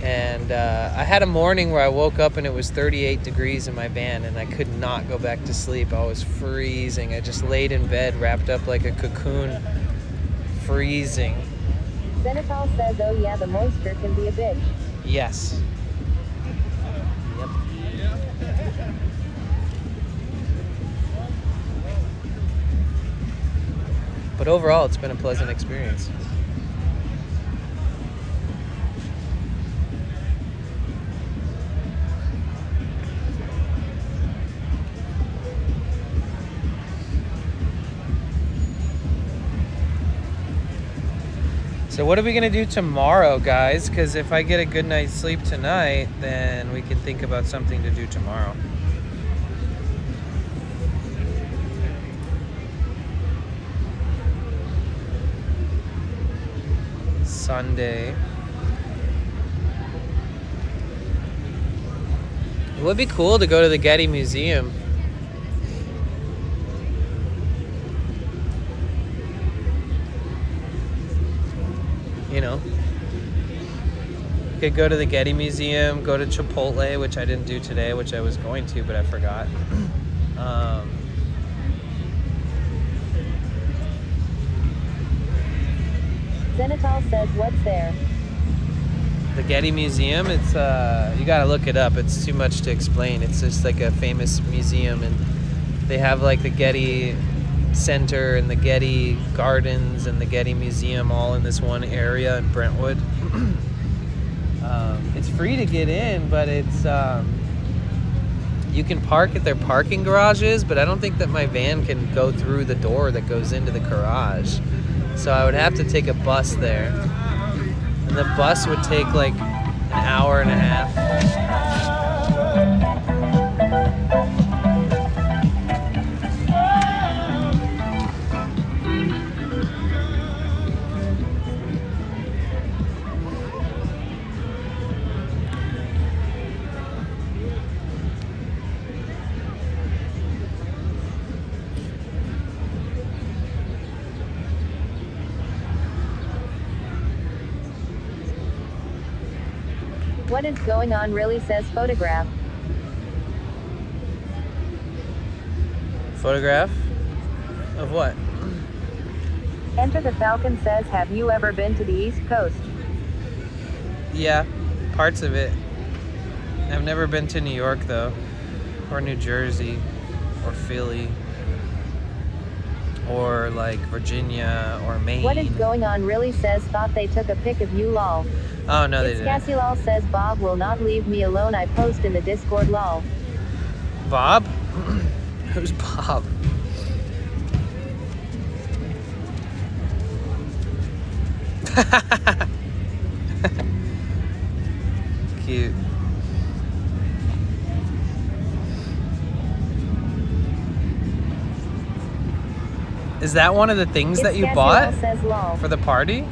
And I had a morning where I woke up and it was 38 degrees in my van and I could not go back to sleep. I was freezing. I just laid in bed wrapped up like a cocoon, freezing. Zenital says oh yeah, the moisture can be a bitch. Yes. Yep. But overall, it's been a pleasant experience. So what are we gonna do tomorrow, guys? Because if I get a good night's sleep tonight, then we can think about something to do tomorrow. Sunday. It would be cool to go to the Getty Museum. You know, could go to the Getty Museum, go to Chipotle, which I didn't do today, which I was going to, but I forgot. Zenital says what's there? The Getty Museum, it's you gotta look it up. It's too much to explain. It's just like a famous museum, and they have like the Getty Center and the Getty Gardens and the Getty Museum all in this one area in Brentwood. It's free to get in, but it's you can park at their parking garages, but I don't think that my van can go through the door that goes into the garage. So I would have to take a bus there. And the bus would take like an hour and a half. What is going on really says photograph. Photograph? Of what? Enter the Falcon says, have you ever been to the East Coast? Yeah, parts of it. I've never been to New York though, or New Jersey, or Philly, or like Virginia, or Maine. What is going on really says, thought they took a pic of you lol. Oh no, they It's didn't. Cassie lol says, Bob will not leave me alone, I post in the Discord lol. Bob? Who's Bob? Cute. Is that one of the things that you bought for the party?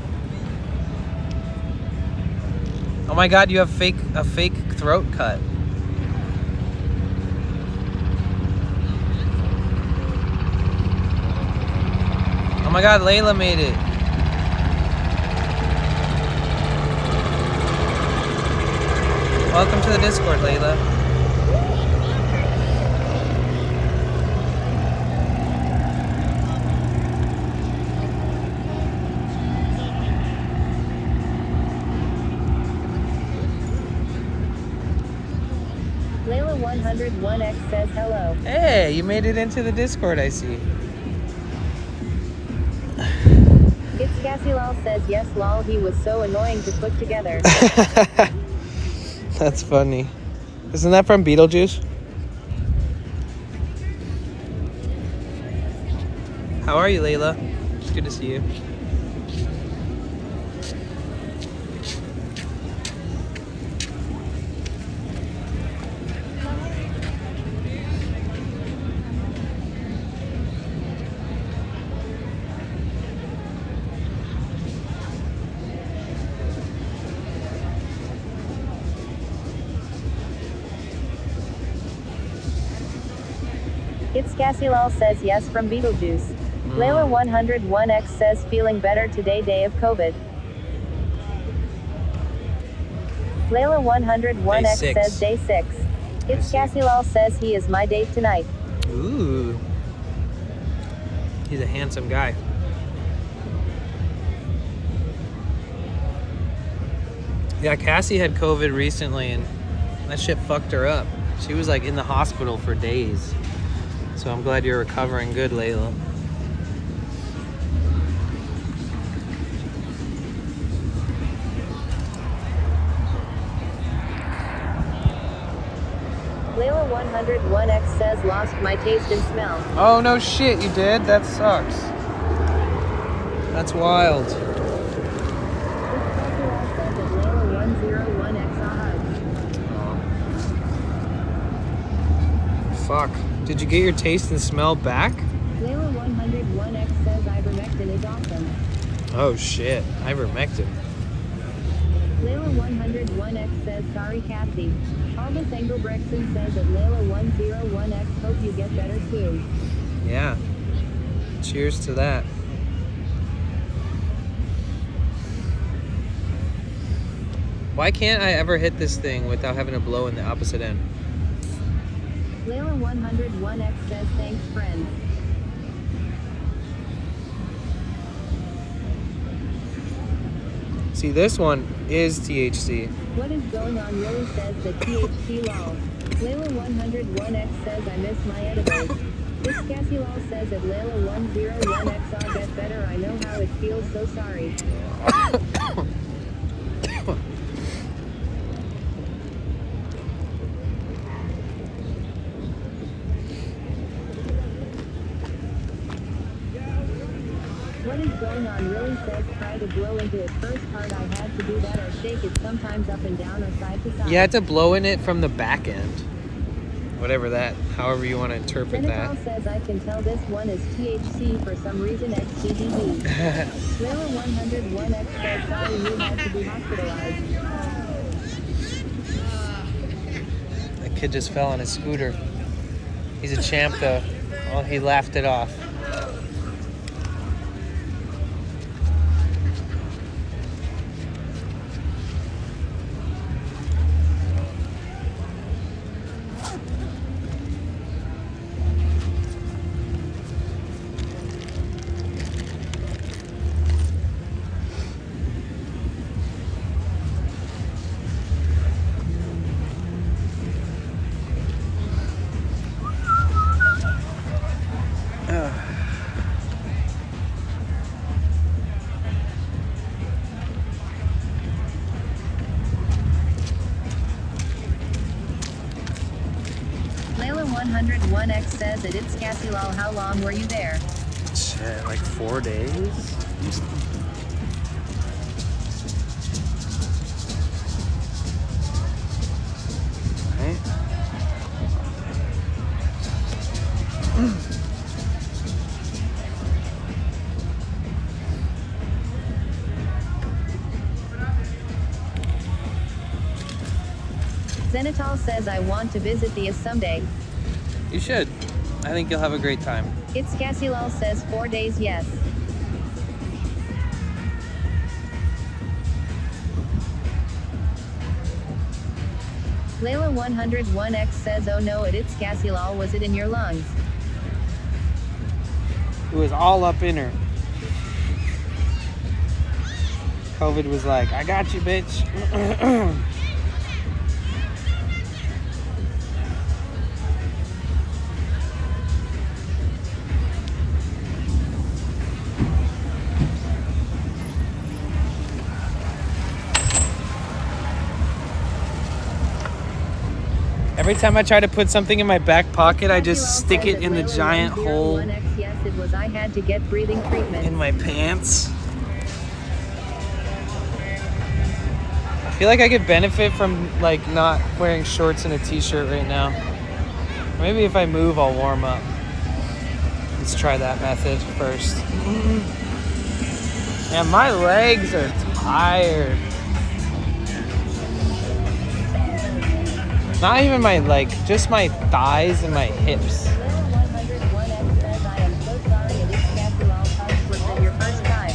Oh my god, you have a fake throat cut. Oh my god, Layla made it. Welcome to the Discord, Layla. Layla 101X says hello. Hey, you made it into the Discord, I see. It's Cassie lol says, yes lol, he was so annoying to put together. That's funny. Isn't that from Beetlejuice? How are you, Layla? It's good to see you. It's Cassie lol says yes from Beetlejuice. Layla 101X says feeling better today day of COVID. Layla 101X says day 6. It's Cassie lol says he is my date tonight. Ooh. He's a handsome guy. Yeah, Cassie had COVID recently and that shit fucked her up. She was like in the hospital for days. So I'm glad you're recovering good, Layla. Layla 101X says lost my taste and smell. Oh no shit, you did? That sucks. That's wild. Layla 101X Fuck. Did you get your taste and smell back? Layla 101X says ivermectin is awesome. Oh shit, ivermectin. Layla 101X says sorry Cassie. Albus Engelbrechtson says that Layla 101X hope you get better soon. Yeah. Cheers to that. Why can't I ever hit this thing without having to blow in the opposite end? Layla 101X says thanks friends. See, this one is THC. What is going on really says the THC lol. Layla 101X says I miss my edibles. This Cassie lol says that Layla 101X I'll get better, I know how it feels, so sorry. What is going on really says try to blow into it first part, I had to do that or shake it sometimes up and down or side to side. You had to blow in it from the back end. Whatever that, however you want to interpret that. says I can tell this one is THC for some reason XCDD. Layla 101X says sorry you had to be hospitalized. That kid just fell on his scooter. He's a champ though. Oh, he laughed it off. Layla101X says that it's Cassie lol. How long were you there? Shit, like 4 days? Right? Zenitol says I want to visit the someday. You should. I think you'll have a great time. It's Cassie lol says 4 days yes. Layla101X says oh no it's Cassie lol. Was it in your lungs? It was all up in her. COVID was like, I got you, bitch. Every time I try to put something in my back pocket, I just stick it in the giant hole Yes, it was. I had to get breathing treatment. in my pants. I feel like I could benefit from like not wearing shorts and a t-shirt right now. Maybe if I move, I'll warm up. Let's try that method first. And my legs are tired. Not even my, like, just my thighs and my hips. Layla101X says I am so sorry it is Cassie lol. Hugs was it your first time?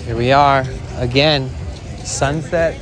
Here we are again, sunset.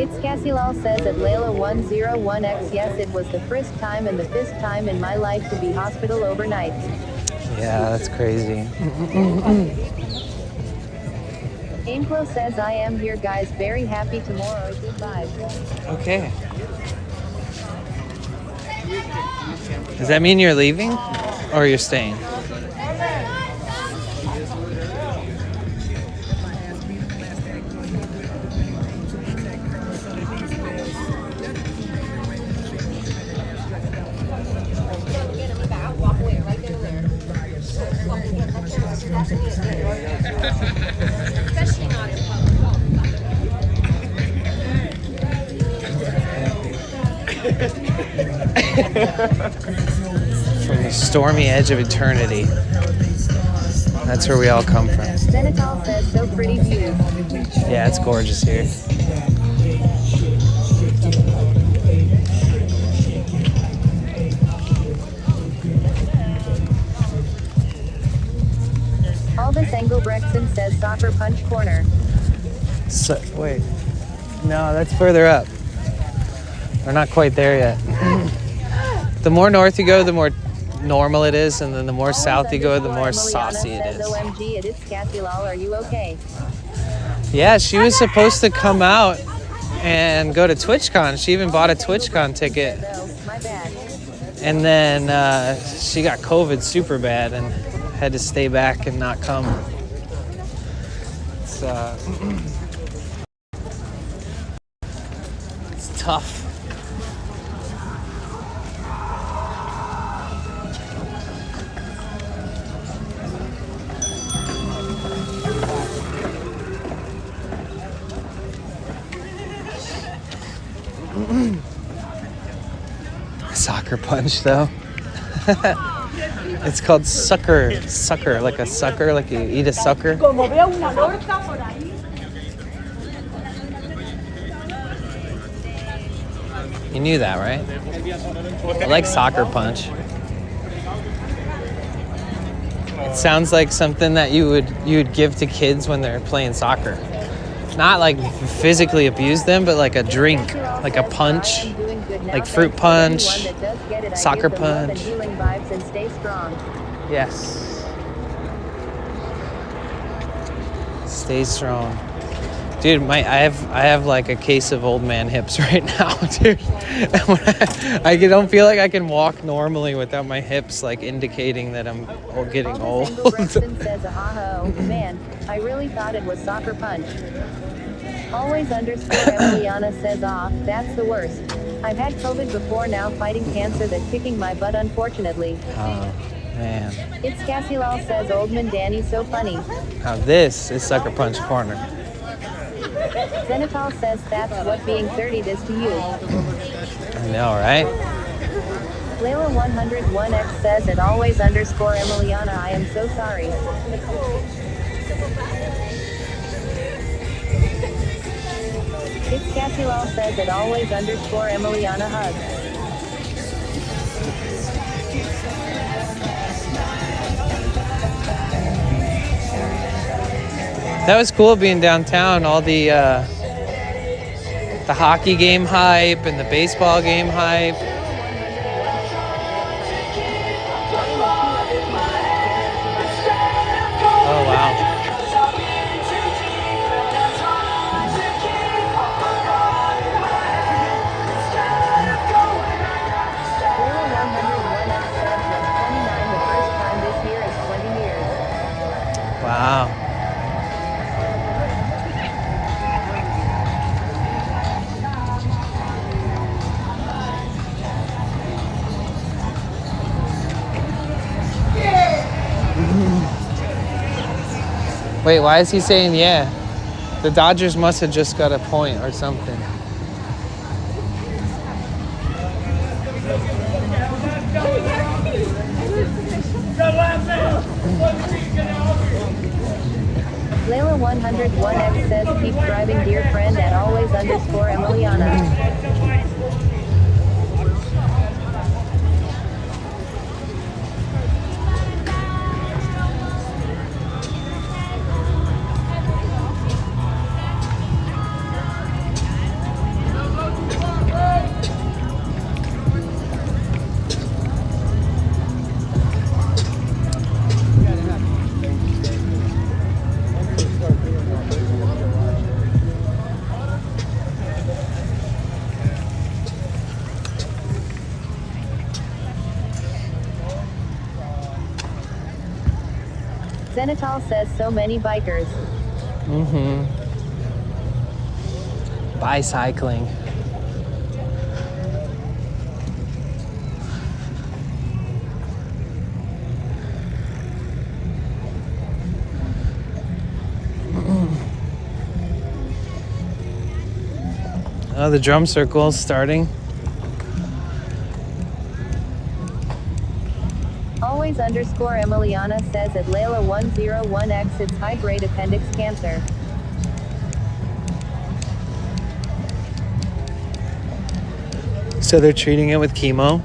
It's Cassie lol says at Layla101X yes it was the first time and the fifth time in my life to be hospital overnight. Yeah, that's crazy. Aimclo says I am here guys very happy tomorrow goodbye. Okay. Does that mean you're leaving or you're staying? From the stormy edge of eternity. That's where we all come from. Zenitol says so pretty view. Yeah, it's gorgeous here. Aldous Engelbrechtson says soccer punch corner. So, wait. No, that's further up. We're not quite there yet. The more north you go, the more normal it is, and then the more south you go, the more saucy it is. OMG, it is Cassie lol. Are you okay? Yeah, she was supposed to come out and go to TwitchCon. She even bought a TwitchCon ticket. My bad. And then she got COVID super bad and had to stay back and not come. It's, tough. Soccer punch, though. It's called sucker, like a sucker, like you eat a sucker. You knew that, right? I like soccer punch. It sounds like something that you would give to kids when they're playing soccer. Not like physically abuse them, but like a drink, like a punch, like fruit punch, soccer punch. Yes. Stay strong. Dude, I have like a case of old man hips right now, dude. I don't feel like I can walk normally without my hips like indicating that I'm getting old. Says, "Oh man, I really thought it was soccer punch." Always _Emiliana says, that's the worst. I've had COVID before, now fighting cancer that's kicking my butt, unfortunately. Oh, man. It's Cassilal says, Oldman Danny, so funny. Now this is Sucker Punch Corner. Zenithal says, that's what being 30 does to you. I know, right? Layla 101X says, it always _Emiliana, I am so sorry. It's Cassilal says, it always _Emiliana hug. That was cool being downtown. All the hockey game hype and the baseball game hype. Oh wow. Wow. Wait, why is he saying yeah? The Dodgers must have just got a point or something. Layla 101X says, keep driving dear friend at always _Emiliana. Zenithal says, so many bikers. Mm-hmm. Bicycling. Oh, the drum circle is starting. Always _Emiliana says at Layla 101X, it's high-grade appendix cancer. So they're treating it with chemo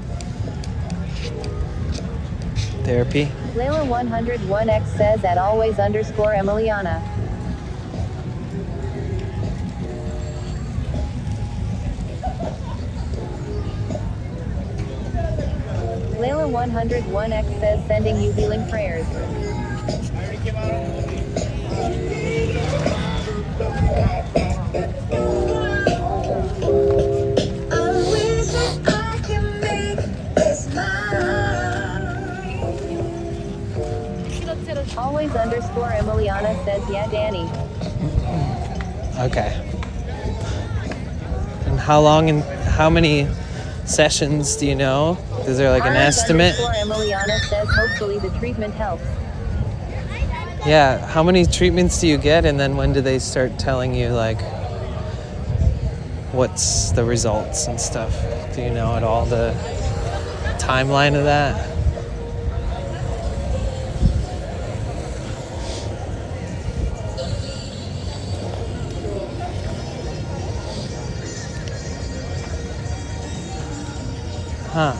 therapy. Layla 101X says at always _Emiliana. Layla 101X says, sending you healing prayers. Always _Emiliana says, yeah, Danny. Okay. And how long and how many sessions do you know? Is there like an estimate? Emiliana says hopefully the treatment helps. Yeah, how many treatments do you get, and then when do they start telling you like what's the results and stuff? Do you know at all the timeline of that? Huh.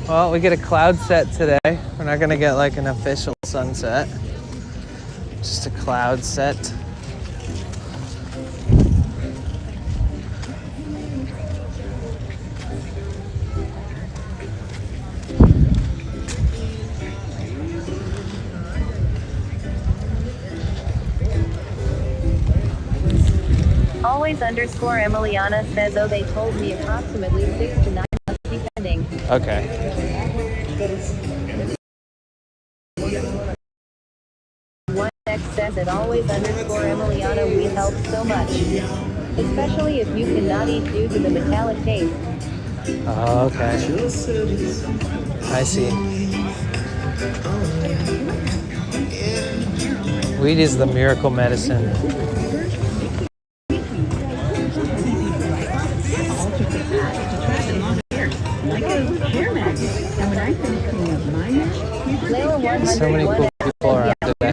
Well, we get a cloud set today. We're not gonna get like an official sunset. Just a cloud set. Always _ Emiliana says, oh, they told me approximately 6 to 9 months depending. Okay. One X says it always _ Emiliana, we help so much. Especially if you cannot eat due to the metallic taste. Oh, okay. I see. Weed is the miracle medicine. So many cool people around today.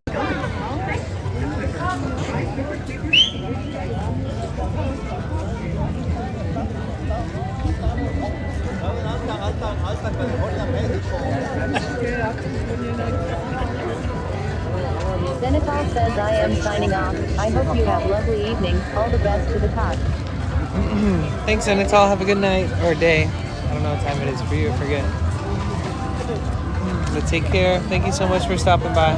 Santee says I am signing off. I hope you have a lovely evening. All the best to the talk. Thanks, Santee. Have a good night or day. I don't know what time it is for you. I forget. But take care. Thank you so much for stopping by.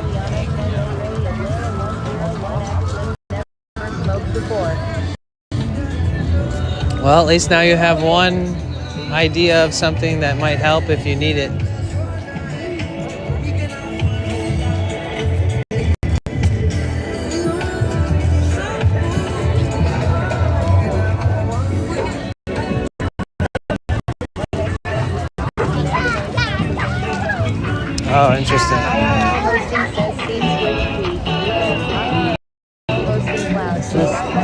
Well, at least now you have one idea of something that might help if you need it. Oh, interesting.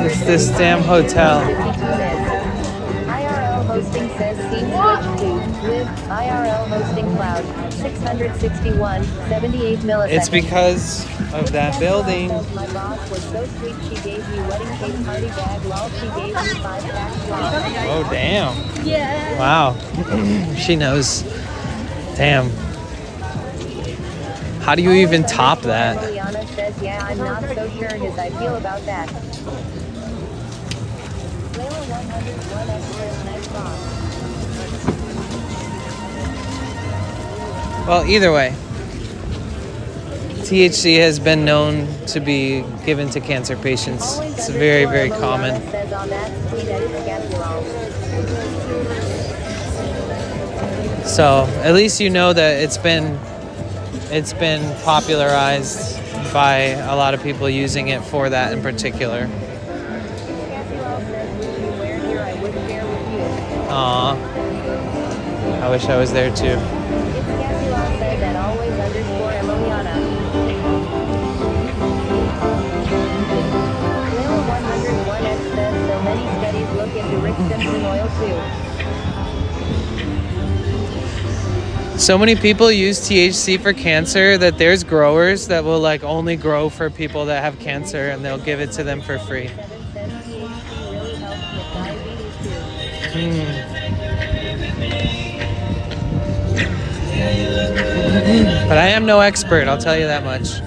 It's this damn hotel. IRL hosting says scene switch to live. IRL hosting cloud 661 78 milliseconds. It's because of that building. My boss was so sweet. She gave me wedding cake party bag. Lol, she gave me 5 packs. Oh damn. Yeah. Wow. She knows. Damn. How do you even top that? Liana says, yeah, I'm not so sure as I feel about that. Well, either way, THC has been known to be given to cancer patients. It's very, very common. So at least you know that it's been popularized by a lot of people using it for that in particular. Aw, I wish I was there too. So many people use THC for cancer that there's growers that will like only grow for people that have cancer, and they'll give it to them for free. But I am no expert, I'll tell you that much.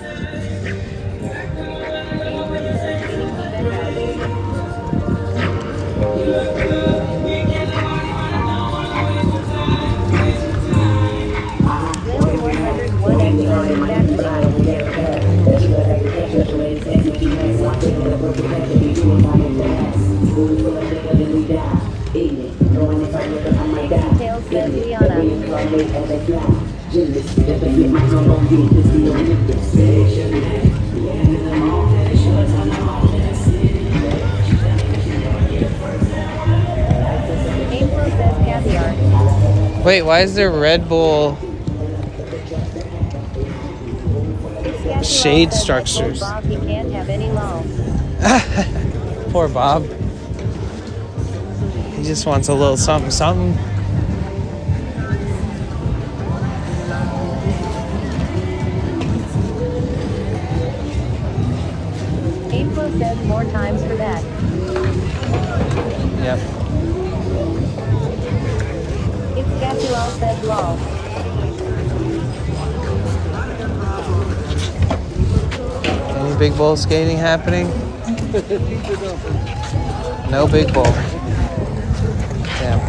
Wait, why is there Red Bull shade structures? Bob, he can't have any loans. Poor Bob. He just wants a little something, something. April says more times for that. Yep. It's Scatulal says lol. Any big bowl skating happening? No big bowl. Damn.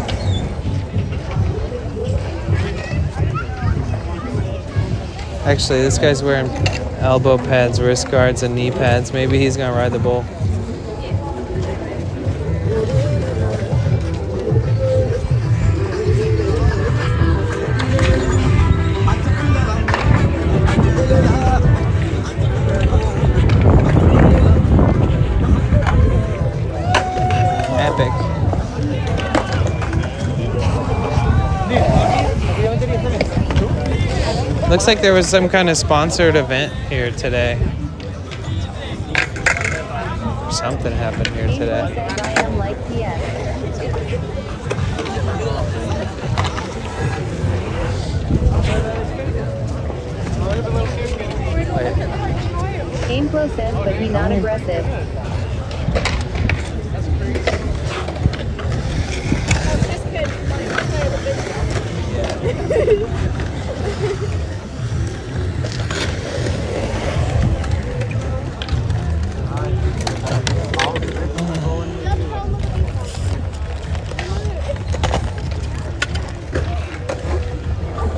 Actually, this guy's wearing elbow pads, wrist guards, and knee pads. Maybe he's gonna ride the bull. Epic. Looks like there was some kind of sponsored event here today. Something happened here today. I am like PS. Aimflow says, but he not aggressive.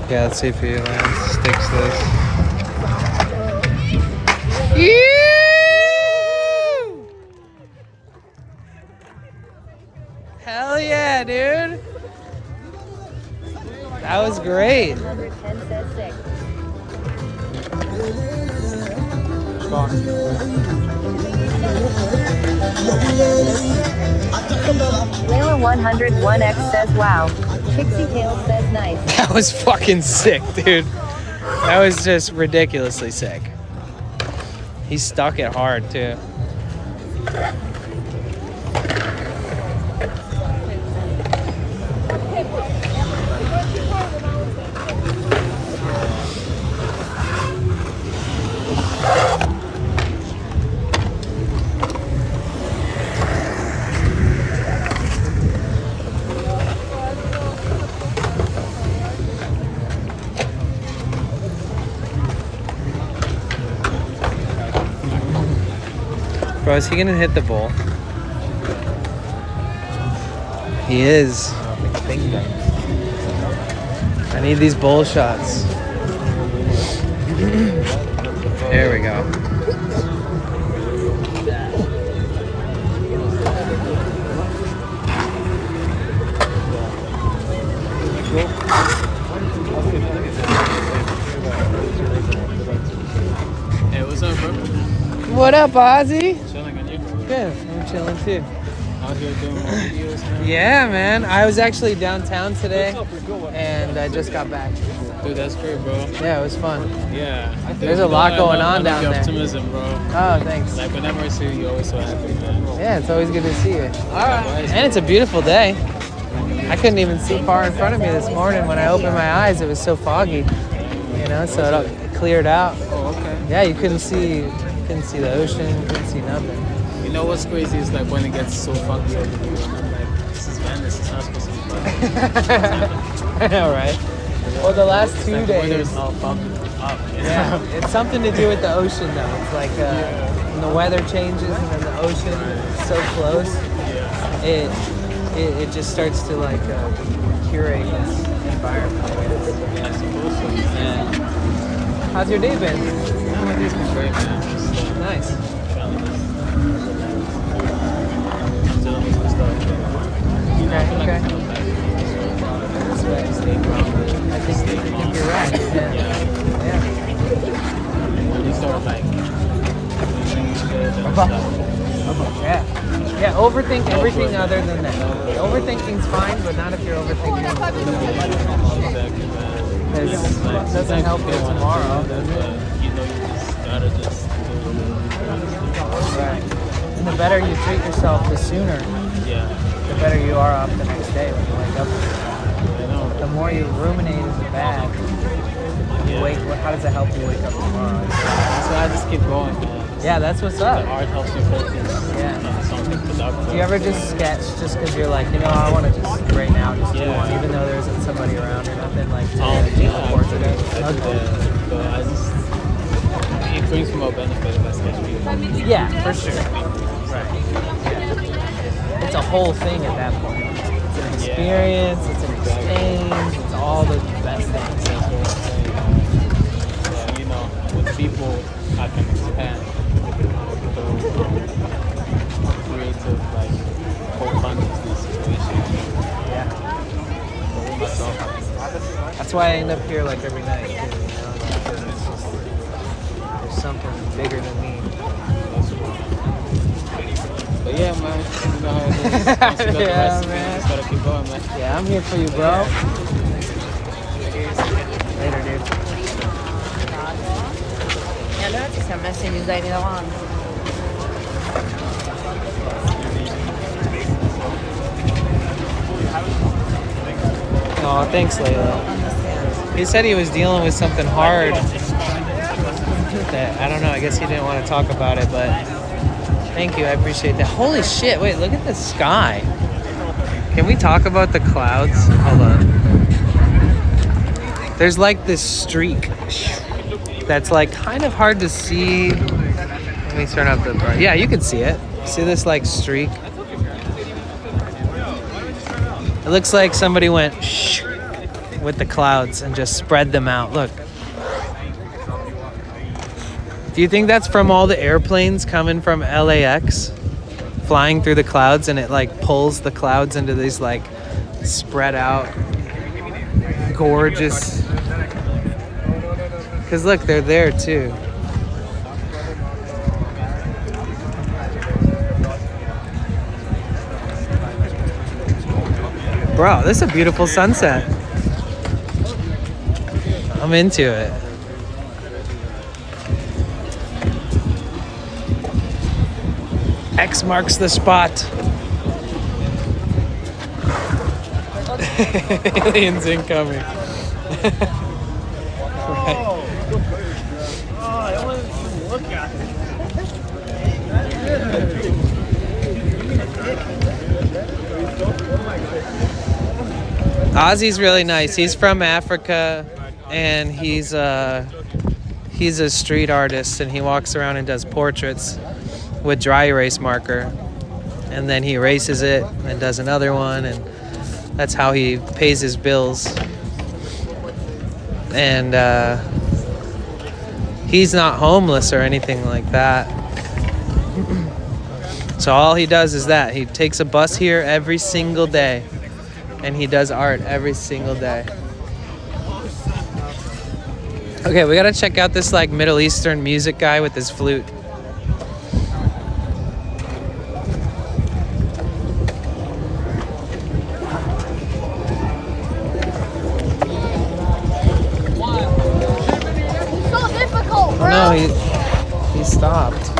Yeah, let's see if he sticks this. Hell yeah, dude! That was great. Layla 101X says wow. Pixie Tail says nice. That was fucking sick, dude. That was just ridiculously sick. He stuck it hard, too. Bro, is he gonna hit the bull? He is. I need these bull shots. There we go. Hey, what's up, bro? What up, Ozzy? Chilling, and you? Good, I'm chilling too. Out here doing more videos now? Yeah, man. I was actually downtown today, and I just got back. Dude, that's great, bro. Yeah, it was fun. Yeah. There's a lot going on down your there. optimism, bro. Oh, thanks. Like, whenever I see you, you're always so happy, man. Yeah, it's always good to see you. And it's a beautiful day. I couldn't even see far in front of me this morning. When I opened my eyes, it was so foggy. You know, so it cleared out. Oh, okay. Yeah, you couldn't see the ocean, couldn't see nothing. You know what's crazy is like when it gets so foggy over here, and I'm like, this is Venice, it's not supposed to be foggy. I know, right? Well, the last It's 2 like days. The weather's all fucked up. Yeah, it's something to do with the ocean, though. It's like when the weather changes and then the ocean is so close, it just starts to like curate this environment. Yeah, I suppose so. Yeah. How's your day been? Yeah, my day's been great, man. Just, Nice. dealing with some stuff. You know, I feel like Okay. I'm coming back. Stay grounded. I think you're right. Yeah. When you start like doing things good and stuff. Yeah. Yeah, overthink everything other than that. Overthinking's fine, but not if you're overthinking. Because it doesn't help you tomorrow. You know, you just gotta just do it. Right. And the better you treat yourself, the sooner. Yeah. The better you are off the next day when you wake up. The more you ruminate is bad. How does it help you wake up tomorrow? So I just keep going, man. Yeah, that's what's up. The art helps you focus on something productive. Do you ever just sketch just because you're like, I want to just right now just do one, even though there isn't somebody around or nothing like to take a portrait of? But I just, it brings more benefit if I sketch people. Yeah, for sure. Right. Yeah. It's a whole thing at that point. It's an experience, it's an exchange, it's all the best things. Yeah, you know, with people, I can expand the creative, like, whole consciousness situation. Yeah. But with myself, that's why I end up here like every night, too, because it's just, there's something bigger than me. But yeah, man, you know how it is. Once you got the recipe, man. You just gotta keep going, man. Yeah, I'm here for you, bro. Later, dude. Et là, ça me laisse les aider devant. Oh, thanks, Layla. He said he was dealing with something hard. That I don't know. I guess he didn't want to talk about it, but thank you. I appreciate that. Holy shit! Wait, look at the sky. Can we talk about the clouds? Hold on. There's like this streak that's like kind of hard to see. Let me turn up the bright. Yeah, you can see it. See this like streak? It looks like somebody went shh with the clouds and just spread them out. Look. Do you think that's from all the airplanes coming from LAX flying through the clouds, and it like pulls the clouds into these like spread out gorgeous? Because look, they're there too. Bro, this is a beautiful sunset. I'm into it. X marks the spot. Aliens incoming. Right. I want to look at it. Ozzy's really nice. He's from Africa, and he's a street artist, and he walks around and does portraits with dry erase marker, and then he erases it and does another one, and that's how he pays his bills. And he's not homeless or anything like that. So all he does is that he takes a bus here every single day, and he does art every single day. Okay, we gotta check out this like Middle Eastern music guy with his flute. No, he stopped.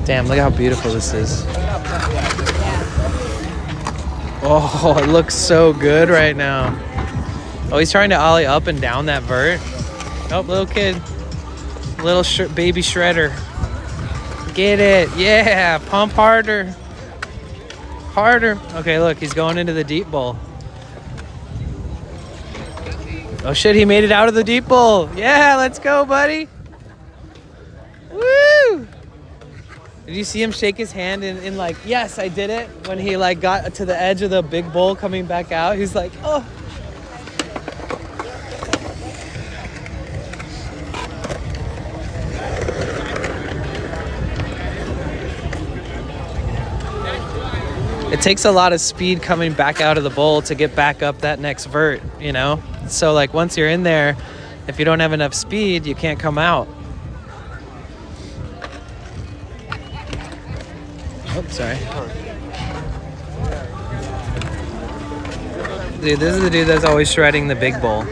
Damn, look how beautiful this is. Oh, it looks so good right now. Oh, he's trying to ollie up and down that vert. Oh, little kid. Little baby shredder. Get it. Yeah, pump harder. Harder. Okay, look, he's going into the deep bowl. Oh shit, he made it out of the deep bowl. Yeah, let's go, buddy. Woo! Did you see him shake his hand in like, yes, I did it? When he like got to the edge of the big bowl coming back out, he's like, oh. It takes a lot of speed coming back out of the bowl to get back up that next vert, you know? So like once you're in there, If you don't have enough speed, you can't come out. Oh, sorry. Dude, this is the dude that's always shredding the big bowl.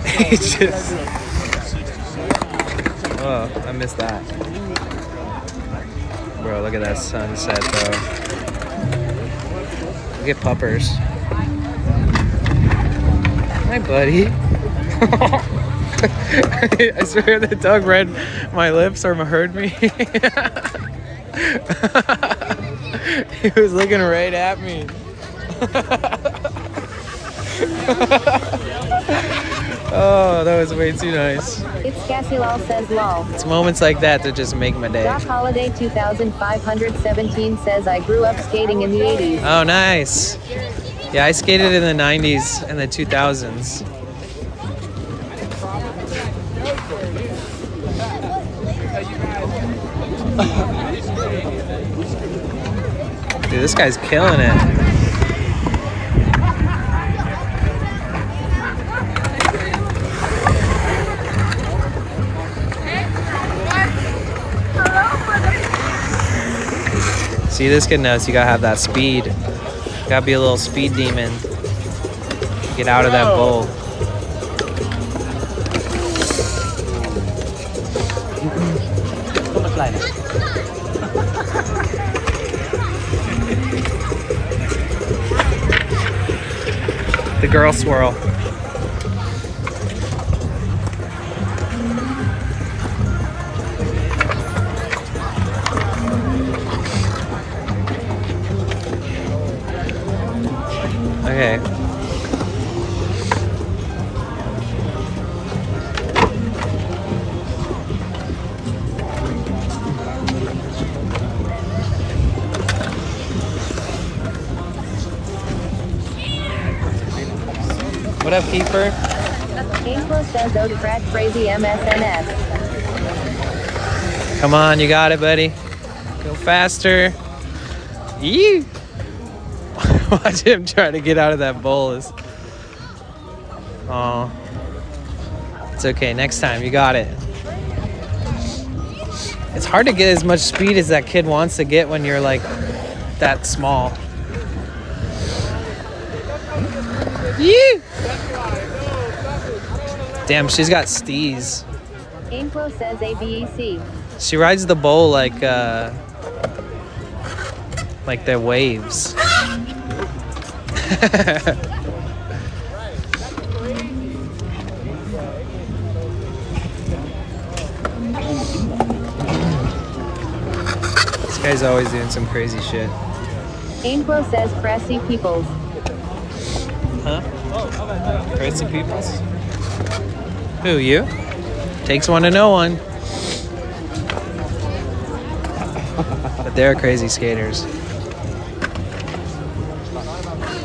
He just... Oh, I missed that. Bro, look at that sunset, though. Look at puppers. Hi, buddy. I swear that dog read my lips or heard me. He was looking right at me. Oh, that was way too nice. It's Cassilal says lol. It's moments like that that just make my day. Doc Holiday 2517 says I grew up skating in the 80s. Oh, nice. Yeah, I skated in the 90s and the 2000s. Dude, this guy's killing it. See, this kid knows you gotta have that speed. You gotta be a little speed demon. Get out of that bowl. The girl swirl. Okay. What up, Keeper? Angelo says those crack crazy MSNS. Come on, you got it, buddy. Go faster. Yee! Watch him try to get out of that bowl. Oh, it's okay. Next time, you got it. It's hard to get as much speed as that kid wants to get when you're like that small. Yee! Damn, she's got steez. Angelo says ABEC. She rides the bowl like the waves. This guy's always doing some crazy shit. Angelo says Cressy Peoples. Huh? Crazy peoples? Who, you? Takes one to know one. But they're crazy skaters.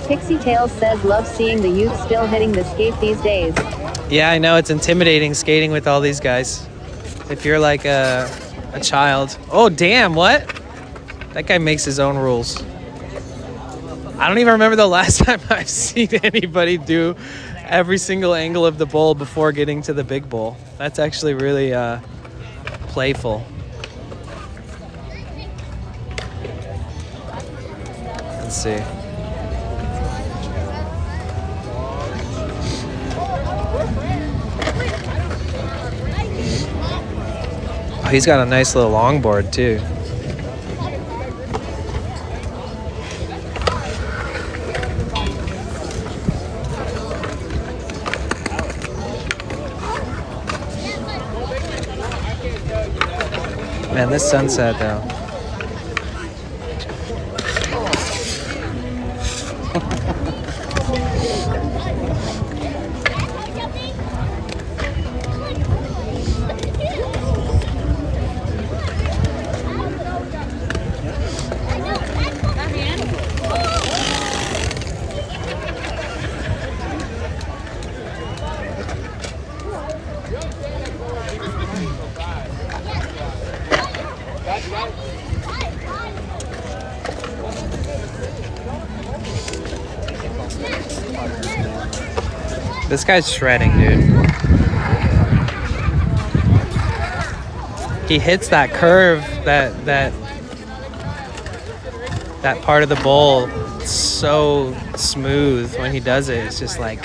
Pixie Tales says love seeing the youth still hitting the skate these days. Yeah, I know, it's intimidating skating with all these guys. If you're like a child. Oh, damn, what? That guy makes his own rules. I don't even remember the last time I've seen anybody do every single angle of the bowl before getting to the big bowl. That's actually really playful. Let's see. Oh, he's got a nice little longboard too. Man, this sunset though. This guy's shredding, dude. He hits that curve, that part of the bowl so smooth when he does it. It's just like.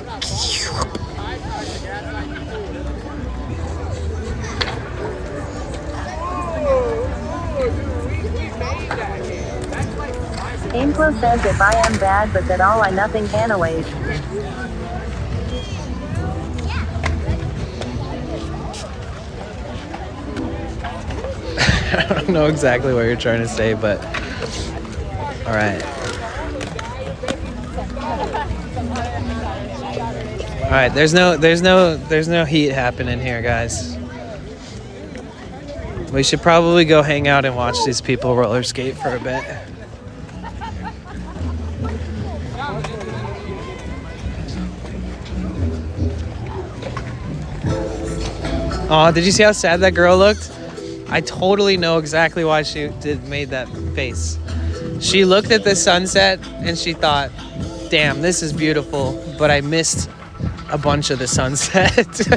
Anglo says if I am bad but that all I nothing canaways. I don't know exactly what you're trying to say, but all right. All right, there's no heat happening here, guys. We should probably go hang out and watch these people roller skate for a bit. Oh, did you see how sad that girl looked? I totally know exactly why she made that face. She looked at the sunset and she thought, damn, this is beautiful, but I missed a bunch of the sunset.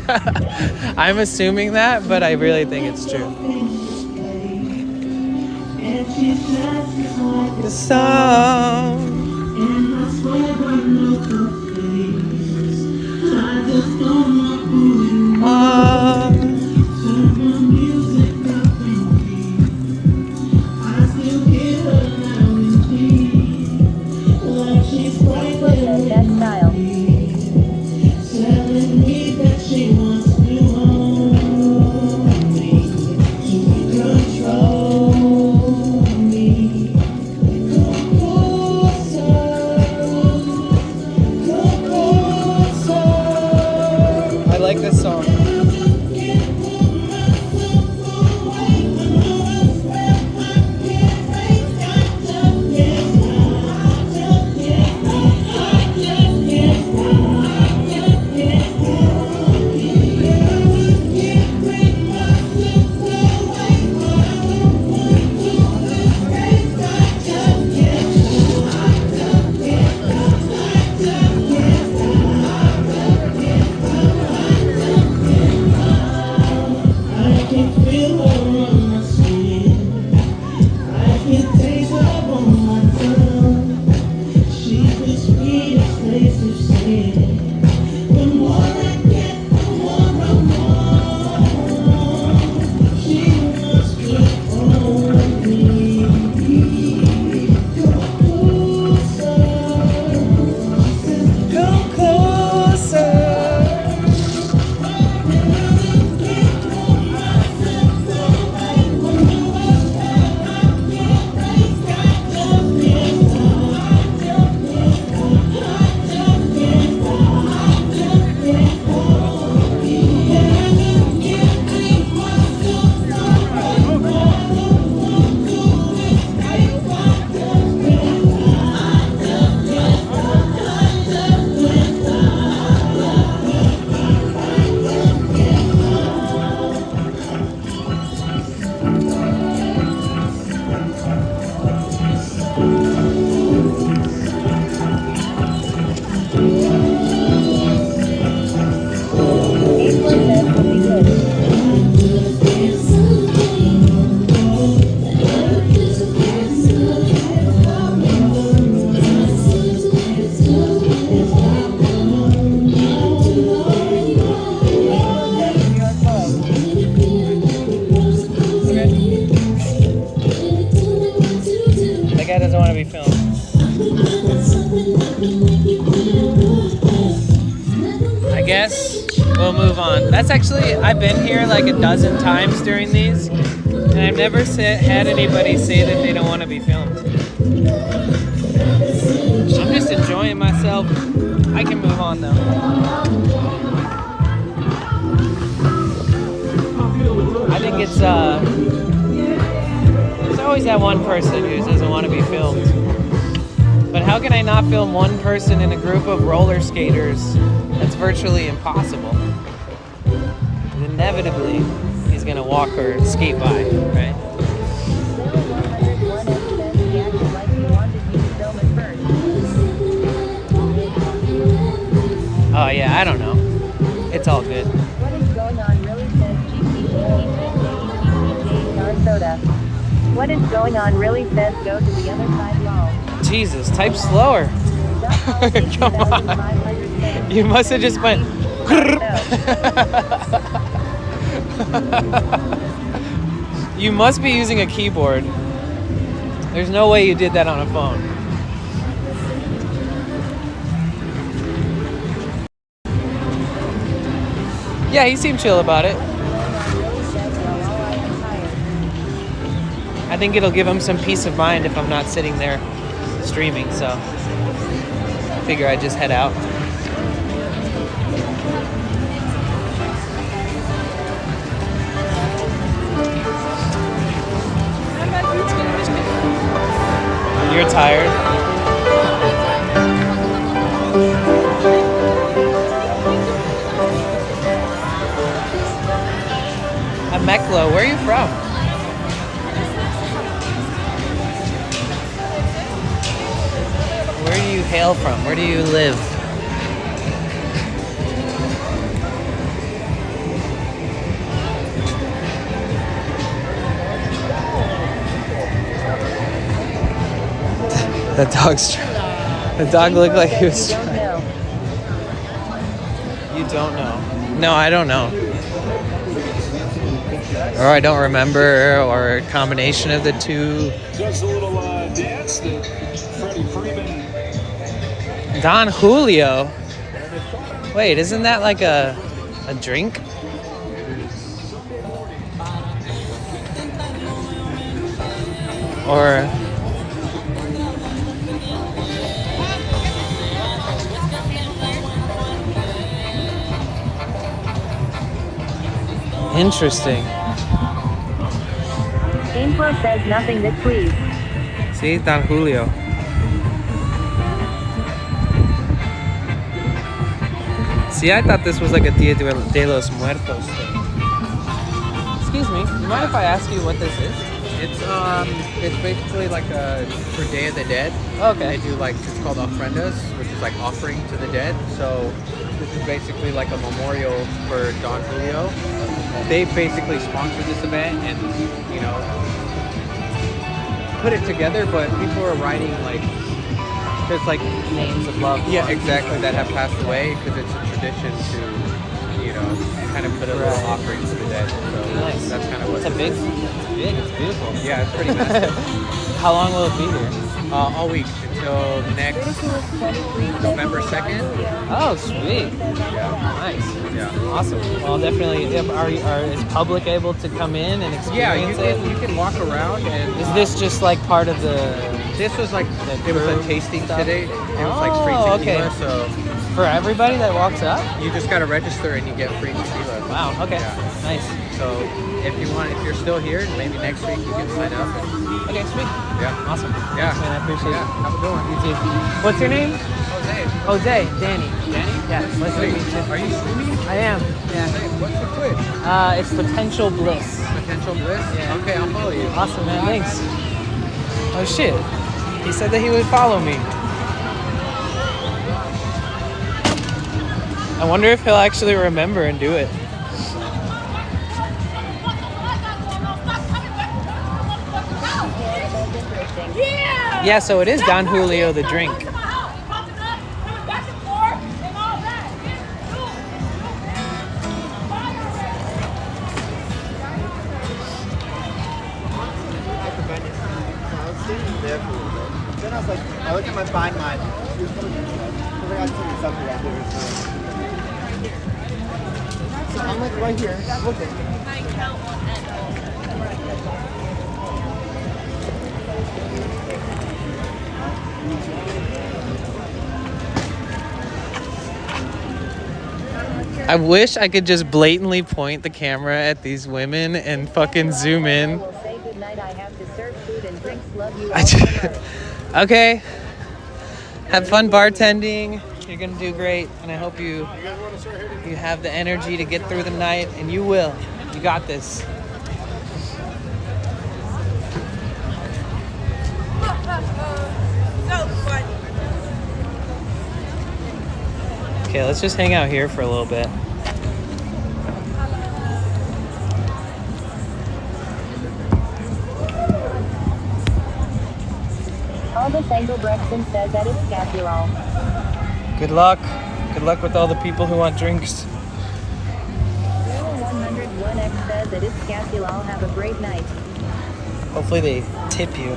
I'm assuming that, but I really think it's true. The song. I like this song. We'll move on. That's actually, I've been here like a dozen times during these, and I've never had anybody say that they don't want to be filmed. I'm just enjoying myself. I can move on though. I think it's there's always that one person who doesn't want to be filmed. But how can I not film one person in a group of roller skaters? That's virtually impossible. Inevitably, he's gonna walk or skate by, right? Oh yeah, I don't know. It's all good. What is going on really says soda. What is going on really says go to the other side lol. Jesus, type slower. Come on. You must have just went. You must be using a keyboard. There's no way you did that on a phone. Yeah, he seemed chill about it. I think it'll give him some peace of mind if I'm not sitting there streaming, so I figure I'd just head out. You're tired? Meklo, where are you from? Where do you hail from? Where do you live? The dog looked like he was trying. You don't know. No, I don't know. Or I don't remember, or a combination of the two. Just a little dance that Freddie Freeman. Don Julio? Wait, isn't that like a drink? Or... Interesting. Info says nothing that please. See, Don Julio. See, I thought this was like a Dia de los Muertos thing. Excuse me, you mind if I ask you what this is? It's basically like for Day of the Dead. Okay. They do like, it's called ofrendas, which is like offering to the dead. So this is basically like a memorial for Don Julio. They basically sponsored this event and, you know, put it together, but people are writing like, there's like names of loved ones. Yeah, exactly, that have passed away because it's a tradition to, you know, kind of put a little offering to the dead. So nice. That's kind of what it's big, it's beautiful. Yeah, it's pretty massive. How long will it be here? All week until next November 2nd. Oh, sweet. Yeah. Nice. Yeah. Awesome. Well, definitely. Is public able to come in and experience it? You can walk around. And is this just like part of the? This was like it was a tasting stuff? today. It was like free tequila. Okay. So for everybody that walks up, you just gotta register and you get free tequila. Wow. Okay. Yeah. Nice. So if you're still here, maybe next week you can sign up. Okay, sweet. Yeah. Awesome. Yeah. Thanks, man, I appreciate it. Have a good one. You too. What's your name? Jose. Jose. Danny. Danny? Yeah. Nice to meet you. Are you streaming? I am. Yeah. Hey, what's your Twitch? It's Potential Bliss. Potential Bliss? Yeah. Okay, I'll follow you. Awesome, man. Thanks. Oh shit. He said that he would follow me. I wonder if he'll actually remember and do it. Yeah, so it is Don Julio the drink. Then I was like, I looked at my find mine. She was coming because I got something out there. So I'm like right here, looking. I wish I could just blatantly point the camera at these women and fucking zoom in. Okay. Have fun bartending. You're gonna do great, and I hope you have the energy to get through the night, and you will. You got this. Okay, let's just hang out here for a little bit. Elvis Engelbrechtson says that it's Scapulal. Good luck. Good luck with all the people who want drinks. 101X says that it's Scapulal. Have a great night. Hopefully they tip you.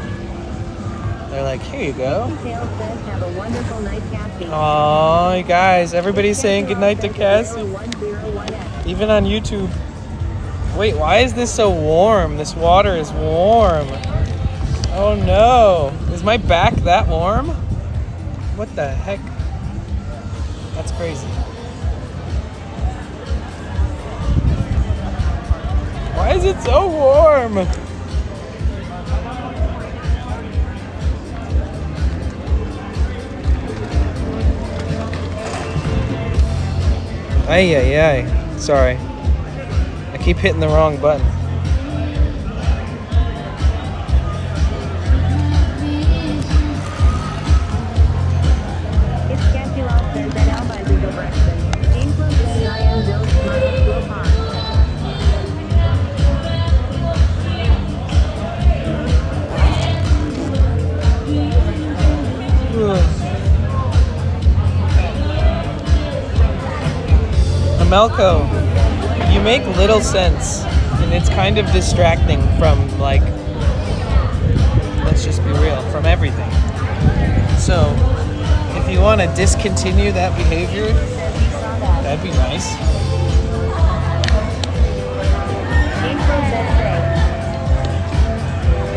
They're like, here you go. Tail says have a wonderful night, Cassie. Aw, you guys, everybody's saying goodnight to Cassie. Even on YouTube. Wait, why is this so warm? This water is warm. Oh no. Is my back that warm? What the heck? That's crazy. Why is it so warm? Ay, ay, ay. Sorry. I keep hitting the wrong button. It's Scapulal says that Alba is Engelbrechtson. James Love says I am Bill's Slow Pond. Melco, you make little sense, and it's kind of distracting from, like, let's just be real, from everything. So, if you want to discontinue that behavior, that'd be nice.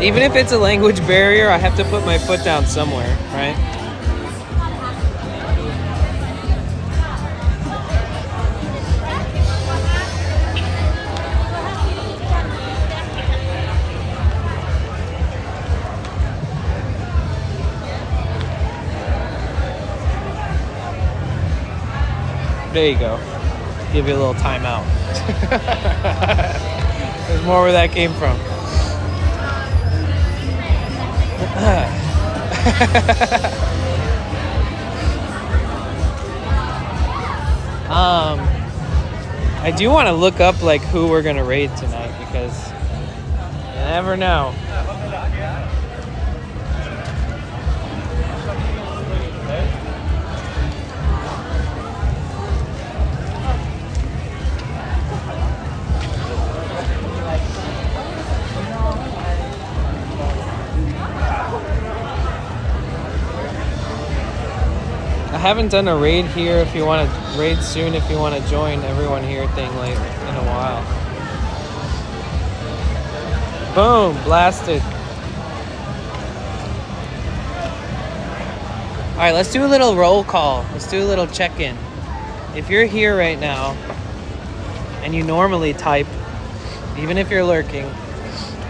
Even if it's a language barrier, I have to put my foot down somewhere, right? There you go. Give you a little timeout. There's more where that came from. I do want to look up like who we're gonna raid tonight because you never know. I haven't done a raid here. If you want to raid soon, if you want to join everyone here thing like in a while. Boom, blasted. All right, let's do a little roll call. Let's do a little check-in. If you're here right now and you normally type, even if you're lurking,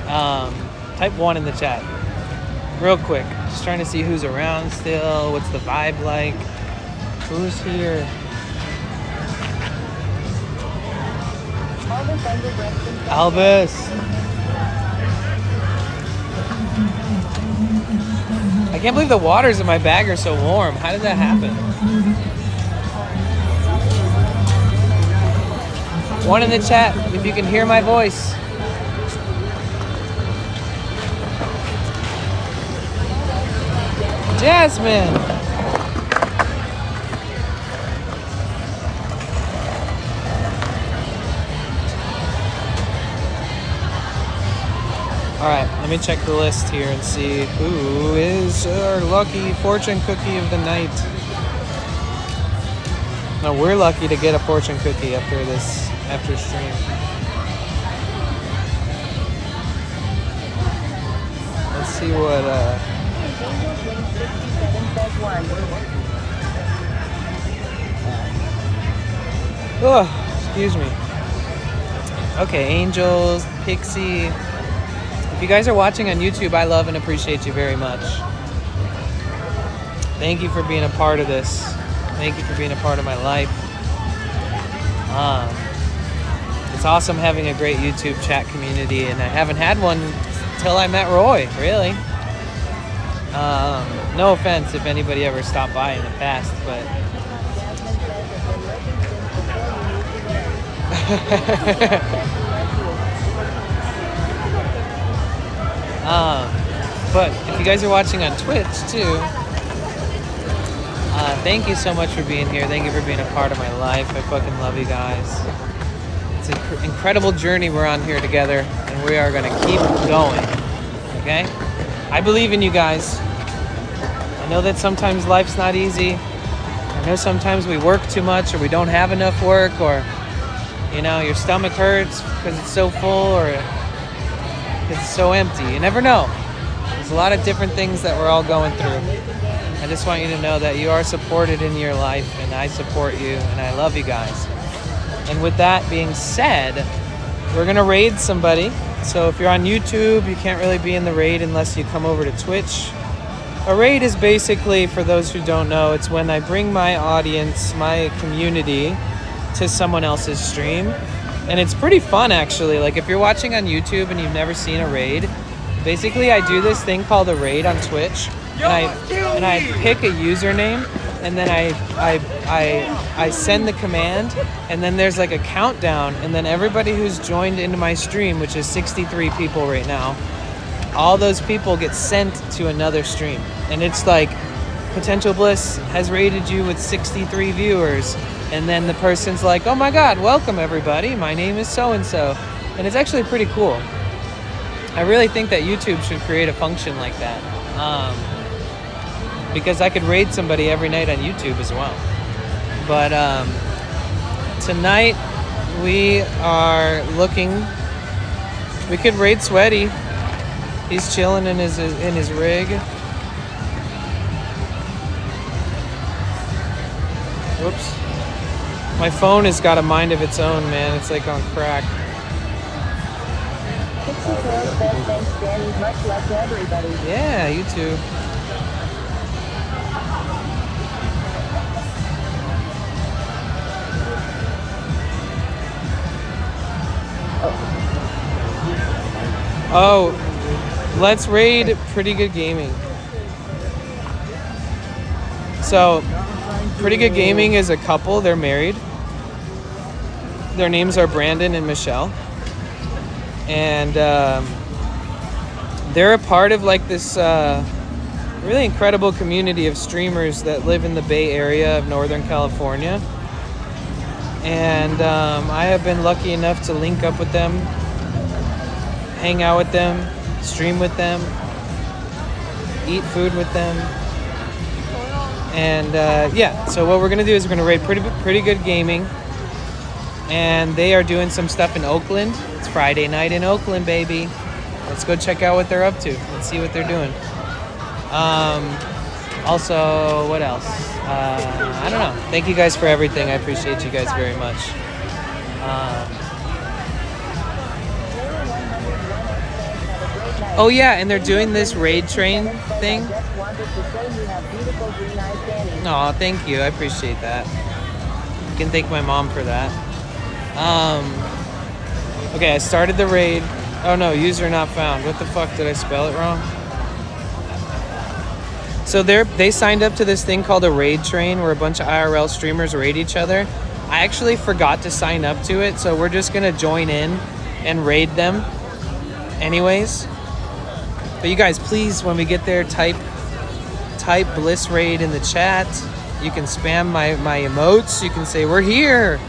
type 1 in the chat. Real quick. Just trying to see who's around still. What's the vibe like? Who's here? Albus. I can't believe the waters in my bag are so warm. How did that happen? 1 in the chat if you can hear my voice. Jasmine. All right, let me check the list here and see who is our lucky fortune cookie of the night. No, we're lucky to get a fortune cookie after stream. Let's see what oh, excuse me. Okay, Angels, Pixie. If you guys are watching on YouTube, I love and appreciate you very much. Thank you for being a part of this. Thank you for being a part of my life. It's awesome having a great YouTube chat community, and I haven't had one till I met Roy, really. No offense if anybody ever stopped by in the past, but But if you guys are watching on Twitch too, thank you so much for being here. Thank you for being a part of my life. I fucking love you guys. It's an incredible journey we're on here together, and we are gonna keep going. Okay? I believe in you guys. I know that sometimes life's not easy. I know sometimes we work too much, or we don't have enough work, or you know, your stomach hurts because it's so full, or it's so empty. You never know. There's a lot of different things that we're all going through. I just want you to know that you are supported in your life, and I support you, and I love you guys. And with that being said, we're gonna raid somebody. So if you're on YouTube, you can't really be in the raid unless you come over to Twitch. A raid is basically, for those who don't know, it's when I bring my audience, my community, to someone else's stream. And it's pretty fun, actually. Like, if you're watching on YouTube and you've never seen a raid, basically I do this thing called a raid on Twitch. And I pick a username, and then I send the command, and then there's like a countdown, and then everybody who's joined into my stream, which is 63 people right now, all those people get sent to another stream. And it's like, Potential Bliss has rated you with 63 viewers, and then the person's like, oh my god, welcome everybody, my name is so-and-so. And it's actually pretty cool. I really think that YouTube should create a function like that. Because I could raid somebody every night on YouTube as well. But tonight we are looking. We could raid Sweaty. He's chilling in his rig. Whoops. My phone has got a mind of its own, man. It's like on crack. Thanks, Danny. Much love to everybody. Yeah, you too. Oh, let's raid Pretty Good Gaming. So, Pretty Good Gaming is a couple. They're married. Their names are Brandon and Michelle. And they're a part of like this really incredible community of streamers that live in the Bay Area of Northern California. And I have been lucky enough to link up with them, hang out with them, stream with them, eat food with them. And yeah, so what we're gonna do is we're gonna raid Pretty Good Gaming, and they are doing some stuff in Oakland. It's Friday night in Oakland, baby. Let's go check out what they're up to. Let's see what they're doing. Also, what else? I don't know. Thank you guys for everything. I appreciate you guys very much. Oh yeah, and they're doing this raid train thing. Oh, thank you. I appreciate that. You can thank my mom for that. Okay, I started the raid. Oh no, user not found. What the fuck, did I spell it wrong? So they signed up to this thing called a raid train where a bunch of IRL streamers raid each other. I actually forgot to sign up to it, so we're just gonna join in and raid them anyways. But you guys, please, when we get there, type Bliss Raid in the chat. You can spam my emotes. You can say, we're here.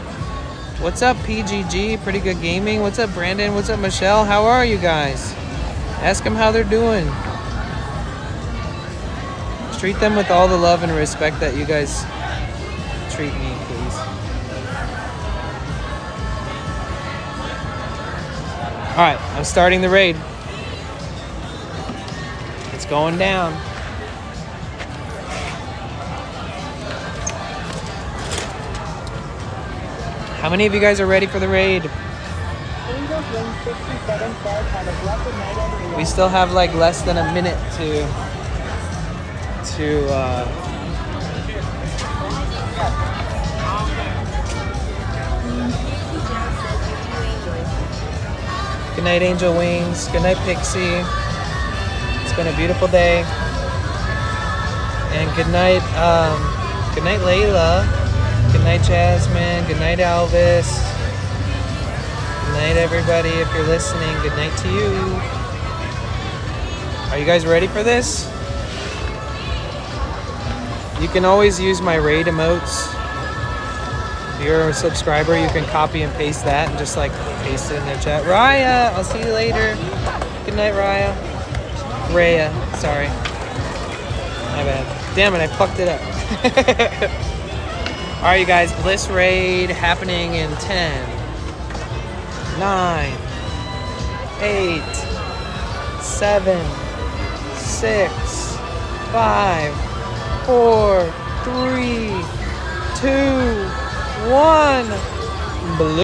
What's up, PGG? Pretty Good Gaming. What's up, Brandon? What's up, Michelle? How are you guys? Ask them how they're doing. Treat them with all the love and respect that you guys treat me, please. All right, I'm starting the raid. It's going down. How many of you guys are ready for the raid? We still have like less than a minute to Good night, Angel Wings. Good night, Pixie. It's been a beautiful day. And good night, Layla. Good night, Jasmine. Good night, Elvis. Good night, everybody. If you're listening, good night to you. Are you guys ready for this? You can always use my raid emotes. If you're a subscriber, you can copy and paste that and just like paste it in their chat. Raya, I'll see you later. Good night, Raya. Raya, sorry. My bad. Damn it, I fucked it up. Alright, you guys, Bliss Raid happening in 10, 9, 8, 7, 6, 5, 4, 3, 2, 1. Blue.